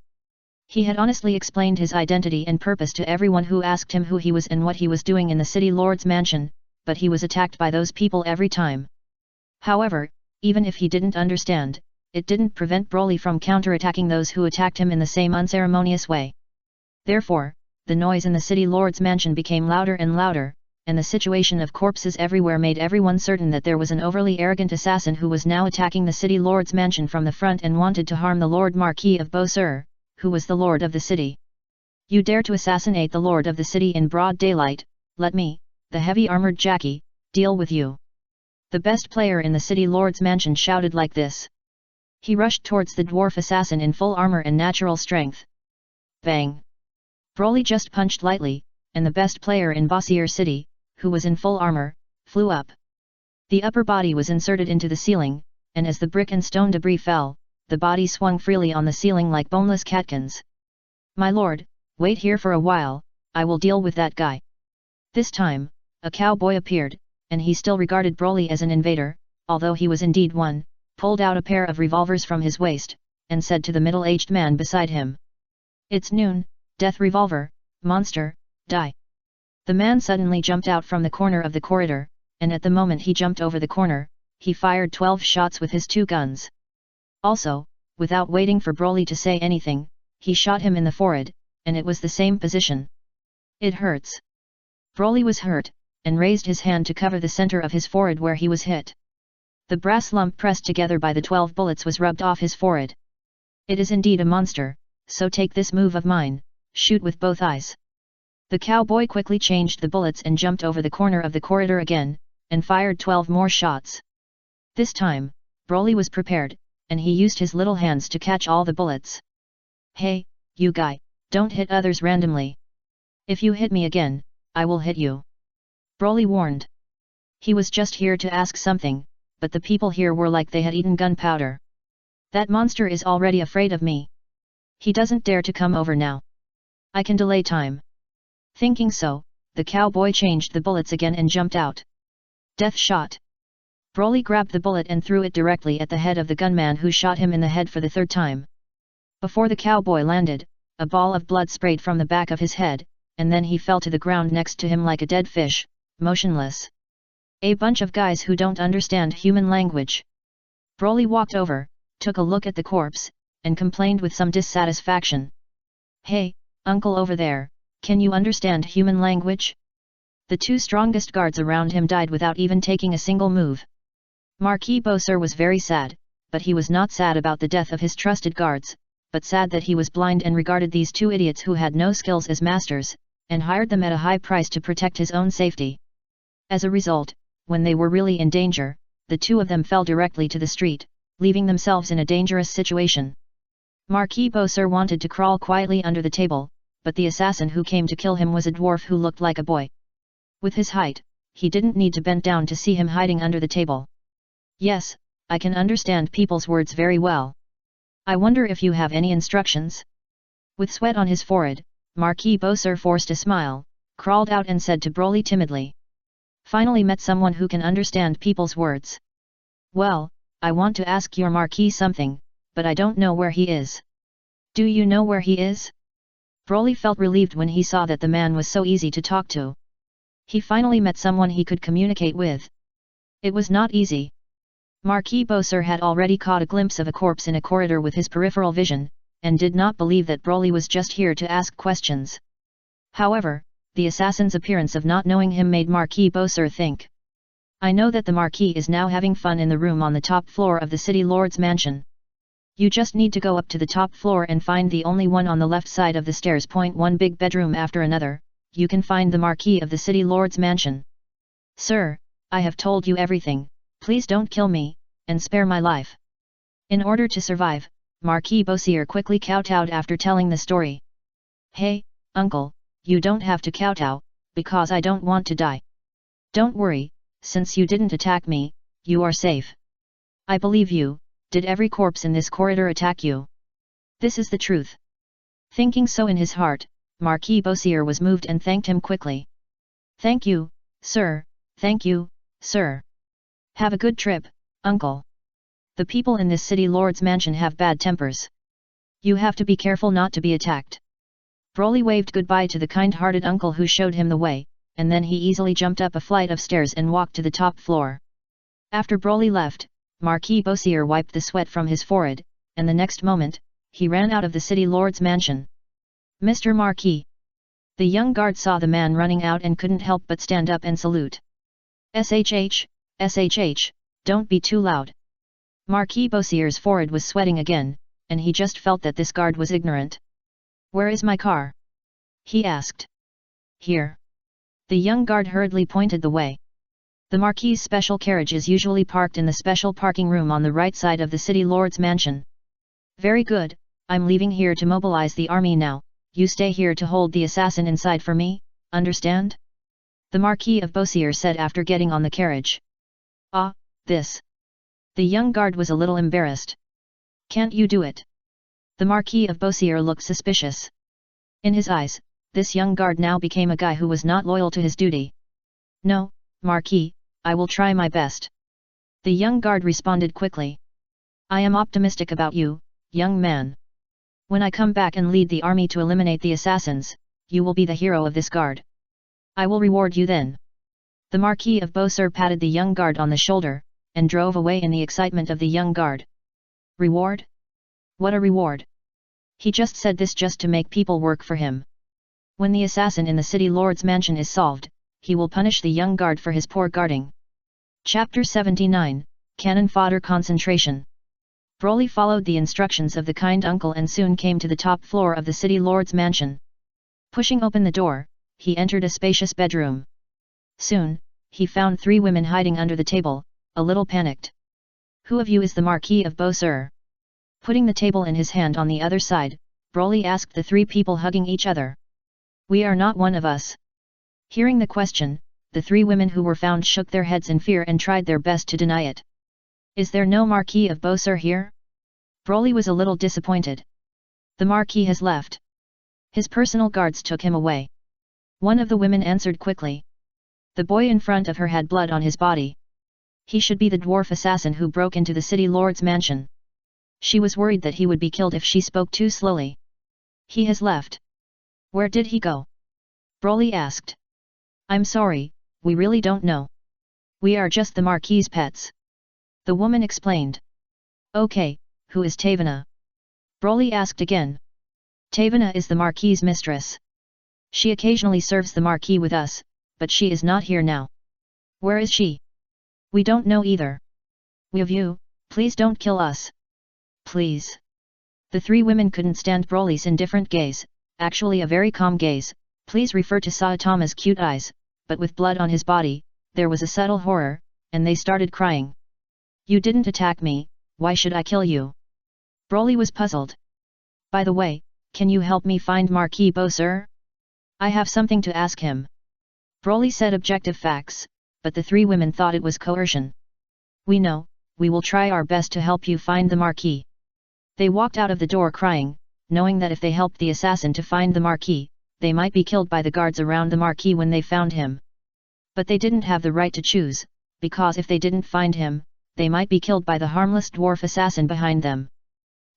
He had honestly explained his identity and purpose to everyone who asked him who he was and what he was doing in the city lord's mansion, but he was attacked by those people every time. However, even if he didn't understand, it didn't prevent Broly from counterattacking those who attacked him in the same unceremonious way. Therefore, the noise in the city lord's mansion became louder and louder, and the situation of corpses everywhere made everyone certain that there was an overly arrogant assassin who was now attacking the city lord's mansion from the front and wanted to harm the Lord Marquis of Bosier, who was the lord of the city. You dare to assassinate the lord of the city in broad daylight, let me, the heavy-armored Jackie, deal with you. The best player in the city lord's mansion shouted like this. He rushed towards the dwarf assassin in full armor and natural strength. Bang! Broly just punched lightly, and the best player in Bosier City, who was in full armor, flew up. The upper body was inserted into the ceiling, and as the brick and stone debris fell, the body swung freely on the ceiling like boneless catkins. My lord, wait here for a while, I will deal with that guy. This time, a cowboy appeared, and he still regarded Broly as an invader, although he was indeed one, pulled out a pair of revolvers from his waist, and said to the middle-aged man beside him. It's noon, death revolver, monster, die. The man suddenly jumped out from the corner of the corridor, and at the moment he jumped over the corner, he fired 12 shots with his 2 guns. Also, without waiting for Broly to say anything, he shot him in the forehead, and it was the same position. It hurts. Broly was hurt, and raised his hand to cover the center of his forehead where he was hit. The brass lump pressed together by the 12 bullets was rubbed off his forehead. It is indeed a monster, so take this move of mine, shoot with both eyes. The cowboy quickly changed the bullets and jumped over the corner of the corridor again, and fired 12 more shots. This time, Broly was prepared, and he used his little hands to catch all the bullets. Hey, you guy, don't hit others randomly. If you hit me again, I will hit you. Broly warned. He was just here to ask something, but the people here were like they had eaten gunpowder. That monster is already afraid of me. He doesn't dare to come over now. I can delay time. Thinking so, the cowboy changed the bullets again and jumped out. Death shot. Broly grabbed the bullet and threw it directly at the head of the gunman who shot him in the head for the 3rd time. Before the cowboy landed, a ball of blood sprayed from the back of his head, and then he fell to the ground next to him like a dead fish, motionless. A bunch of guys who don't understand human language. Broly walked over, took a look at the corpse, and complained with some dissatisfaction. Hey, uncle over there, can you understand human language? The 2 strongest guards around him died without even taking a single move. Marquis Bowser was very sad, but he was not sad about the death of his trusted guards, but sad that he was blind and regarded these 2 idiots who had no skills as masters, and hired them at a high price to protect his own safety. As a result, when they were really in danger, the 2 of them fell directly to the street, leaving themselves in a dangerous situation. Marquis Bowser wanted to crawl quietly under the table, but the assassin who came to kill him was a dwarf who looked like a boy. With his height, he didn't need to bend down to see him hiding under the table. Yes, I can understand people's words very well. I wonder if you have any instructions? With sweat on his forehead, Marquis Bowser forced a smile, crawled out and said to Broly timidly. Finally met someone who can understand people's words. Well, I want to ask your Marquis something, but I don't know where he is. Do you know where he is? Broly felt relieved when he saw that the man was so easy to talk to. He finally met someone he could communicate with. It was not easy. Marquis Bowser had already caught a glimpse of a corpse in a corridor with his peripheral vision, and did not believe that Broly was just here to ask questions. However, the assassin's appearance of not knowing him made Marquis Bowser think. I know that the Marquis is now having fun in the room on the top floor of the City Lord's mansion. You just need to go up to the top floor and find the only one on the left side of the stairs. One big bedroom after another, you can find the Marquis of the City Lord's mansion. Sir, I have told you everything, please don't kill me, and spare my life. In order to survive, Marquis Bowser quickly kowtowed after telling the story. Hey, uncle, you don't have to kowtow, because I don't want to die. Don't worry, since you didn't attack me, you are safe. I believe you. Did every corpse in this corridor attack you? This is the truth. Thinking so in his heart, Marquis Bowser was moved and thanked him quickly. Thank you, sir, thank you, sir. Have a good trip, uncle. The people in this City Lord's mansion have bad tempers. You have to be careful not to be attacked. Broly waved goodbye to the kind-hearted uncle who showed him the way, and then he easily jumped up a flight of stairs and walked to the top floor. After Broly left, Marquis Bowser wiped the sweat from his forehead, and the next moment, he ran out of the City Lord's mansion. Mr. Marquis. The young guard saw the man running out and couldn't help but stand up and salute. SHH, don't be too loud. Marquis Bowser's forehead was sweating again, and he just felt that this guard was ignorant. Where is my car? He asked. Here. The young guard hurriedly pointed the way. The Marquis's special carriage is usually parked in the special parking room on the right side of the City Lord's mansion. Very good, I'm leaving here to mobilize the army now, you stay here to hold the assassin inside for me, understand? The Marquis of Bowser said after getting on the carriage. Ah, this. The young guard was a little embarrassed. Can't you do it? The Marquis of Bowser looked suspicious. In his eyes, this young guard now became a guy who was not loyal to his duty. No, Marquis, I will try my best. The young guard responded quickly. I am optimistic about you, young man. When I come back and lead the army to eliminate the assassins, you will be the hero of this guard. I will reward you then. The Marquis of Bowser patted the young guard on the shoulder, and drove away in the excitement of the young guard. Reward? What a reward! He just said this just to make people work for him. When the assassin in the city lord's mansion is solved, he will punish the young guard for his poor guarding. Chapter 79, Cannon Fodder Concentration. Broly followed the instructions of the kind uncle and soon came to the top floor of the city lord's mansion. Pushing open the door, he entered a spacious bedroom. Soon, he found 3 women hiding under the table, a little panicked. "Who of you is the Marquis of Beausir?" Putting the table in his hand on the other side, Broly asked the 3 people hugging each other. "We are not one of us." Hearing the question, the 3 women who were found shook their heads in fear and tried their best to deny it. "Is there no Marquis of Beausir here?" Broly was a little disappointed. "The Marquis has left. His personal guards took him away." One of the women answered quickly. The boy in front of her had blood on his body. He should be the dwarf assassin who broke into the city lord's mansion. She was worried that he would be killed if she spoke too slowly. "He has left." "Where did he go?" Broly asked. "I'm sorry, we really don't know. We are just the Marquis's pets." The woman explained. "Okay, who is Tavana?" Broly asked again. "Tavana is the Marquis's mistress. She occasionally serves the Marquis with us, but she is not here now." "Where is she?" "We don't know either." "We of you, please don't kill us. Please." The 3 women couldn't stand Broly's indifferent gaze, actually a very calm gaze. Please refer to Saitama's cute eyes, but with blood on his body, there was a subtle horror, and they started crying. "You didn't attack me, why should I kill you?" Broly was puzzled. "By the way, can you help me find Marquis Beausir? I have something to ask him." Broly said objective facts, but the 3 women thought it was coercion. "We know, we will try our best to help you find the Marquis." They walked out of the door crying, knowing that if they helped the assassin to find the Marquis, they might be killed by the guards around the Marquis when they found him. But they didn't have the right to choose, because if they didn't find him, they might be killed by the harmless dwarf assassin behind them.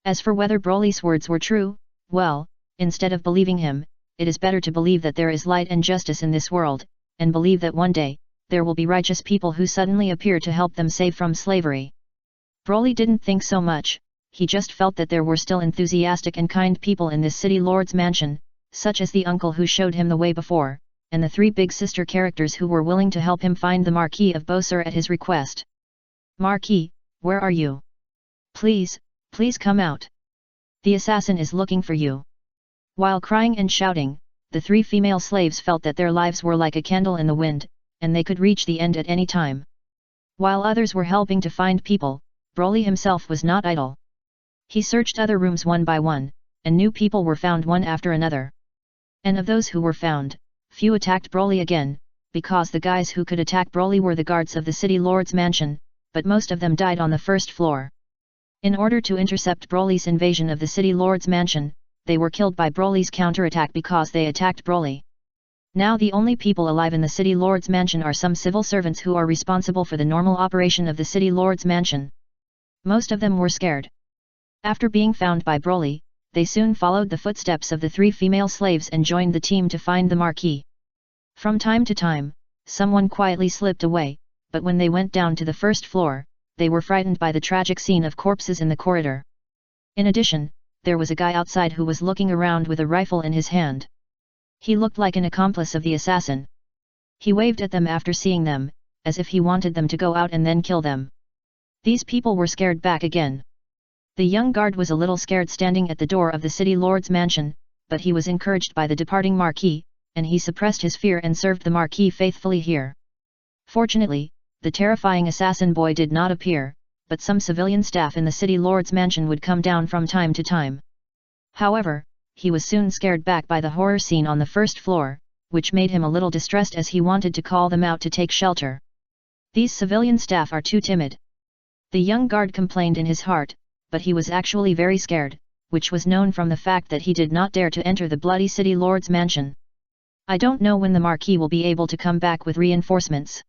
As for whether Broly's words were true, well, instead of believing him, it is better to believe that there is light and justice in this world, and believe that one day, there will be righteous people who suddenly appear to help them save from slavery. Broly didn't think so much, he just felt that there were still enthusiastic and kind people in this city lord's mansion, such as the uncle who showed him the way before, and the 3 big sister characters who were willing to help him find the Marquis of Beausir at his request. "Marquis, where are you? Please, please come out. The assassin is looking for you." While crying and shouting, the 3 female slaves felt that their lives were like a candle in the wind, and they could reach the end at any time. While others were helping to find people, Broly himself was not idle. He searched other rooms one by one, and new people were found one after another. And of those who were found, few attacked Broly again, because the guys who could attack Broly were the guards of the city lord's mansion, but most of them died on the first floor. In order to intercept Broly's invasion of the city lord's mansion, they were killed by Broly's counterattack because they attacked Broly. Now the only people alive in the city lord's mansion are some civil servants who are responsible for the normal operation of the city lord's mansion. Most of them were scared. After being found by Broly, they soon followed the footsteps of the 3 female slaves and joined the team to find the Marquis. From time to time, someone quietly slipped away, but when they went down to the first floor, they were frightened by the tragic scene of corpses in the corridor. In addition, there was a guy outside who was looking around with a rifle in his hand. He looked like an accomplice of the assassin. He waved at them after seeing them, as if he wanted them to go out and then kill them. These people were scared back again. The young guard was a little scared standing at the door of the city lord's mansion, but he was encouraged by the departing Marquis, and he suppressed his fear and served the Marquis faithfully here. Fortunately, the terrifying assassin boy did not appear, but some civilian staff in the city lord's mansion would come down from time to time. However, he was soon scared back by the horror scene on the first floor, which made him a little distressed as he wanted to call them out to take shelter. "These civilian staff are too timid." The young guard complained in his heart, but he was actually very scared, which was known from the fact that he did not dare to enter the bloody city lord's mansion. "I don't know when the Marquis will be able to come back with reinforcements.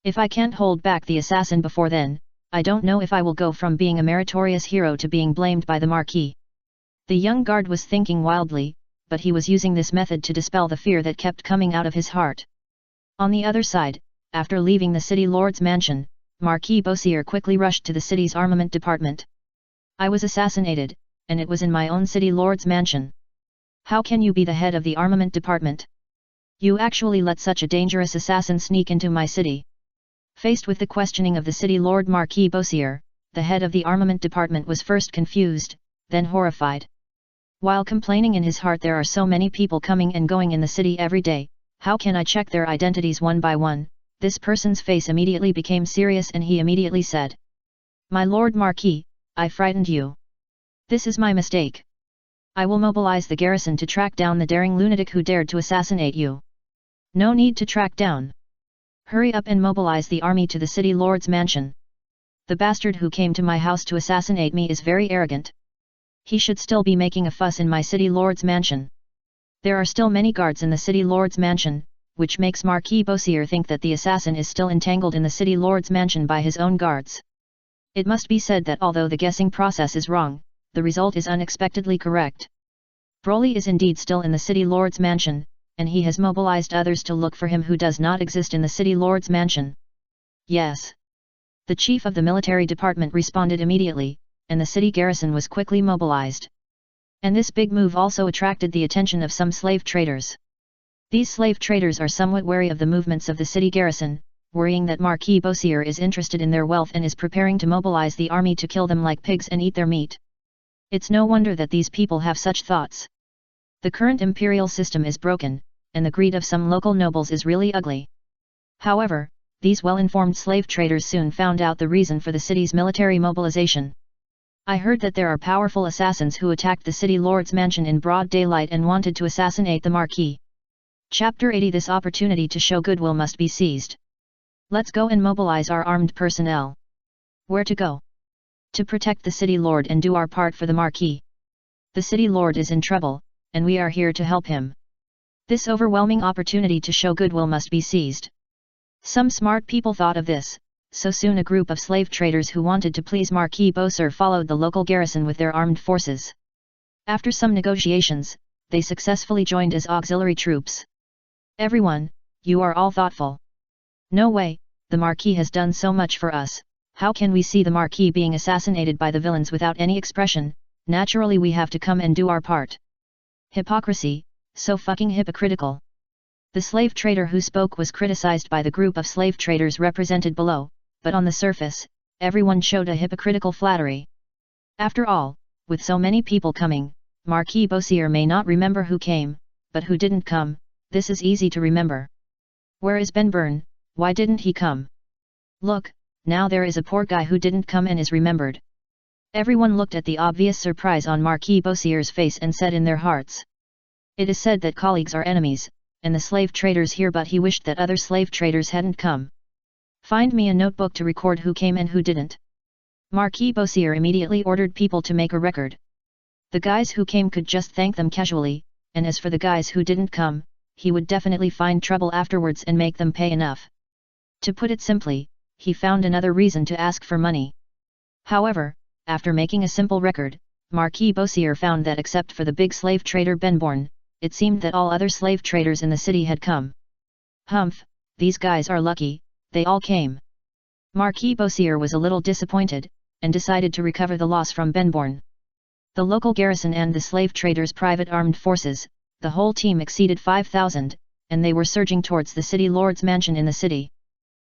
If I can't hold back the assassin before then, I don't know if I will go from being a meritorious hero to being blamed by the Marquis." The young guard was thinking wildly, but he was using this method to dispel the fear that kept coming out of his heart. On the other side, after leaving the city lord's mansion, Marquis Beausir quickly rushed to the city's armament department. "I was assassinated, and it was in my own city lord's mansion. How can you be the head of the armament department? You actually let such a dangerous assassin sneak into my city. Faced with the questioning of the city lord Marquis Beausier, the head of the armament department was first confused, then horrified. While complaining in his heart, there are so many people coming and going in the city every day, how can I check their identities one by one? This person's face immediately became serious and he immediately said, "My lord Marquis, I frightened you. This is my mistake. I will mobilize the garrison to track down the daring lunatic who dared to assassinate you." "No need to track down. Hurry up and mobilize the army to the city lord's mansion. The bastard who came to my house to assassinate me is very arrogant. He should still be making a fuss in my city lord's mansion. There are still many guards in the city lord's mansion, which makes Marquis Beausier think that the assassin is still entangled in the city lord's mansion by his own guards. It must be said that although the guessing process is wrong, the result is unexpectedly correct. Broly is indeed still in the city lord's mansion, and he has mobilized others to look for him who does not exist in the city lord's mansion." "Yes." The chief of the military department responded immediately, and the city garrison was quickly mobilized. And this big move also attracted the attention of some slave traders. These slave traders are somewhat wary of the movements of the city garrison, worrying that Marquis Beausier is interested in their wealth and is preparing to mobilize the army to kill them like pigs and eat their meat. It's no wonder that these people have such thoughts. The current imperial system is broken, and the greed of some local nobles is really ugly. However, these well-informed slave traders soon found out the reason for the city's military mobilization. "I heard that there are powerful assassins who attacked the city lord's mansion in broad daylight and wanted to assassinate the Marquis." Chapter 80. This opportunity to show goodwill must be seized. Let's go and mobilize our armed personnel. Where to go? To protect the city lord and do our part for the Marquis. The city lord is in trouble, and we are here to help him. This overwhelming opportunity to show goodwill must be seized. Some smart people thought of this, so soon a group of slave traders who wanted to please Marquis Beausier followed the local garrison with their armed forces. After some negotiations, they successfully joined as auxiliary troops. "Everyone, you are all thoughtful. No way, the Marquis has done so much for us, how can we see the Marquis being assassinated by the villains without any expression? Naturally we have to come and do our part." Hypocrisy, so fucking hypocritical. The slave trader who spoke was criticized by the group of slave traders represented below, but on the surface, everyone showed a hypocritical flattery. After all, with so many people coming, Marquis Beausier may not remember who came, but who didn't come, this is easy to remember. Where is Ben Byrne? Why didn't he come? Look, now there is a poor guy who didn't come and is remembered. Everyone looked at the obvious surprise on Marquis Beausier's face and said in their hearts. It is said that colleagues are enemies, and the slave traders here, but he wished that other slave traders hadn't come. Find me a notebook to record who came and who didn't. Marquis Beausier immediately ordered people to make a record. The guys who came could just thank them casually, and as for the guys who didn't come, he would definitely find trouble afterwards and make them pay enough. To put it simply, he found another reason to ask for money. However, after making a simple record, Marquis Beausier found that except for the big slave trader Benborn, it seemed that all other slave traders in the city had come. Humph, these guys are lucky, they all came. Marquis Beausier was a little disappointed, and decided to recover the loss from Benborn. The local garrison and the slave traders' private armed forces, the whole team exceeded 5,000, and they were surging towards the city lord's mansion in the city.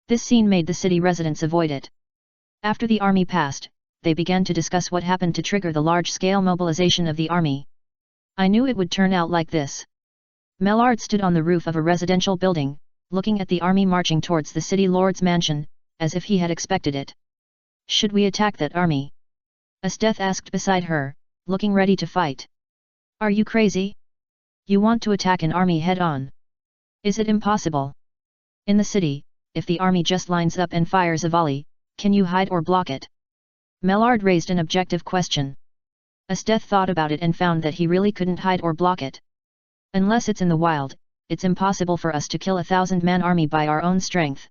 This scene made the city residents avoid it. After the army passed, they began to discuss what happened to trigger the large-scale mobilization of the army. I knew it would turn out like this. Mellard stood on the roof of a residential building, looking at the army marching towards the city lord's mansion, as if he had expected it. Should we attack that army? Esteth asked beside her, looking ready to fight. Are you crazy? You want to attack an army head-on? Is it impossible? In the city, if the army just lines up and fires a volley, can you hide or block it? Mellard raised an objective question. Esteth thought about it and found that he really couldn't hide or block it. Unless it's in the wild, it's impossible for us to kill 1,000-man army by our own strength.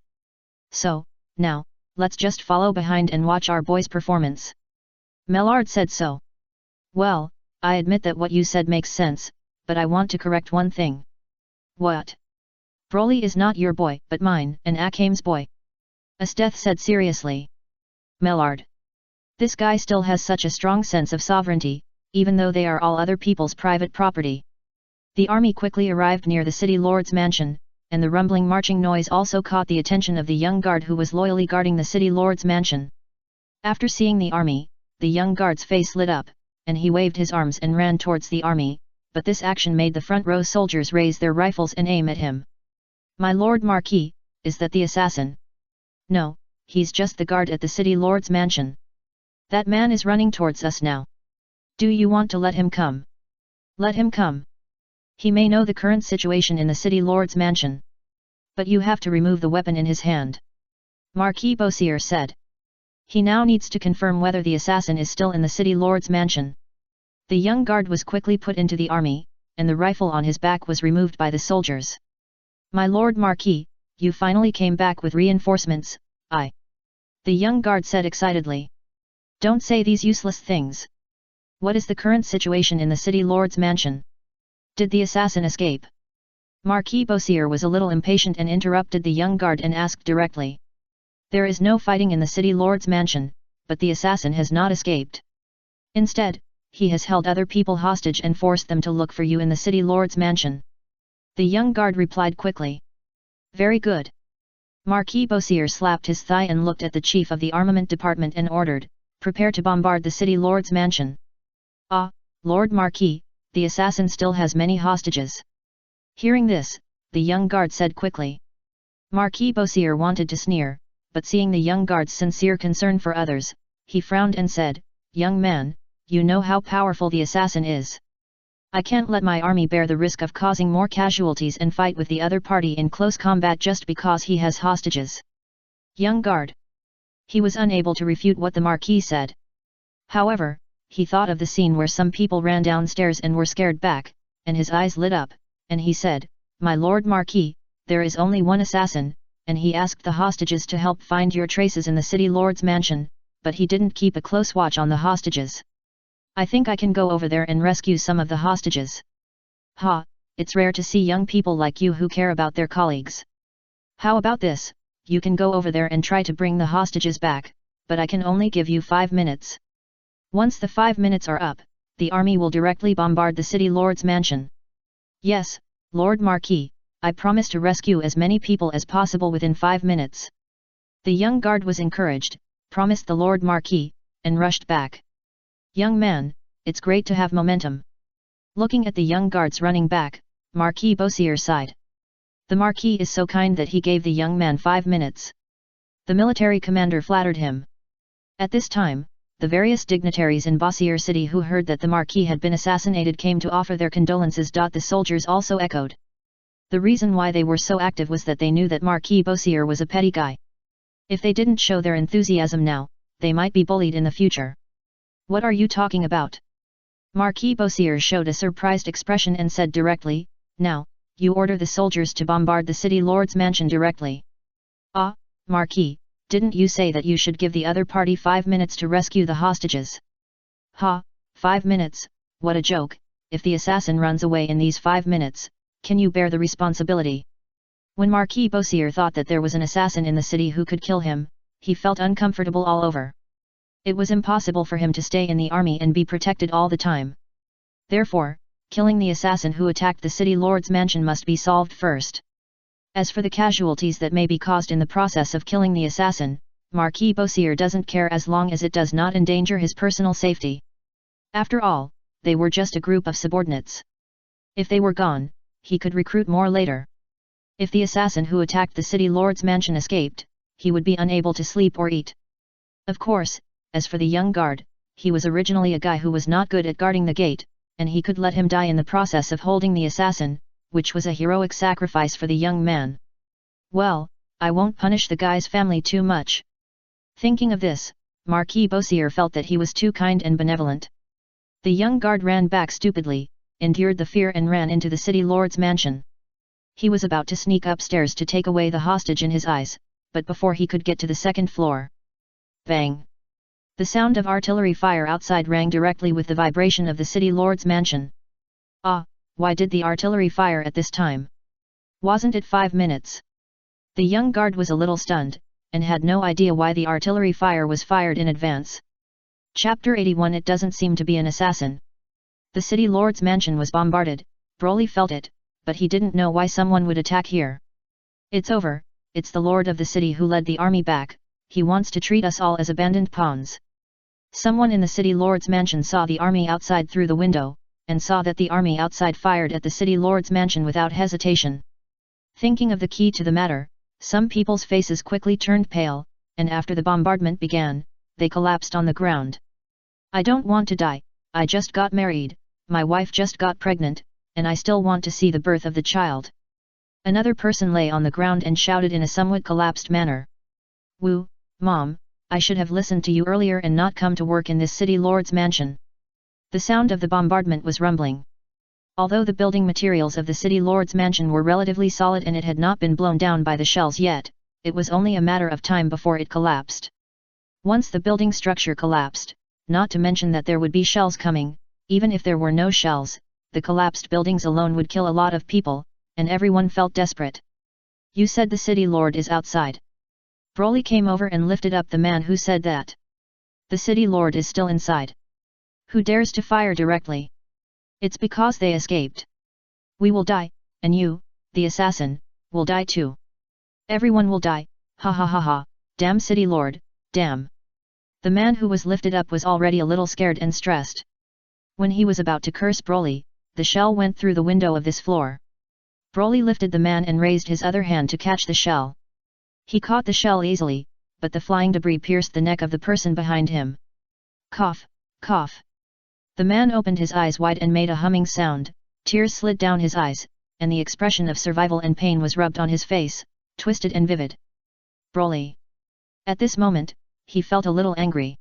So, now, let's just follow behind and watch our boys' performance. Mellard said so. Well, I admit that what you said makes sense, but I want to correct one thing. What? Broly is not your boy, but mine, and Akhame's boy. Esteth said seriously. Mellard. This guy still has such a strong sense of sovereignty, even though they are all other people's private property. The army quickly arrived near the city lord's mansion, and the rumbling marching noise also caught the attention of the young guard who was loyally guarding the city lord's mansion. After seeing the army, the young guard's face lit up, and he waved his arms and ran towards the army, but this action made the front row soldiers raise their rifles and aim at him. "My lord Marquis, is that the assassin?" "No, he's just the guard at the city lord's mansion. That man is running towards us now. Do you want to let him come?" "Let him come. He may know the current situation in the city lord's mansion. But you have to remove the weapon in his hand," Marquis Bossier said. He now needs to confirm whether the assassin is still in the city lord's mansion. The young guard was quickly put into the army, and the rifle on his back was removed by the soldiers. "My lord Marquis, you finally came back with reinforcements." The young guard said excitedly. "Don't say these useless things. What is the current situation in the city lord's mansion? Did the assassin escape?" Marquis Bossier was a little impatient and interrupted the young guard and asked directly. "There is no fighting in the city lord's mansion, but the assassin has not escaped. Instead, he has held other people hostage and forced them to look for you in the city lord's mansion." The young guard replied quickly. "Very good." Marquis Bossier slapped his thigh and looked at the chief of the armament department and ordered, "Prepare to bombard the city lord's mansion." "Ah, Lord Marquis, the assassin still has many hostages." Hearing this, the young guard said quickly. Marquis Bossier wanted to sneer, but seeing the young guard's sincere concern for others, he frowned and said, "Young man, you know how powerful the assassin is. I can't let my army bear the risk of causing more casualties and fight with the other party in close combat just because he has hostages." Young guard. He was unable to refute what the Marquis said. However, he thought of the scene where some people ran downstairs and were scared back, and his eyes lit up, and he said, "My lord Marquis, there is only one assassin," and he asked the hostages to help find your traces in the city lord's mansion, but he didn't keep a close watch on the hostages. "I think I can go over there and rescue some of the hostages." "Ha, it's rare to see young people like you who care about their colleagues. How about this, you can go over there and try to bring the hostages back, but I can only give you 5 minutes. Once the 5 minutes are up, the army will directly bombard the city lord's mansion." "Yes, Lord Marquis, I promise to rescue as many people as possible within 5 minutes." The young guard was encouraged, promised the Lord Marquis, and rushed back. "Young man, it's great to have momentum." Looking at the young guards running back, Marquis Bossier sighed. The Marquis is so kind that he gave the young man 5 minutes. The military commander flattered him. At this time, the various dignitaries in Bossier City who heard that the Marquis had been assassinated came to offer their condolences. The soldiers also echoed. The reason why they were so active was that they knew that Marquis Bossier was a petty guy. If they didn't show their enthusiasm now, they might be bullied in the future. "What are you talking about?" Marquis Bossier showed a surprised expression and said directly, "Now, you order the soldiers to bombard the city lord's mansion directly." "Ah, Marquis, didn't you say that you should give the other party 5 minutes to rescue the hostages?" "Ha, 5 minutes, what a joke. If the assassin runs away in these 5 minutes, can you bear the responsibility?" When Marquis Bossier thought that there was an assassin in the city who could kill him, he felt uncomfortable all over. It was impossible for him to stay in the army and be protected all the time. Therefore, killing the assassin who attacked the city lord's mansion must be solved first. As for the casualties that may be caused in the process of killing the assassin, Marquis Bossier doesn't care as long as it does not endanger his personal safety. After all, they were just a group of subordinates. If they were gone, he could recruit more later. If the assassin who attacked the city lord's mansion escaped, he would be unable to sleep or eat. Of course, as for the young guard, he was originally a guy who was not good at guarding the gate, and he could let him die in the process of holding the assassin, which was a heroic sacrifice for the young man. "Well, I won't punish the guy's family too much." Thinking of this, Marquis Bossier felt that he was too kind and benevolent. The young guard ran back stupidly, endured the fear and ran into the city lord's mansion. He was about to sneak upstairs to take away the hostage in his eyes, but before he could get to the second floor. Bang! The sound of artillery fire outside rang directly with the vibration of the city lord's mansion. Ah, why did the artillery fire at this time? Wasn't it 5 minutes? The young guard was a little stunned, and had no idea why the artillery fire was fired in advance. Chapter 81. It doesn't seem to be an assassin. The city lord's mansion was bombarded. Broly felt it, but he didn't know why someone would attack here. It's over, it's the lord of the city who led the army back, he wants to treat us all as abandoned pawns. Someone in the city lord's mansion saw the army outside through the window, and saw that the army outside fired at the city lord's mansion without hesitation. Thinking of the key to the matter, some people's faces quickly turned pale, and after the bombardment began, they collapsed on the ground. I don't want to die, I just got married, my wife just got pregnant, and I still want to see the birth of the child. Another person lay on the ground and shouted in a somewhat collapsed manner. Woo, Mom, I should have listened to you earlier and not come to work in this city lord's mansion. The sound of the bombardment was rumbling. Although the building materials of the city lord's mansion were relatively solid and it had not been blown down by the shells yet, it was only a matter of time before it collapsed. Once the building structure collapsed, not to mention that there would be shells coming, even if there were no shells, the collapsed buildings alone would kill a lot of people, and everyone felt desperate. You said the city lord is outside. Broly came over and lifted up the man who said that. The city lord is still inside. Who dares to fire directly? It's because they escaped. We will die, and you, the assassin, will die too. Everyone will die, ha ha ha ha, damn city lord, damn. The man who was lifted up was already a little scared and stressed. When he was about to curse Broly, the shell went through the window of this floor. Broly lifted the man and raised his other hand to catch the shell. He caught the shell easily, but the flying debris pierced the neck of the person behind him. Cough, cough. The man opened his eyes wide and made a humming sound, tears slid down his eyes, and the expression of survival and pain was rubbed on his face, twisted and vivid. Broly. At this moment, he felt a little angry.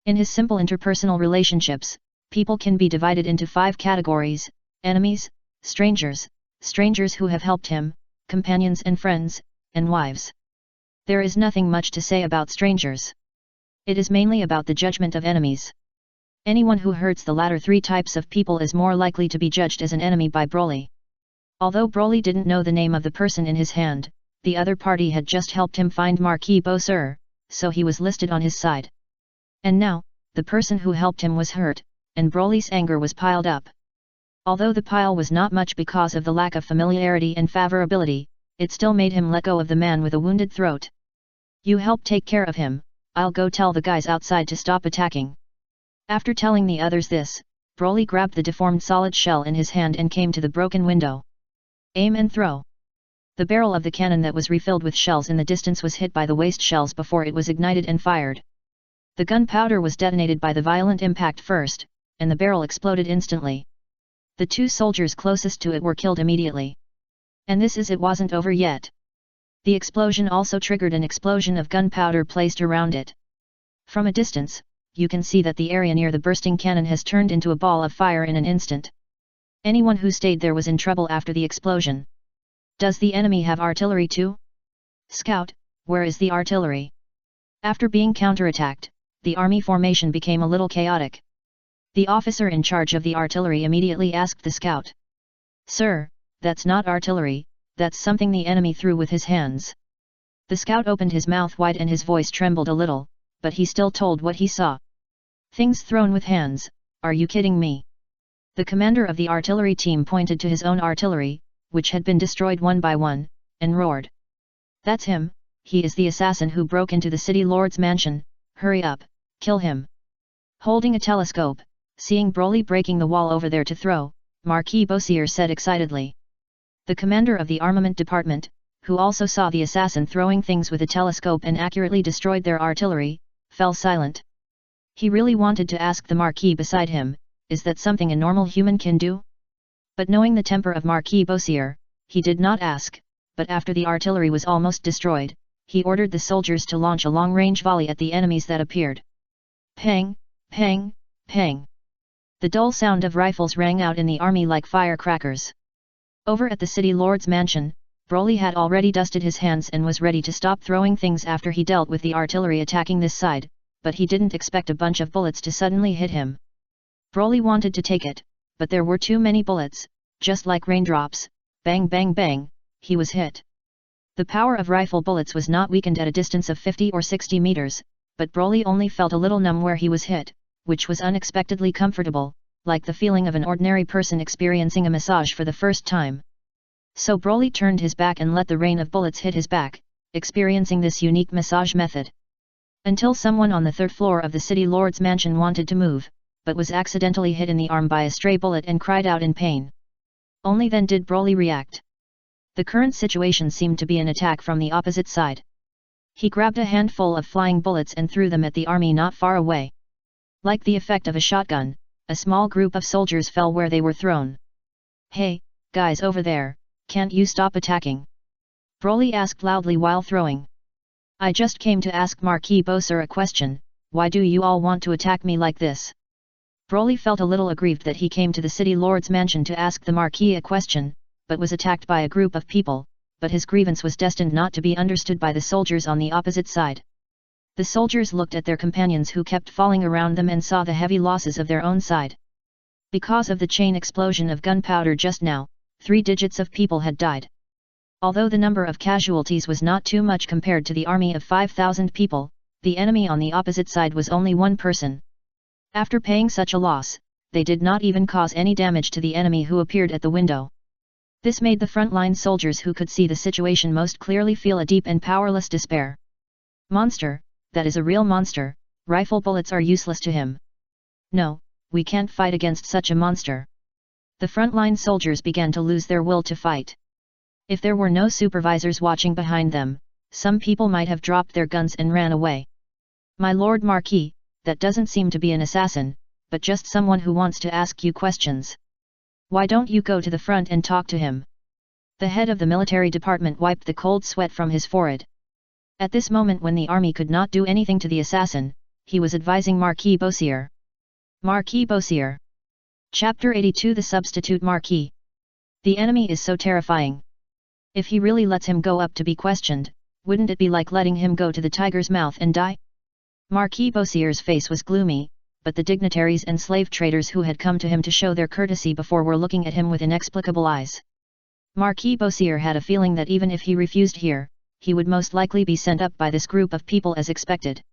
In his simple interpersonal relationships, people can be divided into 5 categories: enemies, strangers, strangers who have helped him, companions and friends, and wives. There is nothing much to say about strangers. It is mainly about the judgment of enemies. Anyone who hurts the latter 3 types of people is more likely to be judged as an enemy by Broly. Although Broly didn't know the name of the person in his hand, the other party had just helped him find Marquis Bowser, so he was listed on his side. And now, the person who helped him was hurt, and Broly's anger was piled up. Although the pile was not much because of the lack of familiarity and favorability, it still made him let go of the man with a wounded throat. You help take care of him, I'll go tell the guys outside to stop attacking. After telling the others this, Broly grabbed the deformed solid shell in his hand and came to the broken window. Aim and throw. The barrel of the cannon that was refilled with shells in the distance was hit by the waste shells before it was ignited and fired. The gunpowder was detonated by the violent impact first, and the barrel exploded instantly. The 2 soldiers closest to it were killed immediately. And this is it wasn't over yet. The explosion also triggered an explosion of gunpowder placed around it. From a distance, you can see that the area near the bursting cannon has turned into a ball of fire in an instant. Anyone who stayed there was in trouble after the explosion. Does the enemy have artillery too? Scout, where is the artillery? After being counterattacked, the army formation became a little chaotic. The officer in charge of the artillery immediately asked the scout. Sir, that's not artillery, that's something the enemy threw with his hands. The scout opened his mouth wide and his voice trembled a little, but he still told what he saw. Things thrown with hands, are you kidding me? The commander of the artillery team pointed to his own artillery, which had been destroyed one by one, and roared. That's him, he is the assassin who broke into the city lord's mansion, hurry up, kill him. Holding a telescope, seeing Broly breaking the wall over there to throw, Marquis Bowser said excitedly. The commander of the armament department, who also saw the assassin throwing things with a telescope and accurately destroyed their artillery, fell silent. He really wanted to ask the Marquis beside him, is that something a normal human can do? But knowing the temper of Marquis Bowser, he did not ask, but after the artillery was almost destroyed, he ordered the soldiers to launch a long-range volley at the enemies that appeared. Pang, pang, pang. The dull sound of rifles rang out in the army like firecrackers. Over at the city lord's mansion, Broly had already dusted his hands and was ready to stop throwing things after he dealt with the artillery attacking this side, but he didn't expect a bunch of bullets to suddenly hit him. Broly wanted to take it, but there were too many bullets, just like raindrops, bang bang bang, he was hit. The power of rifle bullets was not weakened at a distance of 50 or 60 meters, but Broly only felt a little numb where he was hit, which was unexpectedly comfortable, like the feeling of an ordinary person experiencing a massage for the first time. So Broly turned his back and let the rain of bullets hit his back, experiencing this unique massage method. Until someone on the third floor of the city lord's mansion wanted to move, but was accidentally hit in the arm by a stray bullet and cried out in pain. Only then did Broly react. The current situation seemed to be an attack from the opposite side. He grabbed a handful of flying bullets and threw them at the army not far away. Like the effect of a shotgun, a small group of soldiers fell where they were thrown. "Hey, guys over there, can't you stop attacking?" Broly asked loudly while throwing. "I just came to ask Marquis Bowser a question, why do you all want to attack me like this?" Broly felt a little aggrieved that he came to the city lord's mansion to ask the Marquis a question, but was attacked by a group of people, but his grievance was destined not to be understood by the soldiers on the opposite side. The soldiers looked at their companions who kept falling around them and saw the heavy losses of their own side. Because of the chain explosion of gunpowder just now, 3 digits of people had died. Although the number of casualties was not too much compared to the army of 5,000 people, the enemy on the opposite side was only 1 person. After paying such a loss, they did not even cause any damage to the enemy who appeared at the window. This made the frontline soldiers who could see the situation most clearly feel a deep and powerless despair. "Monster, that is a real monster, rifle bullets are useless to him. No, we can't fight against such a monster." The frontline soldiers began to lose their will to fight. If there were no supervisors watching behind them, some people might have dropped their guns and ran away. "My Lord Marquis, that doesn't seem to be an assassin, but just someone who wants to ask you questions. Why don't you go to the front and talk to him?" The head of the military department wiped the cold sweat from his forehead. At this moment when the army could not do anything to the assassin, he was advising Marquis Bowser. Marquis Bowser. Chapter 82 The Substitute Marquis. The enemy is so terrifying. If he really lets him go up to be questioned, wouldn't it be like letting him go to the tiger's mouth and die? Marquis Bowser's face was gloomy, but the dignitaries and slave traders who had come to him to show their courtesy before were looking at him with inexplicable eyes. Marquis Bowser had a feeling that even if he refused here, he would most likely be sent up by this group of people as expected.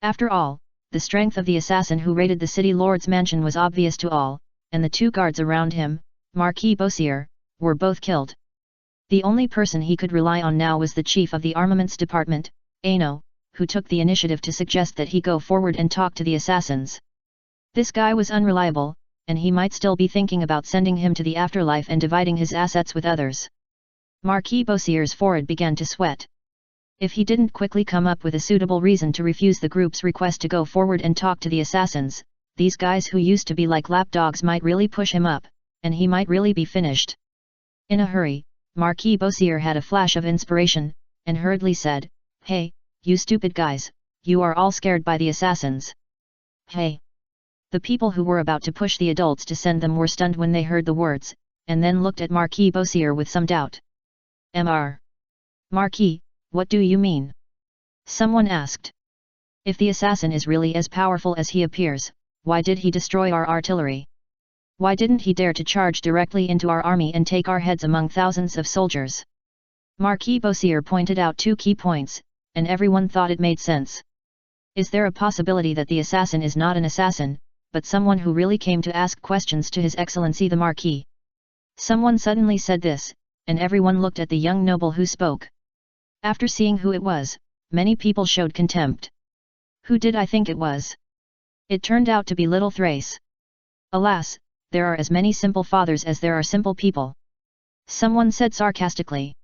After all, the strength of the assassin who raided the city lord's mansion was obvious to all, and the 2 guards around him, Marquis Bowser, were both killed. The only person he could rely on now was the chief of the armaments department, Ano, who took the initiative to suggest that he go forward and talk to the assassins. This guy was unreliable, and he might still be thinking about sending him to the afterlife and dividing his assets with others. Marquis Bowser's forehead began to sweat. If he didn't quickly come up with a suitable reason to refuse the group's request to go forward and talk to the assassins, these guys who used to be like lapdogs might really push him up, and he might really be finished. In a hurry, Marquis Bowser had a flash of inspiration, and hurriedly said, "Hey, you stupid guys, you are all scared by the assassins." "Hey!" The people who were about to push the adults to send them were stunned when they heard the words, and then looked at Marquis Bowser with some doubt. Marquis, what do you mean?" someone asked. "If the assassin is really as powerful as he appears, why did he destroy our artillery? Why didn't he dare to charge directly into our army and take our heads among thousands of soldiers?" Marquis Bowser pointed out 2 key points, and everyone thought it made sense. Is there a possibility that the assassin is not an assassin, but someone who really came to ask questions to His Excellency the Marquis? Someone suddenly said this, and everyone looked at the young noble who spoke. After seeing who it was, many people showed contempt. Who did I think it was? It turned out to be little Thrace. Alas, there are as many simple fathers as there are simple people. Someone said sarcastically.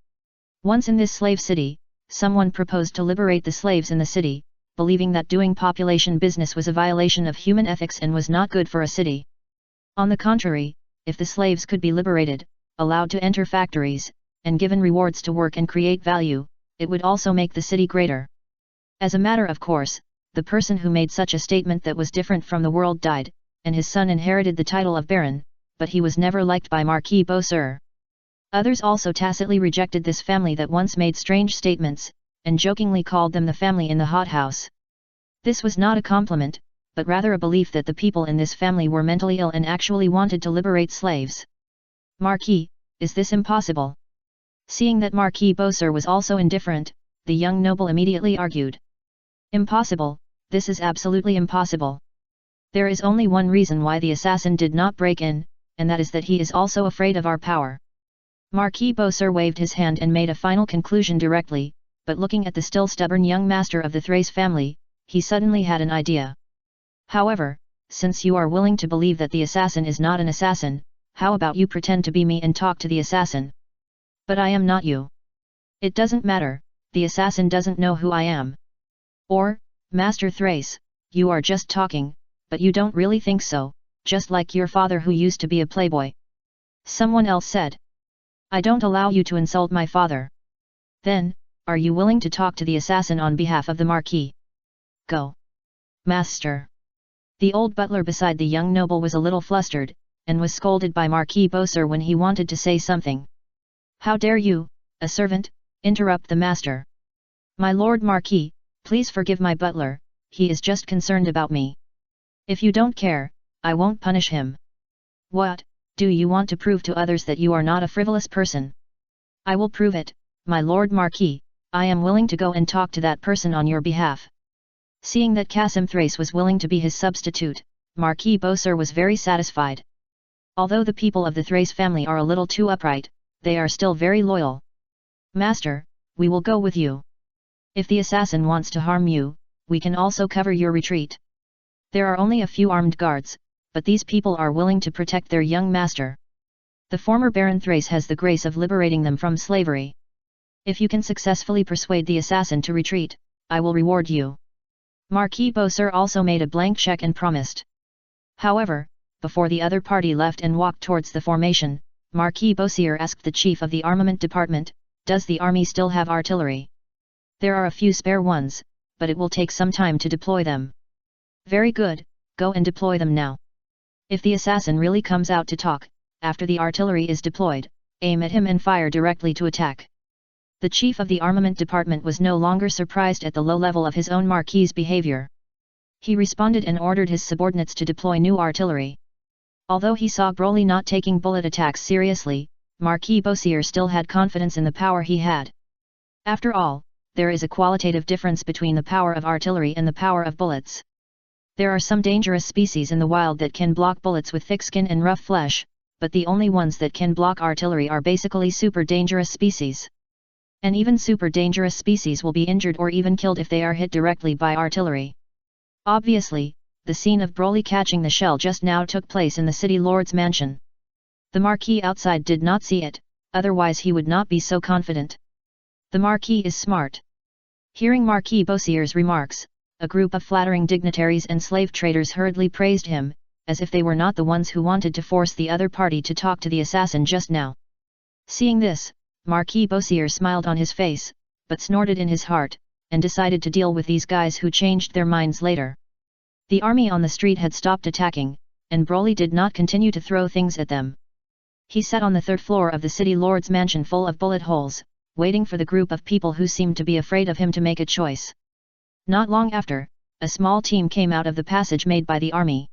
Once in this slave city, someone proposed to liberate the slaves in the city, believing that doing population business was a violation of human ethics and was not good for a city. On the contrary, if the slaves could be liberated, allowed to enter factories, and given rewards to work and create value, it would also make the city greater. As a matter of course, the person who made such a statement that was different from the world died, and his son inherited the title of Baron, but he was never liked by Marquis Bowser. Others also tacitly rejected this family that once made strange statements, and jokingly called them the family in the hothouse. This was not a compliment, but rather a belief that the people in this family were mentally ill and actually wanted to liberate slaves. Marquis, is this impossible? Seeing that Marquis Bowser was also indifferent, the young noble immediately argued. Impossible, this is absolutely impossible. There is only one reason why the assassin did not break in, and that is that he is also afraid of our power. Marquis Beausir waved his hand and made a final conclusion directly, but looking at the still stubborn young master of the Thrace family, he suddenly had an idea. However, since you are willing to believe that the assassin is not an assassin, how about you pretend to be me and talk to the assassin? But I am not you. It doesn't matter, the assassin doesn't know who I am. Or, Master Thrace, you are just talking, but you don't really think so, just like your father who used to be a playboy. Someone else said. I don't allow you to insult my father. Then, are you willing to talk to the assassin on behalf of the Marquis? Go. Master. The old butler beside the young noble was a little flustered, and was scolded by Marquis Beausir when he wanted to say something. How dare you, a servant, interrupt the master? My lord Marquis, please forgive my butler, he is just concerned about me. If you don't care, I won't punish him. What, do you want to prove to others that you are not a frivolous person? I will prove it, my lord Marquis, I am willing to go and talk to that person on your behalf. Seeing that Qasim Thrace was willing to be his substitute, Marquis Beausir was very satisfied. Although the people of the Thrace family are a little too upright, they are still very loyal. Master, we will go with you. If the assassin wants to harm you, we can also cover your retreat. There are only a few armed guards, but these people are willing to protect their young master. The former Baron Thrace has the grace of liberating them from slavery. If you can successfully persuade the assassin to retreat, I will reward you. Marquis Beausir also made a blank check and promised. However, before the other party left and walked towards the formation, Marquis Beausir asked the chief of the armament department, does the army still have artillery? There are a few spare ones, but it will take some time to deploy them. Very good, go and deploy them now. If the assassin really comes out to talk, after the artillery is deployed, aim at him and fire directly to attack. The chief of the armament department was no longer surprised at the low level of his own marquis's behavior. He responded and ordered his subordinates to deploy new artillery. Although he saw Broly not taking bullet attacks seriously, Marquis Beausir still had confidence in the power he had. After all, there is a qualitative difference between the power of artillery and the power of bullets. There are some dangerous species in the wild that can block bullets with thick skin and rough flesh, but the only ones that can block artillery are basically super dangerous species. And even super dangerous species will be injured or even killed if they are hit directly by artillery. Obviously, the scene of Broly catching the shell just now took place in the city lord's mansion. The Marquis outside did not see it, otherwise he would not be so confident. The Marquis is smart. Hearing Marquis Beausir's remarks, a group of flattering dignitaries and slave traders hurriedly praised him, as if they were not the ones who wanted to force the other party to talk to the assassin just now. Seeing this, Marquis Beausir smiled on his face, but snorted in his heart, and decided to deal with these guys who changed their minds later. The army on the street had stopped attacking, and Broly did not continue to throw things at them. He sat on the third floor of the city lord's mansion full of bullet holes, waiting for the group of people who seemed to be afraid of him to make a choice. Not long after, a small team came out of the passage made by the army.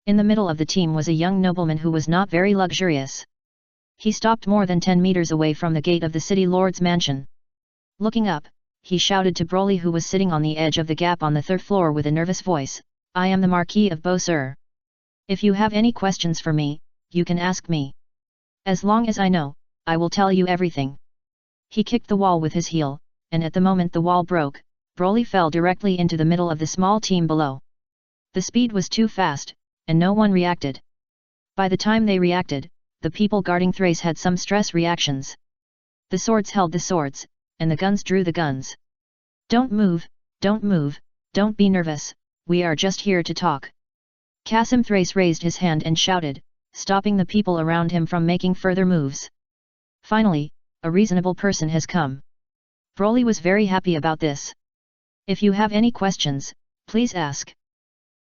In the middle of the team was a young nobleman who was not very luxurious. He stopped more than 10 meters away from the gate of the city lord's mansion. Looking up, he shouted to Broly who was sitting on the edge of the gap on the third floor with a nervous voice, I am the Marquis of Beausir. If you have any questions for me, you can ask me. As long as I know, I will tell you everything. He kicked the wall with his heel, and at the moment the wall broke, Broly fell directly into the middle of the small team below. The speed was too fast, and no one reacted. By the time they reacted, the people guarding Thrace had some stress reactions. The swords held the swords, and the guns drew the guns. Don't move, don't be nervous, we are just here to talk. Qasim Thrace raised his hand and shouted, stopping the people around him from making further moves. Finally, a reasonable person has come. Broly was very happy about this. If you have any questions, please ask.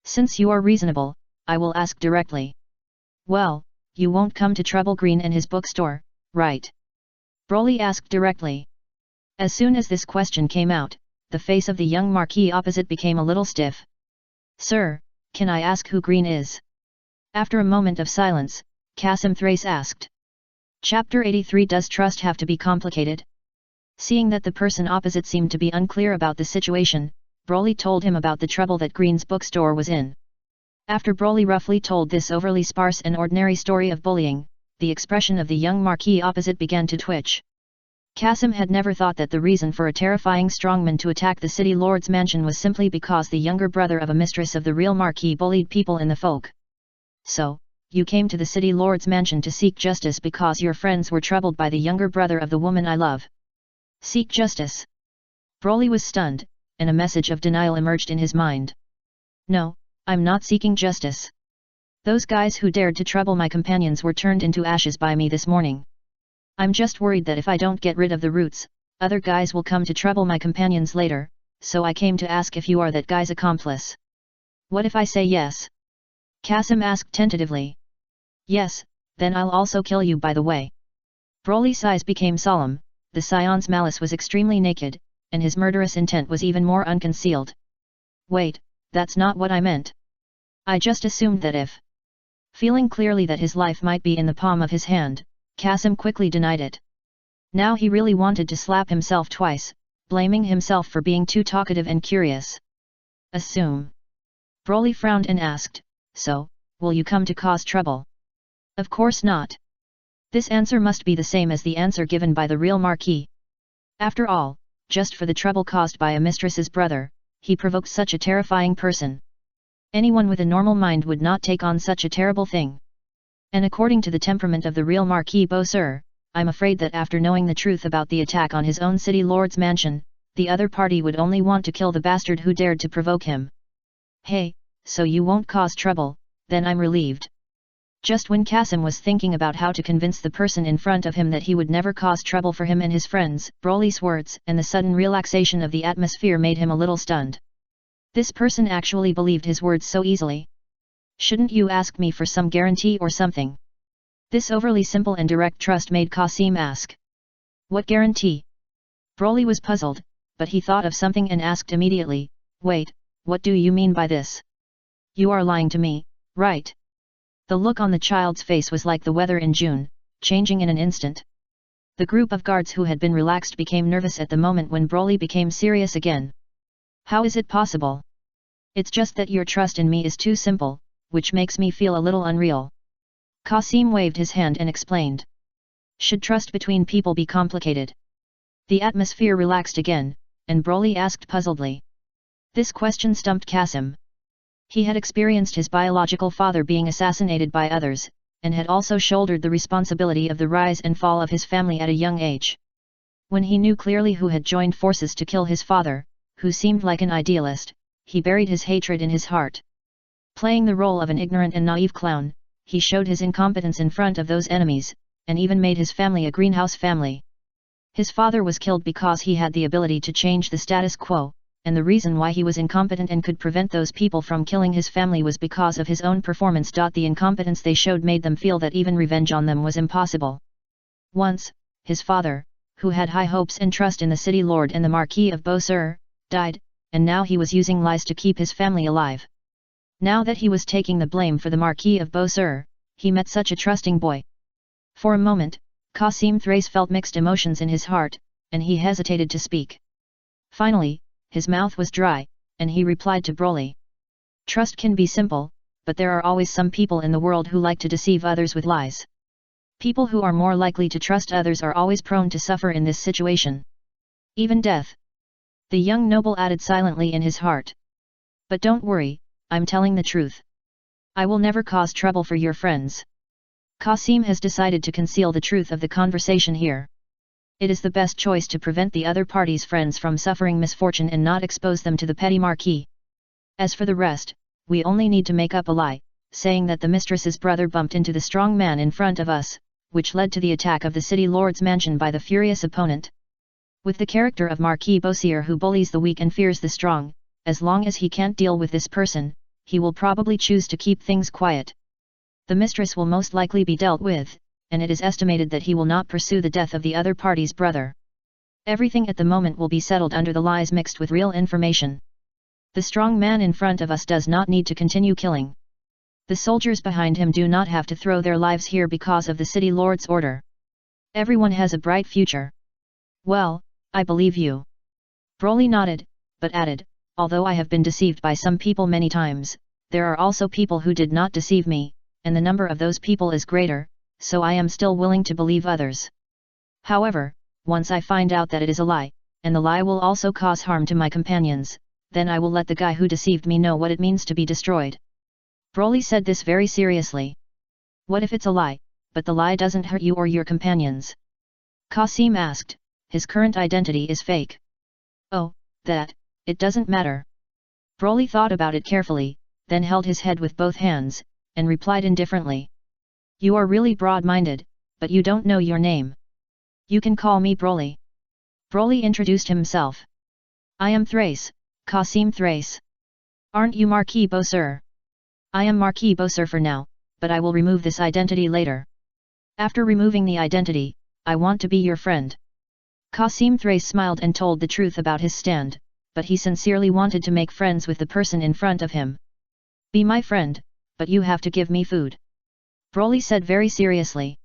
Since you are reasonable, I will ask directly. Well, you won't come to Trouble Green and his bookstore, right? Broly asked directly. As soon as this question came out, the face of the young Marquis opposite became a little stiff. Sir, can I ask who Green is? After a moment of silence, Qasim Thrace asked. Chapter 83. Does trust have to be complicated? Seeing that the person opposite seemed to be unclear about the situation, Broly told him about the trouble that Green's bookstore was in. After Broly roughly told this overly sparse and ordinary story of bullying, the expression of the young Marquis opposite began to twitch. Kasim had never thought that the reason for a terrifying strongman to attack the city lord's mansion was simply because the younger brother of a mistress of the real Marquis bullied people in the folk. So, you came to the city lord's mansion to seek justice because your friends were troubled by the younger brother of the woman I love. Seek justice? Broly was stunned, and a message of denial emerged in his mind. No, I'm not seeking justice. Those guys who dared to trouble my companions were turned into ashes by me this morning. I'm just worried that if I don't get rid of the roots, other guys will come to trouble my companions later, so I came to ask if you are that guy's accomplice. What if I say yes? Kasim asked tentatively. Yes, then I'll also kill you by the way. Broly's eyes became solemn, the Saiyans' malice was extremely naked, and his murderous intent was even more unconcealed. Wait, that's not what I meant. I just assumed that if... Feeling clearly that his life might be in the palm of his hand, Kasim quickly denied it. Now he really wanted to slap himself twice, blaming himself for being too talkative and curious. Assume. Broly frowned and asked, so, will you come to cause trouble? Of course not. This answer must be the same as the answer given by the real Marquis. After all, just for the trouble caused by a mistress's brother, he provoked such a terrifying person. Anyone with a normal mind would not take on such a terrible thing. And according to the temperament of the real Marquis Beausir, I'm afraid that after knowing the truth about the attack on his own city lord's mansion, the other party would only want to kill the bastard who dared to provoke him. Hey, so you won't cause trouble, then I'm relieved. Just when Kasim was thinking about how to convince the person in front of him that he would never cause trouble for him and his friends, Broly's words and the sudden relaxation of the atmosphere made him a little stunned. This person actually believed his words so easily. Shouldn't you ask me for some guarantee or something? This overly simple and direct trust made Kasim ask. What guarantee? Broly was puzzled, but he thought of something and asked immediately, wait, what do you mean by this? You are lying to me, right? The look on the child's face was like the weather in June, changing in an instant. The group of guards who had been relaxed became nervous at the moment when Broly became serious again. How is it possible? It's just that your trust in me is too simple, which makes me feel a little unreal. Kasim waved his hand and explained. Should trust between people be complicated? The atmosphere relaxed again, and Broly asked puzzledly. This question stumped Kasim. He had experienced his biological father being assassinated by others, and had also shouldered the responsibility of the rise and fall of his family at a young age. When he knew clearly who had joined forces to kill his father, who seemed like an idealist, he buried his hatred in his heart. Playing the role of an ignorant and naive clown, he showed his incompetence in front of those enemies, and even made his family a greenhouse family. His father was killed because he had the ability to change the status quo, and the reason why he was incompetent and could prevent those people from killing his family was because of his own performance. The incompetence they showed made them feel that even revenge on them was impossible. Once, his father, who had high hopes and trust in the city lord and the Marquis of Beausir, died, and now he was using lies to keep his family alive. Now that he was taking the blame for the Marquis of Beausir, he met such a trusting boy. For a moment, Kasim Thrace felt mixed emotions in his heart, and he hesitated to speak. Finally, his mouth was dry, and he replied to Broly. Trust can be simple, but there are always some people in the world who like to deceive others with lies. People who are more likely to trust others are always prone to suffer in this situation. Even death. The young noble added silently in his heart. But don't worry, I'm telling the truth. I will never cause trouble for your friends. Kasim has decided to conceal the truth of the conversation here. It is the best choice to prevent the other party's friends from suffering misfortune and not expose them to the petty Marquis. As for the rest, we only need to make up a lie, saying that the mistress's brother bumped into the strong man in front of us, which led to the attack of the city lord's mansion by the furious opponent. With the character of Marquis Beausir who bullies the weak and fears the strong, as long as he can't deal with this person, he will probably choose to keep things quiet. The mistress will most likely be dealt with, and it is estimated that he will not pursue the death of the other party's brother. Everything at the moment will be settled under the lies mixed with real information. The strong man in front of us does not need to continue killing. The soldiers behind him do not have to throw their lives here because of the city lord's order. Everyone has a bright future. Well, I believe you. Broly nodded, but added, although I have been deceived by some people many times, there are also people who did not deceive me, and the number of those people is greater, so I am still willing to believe others. However, once I find out that it is a lie, and the lie will also cause harm to my companions, then I will let the guy who deceived me know what it means to be destroyed. Broly said this very seriously. What if it's a lie, but the lie doesn't hurt you or your companions? Qasim asked. His current identity is fake. Oh, that, it doesn't matter. Broly thought about it carefully, then held his head with both hands, and replied indifferently. You are really broad-minded, but you don't know your name. You can call me Broly. Broly introduced himself. I am Thrace, Qasim Thrace. Aren't you Marquis Bowser? I am Marquis Bowser for now, but I will remove this identity later. After removing the identity, I want to be your friend. Qasim Thrace smiled and told the truth about his stand, but he sincerely wanted to make friends with the person in front of him. Be my friend, but you have to give me food. Broly said very seriously.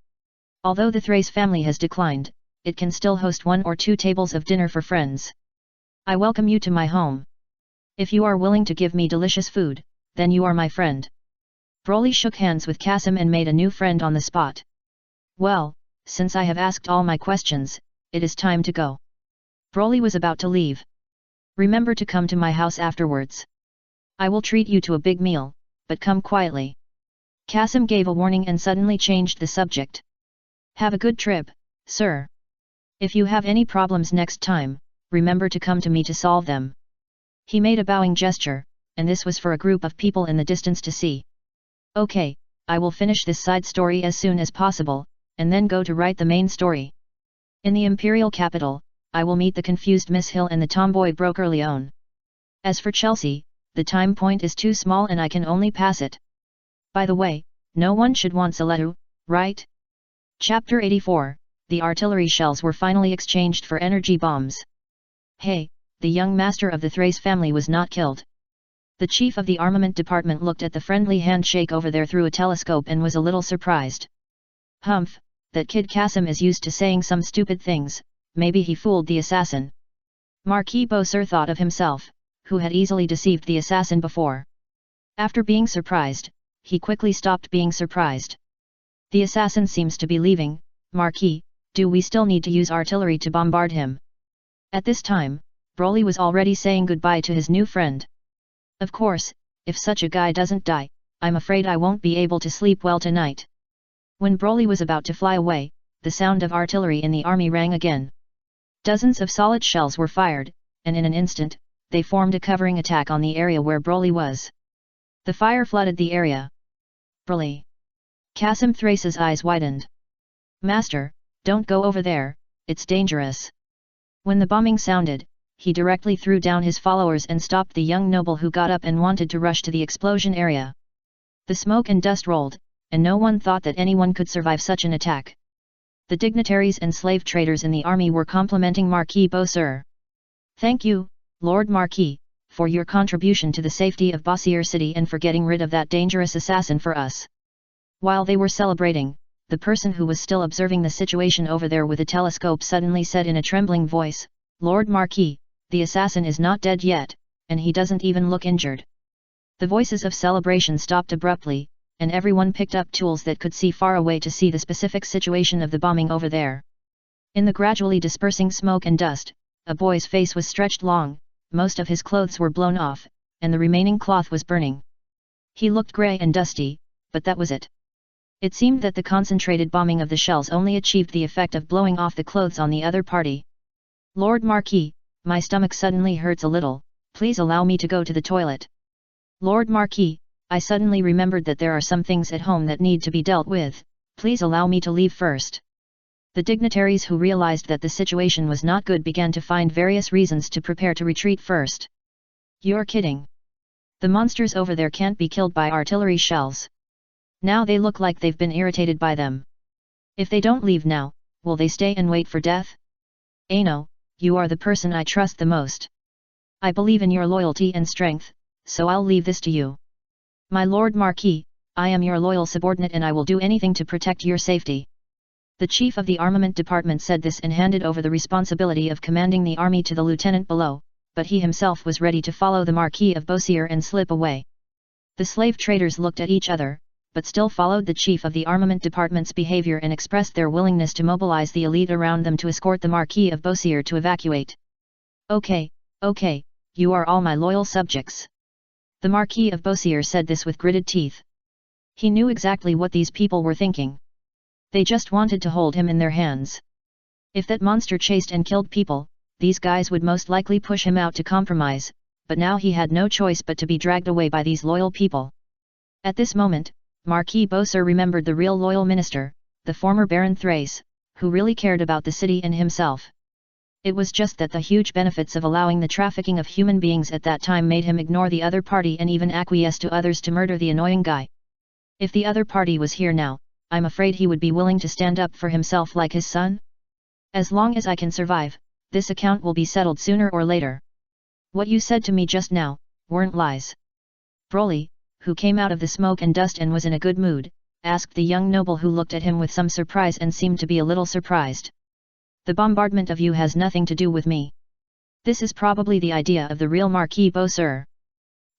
Although the Thrace family has declined, it can still host 1 or 2 tables of dinner for friends. I welcome you to my home. If you are willing to give me delicious food, then you are my friend. Broly shook hands with Qasim and made a new friend on the spot. Well, since I have asked all my questions, it is time to go. Broly was about to leave. Remember to come to my house afterwards. I will treat you to a big meal, but come quietly. Qasim gave a warning and suddenly changed the subject. Have a good trip, sir. If you have any problems next time, remember to come to me to solve them. He made a bowing gesture, and this was for a group of people in the distance to see. Okay, I will finish this side story as soon as possible, and then go to write the main story. In the Imperial capital, I will meet the confused Miss Hill and the tomboy broker Leon. As for Chelsea, the time point is too small and I can only pass it. By the way, no one should want Seletu, right? Chapter 84, the artillery shells were finally exchanged for energy bombs. Hey, the young master of the Thrace family was not killed. The chief of the armament department looked at the friendly handshake over there through a telescope and was a little surprised. Humph, that kid Qasim is used to saying some stupid things, maybe he fooled the assassin. Marquis Bowser thought of himself, who had easily deceived the assassin before. After being surprised, he quickly stopped being surprised. The assassin seems to be leaving. Marquis, do we still need to use artillery to bombard him? At this time, Broly was already saying goodbye to his new friend. Of course, if such a guy doesn't die, I'm afraid I won't be able to sleep well tonight. When Broly was about to fly away, the sound of artillery in the army rang again. Dozens of solid shells were fired, and in an instant, they formed a covering attack on the area where Broly was. The fire flooded the area. Broly. Qasim Thrace's eyes widened. Master, don't go over there, it's dangerous. When the bombing sounded, he directly threw down his followers and stopped the young noble who got up and wanted to rush to the explosion area. The smoke and dust rolled, and no one thought that anyone could survive such an attack. The dignitaries and slave traders in the army were complimenting Marquis Bowser. Thank you, Lord Marquis, for your contribution to the safety of Bossier City and for getting rid of that dangerous assassin for us. While they were celebrating, the person who was still observing the situation over there with a telescope suddenly said in a trembling voice, Lord Marquis, the assassin is not dead yet, and he doesn't even look injured. The voices of celebration stopped abruptly, and everyone picked up tools that could see far away to see the specific situation of the bombing over there. In the gradually dispersing smoke and dust, a boy's face was stretched long, most of his clothes were blown off, and the remaining cloth was burning. He looked grey and dusty, but that was it. It seemed that the concentrated bombing of the shells only achieved the effect of blowing off the clothes on the other party. Lord Marquis, my stomach suddenly hurts a little, please allow me to go to the toilet. Lord Marquis, I suddenly remembered that there are some things at home that need to be dealt with, please allow me to leave first. The dignitaries who realized that the situation was not good began to find various reasons to prepare to retreat first. You're kidding. The monsters over there can't be killed by artillery shells. Now they look like they've been irritated by them. If they don't leave now, will they stay and wait for death? Ano, you are the person I trust the most. I believe in your loyalty and strength, so I'll leave this to you. My Lord Marquis, I am your loyal subordinate and I will do anything to protect your safety. The chief of the armament department said this and handed over the responsibility of commanding the army to the lieutenant below, but he himself was ready to follow the Marquis of Bossier and slip away. The slave traders looked at each other, but still followed the chief of the armament department's behavior and expressed their willingness to mobilize the elite around them to escort the Marquis of Beausier to evacuate. Okay, you are all my loyal subjects. The Marquis of Beausier said this with gritted teeth. He knew exactly what these people were thinking. They just wanted to hold him in their hands. If that monster chased and killed people, these guys would most likely push him out to compromise, but now he had no choice but to be dragged away by these loyal people. At this moment, Marquis Beausier remembered the real loyal minister, the former Baron Thrace, who really cared about the city and himself. It was just that the huge benefits of allowing the trafficking of human beings at that time made him ignore the other party and even acquiesce to others to murder the annoying guy. If the other party was here now, I'm afraid he would be willing to stand up for himself like his son. As long as I can survive, this account will be settled sooner or later. What you said to me just now, weren't lies. Broly, who came out of the smoke and dust and was in a good mood, asked the young noble who looked at him with some surprise and seemed to be a little surprised. The bombardment of you has nothing to do with me. This is probably the idea of the real Marquis Beausier.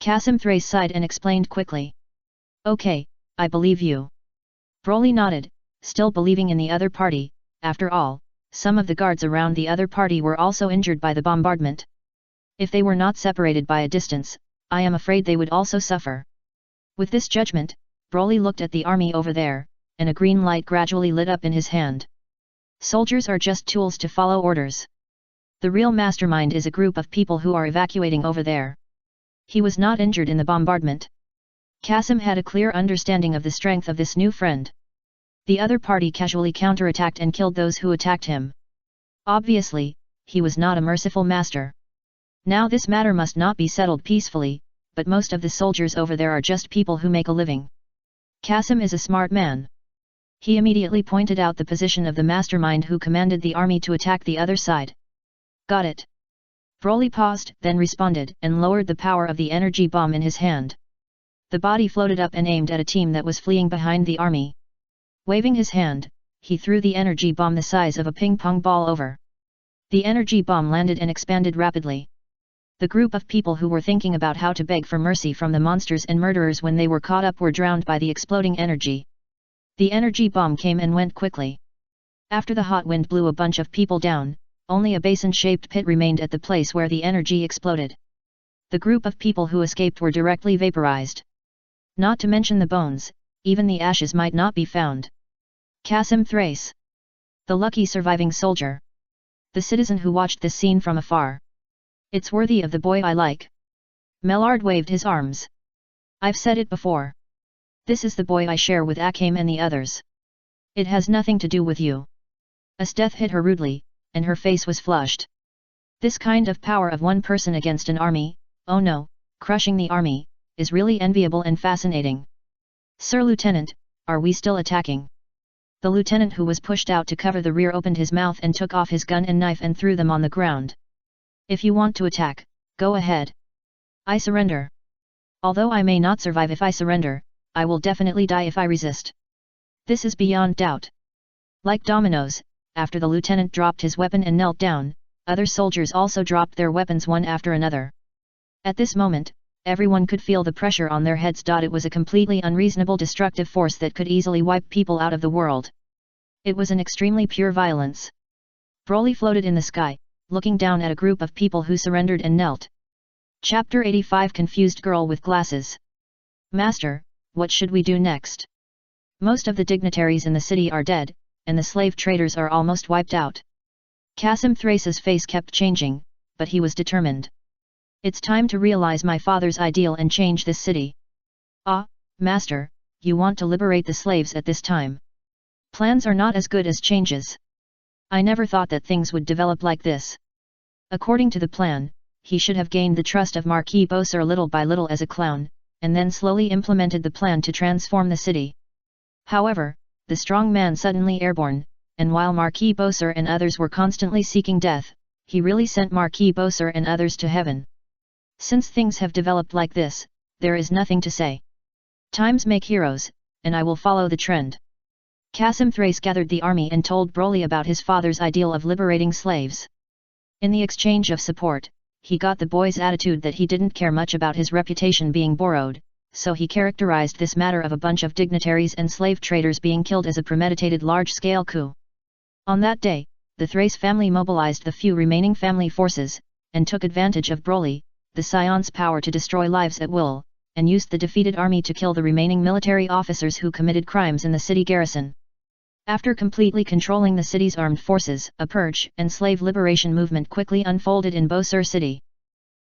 Qasim Thrace sighed and explained quickly. Okay, I believe you. Broly nodded, still believing in the other party. After all, some of the guards around the other party were also injured by the bombardment. If they were not separated by a distance, I am afraid they would also suffer. With this judgment, Broly looked at the army over there, and a green light gradually lit up in his hand. Soldiers are just tools to follow orders. The real mastermind is a group of people who are evacuating over there. He was not injured in the bombardment. Qasim had a clear understanding of the strength of this new friend. The other party casually counterattacked and killed those who attacked him. Obviously, he was not a merciful master. Now this matter must not be settled peacefully, but most of the soldiers over there are just people who make a living. Qasim is a smart man. He immediately pointed out the position of the mastermind who commanded the army to attack the other side. Got it. Broly paused, then responded and lowered the power of the energy bomb in his hand. The body floated up and aimed at a team that was fleeing behind the army. Waving his hand, he threw the energy bomb the size of a ping-pong ball over. The energy bomb landed and expanded rapidly. The group of people who were thinking about how to beg for mercy from the monsters and murderers when they were caught up were drowned by the exploding energy. The energy bomb came and went quickly. After the hot wind blew a bunch of people down, only a basin-shaped pit remained at the place where the energy exploded. The group of people who escaped were directly vaporized. Not to mention the bones, even the ashes might not be found. Qasim Thrace. The lucky surviving soldier. The citizen who watched this scene from afar. It's worthy of the boy I like. Mellard waved his arms. I've said it before. This is the boy I share with Akame and the others. It has nothing to do with you. Esteth hit her rudely, and her face was flushed. This kind of power of one person against an army, oh no, crushing the army, is really enviable and fascinating. Sir Lieutenant, are we still attacking? The lieutenant who was pushed out to cover the rear opened his mouth and took off his gun and knife and threw them on the ground. If you want to attack, go ahead. I surrender. Although I may not survive if I surrender, I will definitely die if I resist. This is beyond doubt. Like dominoes, after the lieutenant dropped his weapon and knelt down, other soldiers also dropped their weapons one after another. At this moment, everyone could feel the pressure on their heads. It was a completely unreasonable destructive force that could easily wipe people out of the world. It was an extremely pure violence. Broly floated in the sky, looking down at a group of people who surrendered and knelt. Chapter 85 Confused Girl with Glasses. Master, what should we do next? Most of the dignitaries in the city are dead, and the slave traders are almost wiped out. Qasim Thrace's face kept changing, but he was determined. It's time to realize my father's ideal and change this city. Ah, Master, you want to liberate the slaves at this time. Plans are not as good as changes. I never thought that things would develop like this. According to the plan, he should have gained the trust of Marquis Beausier little by little as a clown, and then slowly implemented the plan to transform the city. However, the strong man suddenly airborne, and while Marquis Beausier and others were constantly seeking death, he really sent Marquis Beausier and others to heaven. Since things have developed like this, there is nothing to say. Times make heroes, and I will follow the trend. Qasim Thrace gathered the army and told Broly about his father's ideal of liberating slaves. In the exchange of support, he got the boy's attitude that he didn't care much about his reputation being borrowed, so he characterized this matter of a bunch of dignitaries and slave traders being killed as a premeditated large-scale coup. On that day, the Thrace family mobilized the few remaining family forces, and took advantage of Broly, the Saiyans' power to destroy lives at will, and used the defeated army to kill the remaining military officers who committed crimes in the city garrison. After completely controlling the city's armed forces, a purge and slave liberation movement quickly unfolded in Bosur city.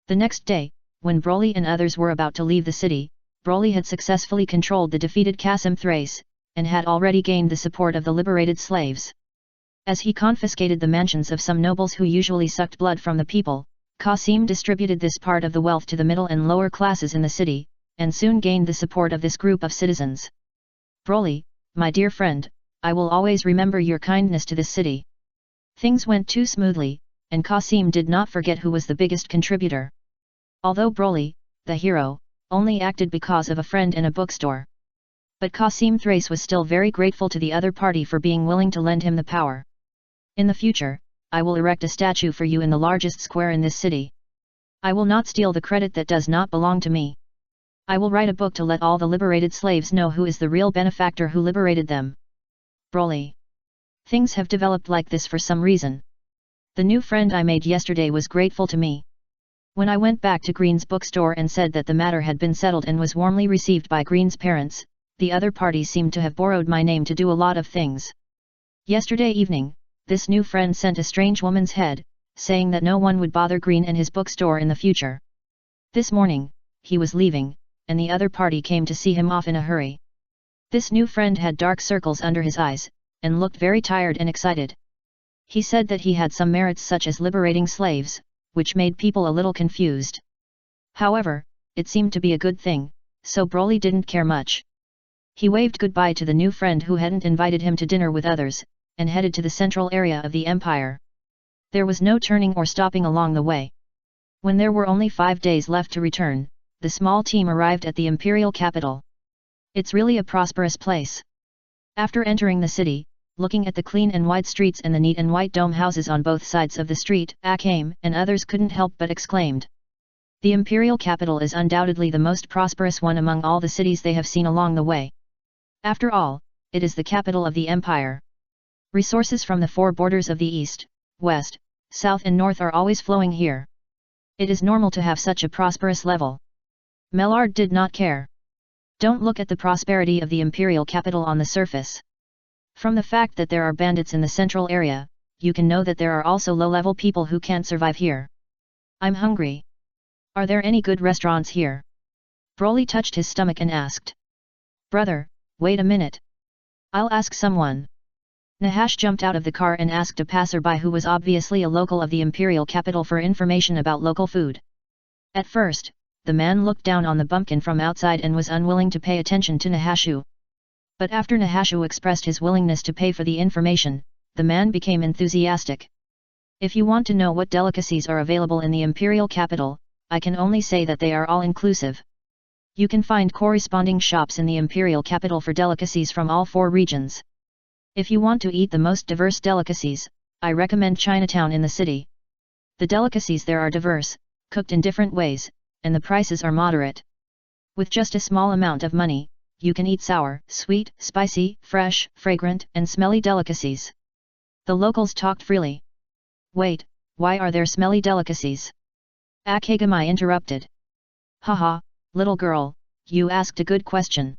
The next day, when Broly and others were about to leave the city, Broly had successfully controlled the defeated Qasim Thrace, and had already gained the support of the liberated slaves. As he confiscated the mansions of some nobles who usually sucked blood from the people, Qasim distributed this part of the wealth to the middle and lower classes in the city, and soon gained the support of this group of citizens. Broly, my dear friend, I will always remember your kindness to this city. Things went too smoothly, and Qasim did not forget who was the biggest contributor. Although Broly, the hero, only acted because of a friend in a bookstore. But Qasim Thrace was still very grateful to the other party for being willing to lend him the power. In the future, I will erect a statue for you in the largest square in this city. I will not steal the credit that does not belong to me. I will write a book to let all the liberated slaves know who is the real benefactor who liberated them. Broly. Things have developed like this for some reason. The new friend I made yesterday was grateful to me. When I went back to Green's bookstore and said that the matter had been settled and was warmly received by Green's parents, the other party seemed to have borrowed my name to do a lot of things. Yesterday evening, this new friend sent a strange woman's head, saying that no one would bother Green and his bookstore in the future. This morning, he was leaving, and the other party came to see him off in a hurry. This new friend had dark circles under his eyes, and looked very tired and excited. He said that he had some merits such as liberating slaves, which made people a little confused. However, it seemed to be a good thing, so Broly didn't care much. He waved goodbye to the new friend who hadn't invited him to dinner with others, and headed to the central area of the empire. There was no turning or stopping along the way. When there were only 5 days left to return, the small team arrived at the imperial capital. It's really a prosperous place. After entering the city, looking at the clean and wide streets and the neat and white dome houses on both sides of the street, Akame and others couldn't help but exclaimed. The imperial capital is undoubtedly the most prosperous one among all the cities they have seen along the way. After all, it is the capital of the empire. Resources from the 4 borders of the east, west, south and north are always flowing here. It is normal to have such a prosperous level. Mellard did not care. Don't look at the prosperity of the imperial capital on the surface. From the fact that there are bandits in the central area, you can know that there are also low-level people who can't survive here. I'm hungry. Are there any good restaurants here? Broly touched his stomach and asked. Brother, wait a minute. I'll ask someone. Nahash jumped out of the car and asked a passerby who was obviously a local of the imperial capital for information about local food. At first, the man looked down on the bumpkin from outside and was unwilling to pay attention to Nahashu. But after Nahashu expressed his willingness to pay for the information, the man became enthusiastic. If you want to know what delicacies are available in the imperial capital, I can only say that they are all-inclusive. You can find corresponding shops in the imperial capital for delicacies from all 4 regions. If you want to eat the most diverse delicacies, I recommend Chinatown in the city. The delicacies there are diverse, cooked in different ways, and the prices are moderate. With just a small amount of money, you can eat sour, sweet, spicy, fresh, fragrant, and smelly delicacies. The locals talked freely. Wait, why are there smelly delicacies? Akagami interrupted. Haha, little girl, you asked a good question.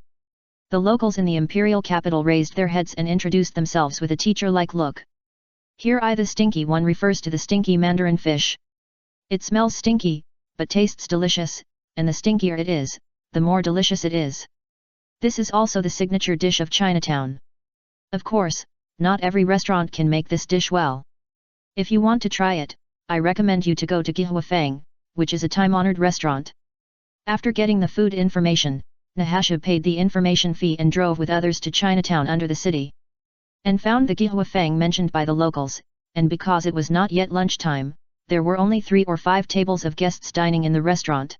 The locals in the imperial capital raised their heads and introduced themselves with a teacher-like look. Here I the stinky one refers to the stinky mandarin fish. It smells stinky, but tastes delicious, and the stinkier it is, the more delicious it is. This is also the signature dish of Chinatown. Of course, not every restaurant can make this dish well. If you want to try it, I recommend you to go to Gihuafang, which is a time-honored restaurant. After getting the food information, Nahasha paid the information fee and drove with others to Chinatown under the city. And found the Gihuafang mentioned by the locals, and because it was not yet lunchtime, there were only 3 or 5 tables of guests dining in the restaurant.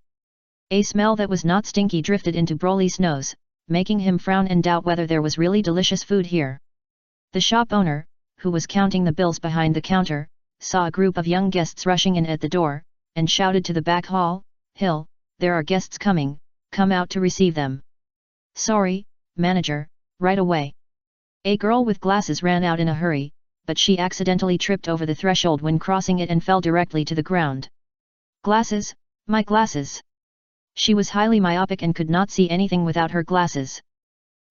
A smell that was not stinky drifted into Broly's nose, making him frown and doubt whether there was really delicious food here. The shop owner, who was counting the bills behind the counter, saw a group of young guests rushing in at the door, and shouted to the back hall, "Hill, there are guests coming, come out to receive them. Sorry, manager, right away. A girl with glasses ran out in a hurry, but she accidentally tripped over the threshold when crossing it and fell directly to the ground. Glasses, my glasses! She was highly myopic and could not see anything without her glasses.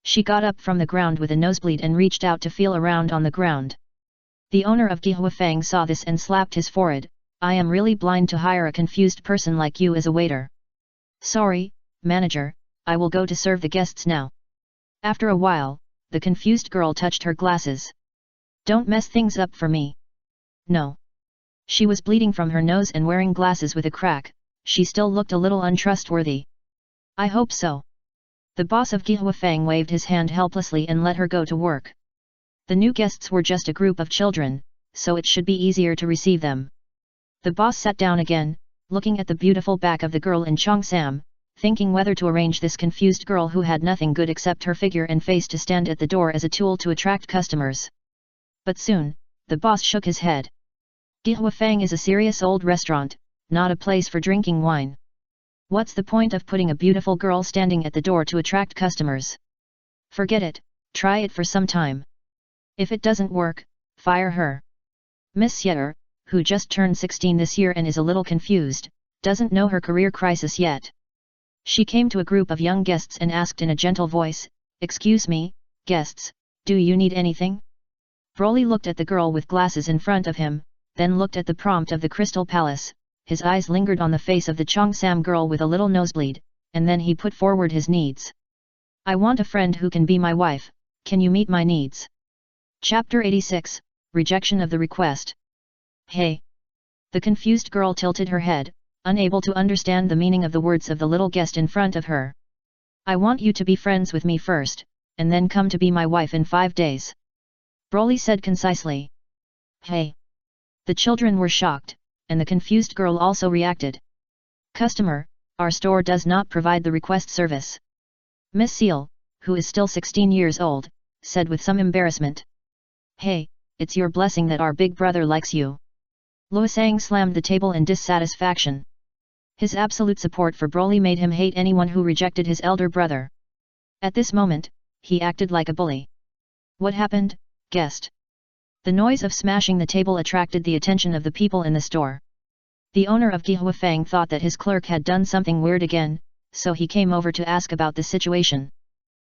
She got up from the ground with a nosebleed and reached out to feel around on the ground. The owner of Gihuafang saw this and slapped his forehead. I am really blind to hire a confused person like you as a waiter. Sorry, manager, I will go to serve the guests now. After a while, the confused girl touched her glasses. Don't mess things up for me. No. She was bleeding from her nose and wearing glasses with a crack. She still looked a little untrustworthy. I hope so. The boss of Gihuafang waved his hand helplessly and let her go to work. The new guests were just a group of children, so it should be easier to receive them. The boss sat down again, looking at the beautiful back of the girl in Cheongsam, thinking whether to arrange this confused girl who had nothing good except her figure and face to stand at the door as a tool to attract customers. But soon, the boss shook his head. Gihuafang is a serious old restaurant, not a place for drinking wine. What's the point of putting a beautiful girl standing at the door to attract customers? Forget it, try it for some time. If it doesn't work, fire her. Miss Sieter, who just turned 16 this year and is a little confused, doesn't know her career crisis yet. She came to a group of young guests and asked in a gentle voice, "Excuse me, guests, do you need anything?" Broly looked at the girl with glasses in front of him, then looked at the prompt of the Crystal Palace. His eyes lingered on the face of the Cheongsam girl with a little nosebleed, and then he put forward his needs. I want a friend who can be my wife, can you meet my needs? Chapter 86, Rejection of the Request. Hey! The confused girl tilted her head, unable to understand the meaning of the words of the little guest in front of her. I want you to be friends with me first, and then come to be my wife in 5 days. Broly said concisely. Hey! The children were shocked, and the confused girl also reacted. Customer, our store does not provide the request service. Miss Seal, who is still 16 years old, said with some embarrassment. Hey, it's your blessing that our big brother likes you. Luosang slammed the table in dissatisfaction. His absolute support for Broly made him hate anyone who rejected his elder brother. At this moment, he acted like a bully. What happened, guest? The noise of smashing the table attracted the attention of the people in the store. The owner of Gihuafang thought that his clerk had done something weird again, so he came over to ask about the situation.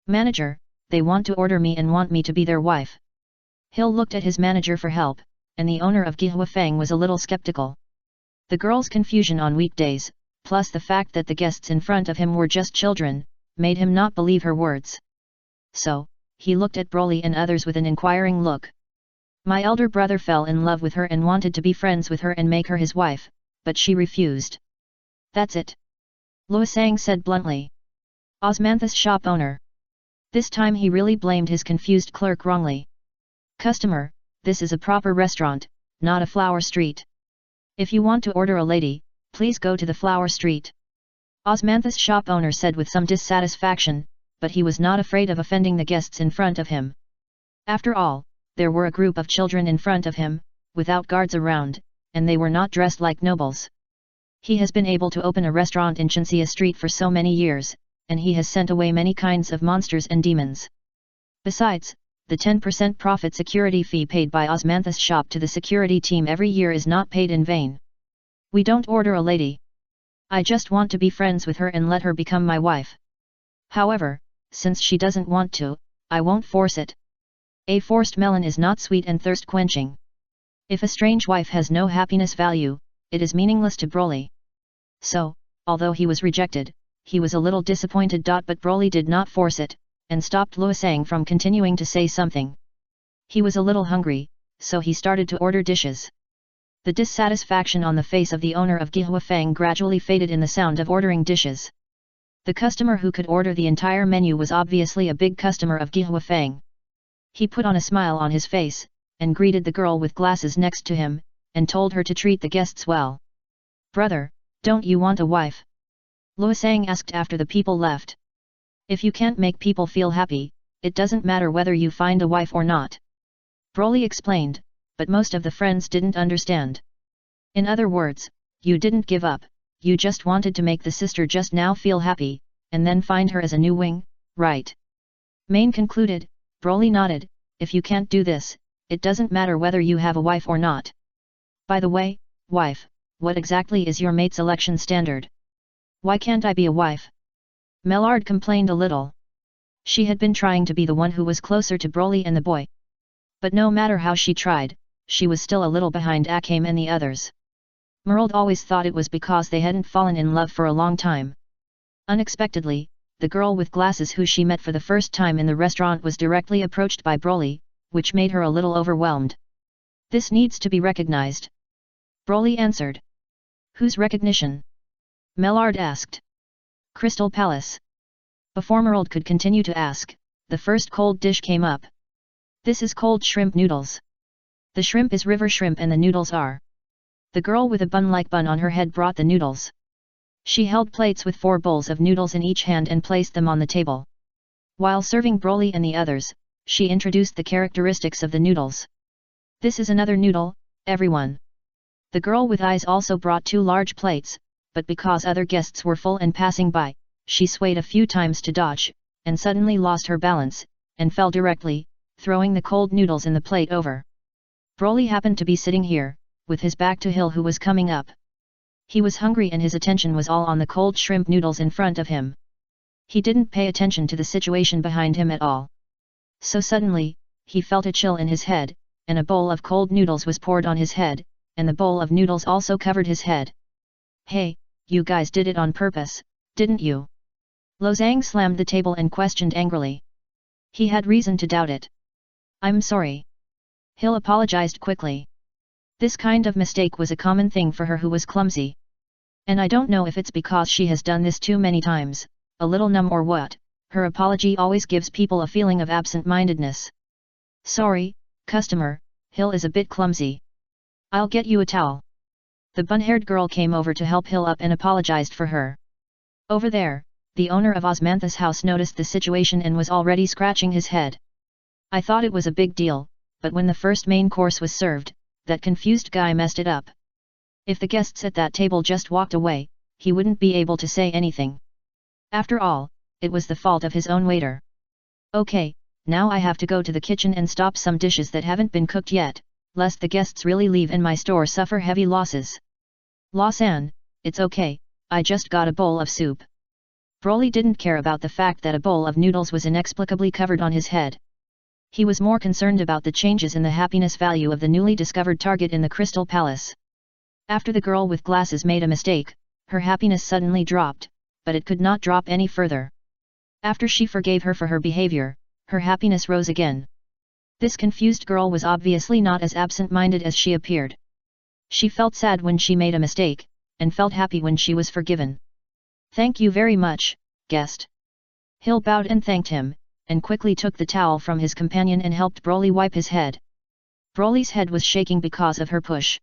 Manager, they want to order me and want me to be their wife. Hill looked at his manager for help, and the owner of Gihuafang was a little skeptical. The girl's confusion on weekdays, plus the fact that the guests in front of him were just children, made him not believe her words. So, he looked at Broly and others with an inquiring look. My elder brother fell in love with her and wanted to be friends with her and make her his wife, but she refused. That's it. Luosang said bluntly. Osmanthus shop owner. This time he really blamed his confused clerk wrongly. Customer, this is a proper restaurant, not a flower street. If you want to order a lady, please go to the flower street. Osmanthus shop owner said with some dissatisfaction, but he was not afraid of offending the guests in front of him. After all, there were a group of children in front of him, without guards around, and they were not dressed like nobles. He has been able to open a restaurant in Chinxia Street for so many years, and he has sent away many kinds of monsters and demons. Besides, the 10% profit security fee paid by Osmanthus shop to the security team every year is not paid in vain. We don't order a lady. I just want to be friends with her and let her become my wife. However, since she doesn't want to, I won't force it. A forced melon is not sweet and thirst quenching. If a strange wife has no happiness value, it is meaningless to Broly. So, although he was rejected, he was a little disappointed. But Broly did not force it, and stopped Luosang from continuing to say something. He was a little hungry, so he started to order dishes. The dissatisfaction on the face of the owner of Gihuafang gradually faded in the sound of ordering dishes. The customer who could order the entire menu was obviously a big customer of Gihuafang. He put on a smile on his face, and greeted the girl with glasses next to him, and told her to treat the guests well. Brother, don't you want a wife? Luosang asked after the people left. If you can't make people feel happy, it doesn't matter whether you find a wife or not. Broly explained, but most of the friends didn't understand. In other words, you didn't give up, you just wanted to make the sister just now feel happy, and then find her as a new wing, right? Main concluded. Broly nodded. If you can't do this, it doesn't matter whether you have a wife or not. By the way, wife, what exactly is your mate selection standard? Why can't I be a wife? Mellard complained a little. She had been trying to be the one who was closer to Broly and the boy. But no matter how she tried, she was still a little behind Akame and the others. Merle always thought it was because they hadn't fallen in love for a long time. Unexpectedly, the girl with glasses who she met for the first time in the restaurant was directly approached by Broly, which made her a little overwhelmed. This needs to be recognized. Broly answered. Whose recognition? Mellard asked. Crystal Palace. Before Merle could continue to ask, the first cold dish came up. This is cold shrimp noodles. The shrimp is river shrimp and the noodles are. The girl with a bun-like bun on her head brought the noodles. She held plates with 4 bowls of noodles in each hand and placed them on the table. While serving Broly and the others, she introduced the characteristics of the noodles. This is another noodle, everyone. The girl with eyes also brought 2 large plates, but because other guests were full and passing by, she swayed a few times to dodge, and suddenly lost her balance, and fell directly, throwing the cold noodles in the plate over. Broly happened to be sitting here, with his back to Hill who was coming up. He was hungry and his attention was all on the cold shrimp noodles in front of him. He didn't pay attention to the situation behind him at all. So suddenly, he felt a chill in his head, and a bowl of cold noodles was poured on his head, and the bowl of noodles also covered his head. Hey, you guys did it on purpose, didn't you? Lo Zhang slammed the table and questioned angrily. He had reason to doubt it. I'm sorry. Hill apologized quickly. This kind of mistake was a common thing for her who was clumsy. And I don't know if it's because she has done this too many times, a little numb or what, her apology always gives people a feeling of absent-mindedness. Sorry, customer, Hill is a bit clumsy. I'll get you a towel. The bun-haired girl came over to help Hill up and apologized for her. Over there, the owner of Osmantha's house noticed the situation and was already scratching his head. I thought it was a big deal, but when the first main course was served, that confused guy messed it up. If the guests at that table just walked away, he wouldn't be able to say anything. After all, it was the fault of his own waiter. Okay, now I have to go to the kitchen and stop some dishes that haven't been cooked yet, lest the guests really leave and my store suffer heavy losses. Lawson, it's okay, I just got a bowl of soup. Broly didn't care about the fact that a bowl of noodles was inexplicably covered on his head. He was more concerned about the changes in the happiness value of the newly discovered target in the Crystal Palace. After the girl with glasses made a mistake, her happiness suddenly dropped, but it could not drop any further. After she forgave her for her behavior, her happiness rose again. This confused girl was obviously not as absent-minded as she appeared. She felt sad when she made a mistake, and felt happy when she was forgiven. Thank you very much, guest. Hill bowed and thanked him, and quickly took the towel from his companion and helped Broly wipe his head. Broly's head was shaking because of her push.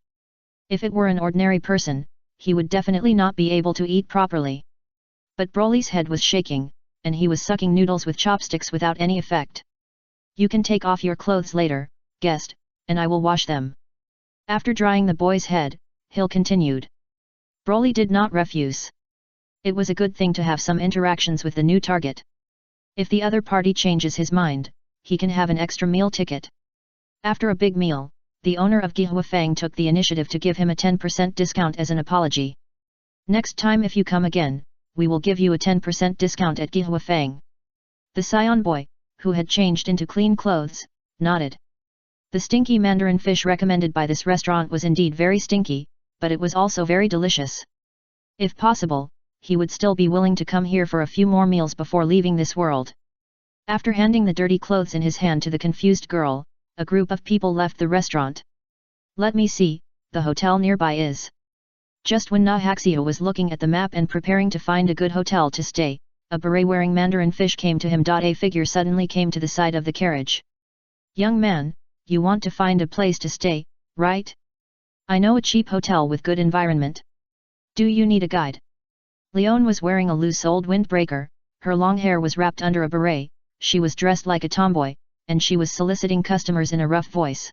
If it were an ordinary person, he would definitely not be able to eat properly. But Broly's head was shaking, and he was sucking noodles with chopsticks without any effect. You can take off your clothes later, guest, and I will wash them. After drying the boy's head, Hill continued. Broly did not refuse. It was a good thing to have some interactions with the new target. If the other party changes his mind, he can have an extra meal ticket. After a big meal, the owner of Gihuafang took the initiative to give him a 10% discount as an apology. Next time if you come again, we will give you a 10% discount at Gihuafang. The Saiyan boy, who had changed into clean clothes, nodded. The stinky mandarin fish recommended by this restaurant was indeed very stinky, but it was also very delicious. If possible, he would still be willing to come here for a few more meals before leaving this world. After handing the dirty clothes in his hand to the confused girl, a group of people left the restaurant. Let me see, the hotel nearby is. Just when Nahaxio was looking at the map and preparing to find a good hotel to stay, a beret-wearing mandarin fish came to him. A figure suddenly came to the side of the carriage. Young man, you want to find a place to stay, right? I know a cheap hotel with good environment. Do you need a guide? Leone was wearing a loose old windbreaker, her long hair was wrapped under a beret, she was dressed like a tomboy, and she was soliciting customers in a rough voice.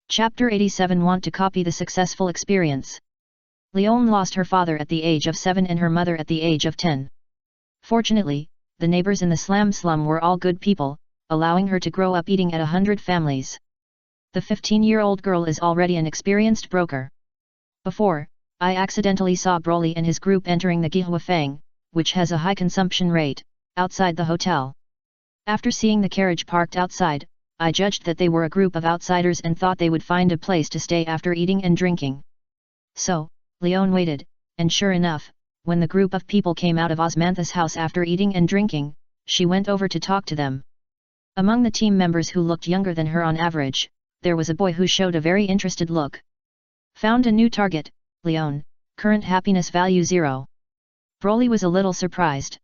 Chapter 87. Want to copy the successful experience. Leone lost her father at the age of 7 and her mother at the age of 10. Fortunately, the neighbors in the slum were all good people, allowing her to grow up eating at 100 families. The 15-year-old girl is already an experienced broker. Before, I accidentally saw Broly and his group entering the Gihuafang, which has a high consumption rate, outside the hotel. After seeing the carriage parked outside, I judged that they were a group of outsiders and thought they would find a place to stay after eating and drinking. So, Leon waited, and sure enough, when the group of people came out of Osmantha's house after eating and drinking, she went over to talk to them. Among the team members who looked younger than her on average, there was a boy who showed a very interested look. Found a new target, Leon, current happiness value 0. Broly was a little surprised.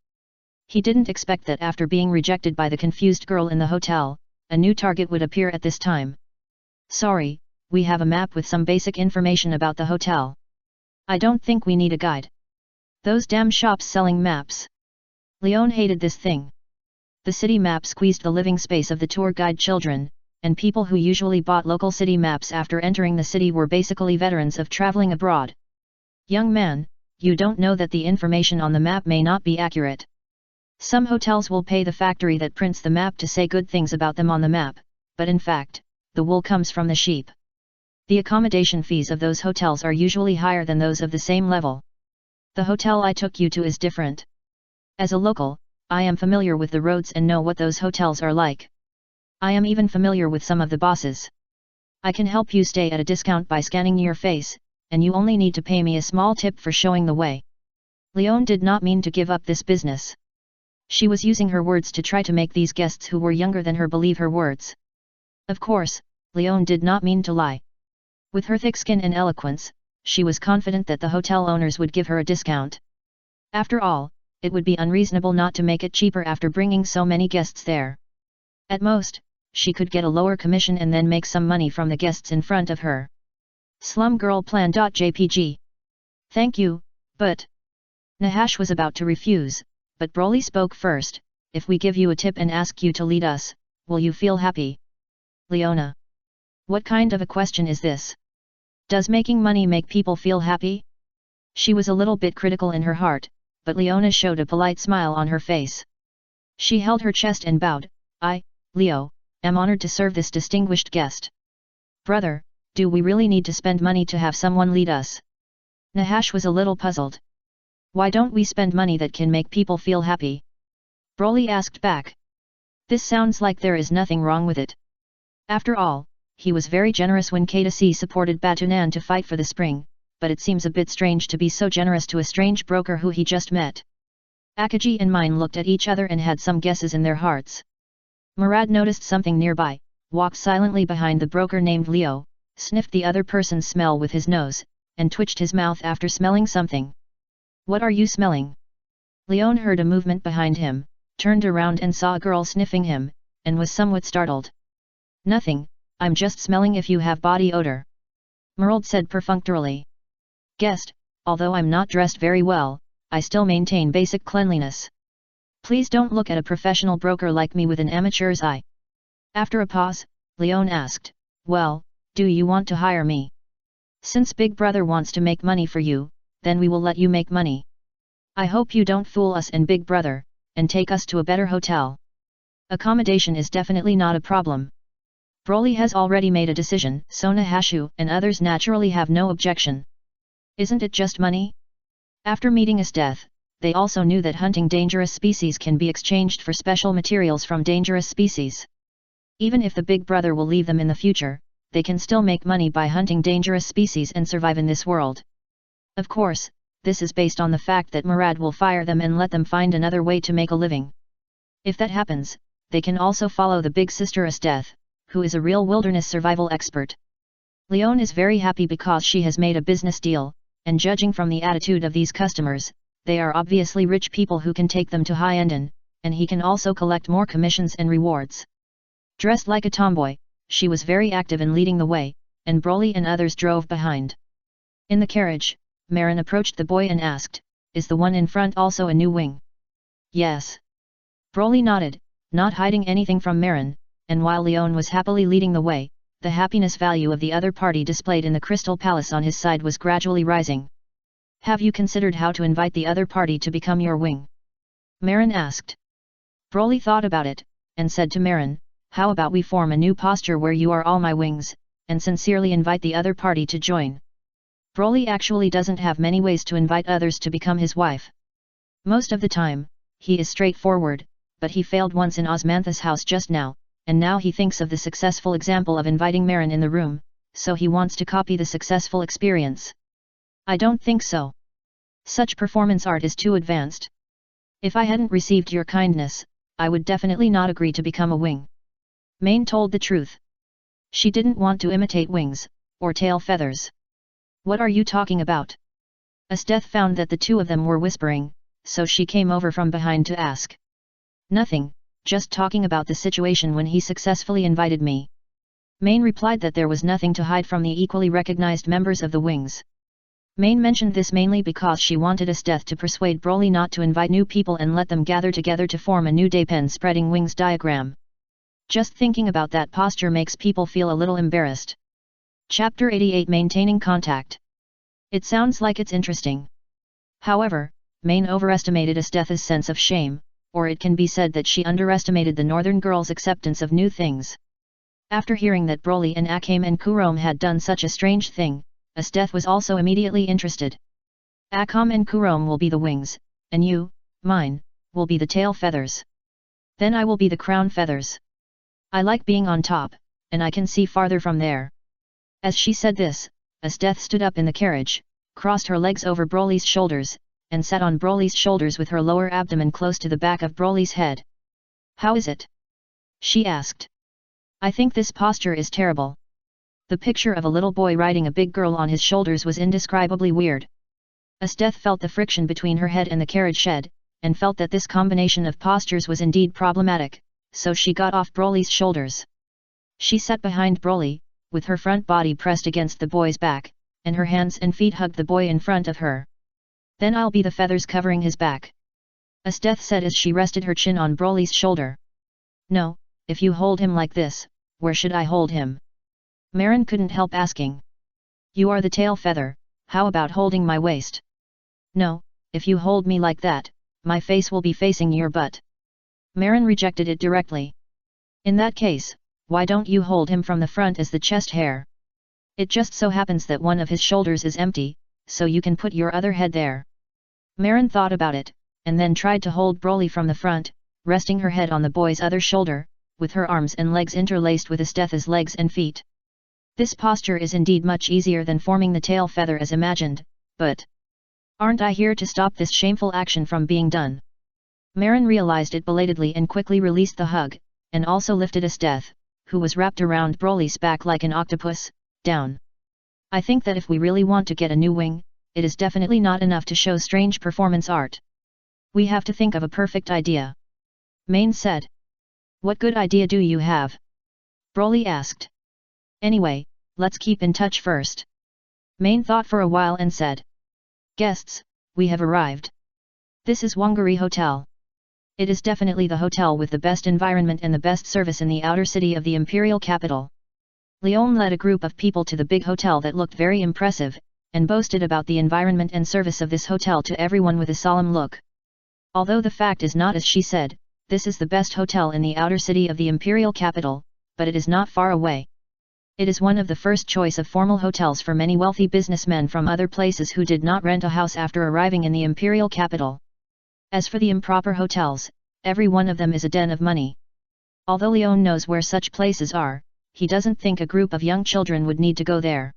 He didn't expect that after being rejected by the confused girl in the hotel, a new target would appear at this time. Sorry, we have a map with some basic information about the hotel. I don't think we need a guide. Those damn shops selling maps. Leon hated this thing. The city map squeezed the living space of the tour guide children, and people who usually bought local city maps after entering the city were basically veterans of traveling abroad. Young man, you don't know that the information on the map may not be accurate. Some hotels will pay the factory that prints the map to say good things about them on the map, but in fact, the wool comes from the sheep. The accommodation fees of those hotels are usually higher than those of the same level. The hotel I took you to is different. As a local, I am familiar with the roads and know what those hotels are like. I am even familiar with some of the bosses. I can help you stay at a discount by scanning your face, and you only need to pay me a small tip for showing the way. Leon did not mean to give up this business. She was using her words to try to make these guests who were younger than her believe her words. Of course, Leon did not mean to lie. With her thick skin and eloquence, she was confident that the hotel owners would give her a discount. After all, it would be unreasonable not to make it cheaper after bringing so many guests there. At most, she could get a lower commission and then make some money from the guests in front of her. Slumgirlplan.jpg. Thank you, but... Nahash was about to refuse, but Broly spoke first. If we give you a tip and ask you to lead us, will you feel happy? Leona. What kind of a question is this? Does making money make people feel happy? She was a little bit critical in her heart, but Leona showed a polite smile on her face. She held her chest and bowed. I, Leo, am honored to serve this distinguished guest. Brother, do we really need to spend money to have someone lead us? Nahash was a little puzzled. Why don't we spend money that can make people feel happy? Broly asked back. This sounds like there is nothing wrong with it. After all, he was very generous when K2C supported Batunan to fight for the spring, but it seems a bit strange to be so generous to a strange broker who he just met. Akaji and Mine looked at each other and had some guesses in their hearts. Murad noticed something nearby, walked silently behind the broker named Leo, sniffed the other person's smell with his nose, and twitched his mouth after smelling something. What are you smelling? Leon heard a movement behind him, turned around and saw a girl sniffing him, and was somewhat startled. Nothing, I'm just smelling if you have body odor. Merald said perfunctorily. Guest, although I'm not dressed very well, I still maintain basic cleanliness. Please don't look at a professional broker like me with an amateur's eye. After a pause, Leon asked, well, do you want to hire me? Since Big Brother wants to make money for you, then we will let you make money. I hope you don't fool us and Big Brother, and take us to a better hotel. Accommodation is definitely not a problem. Broly has already made a decision, so Nahashu and others naturally have no objection. Isn't it just money? After meeting Esdeath, they also knew that hunting dangerous species can be exchanged for special materials from dangerous species. Even if the Big Brother will leave them in the future, they can still make money by hunting dangerous species and survive in this world. Of course, this is based on the fact that Murad will fire them and let them find another way to make a living. If that happens, they can also follow the big sister Esdeath, who is a real wilderness survival expert. Leon is very happy because she has made a business deal, and judging from the attitude of these customers, they are obviously rich people who can take them to high-end, and he can also collect more commissions and rewards. Dressed like a tomboy, she was very active in leading the way, and Broly and others drove behind. In the carriage, Marin approached the boy and asked, is the one in front also a new wing? Yes. Broly nodded, not hiding anything from Marin, and while Leon was happily leading the way, the happiness value of the other party displayed in the Crystal Palace on his side was gradually rising. Have you considered how to invite the other party to become your wing? Marin asked. Broly thought about it, and said to Marin, how about we form a new posture where you are all my wings, and sincerely invite the other party to join. Broly actually doesn't have many ways to invite others to become his wife. Most of the time, he is straightforward, but he failed once in Osmantha's house just now, and now he thinks of the successful example of inviting Marin in the room, so he wants to copy the successful experience. I don't think so. Such performance art is too advanced. If I hadn't received your kindness, I would definitely not agree to become a wing. Main told the truth. She didn't want to imitate wings, or tail feathers. What are you talking about? Esteth found that the two of them were whispering, so she came over from behind to ask. Nothing, just talking about the situation when he successfully invited me. Main replied that there was nothing to hide from the equally recognized members of the wings. Main mentioned this mainly because she wanted Esteth to persuade Broly not to invite new people and let them gather together to form a new Depend spreading wings diagram. Just thinking about that posture makes people feel a little embarrassed. Chapter 88 Maintaining Contact. It sounds like it's interesting. However, Main overestimated Esteth's sense of shame, or it can be said that she underestimated the northern girl's acceptance of new things. After hearing that Broly and Akame and Kurom had done such a strange thing, Esteth was also immediately interested. Akame and Kurom will be the wings, and you, mine, will be the tail feathers. Then I will be the crown feathers. I like being on top, and I can see farther from there. As she said this, Esteth stood up in the carriage, crossed her legs over Broly's shoulders, and sat on Broly's shoulders with her lower abdomen close to the back of Broly's head. How is it? She asked. I think this posture is terrible. The picture of a little boy riding a big girl on his shoulders was indescribably weird. Esteth felt the friction between her head and the carriage shed, and felt that this combination of postures was indeed problematic, so she got off Broly's shoulders. She sat behind Broly, with her front body pressed against the boy's back, and her hands and feet hugged the boy in front of her. Then I'll be the feathers covering his back. Esteth said as she rested her chin on Broly's shoulder. No, if you hold him like this, where should I hold him? Marin couldn't help asking. You are the tail feather, how about holding my waist? No, if you hold me like that, my face will be facing your butt. Marin rejected it directly. In that case, why don't you hold him from the front as the chest hair? It just so happens that one of his shoulders is empty, so you can put your other head there. Marin thought about it, and then tried to hold Broly from the front, resting her head on the boy's other shoulder, with her arms and legs interlaced with Esteth's legs and feet. This posture is indeed much easier than forming the tail feather as imagined, but aren't I here to stop this shameful action from being done? Marin realized it belatedly and quickly released the hug, and also lifted Esteth, who was wrapped around Broly's back like an octopus, down. I think that if we really want to get a new wing, it is definitely not enough to show strange performance art. We have to think of a perfect idea. Main said. What good idea do you have? Broly asked. Anyway, let's keep in touch first. Main thought for a while and said. Guests, we have arrived. This is Wangari Hotel. It is definitely the hotel with the best environment and the best service in the outer city of the imperial capital. Leon led a group of people to the big hotel that looked very impressive, and boasted about the environment and service of this hotel to everyone with a solemn look. Although the fact is not as she said, this is the best hotel in the outer city of the imperial capital, but it is not far away. It is one of the first choice of formal hotels for many wealthy businessmen from other places who did not rent a house after arriving in the imperial capital. As for the improper hotels, every one of them is a den of money. Although Leon knows where such places are, he doesn't think a group of young children would need to go there.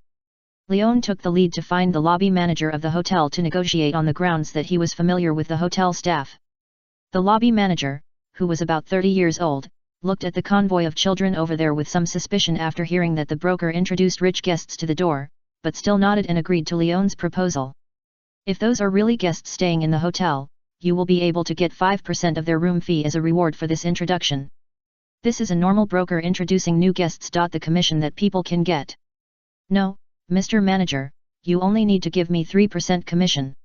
Leon took the lead to find the lobby manager of the hotel to negotiate on the grounds that he was familiar with the hotel staff. The lobby manager, who was about 30 years old, looked at the convoy of children over there with some suspicion after hearing that the broker introduced rich guests to the door, but still nodded and agreed to Leon's proposal. If those are really guests staying in the hotel, you will be able to get 5% of their room fee as a reward for this introduction. This is a normal broker introducing new guests. The commission that people can get. No, Mr. Manager, you only need to give me 3% commission.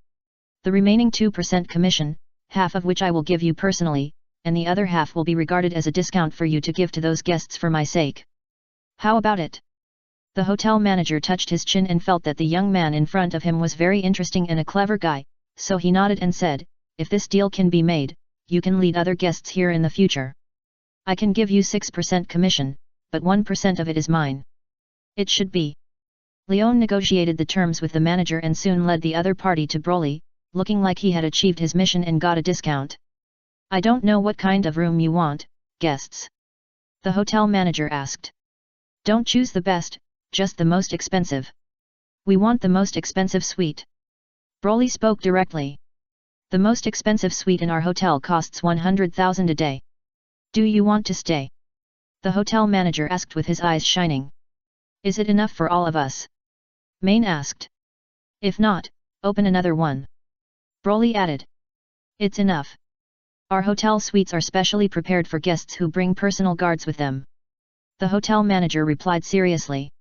The remaining 2% commission, half of which I will give you personally, and the other half will be regarded as a discount for you to give to those guests for my sake. How about it? The hotel manager touched his chin and felt that the young man in front of him was very interesting and a clever guy, so he nodded and said, if this deal can be made, you can lead other guests here in the future. I can give you 6% commission, but 1% of it is mine. It should be. Leon negotiated the terms with the manager and soon led the other party to Broly, looking like he had achieved his mission and got a discount. I don't know what kind of room you want, guests. The hotel manager asked. Don't choose the best, just the most expensive. We want the most expensive suite. Broly spoke directly. The most expensive suite in our hotel costs 100,000 a day. Do you want to stay? The hotel manager asked with his eyes shining. Is it enough for all of us? Main asked. If not, open another one. Broly added. It's enough. Our hotel suites are specially prepared for guests who bring personal guards with them. The hotel manager replied seriously.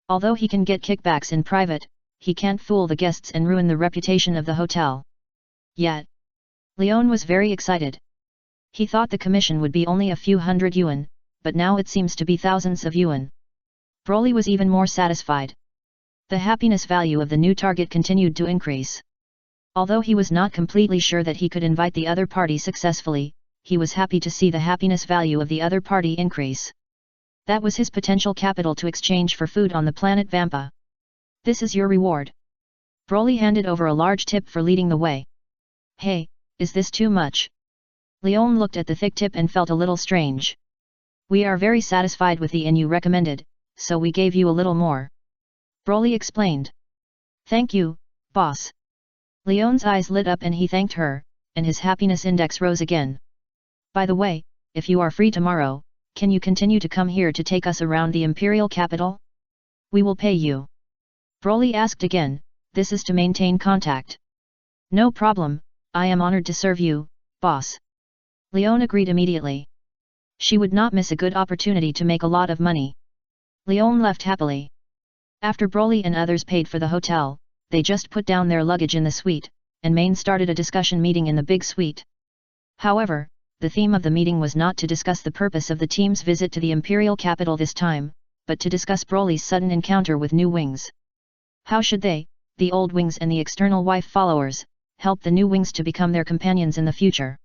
Although he can get kickbacks in private, he can't fool the guests and ruin the reputation of the hotel. Yet, Leon was very excited. He thought the commission would be only a few hundred yuan, but now it seems to be thousands of yuan. Broly was even more satisfied. The happiness value of the new target continued to increase. Although he was not completely sure that he could invite the other party successfully, he was happy to see the happiness value of the other party increase. That was his potential capital to exchange for food on the planet Vampa. This is your reward. Broly handed over a large tip for leading the way. Hey, is this too much? Leon looked at the thick tip and felt a little strange. We are very satisfied with the inn you recommended, so we gave you a little more. Broly explained. Thank you, boss. Leon's eyes lit up and he thanked her, and his happiness index rose again. By the way, if you are free tomorrow, can you continue to come here to take us around the imperial capital? We will pay you. Broly asked again, this is to maintain contact. No problem, I am honored to serve you, boss. Leon agreed immediately. She would not miss a good opportunity to make a lot of money. Leon left happily. After Broly and others paid for the hotel, they just put down their luggage in the suite, and Main started a discussion meeting in the big suite. However, the theme of the meeting was not to discuss the purpose of the team's visit to the imperial capital this time, but to discuss Broly's sudden encounter with new wings. How should they, the old wings and the external wife followers, help the new wings to become their companions in the future?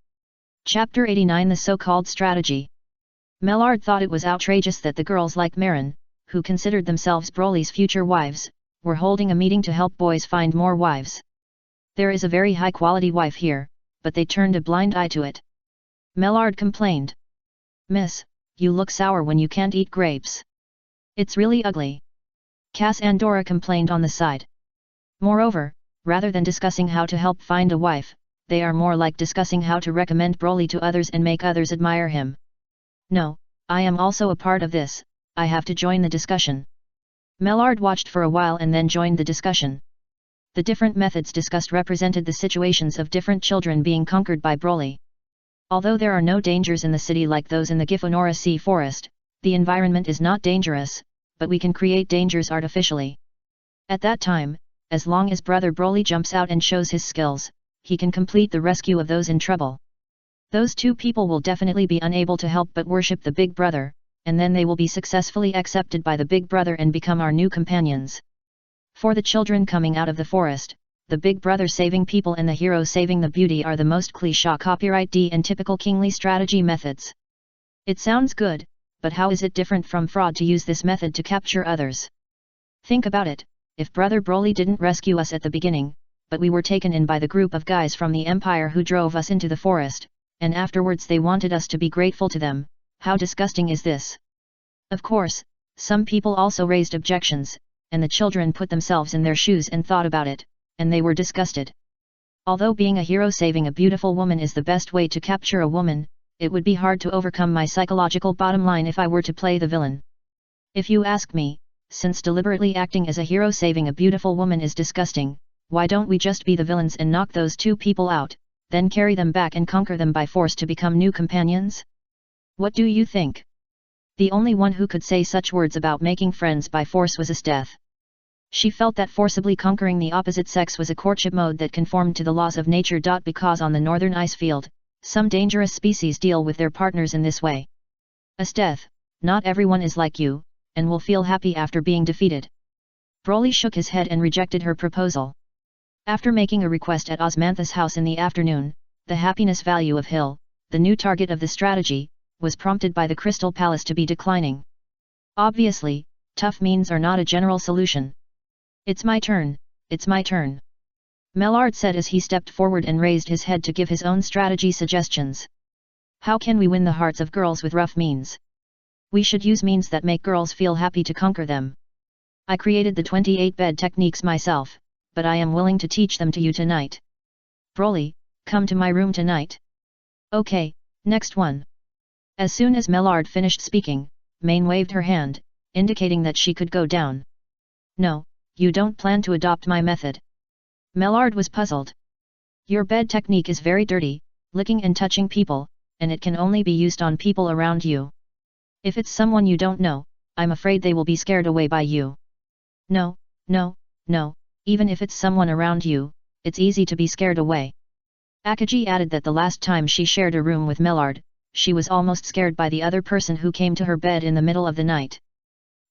Chapter 89 The So-Called Strategy. Mellard thought it was outrageous that the girls like Marin, who considered themselves Broly's future wives, were holding a meeting to help boys find more wives. There is a very high-quality wife here, but they turned a blind eye to it. Mellard complained. Miss, you look sour when you can't eat grapes. It's really ugly. Cass and Dora complained on the side. Moreover, rather than discussing how to help find a wife, they are more like discussing how to recommend Broly to others and make others admire him. No, I am also a part of this, I have to join the discussion. Mellard watched for a while and then joined the discussion. The different methods discussed represented the situations of different children being conquered by Broly. Although there are no dangers in the city like those in the Gifonora Sea Forest, the environment is not dangerous, but we can create dangers artificially. At that time, as long as Brother Broly jumps out and shows his skills, he can complete the rescue of those in trouble. Those two people will definitely be unable to help but worship the Big Brother, and then they will be successfully accepted by the Big Brother and become our new companions. For the children coming out of the forest, the Big Brother saving people and the hero saving the beauty are the most cliché copyright D and typical kingly strategy methods. It sounds good, but how is it different from fraud to use this method to capture others? Think about it, if Brother Broly didn't rescue us at the beginning, but we were taken in by the group of guys from the Empire who drove us into the forest, and afterwards they wanted us to be grateful to them, how disgusting is this? Of course, some people also raised objections, and the children put themselves in their shoes and thought about it, and they were disgusted. Although being a hero saving a beautiful woman is the best way to capture a woman, it would be hard to overcome my psychological bottom line if I were to play the villain. If you ask me, since deliberately acting as a hero saving a beautiful woman is disgusting, why don't we just be the villains and knock those two people out, then carry them back and conquer them by force to become new companions? What do you think? The only one who could say such words about making friends by force was Esteth. She felt that forcibly conquering the opposite sex was a courtship mode that conformed to the laws of nature. Because on the northern ice field, some dangerous species deal with their partners in this way. Esteth, not everyone is like you, and will feel happy after being defeated. Broly shook his head and rejected her proposal. After making a request at Osmantha's house in the afternoon, the happiness value of Hill, the new target of the strategy, was prompted by the Crystal Palace to be declining. Obviously, tough means are not a general solution. It's my turn, it's my turn. Mellard said as he stepped forward and raised his head to give his own strategy suggestions. How can we win the hearts of girls with rough means? We should use means that make girls feel happy to conquer them. I created the 28-bed techniques myself, but I am willing to teach them to you tonight. Broly, come to my room tonight. Okay, next one. As soon as Mellard finished speaking, Maine waved her hand, indicating that she could go down. No, you don't plan to adopt my method. Mellard was puzzled. Your bed technique is very dirty, licking and touching people, and it can only be used on people around you. If it's someone you don't know, I'm afraid they will be scared away by you. No, no, no, even if it's someone around you, it's easy to be scared away. Akagi added that the last time she shared a room with Mellard, she was almost scared by the other person who came to her bed in the middle of the night.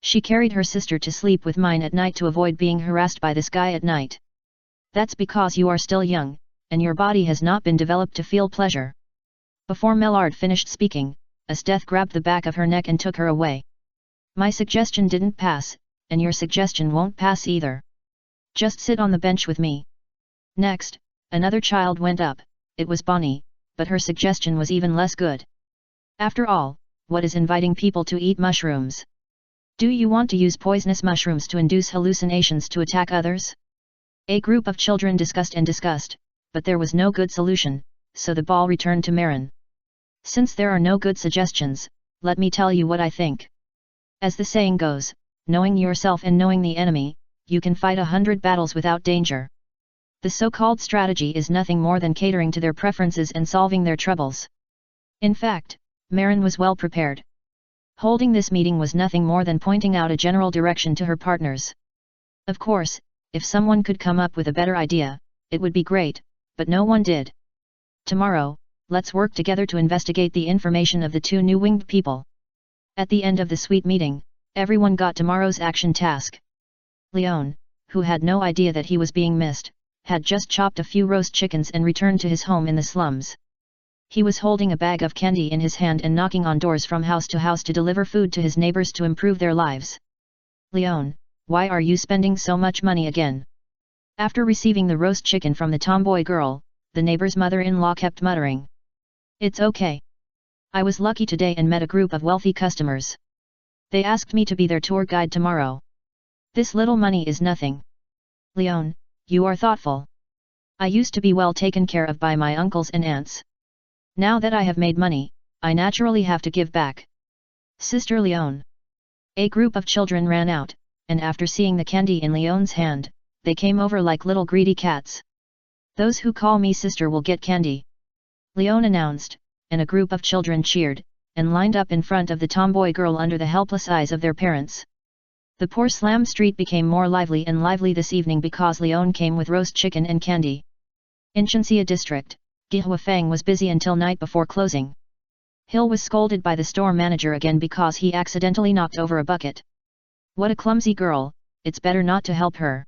She carried her sister to sleep with mine at night to avoid being harassed by this guy at night. That's because you are still young, and your body has not been developed to feel pleasure. Before Mellard finished speaking, Esteth grabbed the back of her neck and took her away. My suggestion didn't pass, and your suggestion won't pass either. Just sit on the bench with me. Next, another child went up, it was Bonnie, but her suggestion was even less good. After all, what is inviting people to eat mushrooms? Do you want to use poisonous mushrooms to induce hallucinations to attack others? A group of children discussed, but there was no good solution, so the ball returned to Marin. Since there are no good suggestions, let me tell you what I think. As the saying goes, knowing yourself and knowing the enemy, you can fight 100 battles without danger. The so-called strategy is nothing more than catering to their preferences and solving their troubles. In fact, Marin was well prepared. Holding this meeting was nothing more than pointing out a general direction to her partners. Of course, if someone could come up with a better idea, it would be great, but no one did. Tomorrow, let's work together to investigate the information of the two new winged people. At the end of the sweet meeting, everyone got tomorrow's action task. Leon, who had no idea that he was being missed, had just chopped a few roast chickens and returned to his home in the slums. He was holding a bag of candy in his hand and knocking on doors from house to house to deliver food to his neighbors to improve their lives. Leon, why are you spending so much money again? After receiving the roast chicken from the tomboy girl, the neighbor's mother-in-law kept muttering. It's okay. I was lucky today and met a group of wealthy customers. They asked me to be their tour guide tomorrow. This little money is nothing. Leon, you are thoughtful. I used to be well taken care of by my uncles and aunts. Now that I have made money, I naturally have to give back. Sister Leon. A group of children ran out, and after seeing the candy in Leon's hand, they came over like little greedy cats. Those who call me sister will get candy. Leon announced, and a group of children cheered, and lined up in front of the tomboy girl under the helpless eyes of their parents. The poor slum street became more lively and lively this evening because Leon came with roast chicken and candy. In Shenxia district, Huafang was busy until night before closing. Hill was scolded by the store manager again because he accidentally knocked over a bucket. What a clumsy girl, it's better not to help her.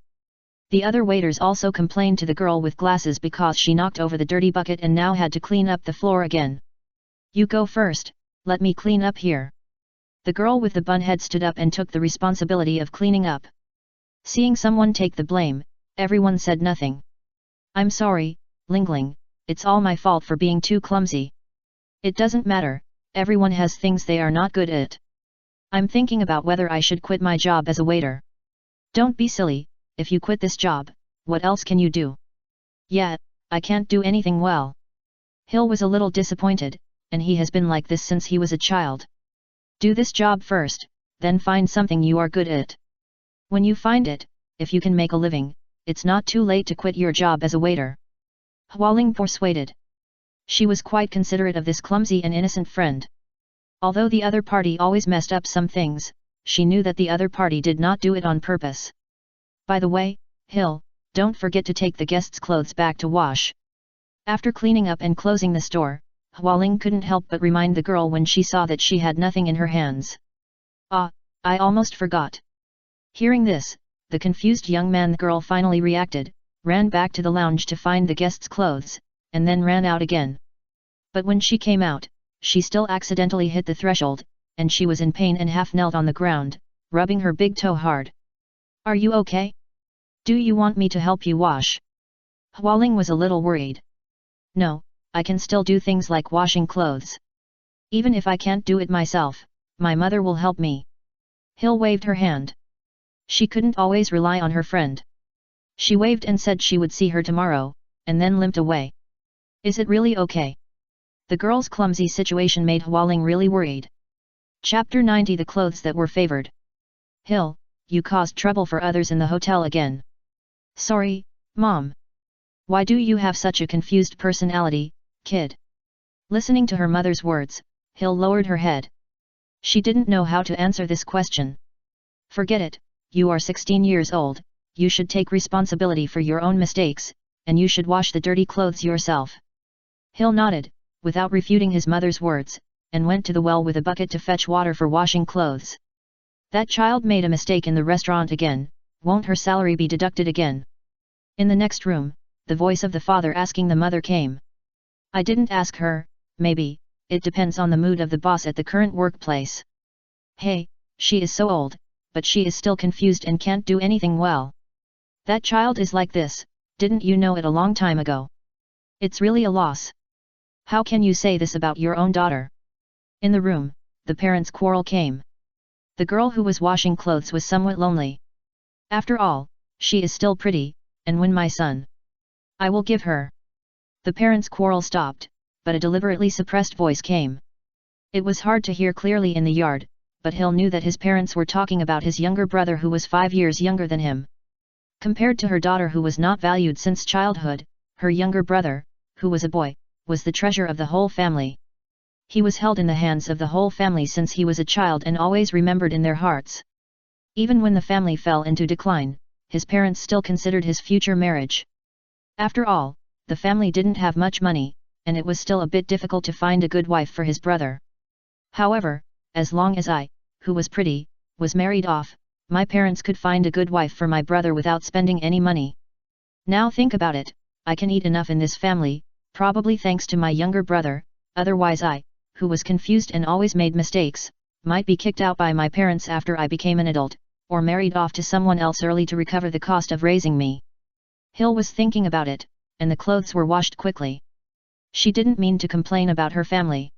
The other waiters also complained to the girl with glasses because she knocked over the dirty bucket and now had to clean up the floor again. You go first, let me clean up here. The girl with the bun head stood up and took the responsibility of cleaning up. Seeing someone take the blame, everyone said nothing. I'm sorry, Lingling, it's all my fault for being too clumsy. It doesn't matter, everyone has things they are not good at. I'm thinking about whether I should quit my job as a waiter. Don't be silly, if you quit this job, what else can you do? Yeah, I can't do anything well. Hill was a little disappointed, and he has been like this since he was a child. Do this job first, then find something you are good at. When you find it, if you can make a living, it's not too late to quit your job as a waiter. Hualing persuaded. She was quite considerate of this clumsy and innocent friend. Although the other party always messed up some things, she knew that the other party did not do it on purpose. By the way, Hill, don't forget to take the guests' clothes back to wash. After cleaning up and closing the store, Hualing couldn't help but remind the girl when she saw that she had nothing in her hands. Ah, I almost forgot. Hearing this, the confused young man the girl finally reacted, ran back to the lounge to find the guests' clothes, and then ran out again. But when she came out, she still accidentally hit the threshold, and she was in pain and half knelt on the ground, rubbing her big toe hard. Are you okay? Do you want me to help you wash? Hualing was a little worried. No, I can still do things like washing clothes. Even if I can't do it myself, my mother will help me. Hill waved her hand. She couldn't always rely on her friend. She waved and said she would see her tomorrow, and then limped away. Is it really okay? The girl's clumsy situation made Hualing really worried. Chapter 90 The Clothes That Were Favored. Hill, you caused trouble for others in the hotel again. Sorry, Mom. Why do you have such a confused personality, kid? Listening to her mother's words, Hill lowered her head. She didn't know how to answer this question. Forget it, you are 16 years old, you should take responsibility for your own mistakes, and you should wash the dirty clothes yourself. Hill nodded, without refuting his mother's words, and went to the well with a bucket to fetch water for washing clothes. That child made a mistake in the restaurant again, won't her salary be deducted again? In the next room, the voice of the father asking the mother came. I didn't ask her, maybe, it depends on the mood of the boss at the current workplace. Hey, she is so old, but she is still confused and can't do anything well. That child is like this, didn't you know it a long time ago? It's really a loss. How can you say this about your own daughter? In the room, the parents' quarrel came. The girl who was washing clothes was somewhat lonely. After all, she is still pretty, and when my son. I will give her. The parents' quarrel stopped, but a deliberately suppressed voice came. It was hard to hear clearly in the yard, but Hill knew that his parents were talking about his younger brother who was 5 years younger than him. Compared to her daughter who was not valued since childhood, her younger brother, who was a boy, was the treasure of the whole family. He was held in the hands of the whole family since he was a child and always remembered in their hearts. Even when the family fell into decline, his parents still considered his future marriage. After all, the family didn't have much money, and it was still a bit difficult to find a good wife for his brother. However, as long as I, who was pretty, was married off, my parents could find a good wife for my brother without spending any money. Now think about it, I can eat enough in this family, probably thanks to my younger brother, otherwise I, who was confused and always made mistakes, might be kicked out by my parents after I became an adult, or married off to someone else early to recover the cost of raising me. Hill was thinking about it, and the clothes were washed quickly. She didn't mean to complain about her family.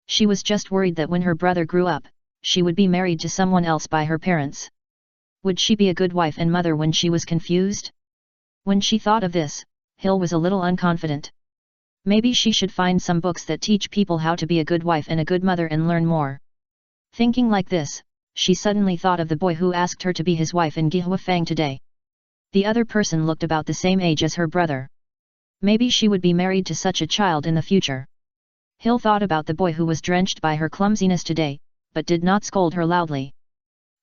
She was just worried that when her brother grew up, she would be married to someone else by her parents. Would she be a good wife and mother when she was confused? When she thought of this, Hill was a little unconfident. Maybe she should find some books that teach people how to be a good wife and a good mother and learn more. Thinking like this, she suddenly thought of the boy who asked her to be his wife in Gihuafang today. The other person looked about the same age as her brother. Maybe she would be married to such a child in the future. Hill thought about the boy who was drenched by her clumsiness today, but did not scold her loudly.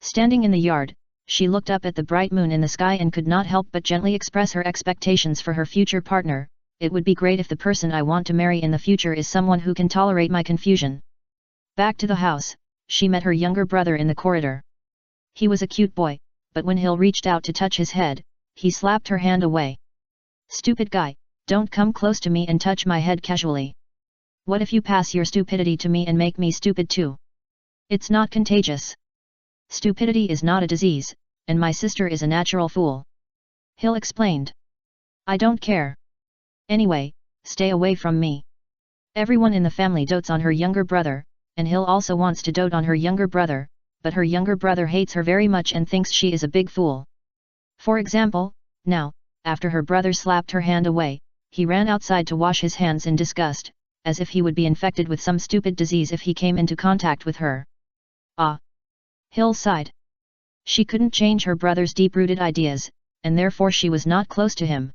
Standing in the yard, she looked up at the bright moon in the sky and could not help but gently express her expectations for her future partner. It would be great if the person I want to marry in the future is someone who can tolerate my confusion. Back to the house, she met her younger brother in the corridor. He was a cute boy, but when Hill reached out to touch his head, he slapped her hand away. Stupid guy, don't come close to me and touch my head casually. What if you pass your stupidity to me and make me stupid too? It's not contagious. Stupidity is not a disease, and my sister is a natural fool. Hill explained. I don't care. Anyway, stay away from me. Everyone in the family dotes on her younger brother, and Hill also wants to dote on her younger brother, but her younger brother hates her very much and thinks she is a big fool. For example, now, after her brother slapped her hand away, he ran outside to wash his hands in disgust, as if he would be infected with some stupid disease if he came into contact with her. Ah! Hill sighed. She couldn't change her brother's deep-rooted ideas, and therefore she was not close to him.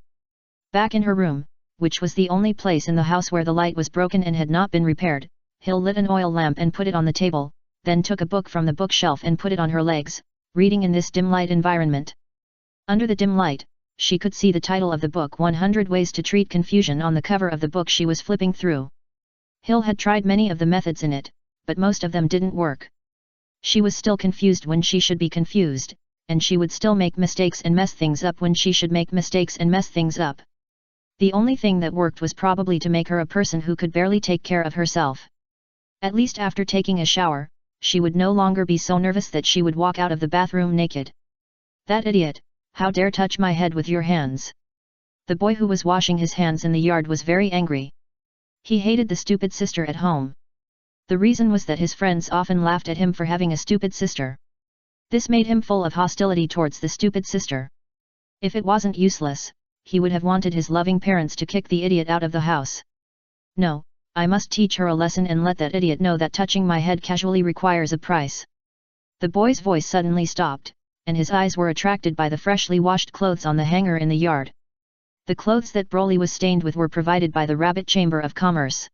Back in her room, which was the only place in the house where the light was broken and had not been repaired, Hill lit an oil lamp and put it on the table, then took a book from the bookshelf and put it on her legs, reading in this dim light environment. Under the dim light, she could see the title of the book 100 Ways to Treat Confusion on the cover of the book she was flipping through. Hill had tried many of the methods in it, but most of them didn't work. She was still confused when she should be confused, and she would still make mistakes and mess things up when she should make mistakes and mess things up. The only thing that worked was probably to make her a person who could barely take care of herself. At least after taking a shower, she would no longer be so nervous that she would walk out of the bathroom naked. That idiot, how dare touch my head with your hands? The boy who was washing his hands in the yard was very angry. He hated the stupid sister at home. The reason was that his friends often laughed at him for having a stupid sister. This made him full of hostility towards the stupid sister. If it wasn't useless, he would have wanted his loving parents to kick the idiot out of the house. No, I must teach her a lesson and let that idiot know that touching my head casually requires a price. The boy's voice suddenly stopped, and his eyes were attracted by the freshly washed clothes on the hanger in the yard. The clothes that Broly was stained with were provided by the Rabbit Chamber of Commerce.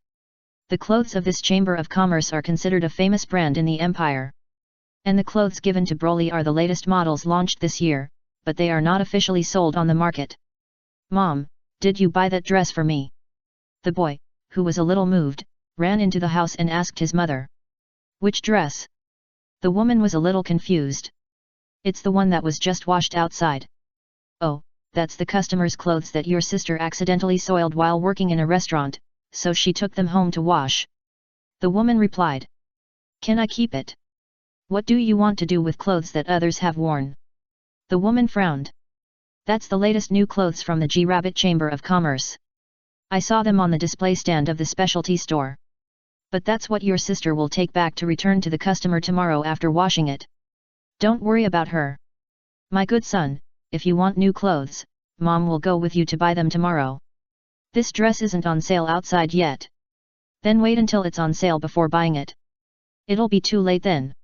The clothes of this Chamber of Commerce are considered a famous brand in the Empire. And the clothes given to Broly are the latest models launched this year, but they are not officially sold on the market. Mom, did you buy that dress for me? The boy, who was a little moved, ran into the house and asked his mother. Which dress? The woman was a little confused. It's the one that was just washed outside. Oh, that's the customer's clothes that your sister accidentally soiled while working in a restaurant, so she took them home to wash. The woman replied. Can I keep it? What do you want to do with clothes that others have worn? The woman frowned. That's the latest new clothes from the G-Rabbit Chamber of Commerce. I saw them on the display stand of the specialty store. But that's what your sister will take back to return to the customer tomorrow after washing it. Don't worry about her. My good son, if you want new clothes, Mom will go with you to buy them tomorrow. This dress isn't on sale outside yet. Then wait until it's on sale before buying it. It'll be too late then.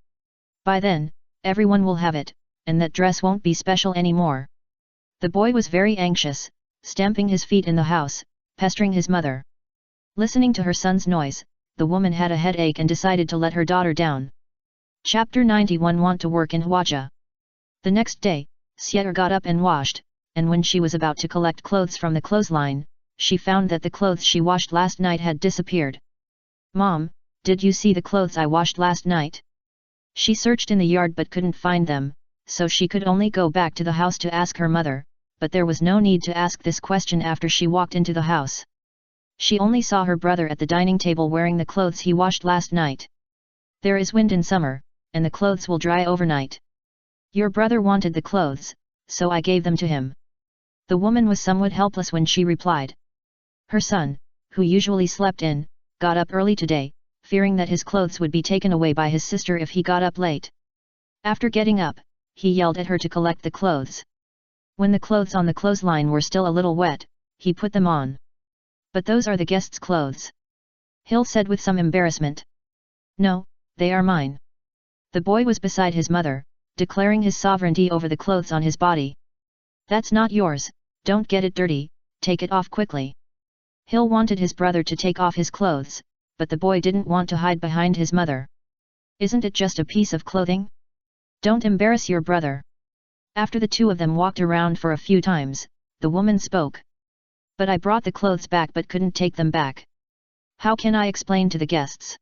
By then, everyone will have it, and that dress won't be special anymore. The boy was very anxious, stamping his feet in the house, pestering his mother. Listening to her son's noise, the woman had a headache and decided to let her daughter down. Chapter 91 Want to work in Hwaja. The next day, Sieter got up and washed, and when she was about to collect clothes from the clothesline, she found that the clothes she washed last night had disappeared. Mom, did you see the clothes I washed last night? She searched in the yard but couldn't find them, so she could only go back to the house to ask her mother, but there was no need to ask this question after she walked into the house. She only saw her brother at the dining table wearing the clothes he washed last night. There is wind in summer, and the clothes will dry overnight. Your brother wanted the clothes, so I gave them to him. The woman was somewhat helpless when she replied. Her son, who usually slept in, got up early today, fearing that his clothes would be taken away by his sister if he got up late. After getting up, he yelled at her to collect the clothes. When the clothes on the clothesline were still a little wet, he put them on. But those are the guests' clothes. Hill said with some embarrassment. No, they are mine. The boy was beside his mother, declaring his sovereignty over the clothes on his body. That's not yours, don't get it dirty, take it off quickly. Hill wanted his brother to take off his clothes, but the boy didn't want to hide behind his mother. Isn't it just a piece of clothing? Don't embarrass your brother. After the two of them walked around for a few times, the woman spoke. But I brought the clothes back but couldn't take them back. How can I explain to the guests?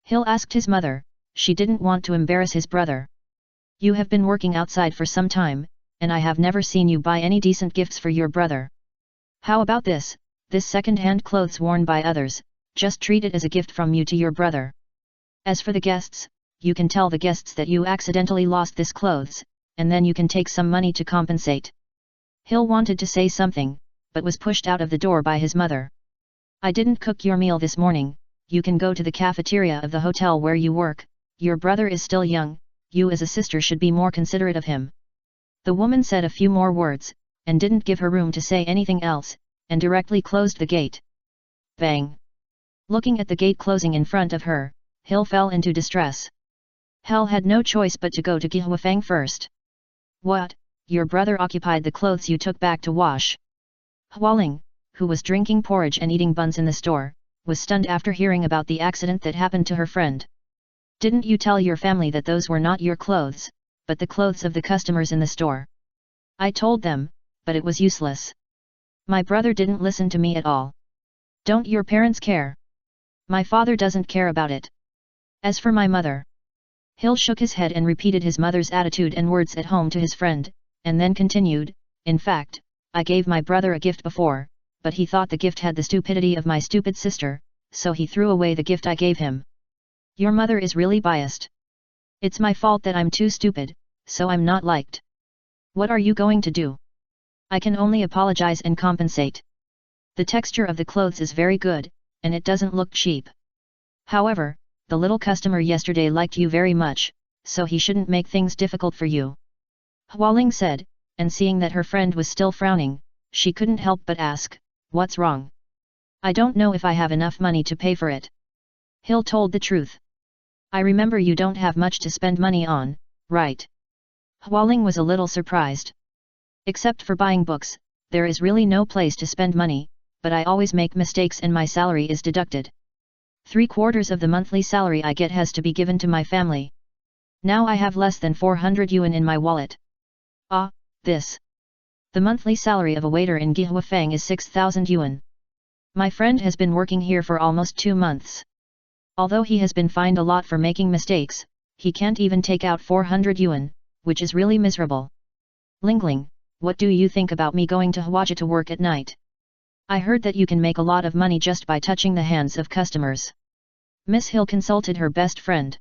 Hill asked his mother. She didn't want to embarrass his brother. You have been working outside for some time, and I have never seen you buy any decent gifts for your brother. How about this second-hand clothes worn by others, just treat it as a gift from you to your brother. As for the guests, you can tell the guests that you accidentally lost this clothes, and then you can take some money to compensate. Hill wanted to say something, but was pushed out of the door by his mother. I didn't cook your meal this morning, you can go to the cafeteria of the hotel where you work, your brother is still young, you as a sister should be more considerate of him. The woman said a few more words, and didn't give her room to say anything else, and directly closed the gate. Bang! Looking at the gate closing in front of her, Hill fell into distress. Hill had no choice but to go to Gihwafang first. What, your brother occupied the clothes you took back to wash? Hualing, who was drinking porridge and eating buns in the store, was stunned after hearing about the accident that happened to her friend. Didn't you tell your family that those were not your clothes, but the clothes of the customers in the store? I told them, but it was useless. My brother didn't listen to me at all. Don't your parents care? My father doesn't care about it. As for my mother. Hill shook his head and repeated his mother's attitude and words at home to his friend, and then continued, in fact, I gave my brother a gift before, but he thought the gift had the stupidity of my stupid sister, so he threw away the gift I gave him. Your mother is really biased. It's my fault that I'm too stupid, so I'm not liked. What are you going to do? I can only apologize and compensate. The texture of the clothes is very good, and it doesn't look cheap. However, the little customer yesterday liked you very much, so he shouldn't make things difficult for you. Hualing said, and seeing that her friend was still frowning, she couldn't help but ask, what's wrong? I don't know if I have enough money to pay for it. Hill told the truth. I remember you don't have much to spend money on, right? Hualing was a little surprised. Except for buying books, there is really no place to spend money, but I always make mistakes and my salary is deducted. 3/4 of the monthly salary I get has to be given to my family. Now I have less than 400 yuan in my wallet. Ah, this. The monthly salary of a waiter in Gihuafang is 6,000 yuan. My friend has been working here for almost 2 months. Although he has been fined a lot for making mistakes, he can't even take out 400 yuan, which is really miserable. Lingling, what do you think about me going to Huaja to work at night? I heard that you can make a lot of money just by touching the hands of customers. Miss Hill consulted her best friend.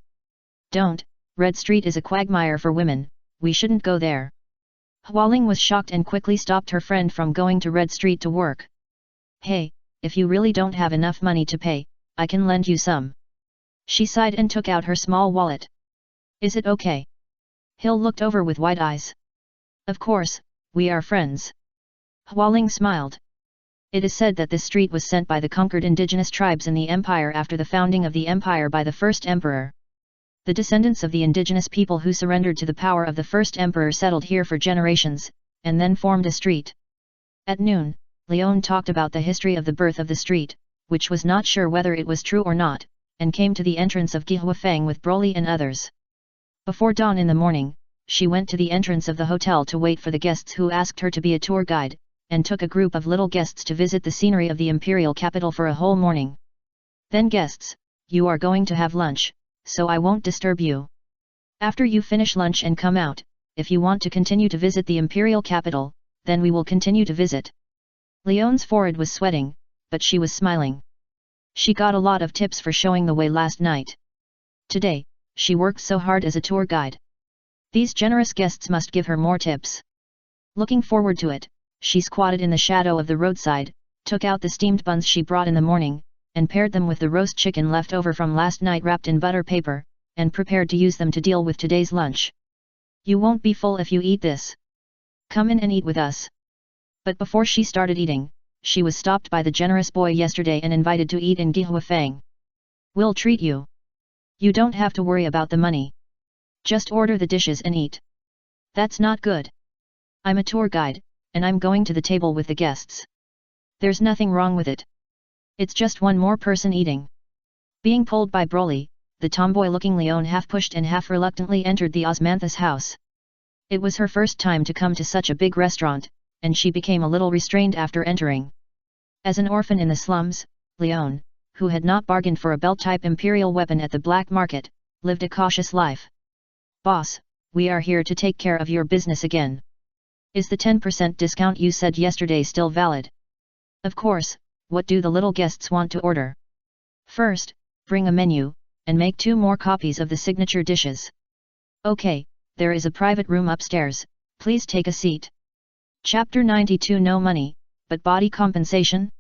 Don't, Red Street is a quagmire for women, we shouldn't go there. Hualing was shocked and quickly stopped her friend from going to Red Street to work. Hey, if you really don't have enough money to pay, I can lend you some. She sighed and took out her small wallet. Is it okay? Hill looked over with wide eyes. Of course, we are friends. Hualing smiled. It is said that this street was sent by the conquered indigenous tribes in the empire after the founding of the empire by the first emperor. The descendants of the indigenous people who surrendered to the power of the first emperor settled here for generations, and then formed a street. At noon, Leon talked about the history of the birth of the street, which was not sure whether it was true or not, and came to the entrance of Gihuafang with Broly and others. Before dawn in the morning, she went to the entrance of the hotel to wait for the guests who asked her to be a tour guide, and took a group of little guests to visit the scenery of the imperial capital for a whole morning. Then guests, you are going to have lunch, so I won't disturb you. After you finish lunch and come out, if you want to continue to visit the imperial capital, then we will continue to visit. Leon's forehead was sweating, but she was smiling. She got a lot of tips for showing the way last night. Today, she worked so hard as a tour guide. These generous guests must give her more tips. Looking forward to it, she squatted in the shadow of the roadside, took out the steamed buns she brought in the morning, and paired them with the roast chicken left over from last night wrapped in butter paper, and prepared to use them to deal with today's lunch. You won't be full if you eat this. Come in and eat with us. But before she started eating, she was stopped by the generous boy yesterday and invited to eat in Gihuafang. We'll treat you. You don't have to worry about the money. Just order the dishes and eat. That's not good. I'm a tour guide, and I'm going to the table with the guests. There's nothing wrong with it. It's just one more person eating. Being pulled by Broly, the tomboy-looking Leon half-pushed and half-reluctantly entered the Osmanthus house. It was her first time to come to such a big restaurant, and she became a little restrained after entering. As an orphan in the slums, Leon, who had not bargained for a belt-type imperial weapon at the black market, lived a cautious life. Boss, we are here to take care of your business again. Is the 10% discount you said yesterday still valid? Of course, what do the little guests want to order? First, bring a menu, and make 2 more copies of the signature dishes. Okay, there is a private room upstairs, please take a seat. Chapter 92 No money, but body compensation?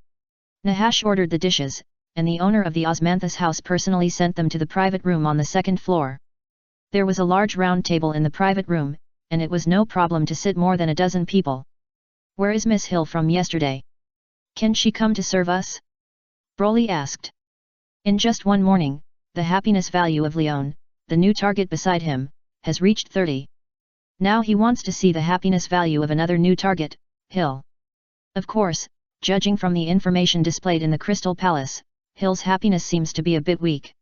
Nahash ordered the dishes, and the owner of the Osmanthus house personally sent them to the private room on the 2nd floor. There was a large round table in the private room, and it was no problem to sit more than a dozen people. Where is Miss Hill from yesterday? Can she come to serve us? Broly asked. In just one morning, the happiness value of Leon, the new target beside him, has reached 30. Now he wants to see the happiness value of another new target, Hill. Of course, judging from the information displayed in the Crystal Palace, Hill's happiness seems to be a bit weak.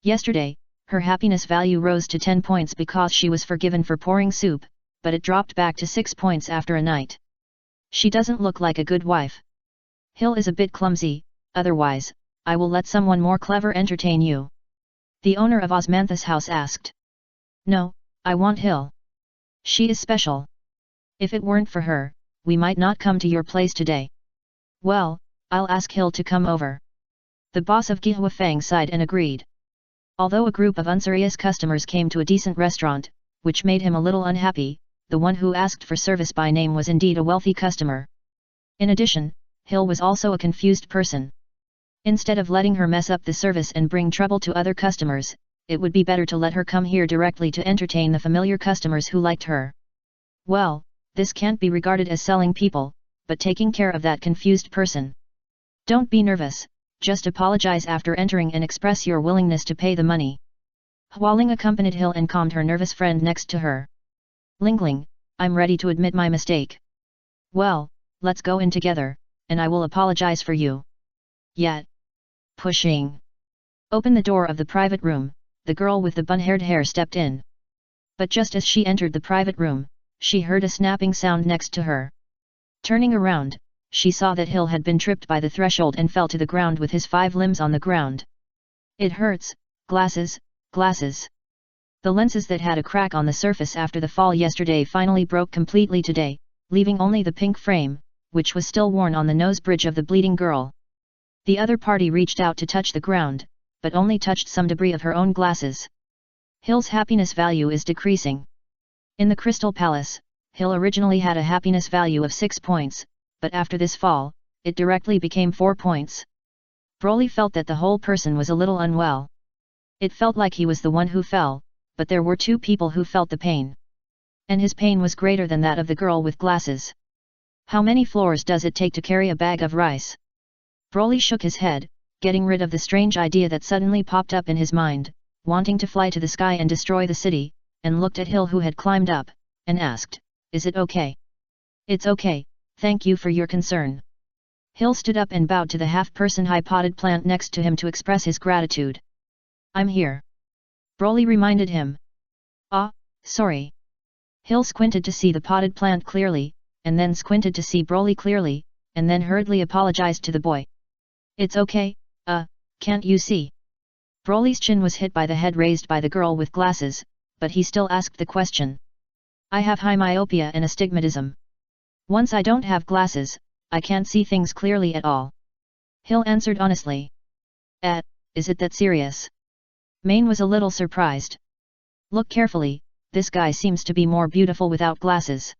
Yesterday, her happiness value rose to 10 points because she was forgiven for pouring soup, but it dropped back to 6 points after a night. She doesn't look like a good wife. Hill is a bit clumsy, otherwise, I will let someone more clever entertain you. The owner of Osmanthus house asked. No, I want Hill. She is special. If it weren't for her, we might not come to your place today. Well, I'll ask Hill to come over. The boss of Gihua Fang sighed and agreed. Although a group of unserious customers came to a decent restaurant, which made him a little unhappy, the one who asked for service by name was indeed a wealthy customer. In addition, Hill was also a confused person. Instead of letting her mess up the service and bring trouble to other customers, it would be better to let her come here directly to entertain the familiar customers who liked her. Well, this can't be regarded as selling people, but taking care of that confused person. Don't be nervous, just apologize after entering and express your willingness to pay the money. Hualing accompanied Hill and calmed her nervous friend next to her. Lingling, I'm ready to admit my mistake. Well, let's go in together, and I will apologize for you. Yet. Pushing. Open the door of the private room, the girl with the bun-haired hair stepped in. But just as she entered the private room, she heard a snapping sound next to her. Turning around, she saw that Hill had been tripped by the threshold and fell to the ground with his 5 limbs on the ground. It hurts, glasses, glasses. The lenses that had a crack on the surface after the fall yesterday finally broke completely today, leaving only the pink frame, which was still worn on the nose bridge of the bleeding girl. The other party reached out to touch the ground, but only touched some debris of her own glasses. Hill's happiness value is decreasing. In the Crystal Palace, Hill originally had a happiness value of 6 points, but after this fall, it directly became 4 points. Broly felt that the whole person was a little unwell. It felt like he was the one who fell, but there were 2 people who felt the pain. And his pain was greater than that of the girl with glasses. How many floors does it take to carry a bag of rice? Broly shook his head, getting rid of the strange idea that suddenly popped up in his mind, wanting to fly to the sky and destroy the city, and looked at Hill who had climbed up, and asked, "Is it okay?" "It's okay, thank you for your concern." Hill stood up and bowed to the half-person high potted plant next to him to express his gratitude. "I'm here." Broly reminded him. "Ah, sorry." Hill squinted to see the potted plant clearly, and then squinted to see Broly clearly, and then hurriedly apologized to the boy. "It's okay, can't you see?" Broly's chin was hit by the head raised by the girl with glasses, but he still asked the question. "I have high myopia and astigmatism. Once I don't have glasses, I can't see things clearly at all." Hill answered honestly. Is it that serious?" Maine was a little surprised. "Look carefully, this guy seems to be more beautiful without glasses."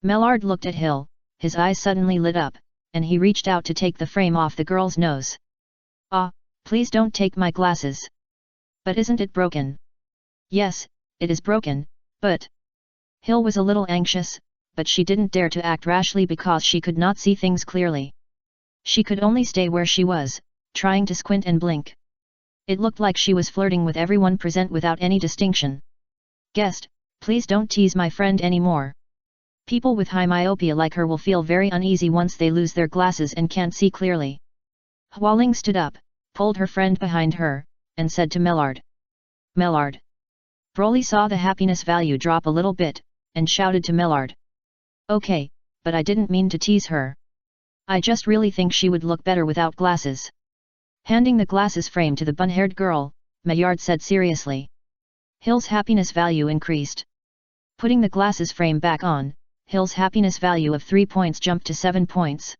Mellard looked at Hill, his eyes suddenly lit up, and he reached out to take the frame off the girl's nose. "Ah, please don't take my glasses." "But isn't it broken?" "Yes, it is broken, but..." Hill was a little anxious, but she didn't dare to act rashly because she could not see things clearly. She could only stay where she was, trying to squint and blink. It looked like she was flirting with everyone present without any distinction. "Guest, please don't tease my friend anymore. People with high myopia like her will feel very uneasy once they lose their glasses and can't see clearly." Hualing stood up, pulled her friend behind her, and said to Mellard. "Mellard." Broly saw the happiness value drop a little bit, and shouted to Mellard. "Okay, but I didn't mean to tease her. I just really think she would look better without glasses." Handing the glasses frame to the bun-haired girl, Maillard said seriously. Hill's happiness value increased. Putting the glasses frame back on, Hill's happiness value of 3 points jumped to 7 points.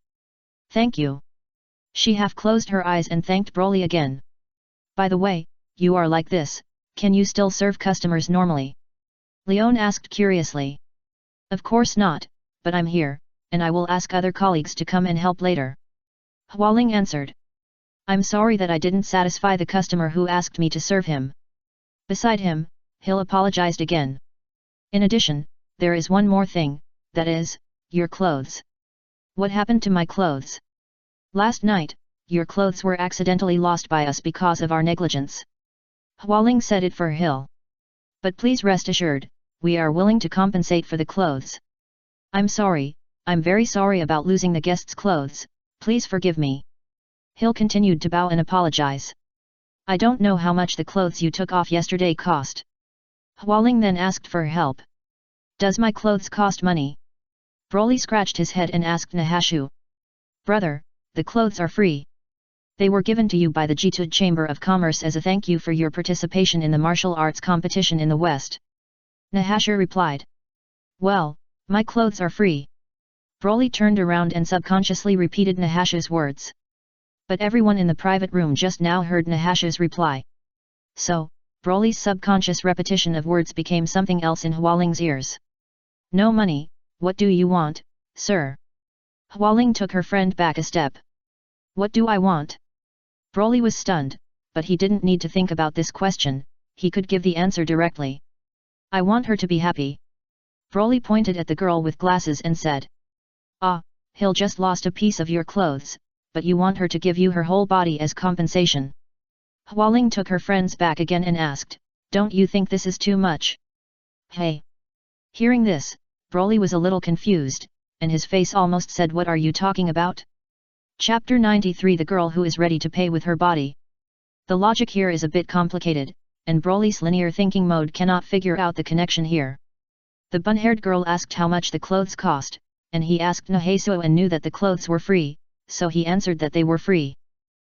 "Thank you." She half closed her eyes and thanked Broly again. "By the way, you are like this, can you still serve customers normally?" Leon asked curiously. "Of course not, but I'm here, and I will ask other colleagues to come and help later." Hualing answered. "I'm sorry that I didn't satisfy the customer who asked me to serve him." Beside him, Hill apologized again. "In addition, there is one more thing, that is, your clothes." "What happened to my clothes?" "Last night, your clothes were accidentally lost by us because of our negligence." Hualing said it for Hill. "But please rest assured, we are willing to compensate for the clothes." "I'm sorry, I'm very sorry about losing the guests' clothes, please forgive me." Hill continued to bow and apologize. "I don't know how much the clothes you took off yesterday cost." Hualing then asked for help. "Does my clothes cost money?" Broly scratched his head and asked Nahashu. "Brother, the clothes are free. They were given to you by the Jitud Chamber of Commerce as a thank you for your participation in the martial arts competition in the West." Nahashu replied. "Well, my clothes are free. Broly turned around and subconsciously repeated Nahasha's words. But everyone in the private room just now heard Nahasha's reply. So, Broly's subconscious repetition of words became something else in Hualing's ears. No money, what do you want, sir? Hualing took her friend back a step. What do I want? Broly was stunned, but he didn't need to think about this question, he could give the answer directly. I want her to be happy. Broly pointed at the girl with glasses and said. Ah, Hill just lost a piece of your clothes, but you want her to give you her whole body as compensation. Hualing took her friends back again and asked, don't you think this is too much? Hey! Hearing this, Broly was a little confused, and his face almost said what are you talking about? Chapter 93 The girl who is ready to pay with her body. The logic here is a bit complicated, and Broly's linear thinking mode cannot figure out the connection here. The bun-haired girl asked how much the clothes cost, and he asked Nahasuo and knew that the clothes were free, so he answered that they were free.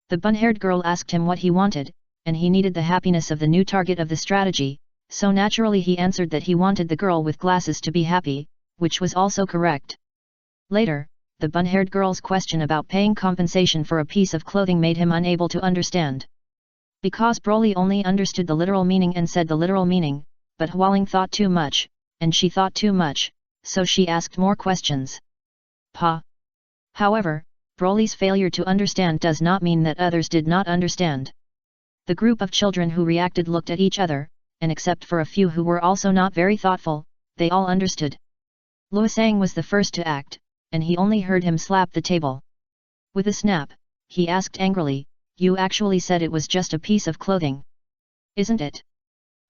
The bun-haired girl asked him what he wanted, and he needed the happiness of the new target of the strategy, so naturally he answered that he wanted the girl with glasses to be happy, which was also correct. Later, the bun-haired girl's question about paying compensation for a piece of clothing made him unable to understand. Because Broly only understood the literal meaning and said the literal meaning, but Hualing thought too much, and she thought too much, so she asked more questions. Pa. However, Broly's failure to understand does not mean that others did not understand. The group of children who reacted looked at each other, and except for a few who were also not very thoughtful, they all understood. Luosang was the first to act, and he only heard him slap the table. With a snap, he asked angrily, you actually said it was just a piece of clothing. Isn't it?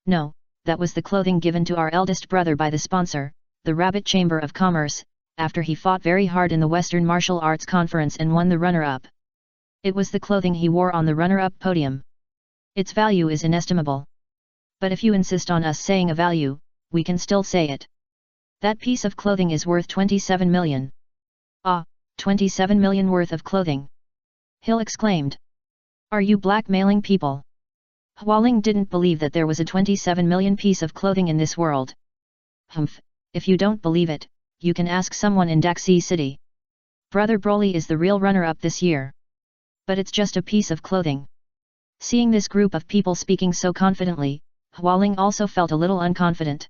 No, that was the clothing given to our eldest brother by the sponsor, the Rabbit Chamber of Commerce, after he fought very hard in the Western Martial Arts Conference and won the runner-up. It was the clothing he wore on the runner-up podium. Its value is inestimable. But if you insist on us saying a value, we can still say it. That piece of clothing is worth 27 million. Ah, 27 million worth of clothing! Hill exclaimed. Are you blackmailing people? Hualing didn't believe that there was a 27 million piece of clothing in this world. Humph, if you don't believe it, you can ask someone in Daxi City. Brother Broly is the real runner-up this year. But it's just a piece of clothing. Seeing this group of people speaking so confidently, Hualing also felt a little unconfident.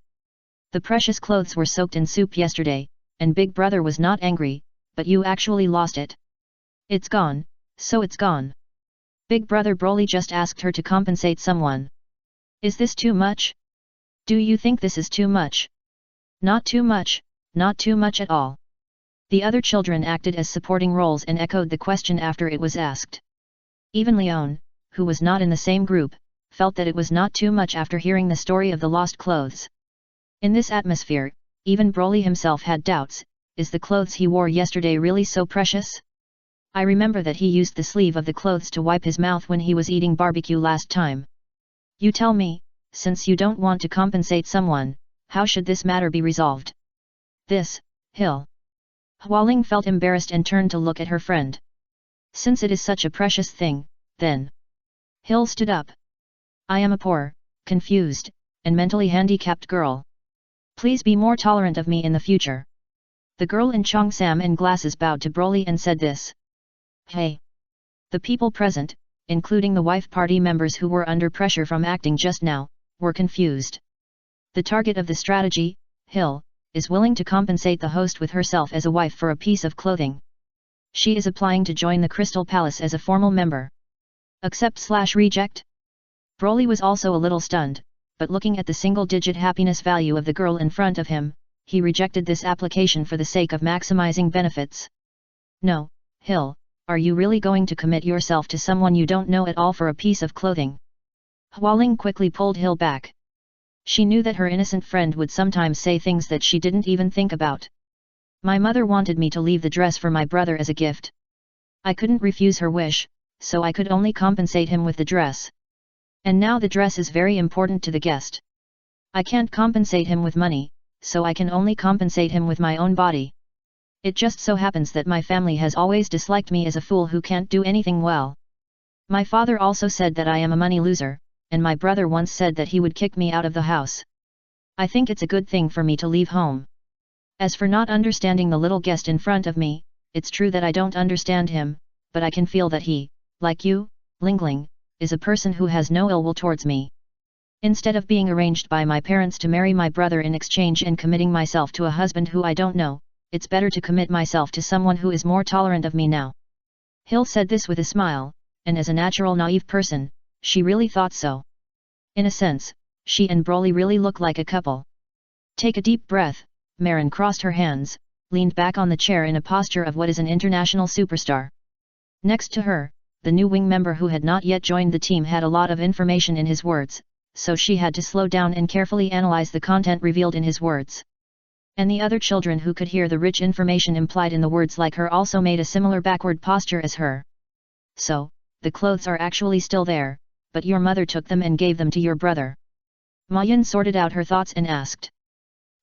The precious clothes were soaked in soup yesterday, and Big Brother was not angry, but you actually lost it. It's gone, so it's gone. Big Brother Broly just asked her to compensate someone. Is this too much? Do you think this is too much? Not too much, not too much at all. The other children acted as supporting roles and echoed the question after it was asked. Even Leon, who was not in the same group, felt that it was not too much after hearing the story of the lost clothes. In this atmosphere, even Broly himself had doubts, is the clothes he wore yesterday really so precious? I remember that he used the sleeve of the clothes to wipe his mouth when he was eating barbecue last time. You tell me, since you don't want to compensate someone, how should this matter be resolved? This, Hill. Hualing felt embarrassed and turned to look at her friend. Since it is such a precious thing, then. Hill stood up. I am a poor, confused, and mentally handicapped girl. Please be more tolerant of me in the future. The girl in Cheongsam and glasses bowed to Broly and said this. Hey! The people present, including the wife party members who were under pressure from acting just now, were confused. The target of the strategy, Hill, is willing to compensate the host with herself as a wife for a piece of clothing. She is applying to join the Crystal Palace as a formal member. Accept/reject? Broly was also a little stunned, but looking at the single-digit happiness value of the girl in front of him, he rejected this application for the sake of maximizing benefits. No, Hill. Are you really going to commit yourself to someone you don't know at all for a piece of clothing? Hualing quickly pulled Hill back. She knew that her innocent friend would sometimes say things that she didn't even think about. My mother wanted me to leave the dress for my brother as a gift. I couldn't refuse her wish, so I could only compensate him with the dress. And now the dress is very important to the guest. I can't compensate him with money, so I can only compensate him with my own body. It just so happens that my family has always disliked me as a fool who can't do anything well. My father also said that I am a money loser, and my brother once said that he would kick me out of the house. I think it's a good thing for me to leave home. As for not understanding the little guest in front of me, it's true that I don't understand him, but I can feel that he, like you, Lingling, is a person who has no ill will towards me. Instead of being arranged by my parents to marry my brother in exchange and committing myself to a husband who I don't know, it's better to commit myself to someone who is more tolerant of me now. Hill said this with a smile, and as a natural naive person, she really thought so. In a sense, she and Broly really look like a couple. Take a deep breath. Marin crossed her hands, leaned back on the chair in a posture of what is an international superstar. Next to her, the new wing member who had not yet joined the team had a lot of information in his words, so she had to slow down and carefully analyze the content revealed in his words. And the other children who could hear the rich information implied in the words like her also made a similar backward posture as her. So, the clothes are actually still there, but your mother took them and gave them to your brother. Ma Yin sorted out her thoughts and asked.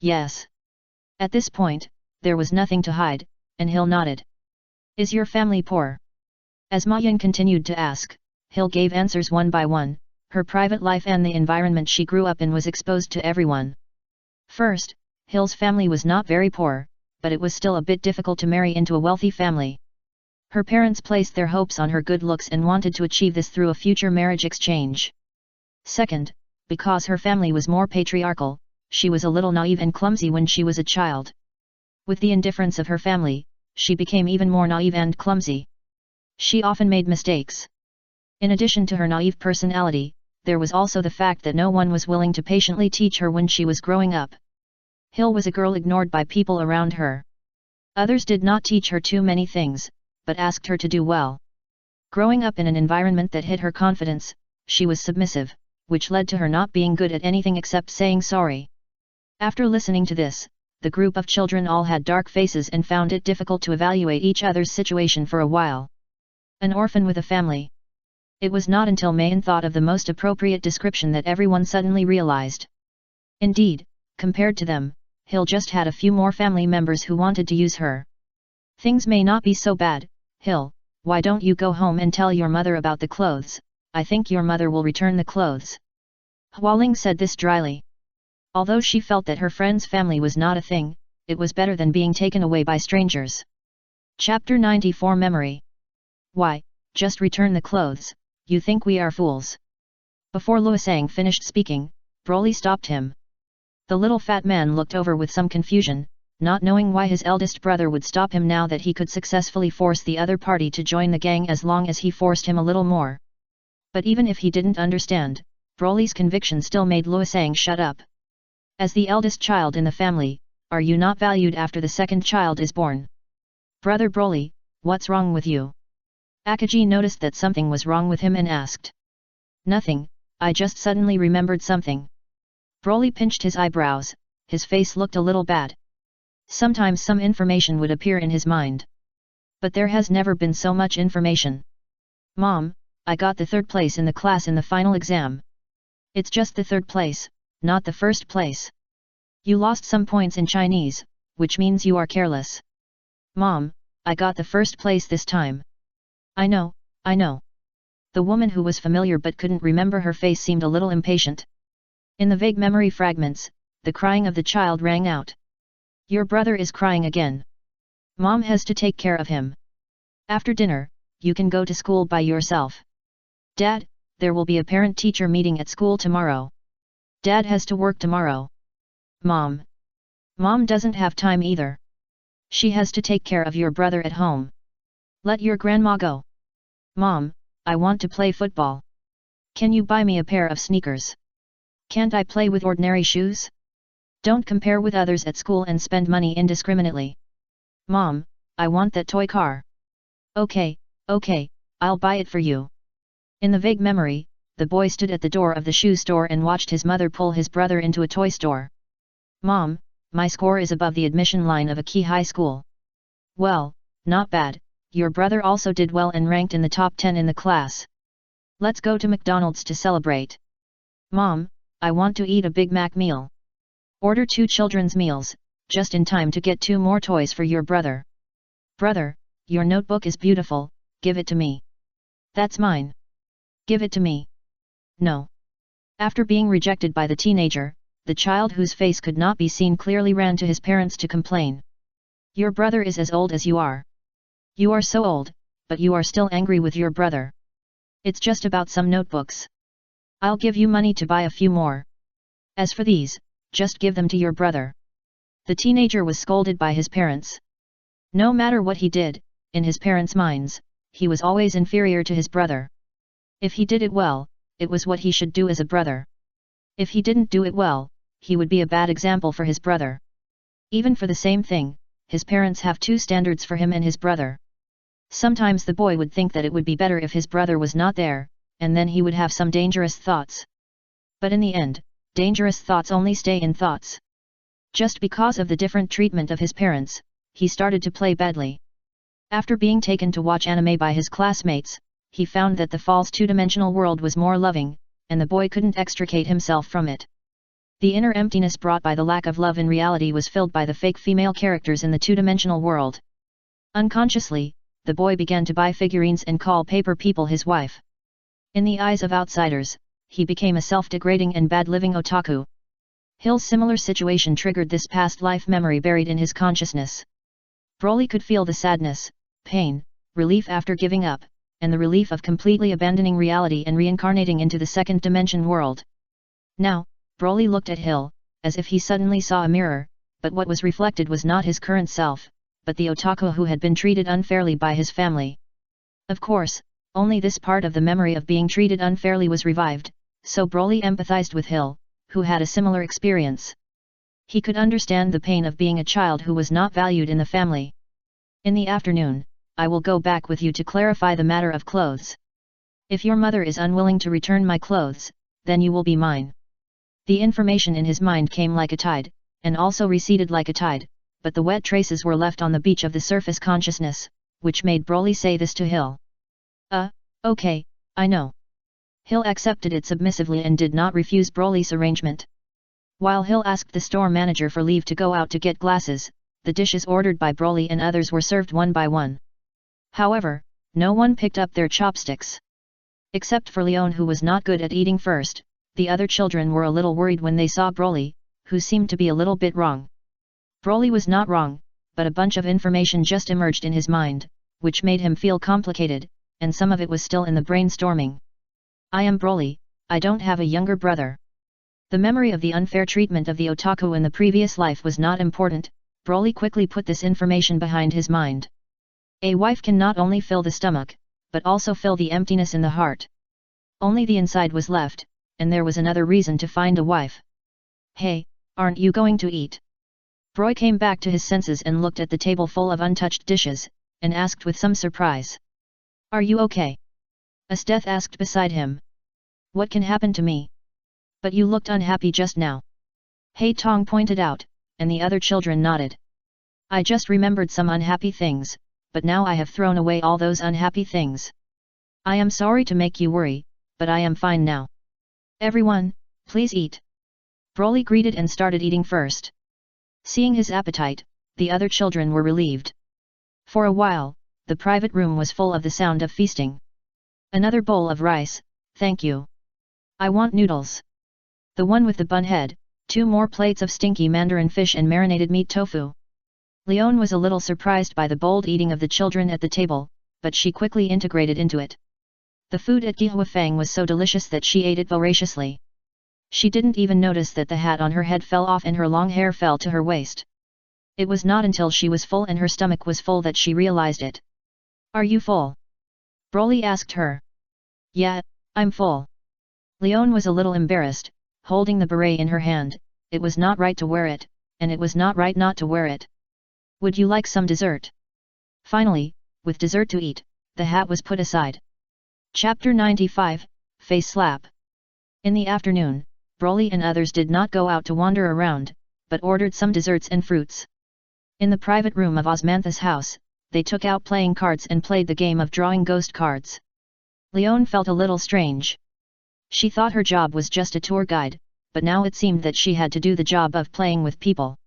Yes. At this point, there was nothing to hide, and Hill nodded. Is your family poor? As Ma Yin continued to ask, Hill gave answers one by one. Her private life and the environment she grew up in was exposed to everyone. First, Hill's family was not very poor, but it was still a bit difficult to marry into a wealthy family. Her parents placed their hopes on her good looks and wanted to achieve this through a future marriage exchange. Second, because her family was more patriarchal, she was a little naive and clumsy when she was a child. With the indifference of her family, she became even more naive and clumsy. She often made mistakes. In addition to her naive personality, there was also the fact that no one was willing to patiently teach her when she was growing up. Hill was a girl ignored by people around her. Others did not teach her too many things, but asked her to do well. Growing up in an environment that hit her confidence, she was submissive, which led to her not being good at anything except saying sorry. After listening to this, the group of children all had dark faces and found it difficult to evaluate each other's situation for a while. An orphan with a family. It was not until Mayan thought of the most appropriate description that everyone suddenly realized. Indeed, compared to them, Hill just had a few more family members who wanted to use her. Things may not be so bad, Hill, why don't you go home and tell your mother about the clothes? I think your mother will return the clothes. Hualing said this dryly. Although she felt that her friend's family was not a thing, it was better than being taken away by strangers. Chapter 94 Memory. Why, just return the clothes, you think we are fools? Before Luosang finished speaking, Broly stopped him. The little fat man looked over with some confusion, not knowing why his eldest brother would stop him now that he could successfully force the other party to join the gang as long as he forced him a little more. But even if he didn't understand, Broly's conviction still made Luosang shut up. As the eldest child in the family, are you not valued after the second child is born? Brother Broly, what's wrong with you? Akaji noticed that something was wrong with him and asked. Nothing, I just suddenly remembered something. Broly pinched his eyebrows, his face looked a little bad. Sometimes some information would appear in his mind. But there has never been so much information. Mom, I got the 3rd place in the class in the final exam. It's just the 3rd place, not the 1st place. You lost some points in Chinese, which means you are careless. Mom, I got the 1st place this time. I know, I know. The woman who was familiar but couldn't remember her face seemed a little impatient. In the vague memory fragments, the crying of the child rang out. Your brother is crying again. Mom has to take care of him. After dinner, you can go to school by yourself. Dad, there will be a parent-teacher meeting at school tomorrow. Dad has to work tomorrow. Mom. Mom doesn't have time either. She has to take care of your brother at home. Let your grandma go. Mom, I want to play football. Can you buy me a pair of sneakers? Can't I play with ordinary shoes? Don't compare with others at school and spend money indiscriminately. Mom, I want that toy car. Okay, okay, I'll buy it for you. In the vague memory, the boy stood at the door of the shoe store and watched his mother pull his brother into a toy store. Mom, my score is above the admission line of a key high school. Well, not bad, your brother also did well and ranked in the top 10 in the class. Let's go to McDonald's to celebrate. Mom, I want to eat a Big Mac meal. Order 2 children's meals, just in time to get 2 more toys for your brother. Brother, your notebook is beautiful, give it to me. That's mine. Give it to me. No. After being rejected by the teenager, the child whose face could not be seen clearly ran to his parents to complain. Your brother is as old as you are. You are so old, but you are still angry with your brother. It's just about some notebooks. I'll give you money to buy a few more. As for these, just give them to your brother. The teenager was scolded by his parents. No matter what he did, in his parents' minds, he was always inferior to his brother. If he did it well, it was what he should do as a brother. If he didn't do it well, he would be a bad example for his brother. Even for the same thing, his parents have two standards for him and his brother. Sometimes the boy would think that it would be better if his brother was not there, and then he would have some dangerous thoughts. But in the end, dangerous thoughts only stay in thoughts. Just because of the different treatment of his parents, he started to play badly. After being taken to watch anime by his classmates, he found that the false two-dimensional world was more loving, and the boy couldn't extricate himself from it. The inner emptiness brought by the lack of love in reality was filled by the fake female characters in the two-dimensional world. Unconsciously, the boy began to buy figurines and call paper people his wife. In the eyes of outsiders, he became a self-degrading and bad-living otaku. Hill's similar situation triggered this past life memory buried in his consciousness. Broly could feel the sadness, pain, relief after giving up, and the relief of completely abandoning reality and reincarnating into the second dimension world. Now, Broly looked at Hill, as if he suddenly saw a mirror, but what was reflected was not his current self, but the otaku who had been treated unfairly by his family. Of course, only this part of the memory of being treated unfairly was revived, so Broly empathized with Hill, who had a similar experience. He could understand the pain of being a child who was not valued in the family. In the afternoon, I will go back with you to clarify the matter of clothes. If your mother is unwilling to return my clothes, then you will be mine. The information in his mind came like a tide, and also receded like a tide, but the wet traces were left on the beach of the surface consciousness, which made Broly say this to Hill. Okay, I know. Hill accepted it submissively and did not refuse Broly's arrangement. While Hill asked the store manager for leave to go out to get glasses, the dishes ordered by Broly and others were served one by one. However, no one picked up their chopsticks. Except for Leon, who was not good at eating first, the other children were a little worried when they saw Broly, who seemed to be a little bit wrong. Broly was not wrong, but a bunch of information just emerged in his mind, which made him feel complicated, and some of it was still in the brainstorming. I am Broly, I don't have a younger brother. The memory of the unfair treatment of the otaku in the previous life was not important. Broly quickly put this information behind his mind. A wife can not only fill the stomach, but also fill the emptiness in the heart. Only the inside was left, and there was another reason to find a wife. Hey, aren't you going to eat? Broly came back to his senses and looked at the table full of untouched dishes, and asked with some surprise. Are you okay? Esteth asked beside him. What can happen to me? But you looked unhappy just now. Hey Tong pointed out, and the other children nodded. I just remembered some unhappy things, but now I have thrown away all those unhappy things. I am sorry to make you worry, but I am fine now. Everyone, please eat. Broly greeted and started eating first. Seeing his appetite, the other children were relieved. For a while, the private room was full of the sound of feasting. Another bowl of rice, thank you. I want noodles. The one with the bun head, 2 more plates of stinky mandarin fish and marinated meat tofu. Leon was a little surprised by the bold eating of the children at the table, but she quickly integrated into it. The food at Gihuafang was so delicious that she ate it voraciously. She didn't even notice that the hat on her head fell off and her long hair fell to her waist. It was not until she was full and her stomach was full that she realized it. Are you full? Broly asked her. Yeah, I'm full. Leon was a little embarrassed, holding the beret in her hand. It was not right to wear it, and it was not right not to wear it. Would you like some dessert? Finally, with dessert to eat, the hat was put aside. Chapter 95, Face Slap. In the afternoon, Broly and others did not go out to wander around, but ordered some desserts and fruits. In the private room of Osmantha's house, they took out playing cards and played the game of drawing ghost cards. Leon felt a little strange. She thought her job was just a tour guide, but now it seemed that she had to do the job of playing with people.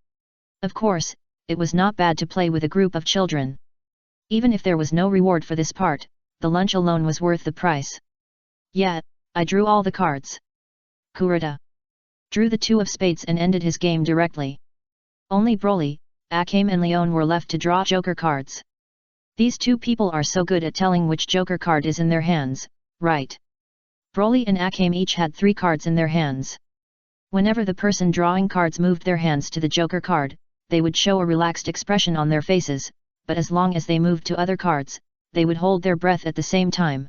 Of course, it was not bad to play with a group of children. Even if there was no reward for this part, the lunch alone was worth the price. Yeah, I drew all the cards. Kurita. drew the 2 of spades and ended his game directly. Only Broly, Akame and Leon were left to draw joker cards. These two people are so good at telling which joker card is in their hands, right? Broly and Akame each had 3 cards in their hands. Whenever the person drawing cards moved their hands to the joker card, they would show a relaxed expression on their faces, but as long as they moved to other cards, they would hold their breath at the same time.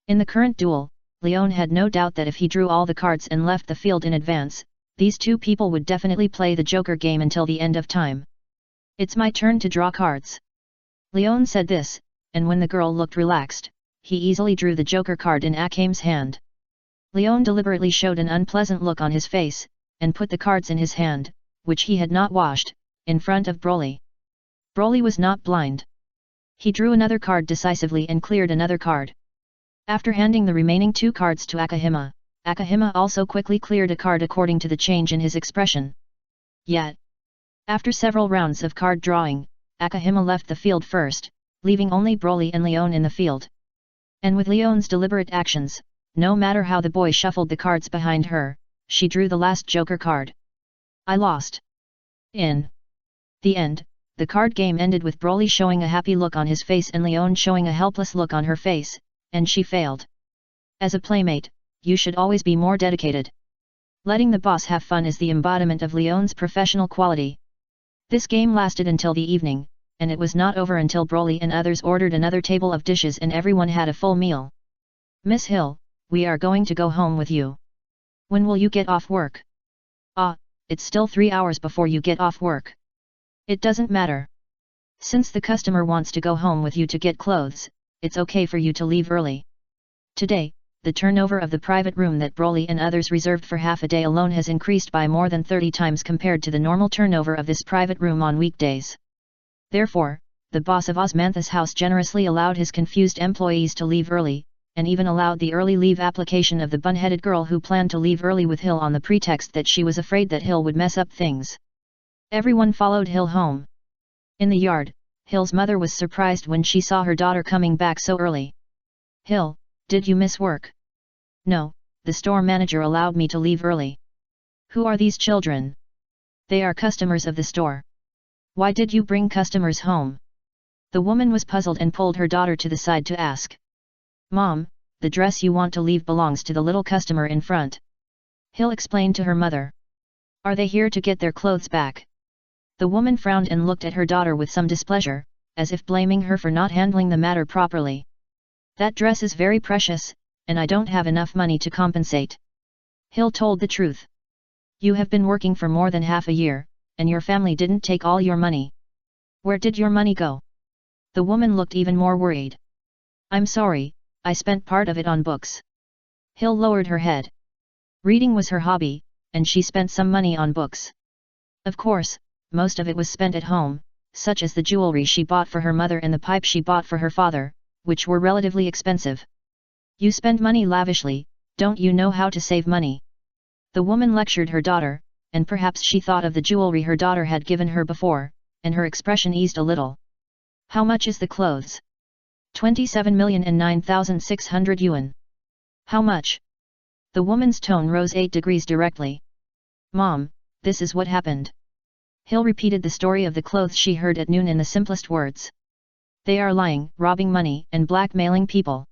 In the current duel, Leon had no doubt that if he drew all the cards and left the field in advance, these two people would definitely play the joker game until the end of time. It's my turn to draw cards. Leon said this, and when the girl looked relaxed, he easily drew the joker card in Akame's hand. Leon deliberately showed an unpleasant look on his face, and put the cards in his hand, which he had not washed, in front of Broly. Broly was not blind. He drew another card decisively and cleared another card. After handing the remaining 2 cards to Akahima, Akahima also quickly cleared a card according to the change in his expression. Yet, after several rounds of card drawing, Akahima left the field first, leaving only Broly and Leon in the field. And with Leon's deliberate actions, no matter how the boy shuffled the cards behind her, she drew the last joker card. I lost. In the end, the card game ended with Broly showing a happy look on his face and Leon showing a helpless look on her face, and she failed. As a playmate, you should always be more dedicated. Letting the boss have fun is the embodiment of Leon's professional quality. This game lasted until the evening, and it was not over until Broly and others ordered another table of dishes and everyone had a full meal. Miss Hill, we are going to go home with you. When will you get off work? It's still 3 hours before you get off work. It doesn't matter. Since the customer wants to go home with you to get clothes, it's okay for you to leave early. Today, the turnover of the private room that Broly and others reserved for half a day alone has increased by more than 30 times compared to the normal turnover of this private room on weekdays. Therefore, the boss of Osmantha's house generously allowed his confused employees to leave early, and even allowed the early leave application of the bun-headed girl who planned to leave early with Hill on the pretext that she was afraid that Hill would mess up things. Everyone followed Hill home. In the yard, Hill's mother was surprised when she saw her daughter coming back so early. Hill, did you miss work? No, the store manager allowed me to leave early. Who are these children? They are customers of the store. Why did you bring customers home? The woman was puzzled and pulled her daughter to the side to ask. Mom, the dress you want to leave belongs to the little customer in front. Hill explained to her mother. Are they here to get their clothes back? The woman frowned and looked at her daughter with some displeasure, as if blaming her for not handling the matter properly. That dress is very precious, and I don't have enough money to compensate. Hill told the truth. You have been working for more than half a year, and your family didn't take all your money. Where did your money go? The woman looked even more worried. I'm sorry, I spent part of it on books. Hill lowered her head. Reading was her hobby, and she spent some money on books. Of course, most of it was spent at home, such as the jewelry she bought for her mother and the pipe she bought for her father, which were relatively expensive. You spend money lavishly, don't you know how to save money? The woman lectured her daughter, and perhaps she thought of the jewelry her daughter had given her before, and her expression eased a little. How much is the clothes? 27,009,600 yuan. How much? The woman's tone rose 8 degrees directly. Mom, this is what happened. Hill repeated the story of the clothes she heard at noon in the simplest words. They are lying, robbing money, and blackmailing people.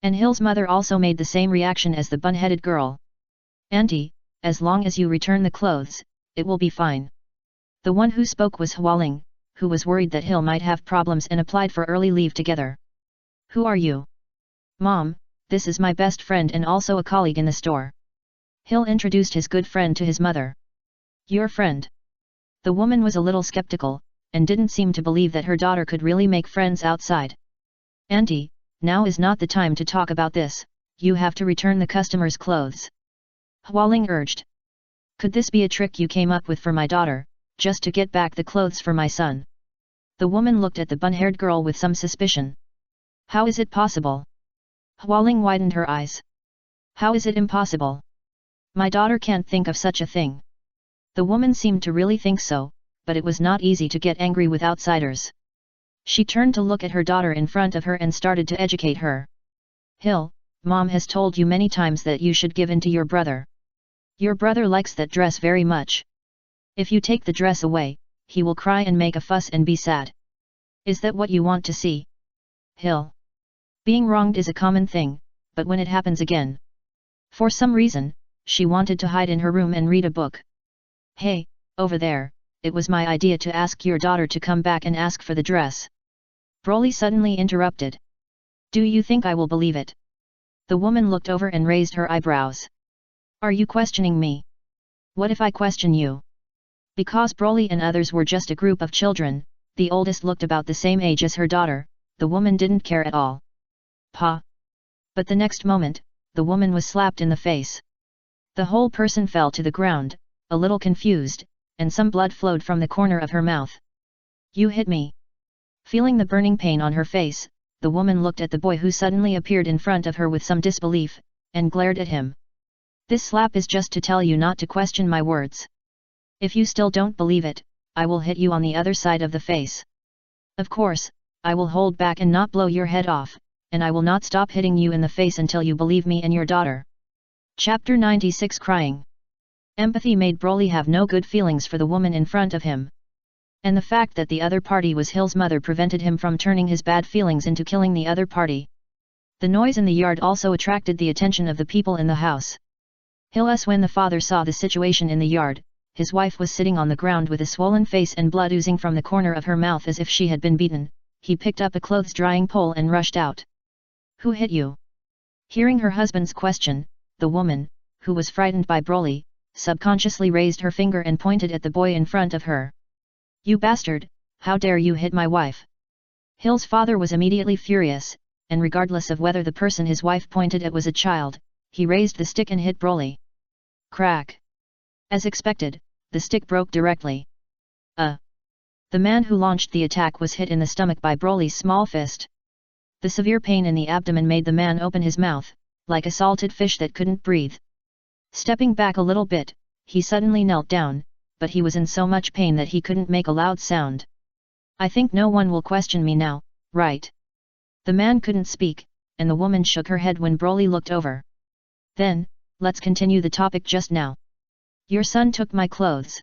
And Hill's mother also made the same reaction as the bun-headed girl. Auntie, as long as you return the clothes, it will be fine. The one who spoke was Hualing, who was worried that Hill might have problems and applied for early leave together. Who are you? Mom, this is my best friend and also a colleague in the store. Hill introduced his good friend to his mother. Your friend? The woman was a little skeptical, and didn't seem to believe that her daughter could really make friends outside. Auntie, now is not the time to talk about this, you have to return the customer's clothes. Hualing urged. Could this be a trick you came up with for my daughter, just to get back the clothes for my son? The woman looked at the bun-haired girl with some suspicion. How is it possible? Hualing widened her eyes. How is it impossible? My daughter can't think of such a thing. The woman seemed to really think so, but it was not easy to get angry with outsiders. She turned to look at her daughter in front of her and started to educate her. Hill, Mom has told you many times that you should give in to your brother. Your brother likes that dress very much. If you take the dress away, he will cry and make a fuss and be sad. Is that what you want to see? Hill. Being wronged is a common thing, but when it happens again. For some reason, she wanted to hide in her room and read a book. Hey, over there, it was my idea to ask your daughter to come back and ask for the dress. Broly suddenly interrupted. Do you think I will believe it? The woman looked over and raised her eyebrows. Are you questioning me? What if I question you? Because Broly and others were just a group of children, the oldest looked about the same age as her daughter, the woman didn't care at all. Pa! But the next moment, the woman was slapped in the face. The whole person fell to the ground, a little confused, and some blood flowed from the corner of her mouth. You hit me. Feeling the burning pain on her face, the woman looked at the boy who suddenly appeared in front of her with some disbelief, and glared at him. This slap is just to tell you not to question my words. If you still don't believe it, I will hit you on the other side of the face. Of course, I will hold back and not blow your head off, and I will not stop hitting you in the face until you believe me and your daughter. Chapter 96 Crying. Empathy made Broly have no good feelings for the woman in front of him. And the fact that the other party was Hill's mother prevented him from turning his bad feelings into killing the other party. The noise in the yard also attracted the attention of the people in the house. When the father saw the situation in the yard, his wife was sitting on the ground with a swollen face and blood oozing from the corner of her mouth as if she had been beaten. He picked up a clothes drying pole and rushed out. Who hit you? Hearing her husband's question, the woman, who was frightened by Broly, subconsciously raised her finger and pointed at the boy in front of her. You bastard, how dare you hit my wife? Hill's father was immediately furious, and regardless of whether the person his wife pointed at was a child, he raised the stick and hit Broly. Crack! As expected, the stick broke directly. The man who launched the attack was hit in the stomach by Broly's small fist. The severe pain in the abdomen made the man open his mouth, like a salted fish that couldn't breathe. Stepping back a little bit, he suddenly knelt down, but he was in so much pain that he couldn't make a loud sound. I think no one will question me now, right? The man couldn't speak, and the woman shook her head when Broly looked over. Then, let's continue the topic just now. Your son took my clothes.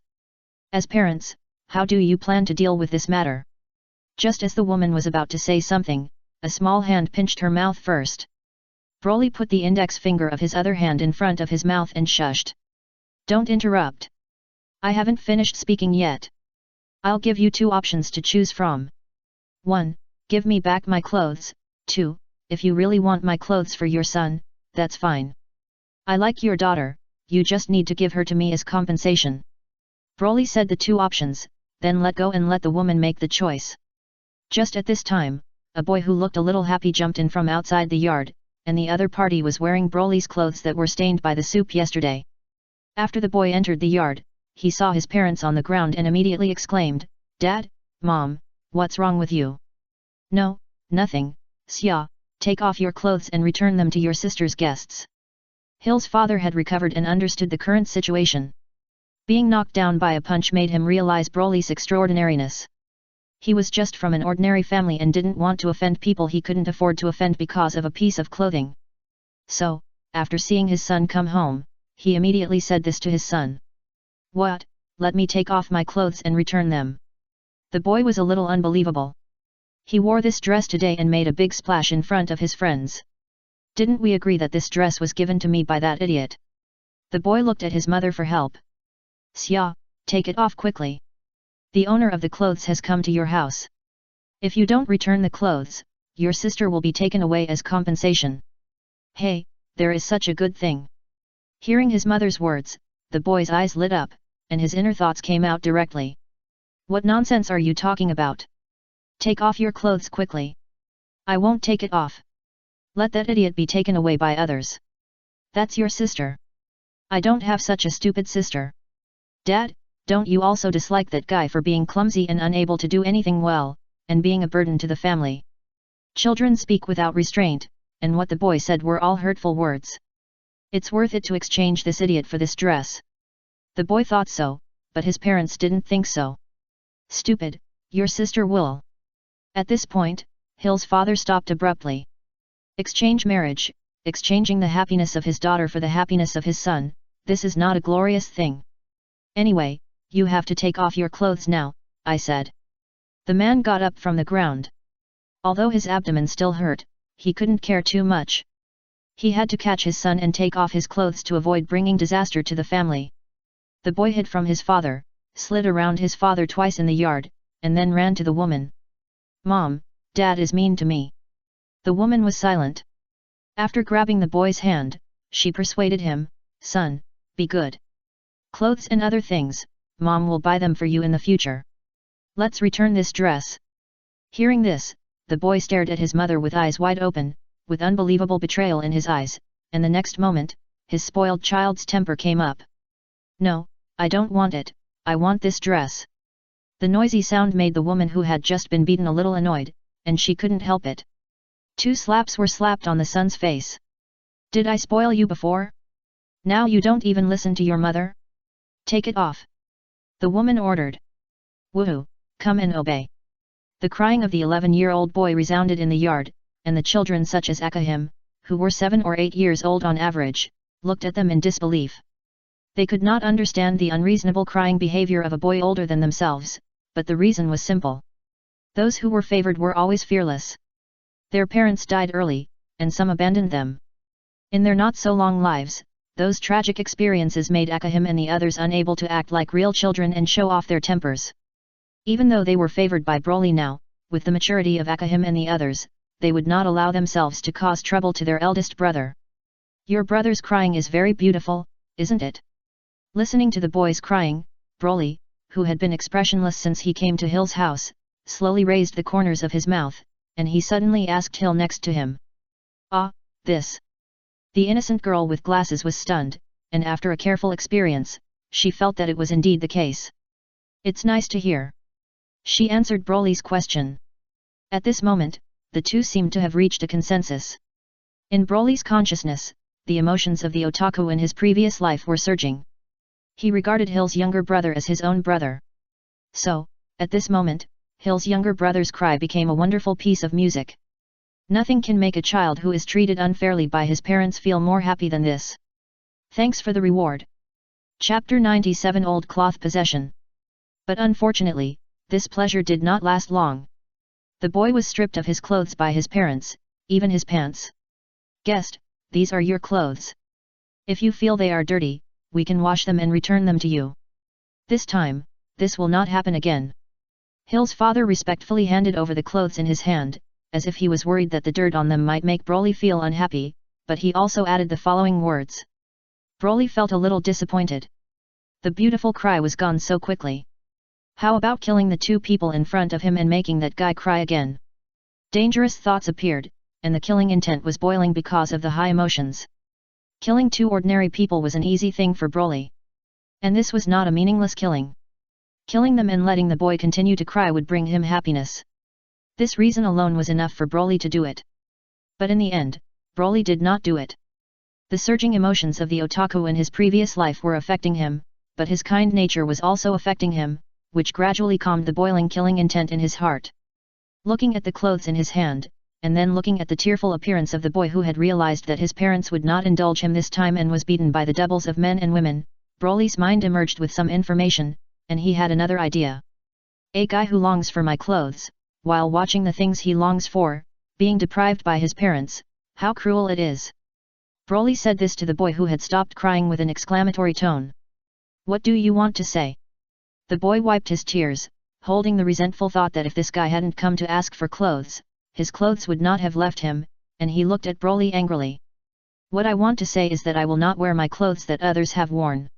As parents, how do you plan to deal with this matter? Just as the woman was about to say something, a small hand pinched her mouth first. Broly put the index finger of his other hand in front of his mouth and shushed. Don't interrupt. I haven't finished speaking yet. I'll give you 2 options to choose from. 1. Give me back my clothes. 2. If you really want my clothes for your son, that's fine. I like your daughter, you just need to give her to me as compensation. Broly said the 2 options, then let go and let the woman make the choice. Just at this time, a boy who looked a little happy jumped in from outside the yard, and the other party was wearing Broly's clothes that were stained by the soup yesterday. After the boy entered the yard, he saw his parents on the ground and immediately exclaimed, Dad, Mom, what's wrong with you? No, nothing, Xia, take off your clothes and return them to your sister's guests. Hill's father had recovered and understood the current situation. Being knocked down by a punch made him realize Broly's extraordinariness. He was just from an ordinary family and didn't want to offend people he couldn't afford to offend because of a piece of clothing. So, after seeing his son come home, he immediately said this to his son. What? Let me take off my clothes and return them. The boy was a little unbelievable. He wore this dress today and made a big splash in front of his friends. Didn't we agree that this dress was given to me by that idiot? The boy looked at his mother for help. Xia, take it off quickly. The owner of the clothes has come to your house. If you don't return the clothes, your sister will be taken away as compensation. Hey, there is such a good thing. Hearing his mother's words, the boy's eyes lit up, and his inner thoughts came out directly. What nonsense are you talking about? Take off your clothes quickly. I won't take it off. Let that idiot be taken away by others. That's your sister. I don't have such a stupid sister. Dad, don't you also dislike that guy for being clumsy and unable to do anything well, and being a burden to the family? Children speak without restraint, and what the boy said were all hurtful words. It's worth it to exchange this idiot for this dress. The boy thought so, but his parents didn't think so. Stupid, your sister will. At this point, Hill's father stopped abruptly. Exchange marriage, exchanging the happiness of his daughter for the happiness of his son, this is not a glorious thing. Anyway, you have to take off your clothes now, I said. The man got up from the ground. Although his abdomen still hurt, he couldn't care too much. He had to catch his son and take off his clothes to avoid bringing disaster to the family. The boy hid from his father, slid around his father twice in the yard, and then ran to the woman. Mom, Dad is mean to me. The woman was silent. After grabbing the boy's hand, she persuaded him, Son, be good. Clothes and other things, Mom will buy them for you in the future. Let's return this dress. Hearing this, the boy stared at his mother with eyes wide open, with unbelievable betrayal in his eyes, and the next moment, his spoiled child's temper came up. No, I don't want it, I want this dress. The noisy sound made the woman who had just been beaten a little annoyed, and she couldn't help it. 2 slaps were slapped on the son's face. Did I spoil you before? Now you don't even listen to your mother? Take it off. The woman ordered. Woohoo, come and obey. The crying of the 11-year-old boy resounded in the yard, and the children such as Akahim, who were 7 or 8 years old on average, looked at them in disbelief. They could not understand the unreasonable crying behavior of a boy older than themselves, but the reason was simple. Those who were favored were always fearless. Their parents died early, and some abandoned them. In their not-so-long lives, those tragic experiences made Akahim and the others unable to act like real children and show off their tempers. Even though they were favored by Broly now, with the maturity of Akahim and the others, they would not allow themselves to cause trouble to their eldest brother. Your brother's crying is very beautiful, isn't it? Listening to the boys crying, Broly, who had been expressionless since he came to Hill's house, slowly raised the corners of his mouth, and he suddenly asked Hill next to him. Ah, this. The innocent girl with glasses was stunned, and after a careful experience, she felt that it was indeed the case. It's nice to hear. She answered Broly's question. At this moment, the two seemed to have reached a consensus. In Broly's consciousness, the emotions of the otaku in his previous life were surging. He regarded Hill's younger brother as his own brother. So, at this moment, Hill's younger brother's cry became a wonderful piece of music. Nothing can make a child who is treated unfairly by his parents feel more happy than this. Thanks for the reward. Chapter 97 Old Cloth Possession. But unfortunately, this pleasure did not last long. The boy was stripped of his clothes by his parents, even his pants. Guest, these are your clothes. If you feel they are dirty, we can wash them and return them to you. This time, this will not happen again. Hill's father respectfully handed over the clothes in his hand, as if he was worried that the dirt on them might make Broly feel unhappy, but he also added the following words. Broly felt a little disappointed. The beautiful cry was gone so quickly. How about killing the 2 people in front of him and making that guy cry again? Dangerous thoughts appeared, and the killing intent was boiling because of the high emotions. Killing 2 ordinary people was an easy thing for Broly. And this was not a meaningless killing. Killing them and letting the boy continue to cry would bring him happiness. This reason alone was enough for Broly to do it. But in the end, Broly did not do it. The surging emotions of the otaku in his previous life were affecting him, but his kind nature was also affecting him, which gradually calmed the boiling killing intent in his heart. Looking at the clothes in his hand, and then looking at the tearful appearance of the boy who had realized that his parents would not indulge him this time and was beaten by the doubles of men and women, Broly's mind emerged with some information, and he had another idea. A guy who longs for my clothes, while watching the things he longs for, being deprived by his parents, how cruel it is. Broly said this to the boy who had stopped crying with an exclamatory tone. What do you want to say? The boy wiped his tears, holding the resentful thought that if this guy hadn't come to ask for clothes, his clothes would not have left him, and he looked at Broly angrily. What I want to say is that I will not wear my clothes that others have worn.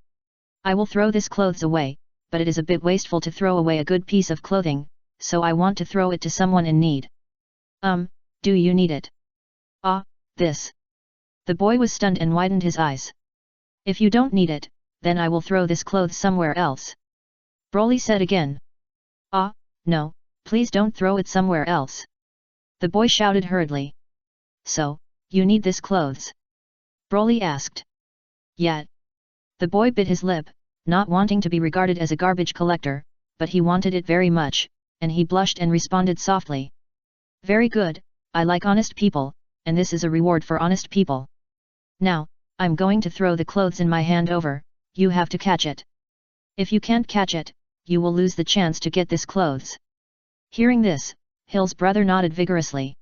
I will throw this clothes away, but it is a bit wasteful to throw away a good piece of clothing, so I want to throw it to someone in need. Do you need it? Ah, this. The boy was stunned and widened his eyes. If you don't need it, then I will throw this clothes somewhere else. Broly said again. Ah, no, please don't throw it somewhere else. The boy shouted hurriedly. So, you need this clothes? Broly asked. Yeah. The boy bit his lip, not wanting to be regarded as a garbage collector, but he wanted it very much, and he blushed and responded softly. Very good, I like honest people, and this is a reward for honest people. Now, I'm going to throw the clothes in my hand over, you have to catch it. If you can't catch it, you will lose the chance to get this clothes. Hearing this, Hill's brother nodded vigorously.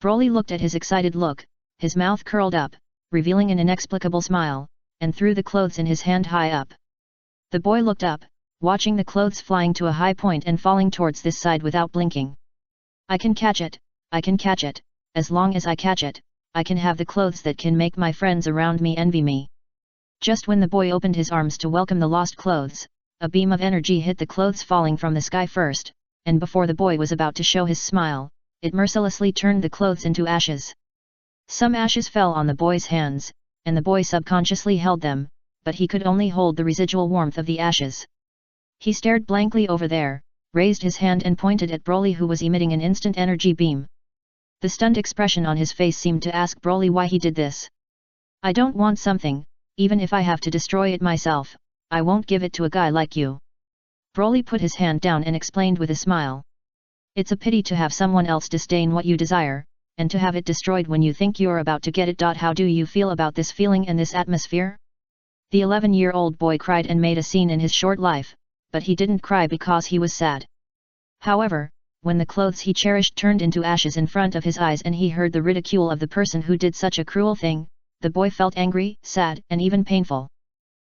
Broly looked at his excited look, his mouth curled up, revealing an inexplicable smile, and threw the clothes in his hand high up. The boy looked up, watching the clothes flying to a high point and falling towards this side without blinking. I can catch it, I can catch it, as long as I catch it, I can have the clothes that can make my friends around me envy me. Just when the boy opened his arms to welcome the lost clothes, a beam of energy hit the clothes falling from the sky first, and before the boy was about to show his smile, it mercilessly turned the clothes into ashes. Some ashes fell on the boy's hands, and the boy subconsciously held them, but he could only hold the residual warmth of the ashes. He stared blankly over there, raised his hand and pointed at Broly, who was emitting an instant energy beam. The stunned expression on his face seemed to ask Broly why he did this. I don't want something, even if I have to destroy it myself, I won't give it to a guy like you. Broly put his hand down and explained with a smile. It's a pity to have someone else disdain what you desire, and to have it destroyed when you think you're about to get it. How do you feel about this feeling and this atmosphere? The 11-year-old boy cried and made a scene in his short life, but he didn't cry because he was sad. However, when the clothes he cherished turned into ashes in front of his eyes and he heard the ridicule of the person who did such a cruel thing, the boy felt angry, sad, and even painful.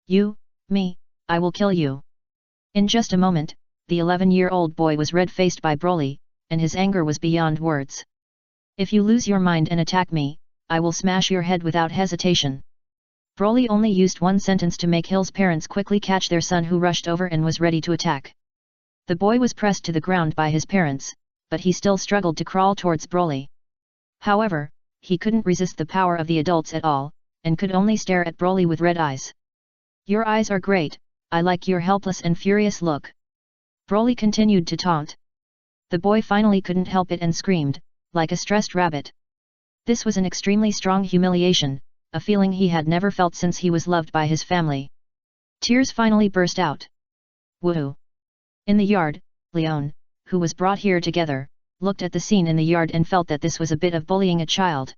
You, me, I will kill you. In just a moment, the 11-year-old boy was red-faced by Broly, and his anger was beyond words. If you lose your mind and attack me, I will smash your head without hesitation. Broly only used one sentence to make Hill's parents quickly catch their son, who rushed over and was ready to attack. The boy was pressed to the ground by his parents, but he still struggled to crawl towards Broly. However, he couldn't resist the power of the adults at all, and could only stare at Broly with red eyes. Your eyes are great, I like your helpless and furious look. Broly continued to taunt. The boy finally couldn't help it and screamed, like a stressed rabbit. This was an extremely strong humiliation, a feeling he had never felt since he was loved by his family. Tears finally burst out. Woohoo! In the yard, Leon, who was brought here together, looked at the scene in the yard and felt that this was a bit of bullying a child.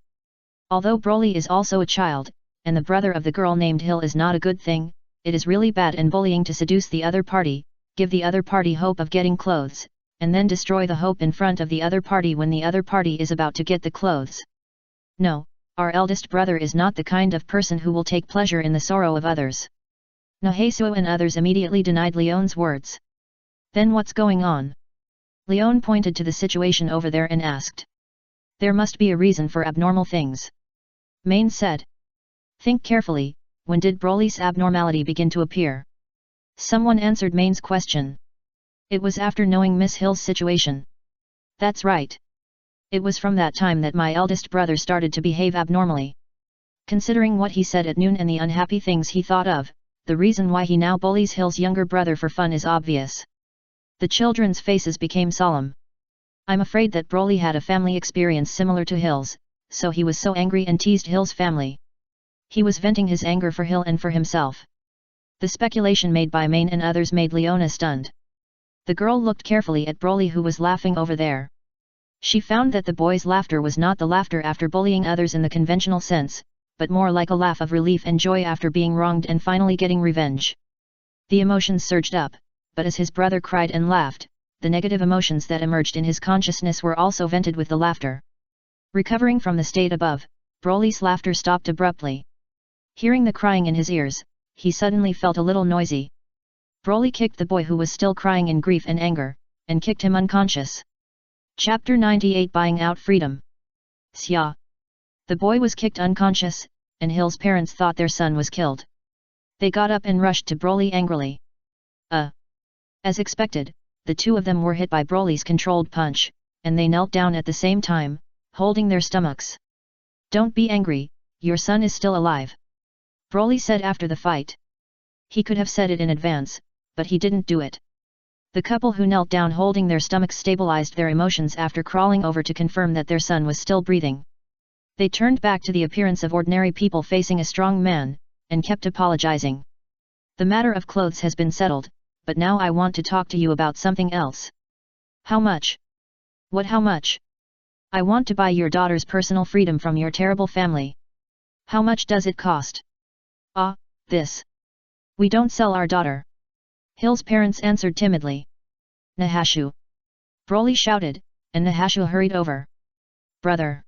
Although Broly is also a child, and the brother of the girl named Hill is not a good thing, it is really bad and bullying to seduce the other party, give the other party hope of getting clothes, and then destroy the hope in front of the other party when the other party is about to get the clothes. No, our eldest brother is not the kind of person who will take pleasure in the sorrow of others. Nohesuo and others immediately denied Leon's words. Then what's going on? Leon pointed to the situation over there and asked. There must be a reason for abnormal things. Main said. Think carefully, when did Broly's abnormality begin to appear? Someone answered Main's question. It was after knowing Miss Hill's situation. That's right. It was from that time that my eldest brother started to behave abnormally. Considering what he said at noon and the unhappy things he thought of, the reason why he now bullies Hill's younger brother for fun is obvious. The children's faces became solemn. I'm afraid that Broly had a family experience similar to Hill's, so he was so angry and teased Hill's family. He was venting his anger for Hill and for himself. The speculation made by Main and others made Leona stunned. The girl looked carefully at Broly, who was laughing over there. She found that the boy's laughter was not the laughter after bullying others in the conventional sense, but more like a laugh of relief and joy after being wronged and finally getting revenge. The emotions surged up, but as his brother cried and laughed, the negative emotions that emerged in his consciousness were also vented with the laughter. Recovering from the state above, Broly's laughter stopped abruptly. Hearing the crying in his ears, he suddenly felt a little noisy. Broly kicked the boy, who was still crying in grief and anger, and kicked him unconscious. Chapter 98 Buying Out Freedom. Xia. The boy was kicked unconscious, and Hill's parents thought their son was killed. They got up and rushed to Broly angrily. As expected, the two of them were hit by Broly's controlled punch, and they knelt down at the same time, holding their stomachs. Don't be angry, your son is still alive. Broly said after the fight. He could have said it in advance, but he didn't do it. The couple who knelt down holding their stomachs stabilized their emotions after crawling over to confirm that their son was still breathing. They turned back to the appearance of ordinary people facing a strong man, and kept apologizing. The matter of clothes has been settled, but now I want to talk to you about something else. How much? What, how much? I want to buy your daughter's personal freedom from your terrible family. How much does it cost? Ah, this. We don't sell our daughter. Hill's parents answered timidly. Nahashu. Broly shouted, and Nahashu hurried over. Brother.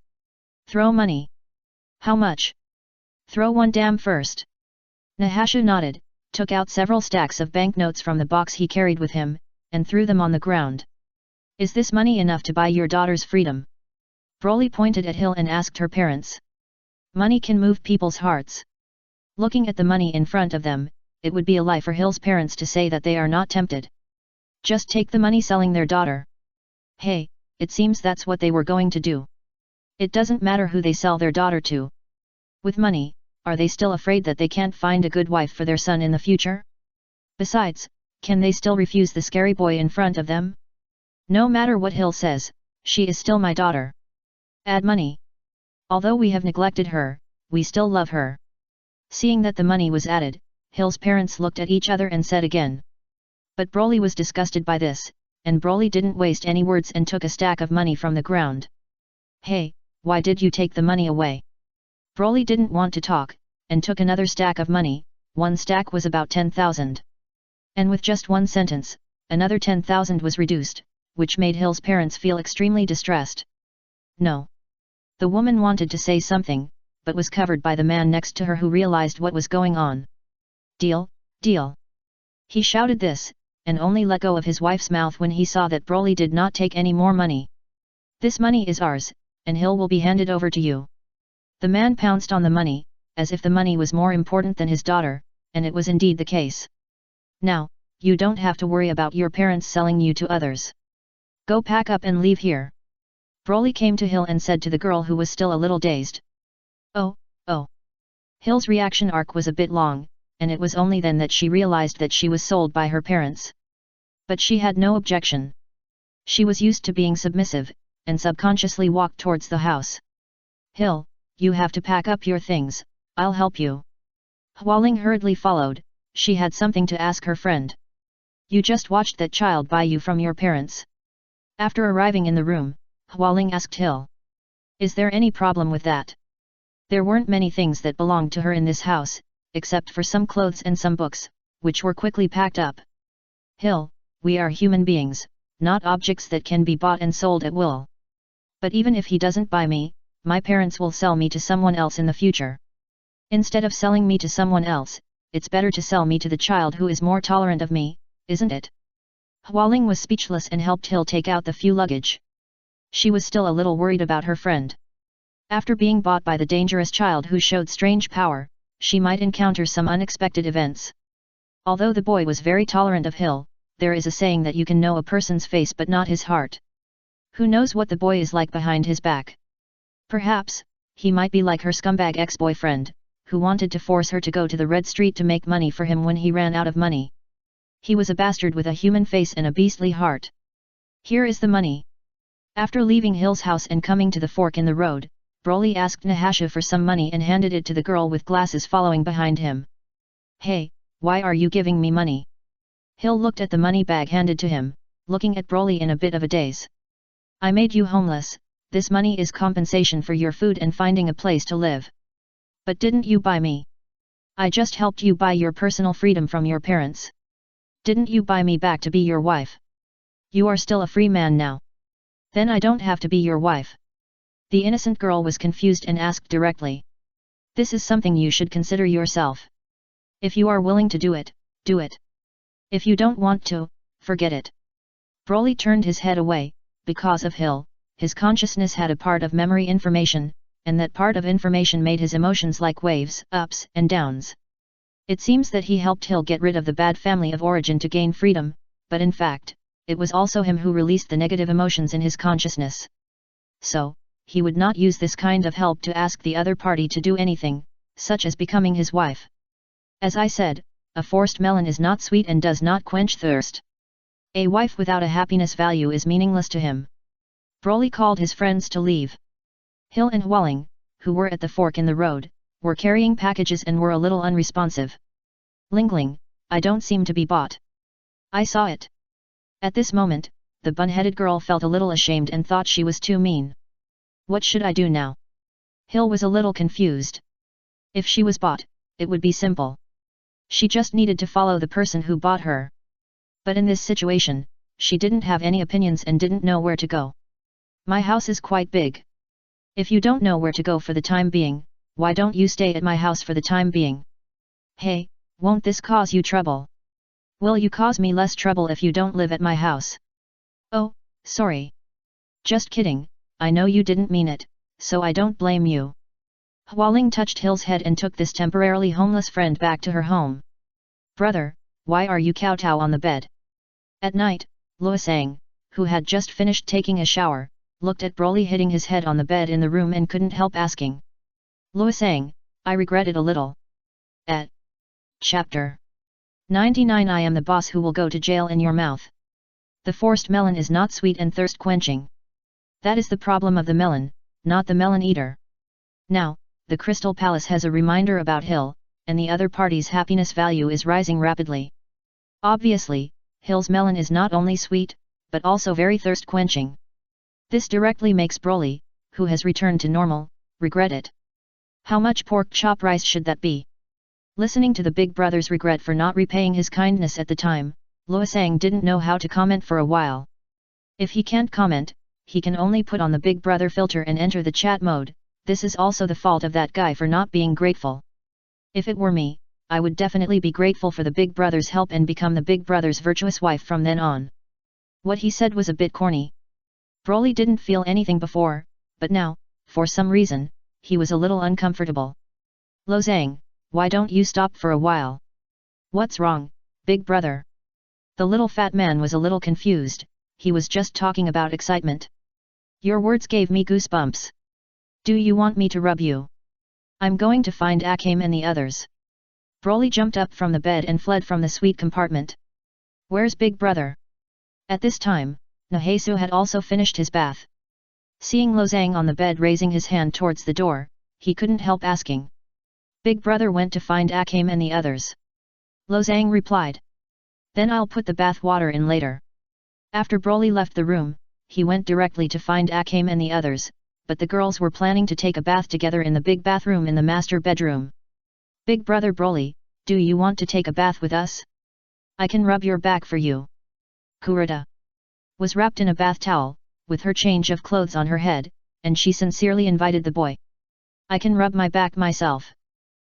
Throw money. How much? Throw one dam first. Nahashu nodded, took out several stacks of banknotes from the box he carried with him, and threw them on the ground. Is this money enough to buy your daughter's freedom? Broly pointed at Hill and asked her parents. Money can move people's hearts. Looking at the money in front of them, it would be a lie for Hill's parents to say that they are not tempted. Just take the money selling their daughter. Hey, it seems that's what they were going to do. It doesn't matter who they sell their daughter to. With money, are they still afraid that they can't find a good wife for their son in the future? Besides, can they still refuse the scary boy in front of them? No matter what Hill says, she is still my daughter. Add money. Although we have neglected her, we still love her. Seeing that the money was added, Hill's parents looked at each other and said again. But Broly was disgusted by this, and Broly didn't waste any words and took a stack of money from the ground. Hey, why did you take the money away? Broly didn't want to talk, and took another stack of money. One stack was about 10,000. And with just one sentence, another 10,000 was reduced, which made Hill's parents feel extremely distressed. No. The woman wanted to say something, but was covered by the man next to her who realized what was going on. Deal, deal. He shouted this, and only let go of his wife's mouth when he saw that Broly did not take any more money. This money is ours, and Hill will be handed over to you. The man pounced on the money, as if the money was more important than his daughter, and it was indeed the case. Now, you don't have to worry about your parents selling you to others. Go pack up and leave here. Broly came to Hill and said to the girl who was still a little dazed. Oh, oh. Hill's reaction arc was a bit long, and it was only then that she realized that she was sold by her parents. But she had no objection. She was used to being submissive, and subconsciously walked towards the house. Hill, you have to pack up your things, I'll help you. Hualing hurriedly followed, she had something to ask her friend. You just watched that child buy you from your parents. After arriving in the room, Hualing asked Hill. Is there any problem with that? There weren't many things that belonged to her in this house, except for some clothes and some books, which were quickly packed up. Hill, we are human beings, not objects that can be bought and sold at will. But even if he doesn't buy me, my parents will sell me to someone else in the future. Instead of selling me to someone else, it's better to sell me to the child who is more tolerant of me, isn't it? Hualing was speechless and helped Hill take out the few luggage. She was still a little worried about her friend. After being bought by the dangerous child who showed strange power, she might encounter some unexpected events. Although the boy was very tolerant of Hill, there is a saying that you can know a person's face but not his heart. Who knows what the boy is like behind his back? Perhaps, he might be like her scumbag ex-boyfriend, who wanted to force her to go to the Red Street to make money for him when he ran out of money. He was a bastard with a human face and a beastly heart. Here is the money. After leaving Hill's house and coming to the fork in the road, Broly asked Nahasha for some money and handed it to the girl with glasses following behind him. Hey, why are you giving me money? Hill looked at the money bag handed to him, looking at Broly in a bit of a daze. I made you homeless, this money is compensation for your food and finding a place to live. But didn't you buy me? I just helped you buy your personal freedom from your parents. Didn't you buy me back to be your wife? You are still a free man now. Then I don't have to be your wife. The innocent girl was confused and asked directly. This is something you should consider yourself. If you are willing to do it, do it. If you don't want to, forget it. Broly turned his head away. Because of Hill, his consciousness had a part of memory information, and that part of information made his emotions like waves, ups and downs. It seems that he helped Hill get rid of the bad family of origin to gain freedom, but in fact, it was also him who released the negative emotions in his consciousness. So, he would not use this kind of help to ask the other party to do anything, such as becoming his wife. As I said, a forced melon is not sweet and does not quench thirst. A wife without a happiness value is meaningless to him. Broly called his friends to leave. Hill and Hualing, who were at the fork in the road, were carrying packages and were a little unresponsive. Lingling, I don't seem to be bought. I saw it. At this moment, the bun-headed girl felt a little ashamed and thought she was too mean. What should I do now? Hill was a little confused. If she was bought, it would be simple. She just needed to follow the person who bought her. But in this situation, she didn't have any opinions and didn't know where to go. My house is quite big. If you don't know where to go for the time being, why don't you stay at my house for the time being? Hey, won't this cause you trouble? Will you cause me less trouble if you don't live at my house? Oh, sorry. Just kidding, I know you didn't mean it, so I don't blame you. Hualing touched Hill's head and took this temporarily homeless friend back to her home. Brother, why are you kowtow on the bed? At night, Luosang, who had just finished taking a shower, looked at Broly hitting his head on the bed in the room and couldn't help asking. Luosang, I regret it a little. At Chapter 99 I am the boss who will go to jail in your mouth. The forced melon is not sweet and thirst quenching. That is the problem of the melon, not the melon eater. Now, the Crystal Palace has a reminder about Hill, and the other party's happiness value is rising rapidly. Obviously, Hill's melon is not only sweet, but also very thirst quenching. This directly makes Broly, who has returned to normal, regret it. How much pork chop rice should that be? Listening to the big brother's regret for not repaying his kindness at the time, Luosang didn't know how to comment for a while. If he can't comment, he can only put on the big brother filter and enter the chat mode. This is also the fault of that guy for not being grateful. If it were me, I would definitely be grateful for the big brother's help and become the big brother's virtuous wife from then on. What he said was a bit corny. Broly didn't feel anything before, but now, for some reason, he was a little uncomfortable. Luosang, why don't you stop for a while? What's wrong, big brother? The little fat man was a little confused, he was just talking about excitement. Your words gave me goosebumps. Do you want me to rub you? I'm going to find Akame and the others. Broly jumped up from the bed and fled from the suite compartment. Where's big brother? At this time, Nahesu had also finished his bath. Seeing Luosang on the bed raising his hand towards the door, he couldn't help asking. Big brother went to find Akame and the others. Luosang replied. Then I'll put the bath water in later. After Broly left the room, he went directly to find Akame and the others, but the girls were planning to take a bath together in the big bathroom in the master bedroom. Big brother Broly, do you want to take a bath with us? I can rub your back for you. Kurita was wrapped in a bath towel, with her change of clothes on her head, and she sincerely invited the boy. I can rub my back myself.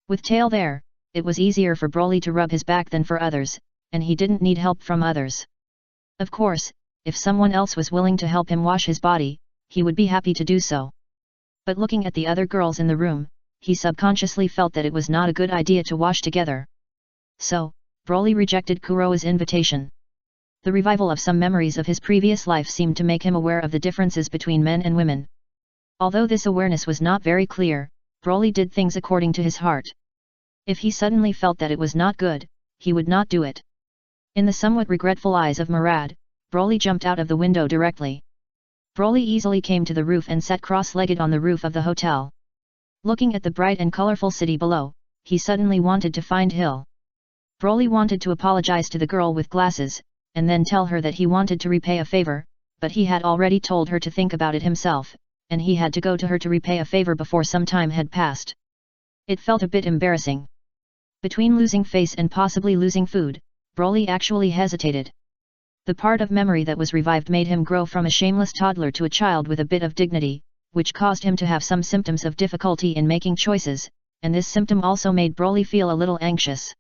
With tail there, it was easier for Broly to rub his back than for others, and he didn't need help from others. Of course, if someone else was willing to help him wash his body, he would be happy to do so. But looking at the other girls in the room, he subconsciously felt that it was not a good idea to wash together. So, Broly rejected Kuroa's invitation. The revival of some memories of his previous life seemed to make him aware of the differences between men and women. Although this awareness was not very clear, Broly did things according to his heart. If he suddenly felt that it was not good, he would not do it. In the somewhat regretful eyes of Murad, Broly jumped out of the window directly. Broly easily came to the roof and sat cross-legged on the roof of the hotel. Looking at the bright and colorful city below, he suddenly wanted to find Hill. Broly wanted to apologize to the girl with glasses, and then tell her that he wanted to repay a favor, but he had already told her to think about it himself, and he had to go to her to repay a favor before some time had passed. It felt a bit embarrassing. Between losing face and possibly losing food, Broly actually hesitated. The part of memory that was revived made him grow from a shameless toddler to a child with a bit of dignity, which caused him to have some symptoms of difficulty in making choices, and this symptom also made Broly feel a little anxious.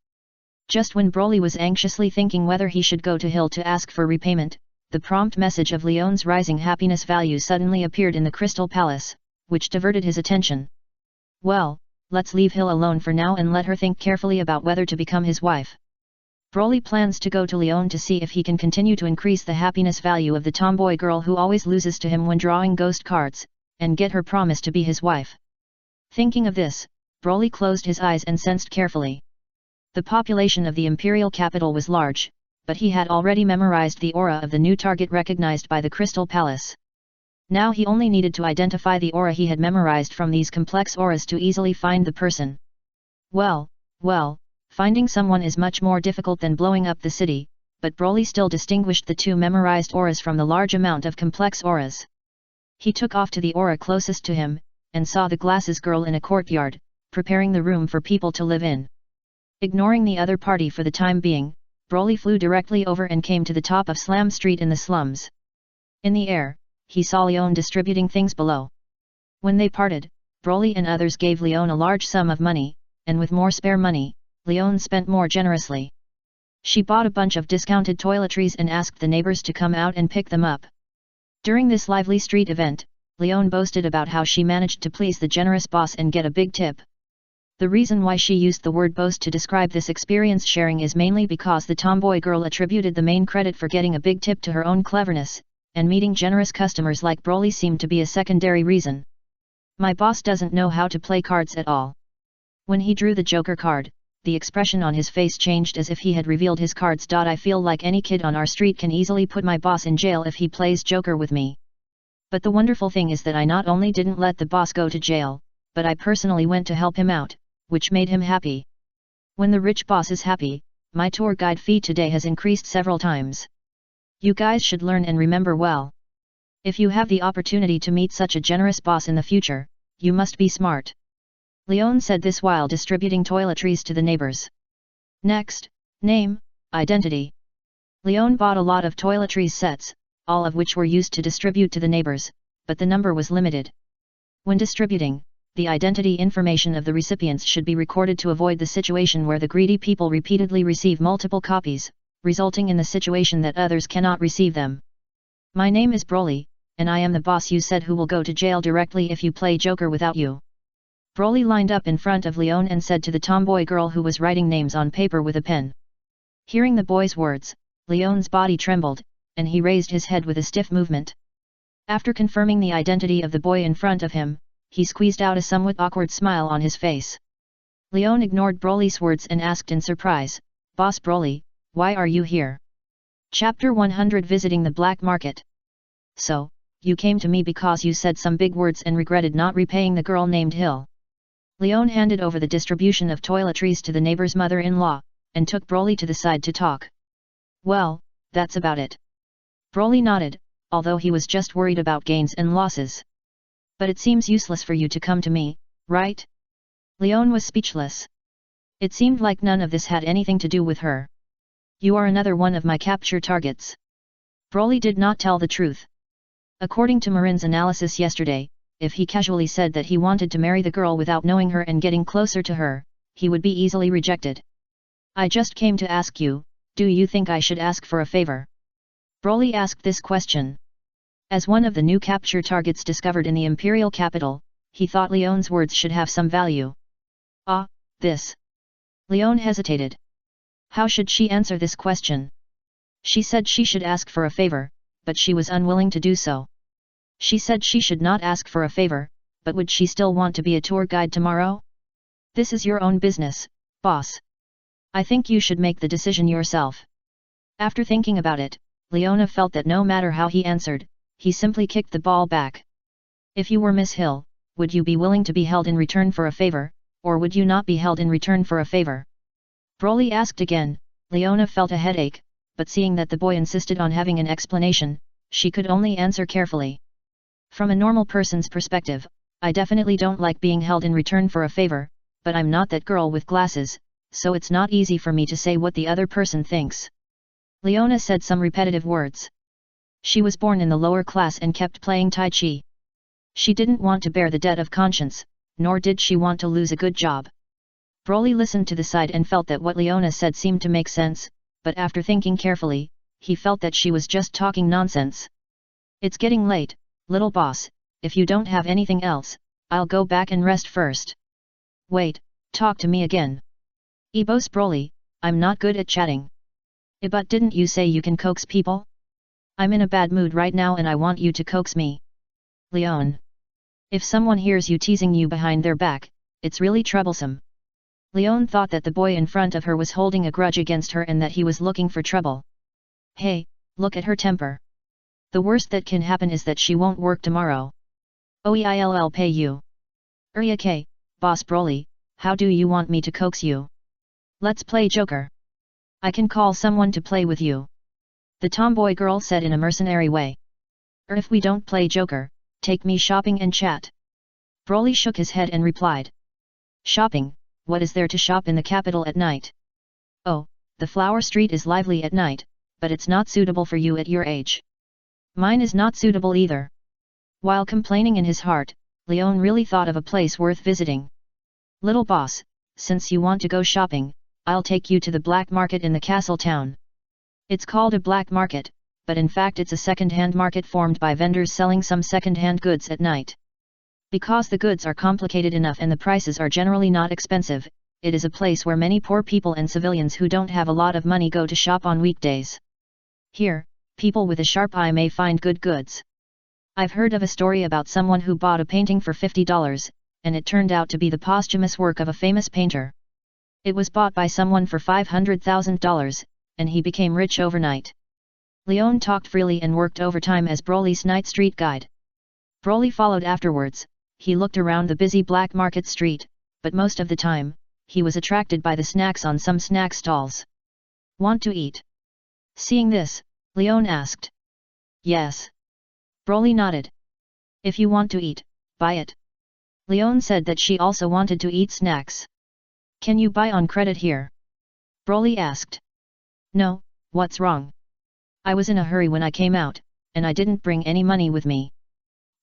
Just when Broly was anxiously thinking whether he should go to Hill to ask for repayment, the prompt message of Leon's rising happiness value suddenly appeared in the Crystal Palace, which diverted his attention. Well, let's leave Hill alone for now and let her think carefully about whether to become his wife. Broly plans to go to Leon to see if he can continue to increase the happiness value of the tomboy girl who always loses to him when drawing ghost cards, and get her promise to be his wife. Thinking of this, Broly closed his eyes and sensed carefully. The population of the imperial capital was large, but he had already memorized the aura of the new target recognized by the Crystal Palace. Now he only needed to identify the aura he had memorized from these complex auras to easily find the person. Well, finding someone is much more difficult than blowing up the city, but Broly still distinguished the two memorized auras from the large amount of complex auras. He took off to the aura closest to him, and saw the glasses girl in a courtyard, preparing the room for people to live in. Ignoring the other party for the time being, Broly flew directly over and came to the top of Slam Street in the slums. In the air, he saw Leon distributing things below. When they parted, Broly and others gave Leon a large sum of money, and with more spare money, Leon spent more generously. She bought a bunch of discounted toiletries and asked the neighbors to come out and pick them up. During this lively street event, Leon boasted about how she managed to please the generous boss and get a big tip. The reason why she used the word boast to describe this experience sharing is mainly because the tomboy girl attributed the main credit for getting a big tip to her own cleverness, and meeting generous customers like Broly seemed to be a secondary reason. My boss doesn't know how to play cards at all. When he drew the Joker card, the expression on his face changed as if he had revealed his cards. I feel like any kid on our street can easily put my boss in jail if he plays Joker with me. But the wonderful thing is that I not only didn't let the boss go to jail, but I personally went to help him out, which made him happy. When the rich boss is happy, my tour guide fee today has increased several times. You guys should learn and remember well. If you have the opportunity to meet such a generous boss in the future, you must be smart. Leon said this while distributing toiletries to the neighbors. Next, name, identity. Leon bought a lot of toiletries sets, all of which were used to distribute to the neighbors, but the number was limited. When distributing, the identity information of the recipients should be recorded to avoid the situation where the greedy people repeatedly receive multiple copies, resulting in the situation that others cannot receive them. My name is Broly, and I am the boss you said who will go to jail directly if you play Joker without you. Broly lined up in front of Leon and said to the tomboy girl who was writing names on paper with a pen. Hearing the boy's words, Leon's body trembled, and he raised his head with a stiff movement. After confirming the identity of the boy in front of him, he squeezed out a somewhat awkward smile on his face. Leon ignored Broly's words and asked in surprise, "Boss Broly, why are you here?" Chapter 100 Visiting the Black Market. So, you came to me because you said some big words and regretted not repaying the girl named Hill. Leon handed over the distribution of toiletries to the neighbor's mother-in-law, and took Broly to the side to talk. Well, that's about it. Broly nodded, although he was just worried about gains and losses. But it seems useless for you to come to me, right? Leon was speechless. It seemed like none of this had anything to do with her. You are another one of my capture targets. Broly did not tell the truth. According to Marin's analysis yesterday, if he casually said that he wanted to marry the girl without knowing her and getting closer to her, he would be easily rejected. I just came to ask you, do you think I should ask for a favor? Broly asked this question. As one of the new capture targets discovered in the Imperial capital, he thought Leon's words should have some value. Ah, this. Leon hesitated. How should she answer this question? She said she should ask for a favor, but she was unwilling to do so. She said she should not ask for a favor, but would she still want to be a tour guide tomorrow? This is your own business, boss. I think you should make the decision yourself. After thinking about it, Leona felt that no matter how he answered, he simply kicked the ball back. If you were Miss Hill, would you be willing to be held in return for a favor, or would you not be held in return for a favor? Broly asked again. Leona felt a headache, but seeing that the boy insisted on having an explanation, she could only answer carefully. From a normal person's perspective, I definitely don't like being held in return for a favor, but I'm not that girl with glasses, so it's not easy for me to say what the other person thinks. Leona said some repetitive words. She was born in the lower class and kept playing Tai Chi. She didn't want to bear the debt of conscience, nor did she want to lose a good job. Broly listened to the side and felt that what Leona said seemed to make sense, but after thinking carefully, he felt that she was just talking nonsense. It's getting late, little boss, if you don't have anything else, I'll go back and rest first. Wait, talk to me again. Boss Broly, I'm not good at chatting. But didn't you say you can coax people? I'm in a bad mood right now and I want you to coax me. Leon. If someone hears you teasing you behind their back, it's really troublesome. Leon thought that the boy in front of her was holding a grudge against her and that he was looking for trouble. Hey, look at her temper. The worst that can happen is that she won't work tomorrow. Oeill pay you. Okay, boss Broly, how do you want me to coax you? Let's play Joker. I can call someone to play with you. The tomboy girl said in a mercenary way. Or if we don't play Joker, take me shopping and chat. Broly shook his head and replied. Shopping, what is there to shop in the capital at night? Oh, the flower street is lively at night, but it's not suitable for you at your age. Mine is not suitable either. While complaining in his heart, Leon really thought of a place worth visiting. Little boss, since you want to go shopping, I'll take you to the black market in the castle town. It's called a black market, but in fact it's a second-hand market formed by vendors selling some second-hand goods at night. Because the goods are complicated enough and the prices are generally not expensive, it is a place where many poor people and civilians who don't have a lot of money go to shop on weekdays. Here, people with a sharp eye may find good goods. I've heard of a story about someone who bought a painting for $50, and it turned out to be the posthumous work of a famous painter. It was bought by someone for $500,000, and he became rich overnight. Leon talked freely and worked overtime as Broly's night street guide. Broly followed afterwards. He looked around the busy black market street, but most of the time, he was attracted by the snacks on some snack stalls. Want to eat? Seeing this, Leon asked. Yes. Broly nodded. If you want to eat, buy it. Leon said that she also wanted to eat snacks. Can you buy on credit here? Broly asked. No, what's wrong? I was in a hurry when I came out, and I didn't bring any money with me.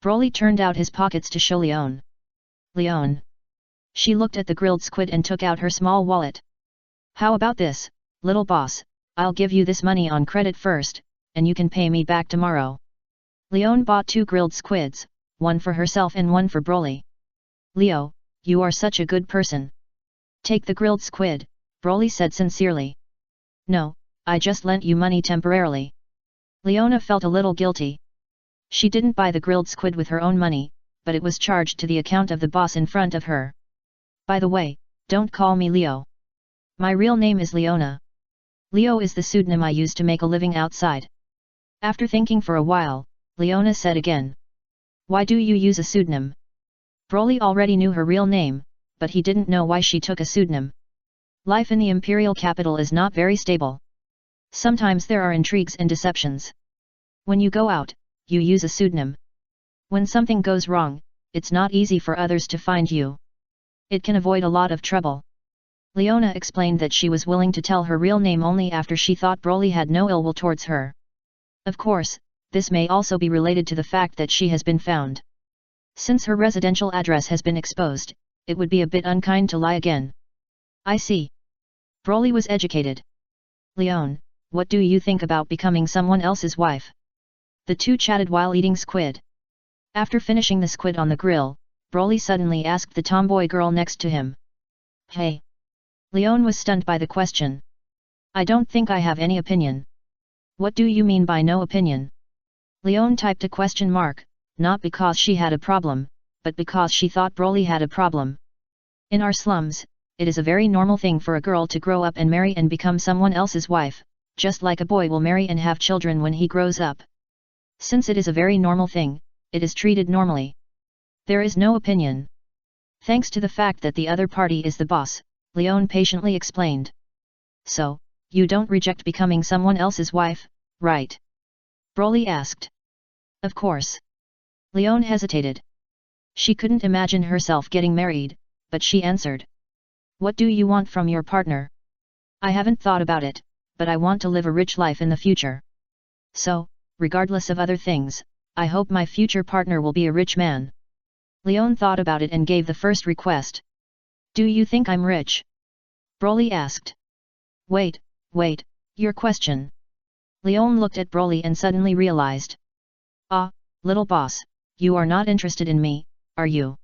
Broly turned out his pockets to show Leon. Leon. She looked at the grilled squid and took out her small wallet. How about this, little boss, I'll give you this money on credit first, and you can pay me back tomorrow. Leon bought 2 grilled squids, one for herself and one for Broly. Leo, you are such a good person. Take the grilled squid, Broly said sincerely. No, I just lent you money temporarily. Leona felt a little guilty. She didn't buy the grilled squid with her own money, but it was charged to the account of the boss in front of her. By the way, don't call me Leo. My real name is Leona. Leo is the pseudonym I use to make a living outside. After thinking for a while, Leona said again. Why do you use a pseudonym? Broly already knew her real name, but he didn't know why she took a pseudonym. Life in the imperial capital is not very stable. Sometimes there are intrigues and deceptions. When you go out, you use a pseudonym. When something goes wrong, it's not easy for others to find you. It can avoid a lot of trouble. Leona explained that she was willing to tell her real name only after she thought Broly had no ill will towards her. Of course, this may also be related to the fact that she has been found. Since her residential address has been exposed, it would be a bit unkind to lie again. I see. Broly was educated. Leon, what do you think about becoming someone else's wife? The two chatted while eating squid. After finishing the squid on the grill, Broly suddenly asked the tomboy girl next to him. Hey! Leon was stunned by the question. I don't think I have any opinion. What do you mean by no opinion? Leon typed a question mark, not because she had a problem, but because she thought Broly had a problem. In our slums, it is a very normal thing for a girl to grow up and marry and become someone else's wife, just like a boy will marry and have children when he grows up. Since it is a very normal thing, it is treated normally. There is no opinion. Thanks to the fact that the other party is the boss, Leon patiently explained. So, you don't reject becoming someone else's wife, right? Broly asked. Of course. Leon hesitated. She couldn't imagine herself getting married, but she answered. What do you want from your partner? I haven't thought about it, but I want to live a rich life in the future. So, regardless of other things, I hope my future partner will be a rich man. Leon thought about it and gave the first request. Do you think I'm rich? Broly asked. Wait, your question. Leon looked at Broly and suddenly realized. Ah, little boss, you are not interested in me, are you?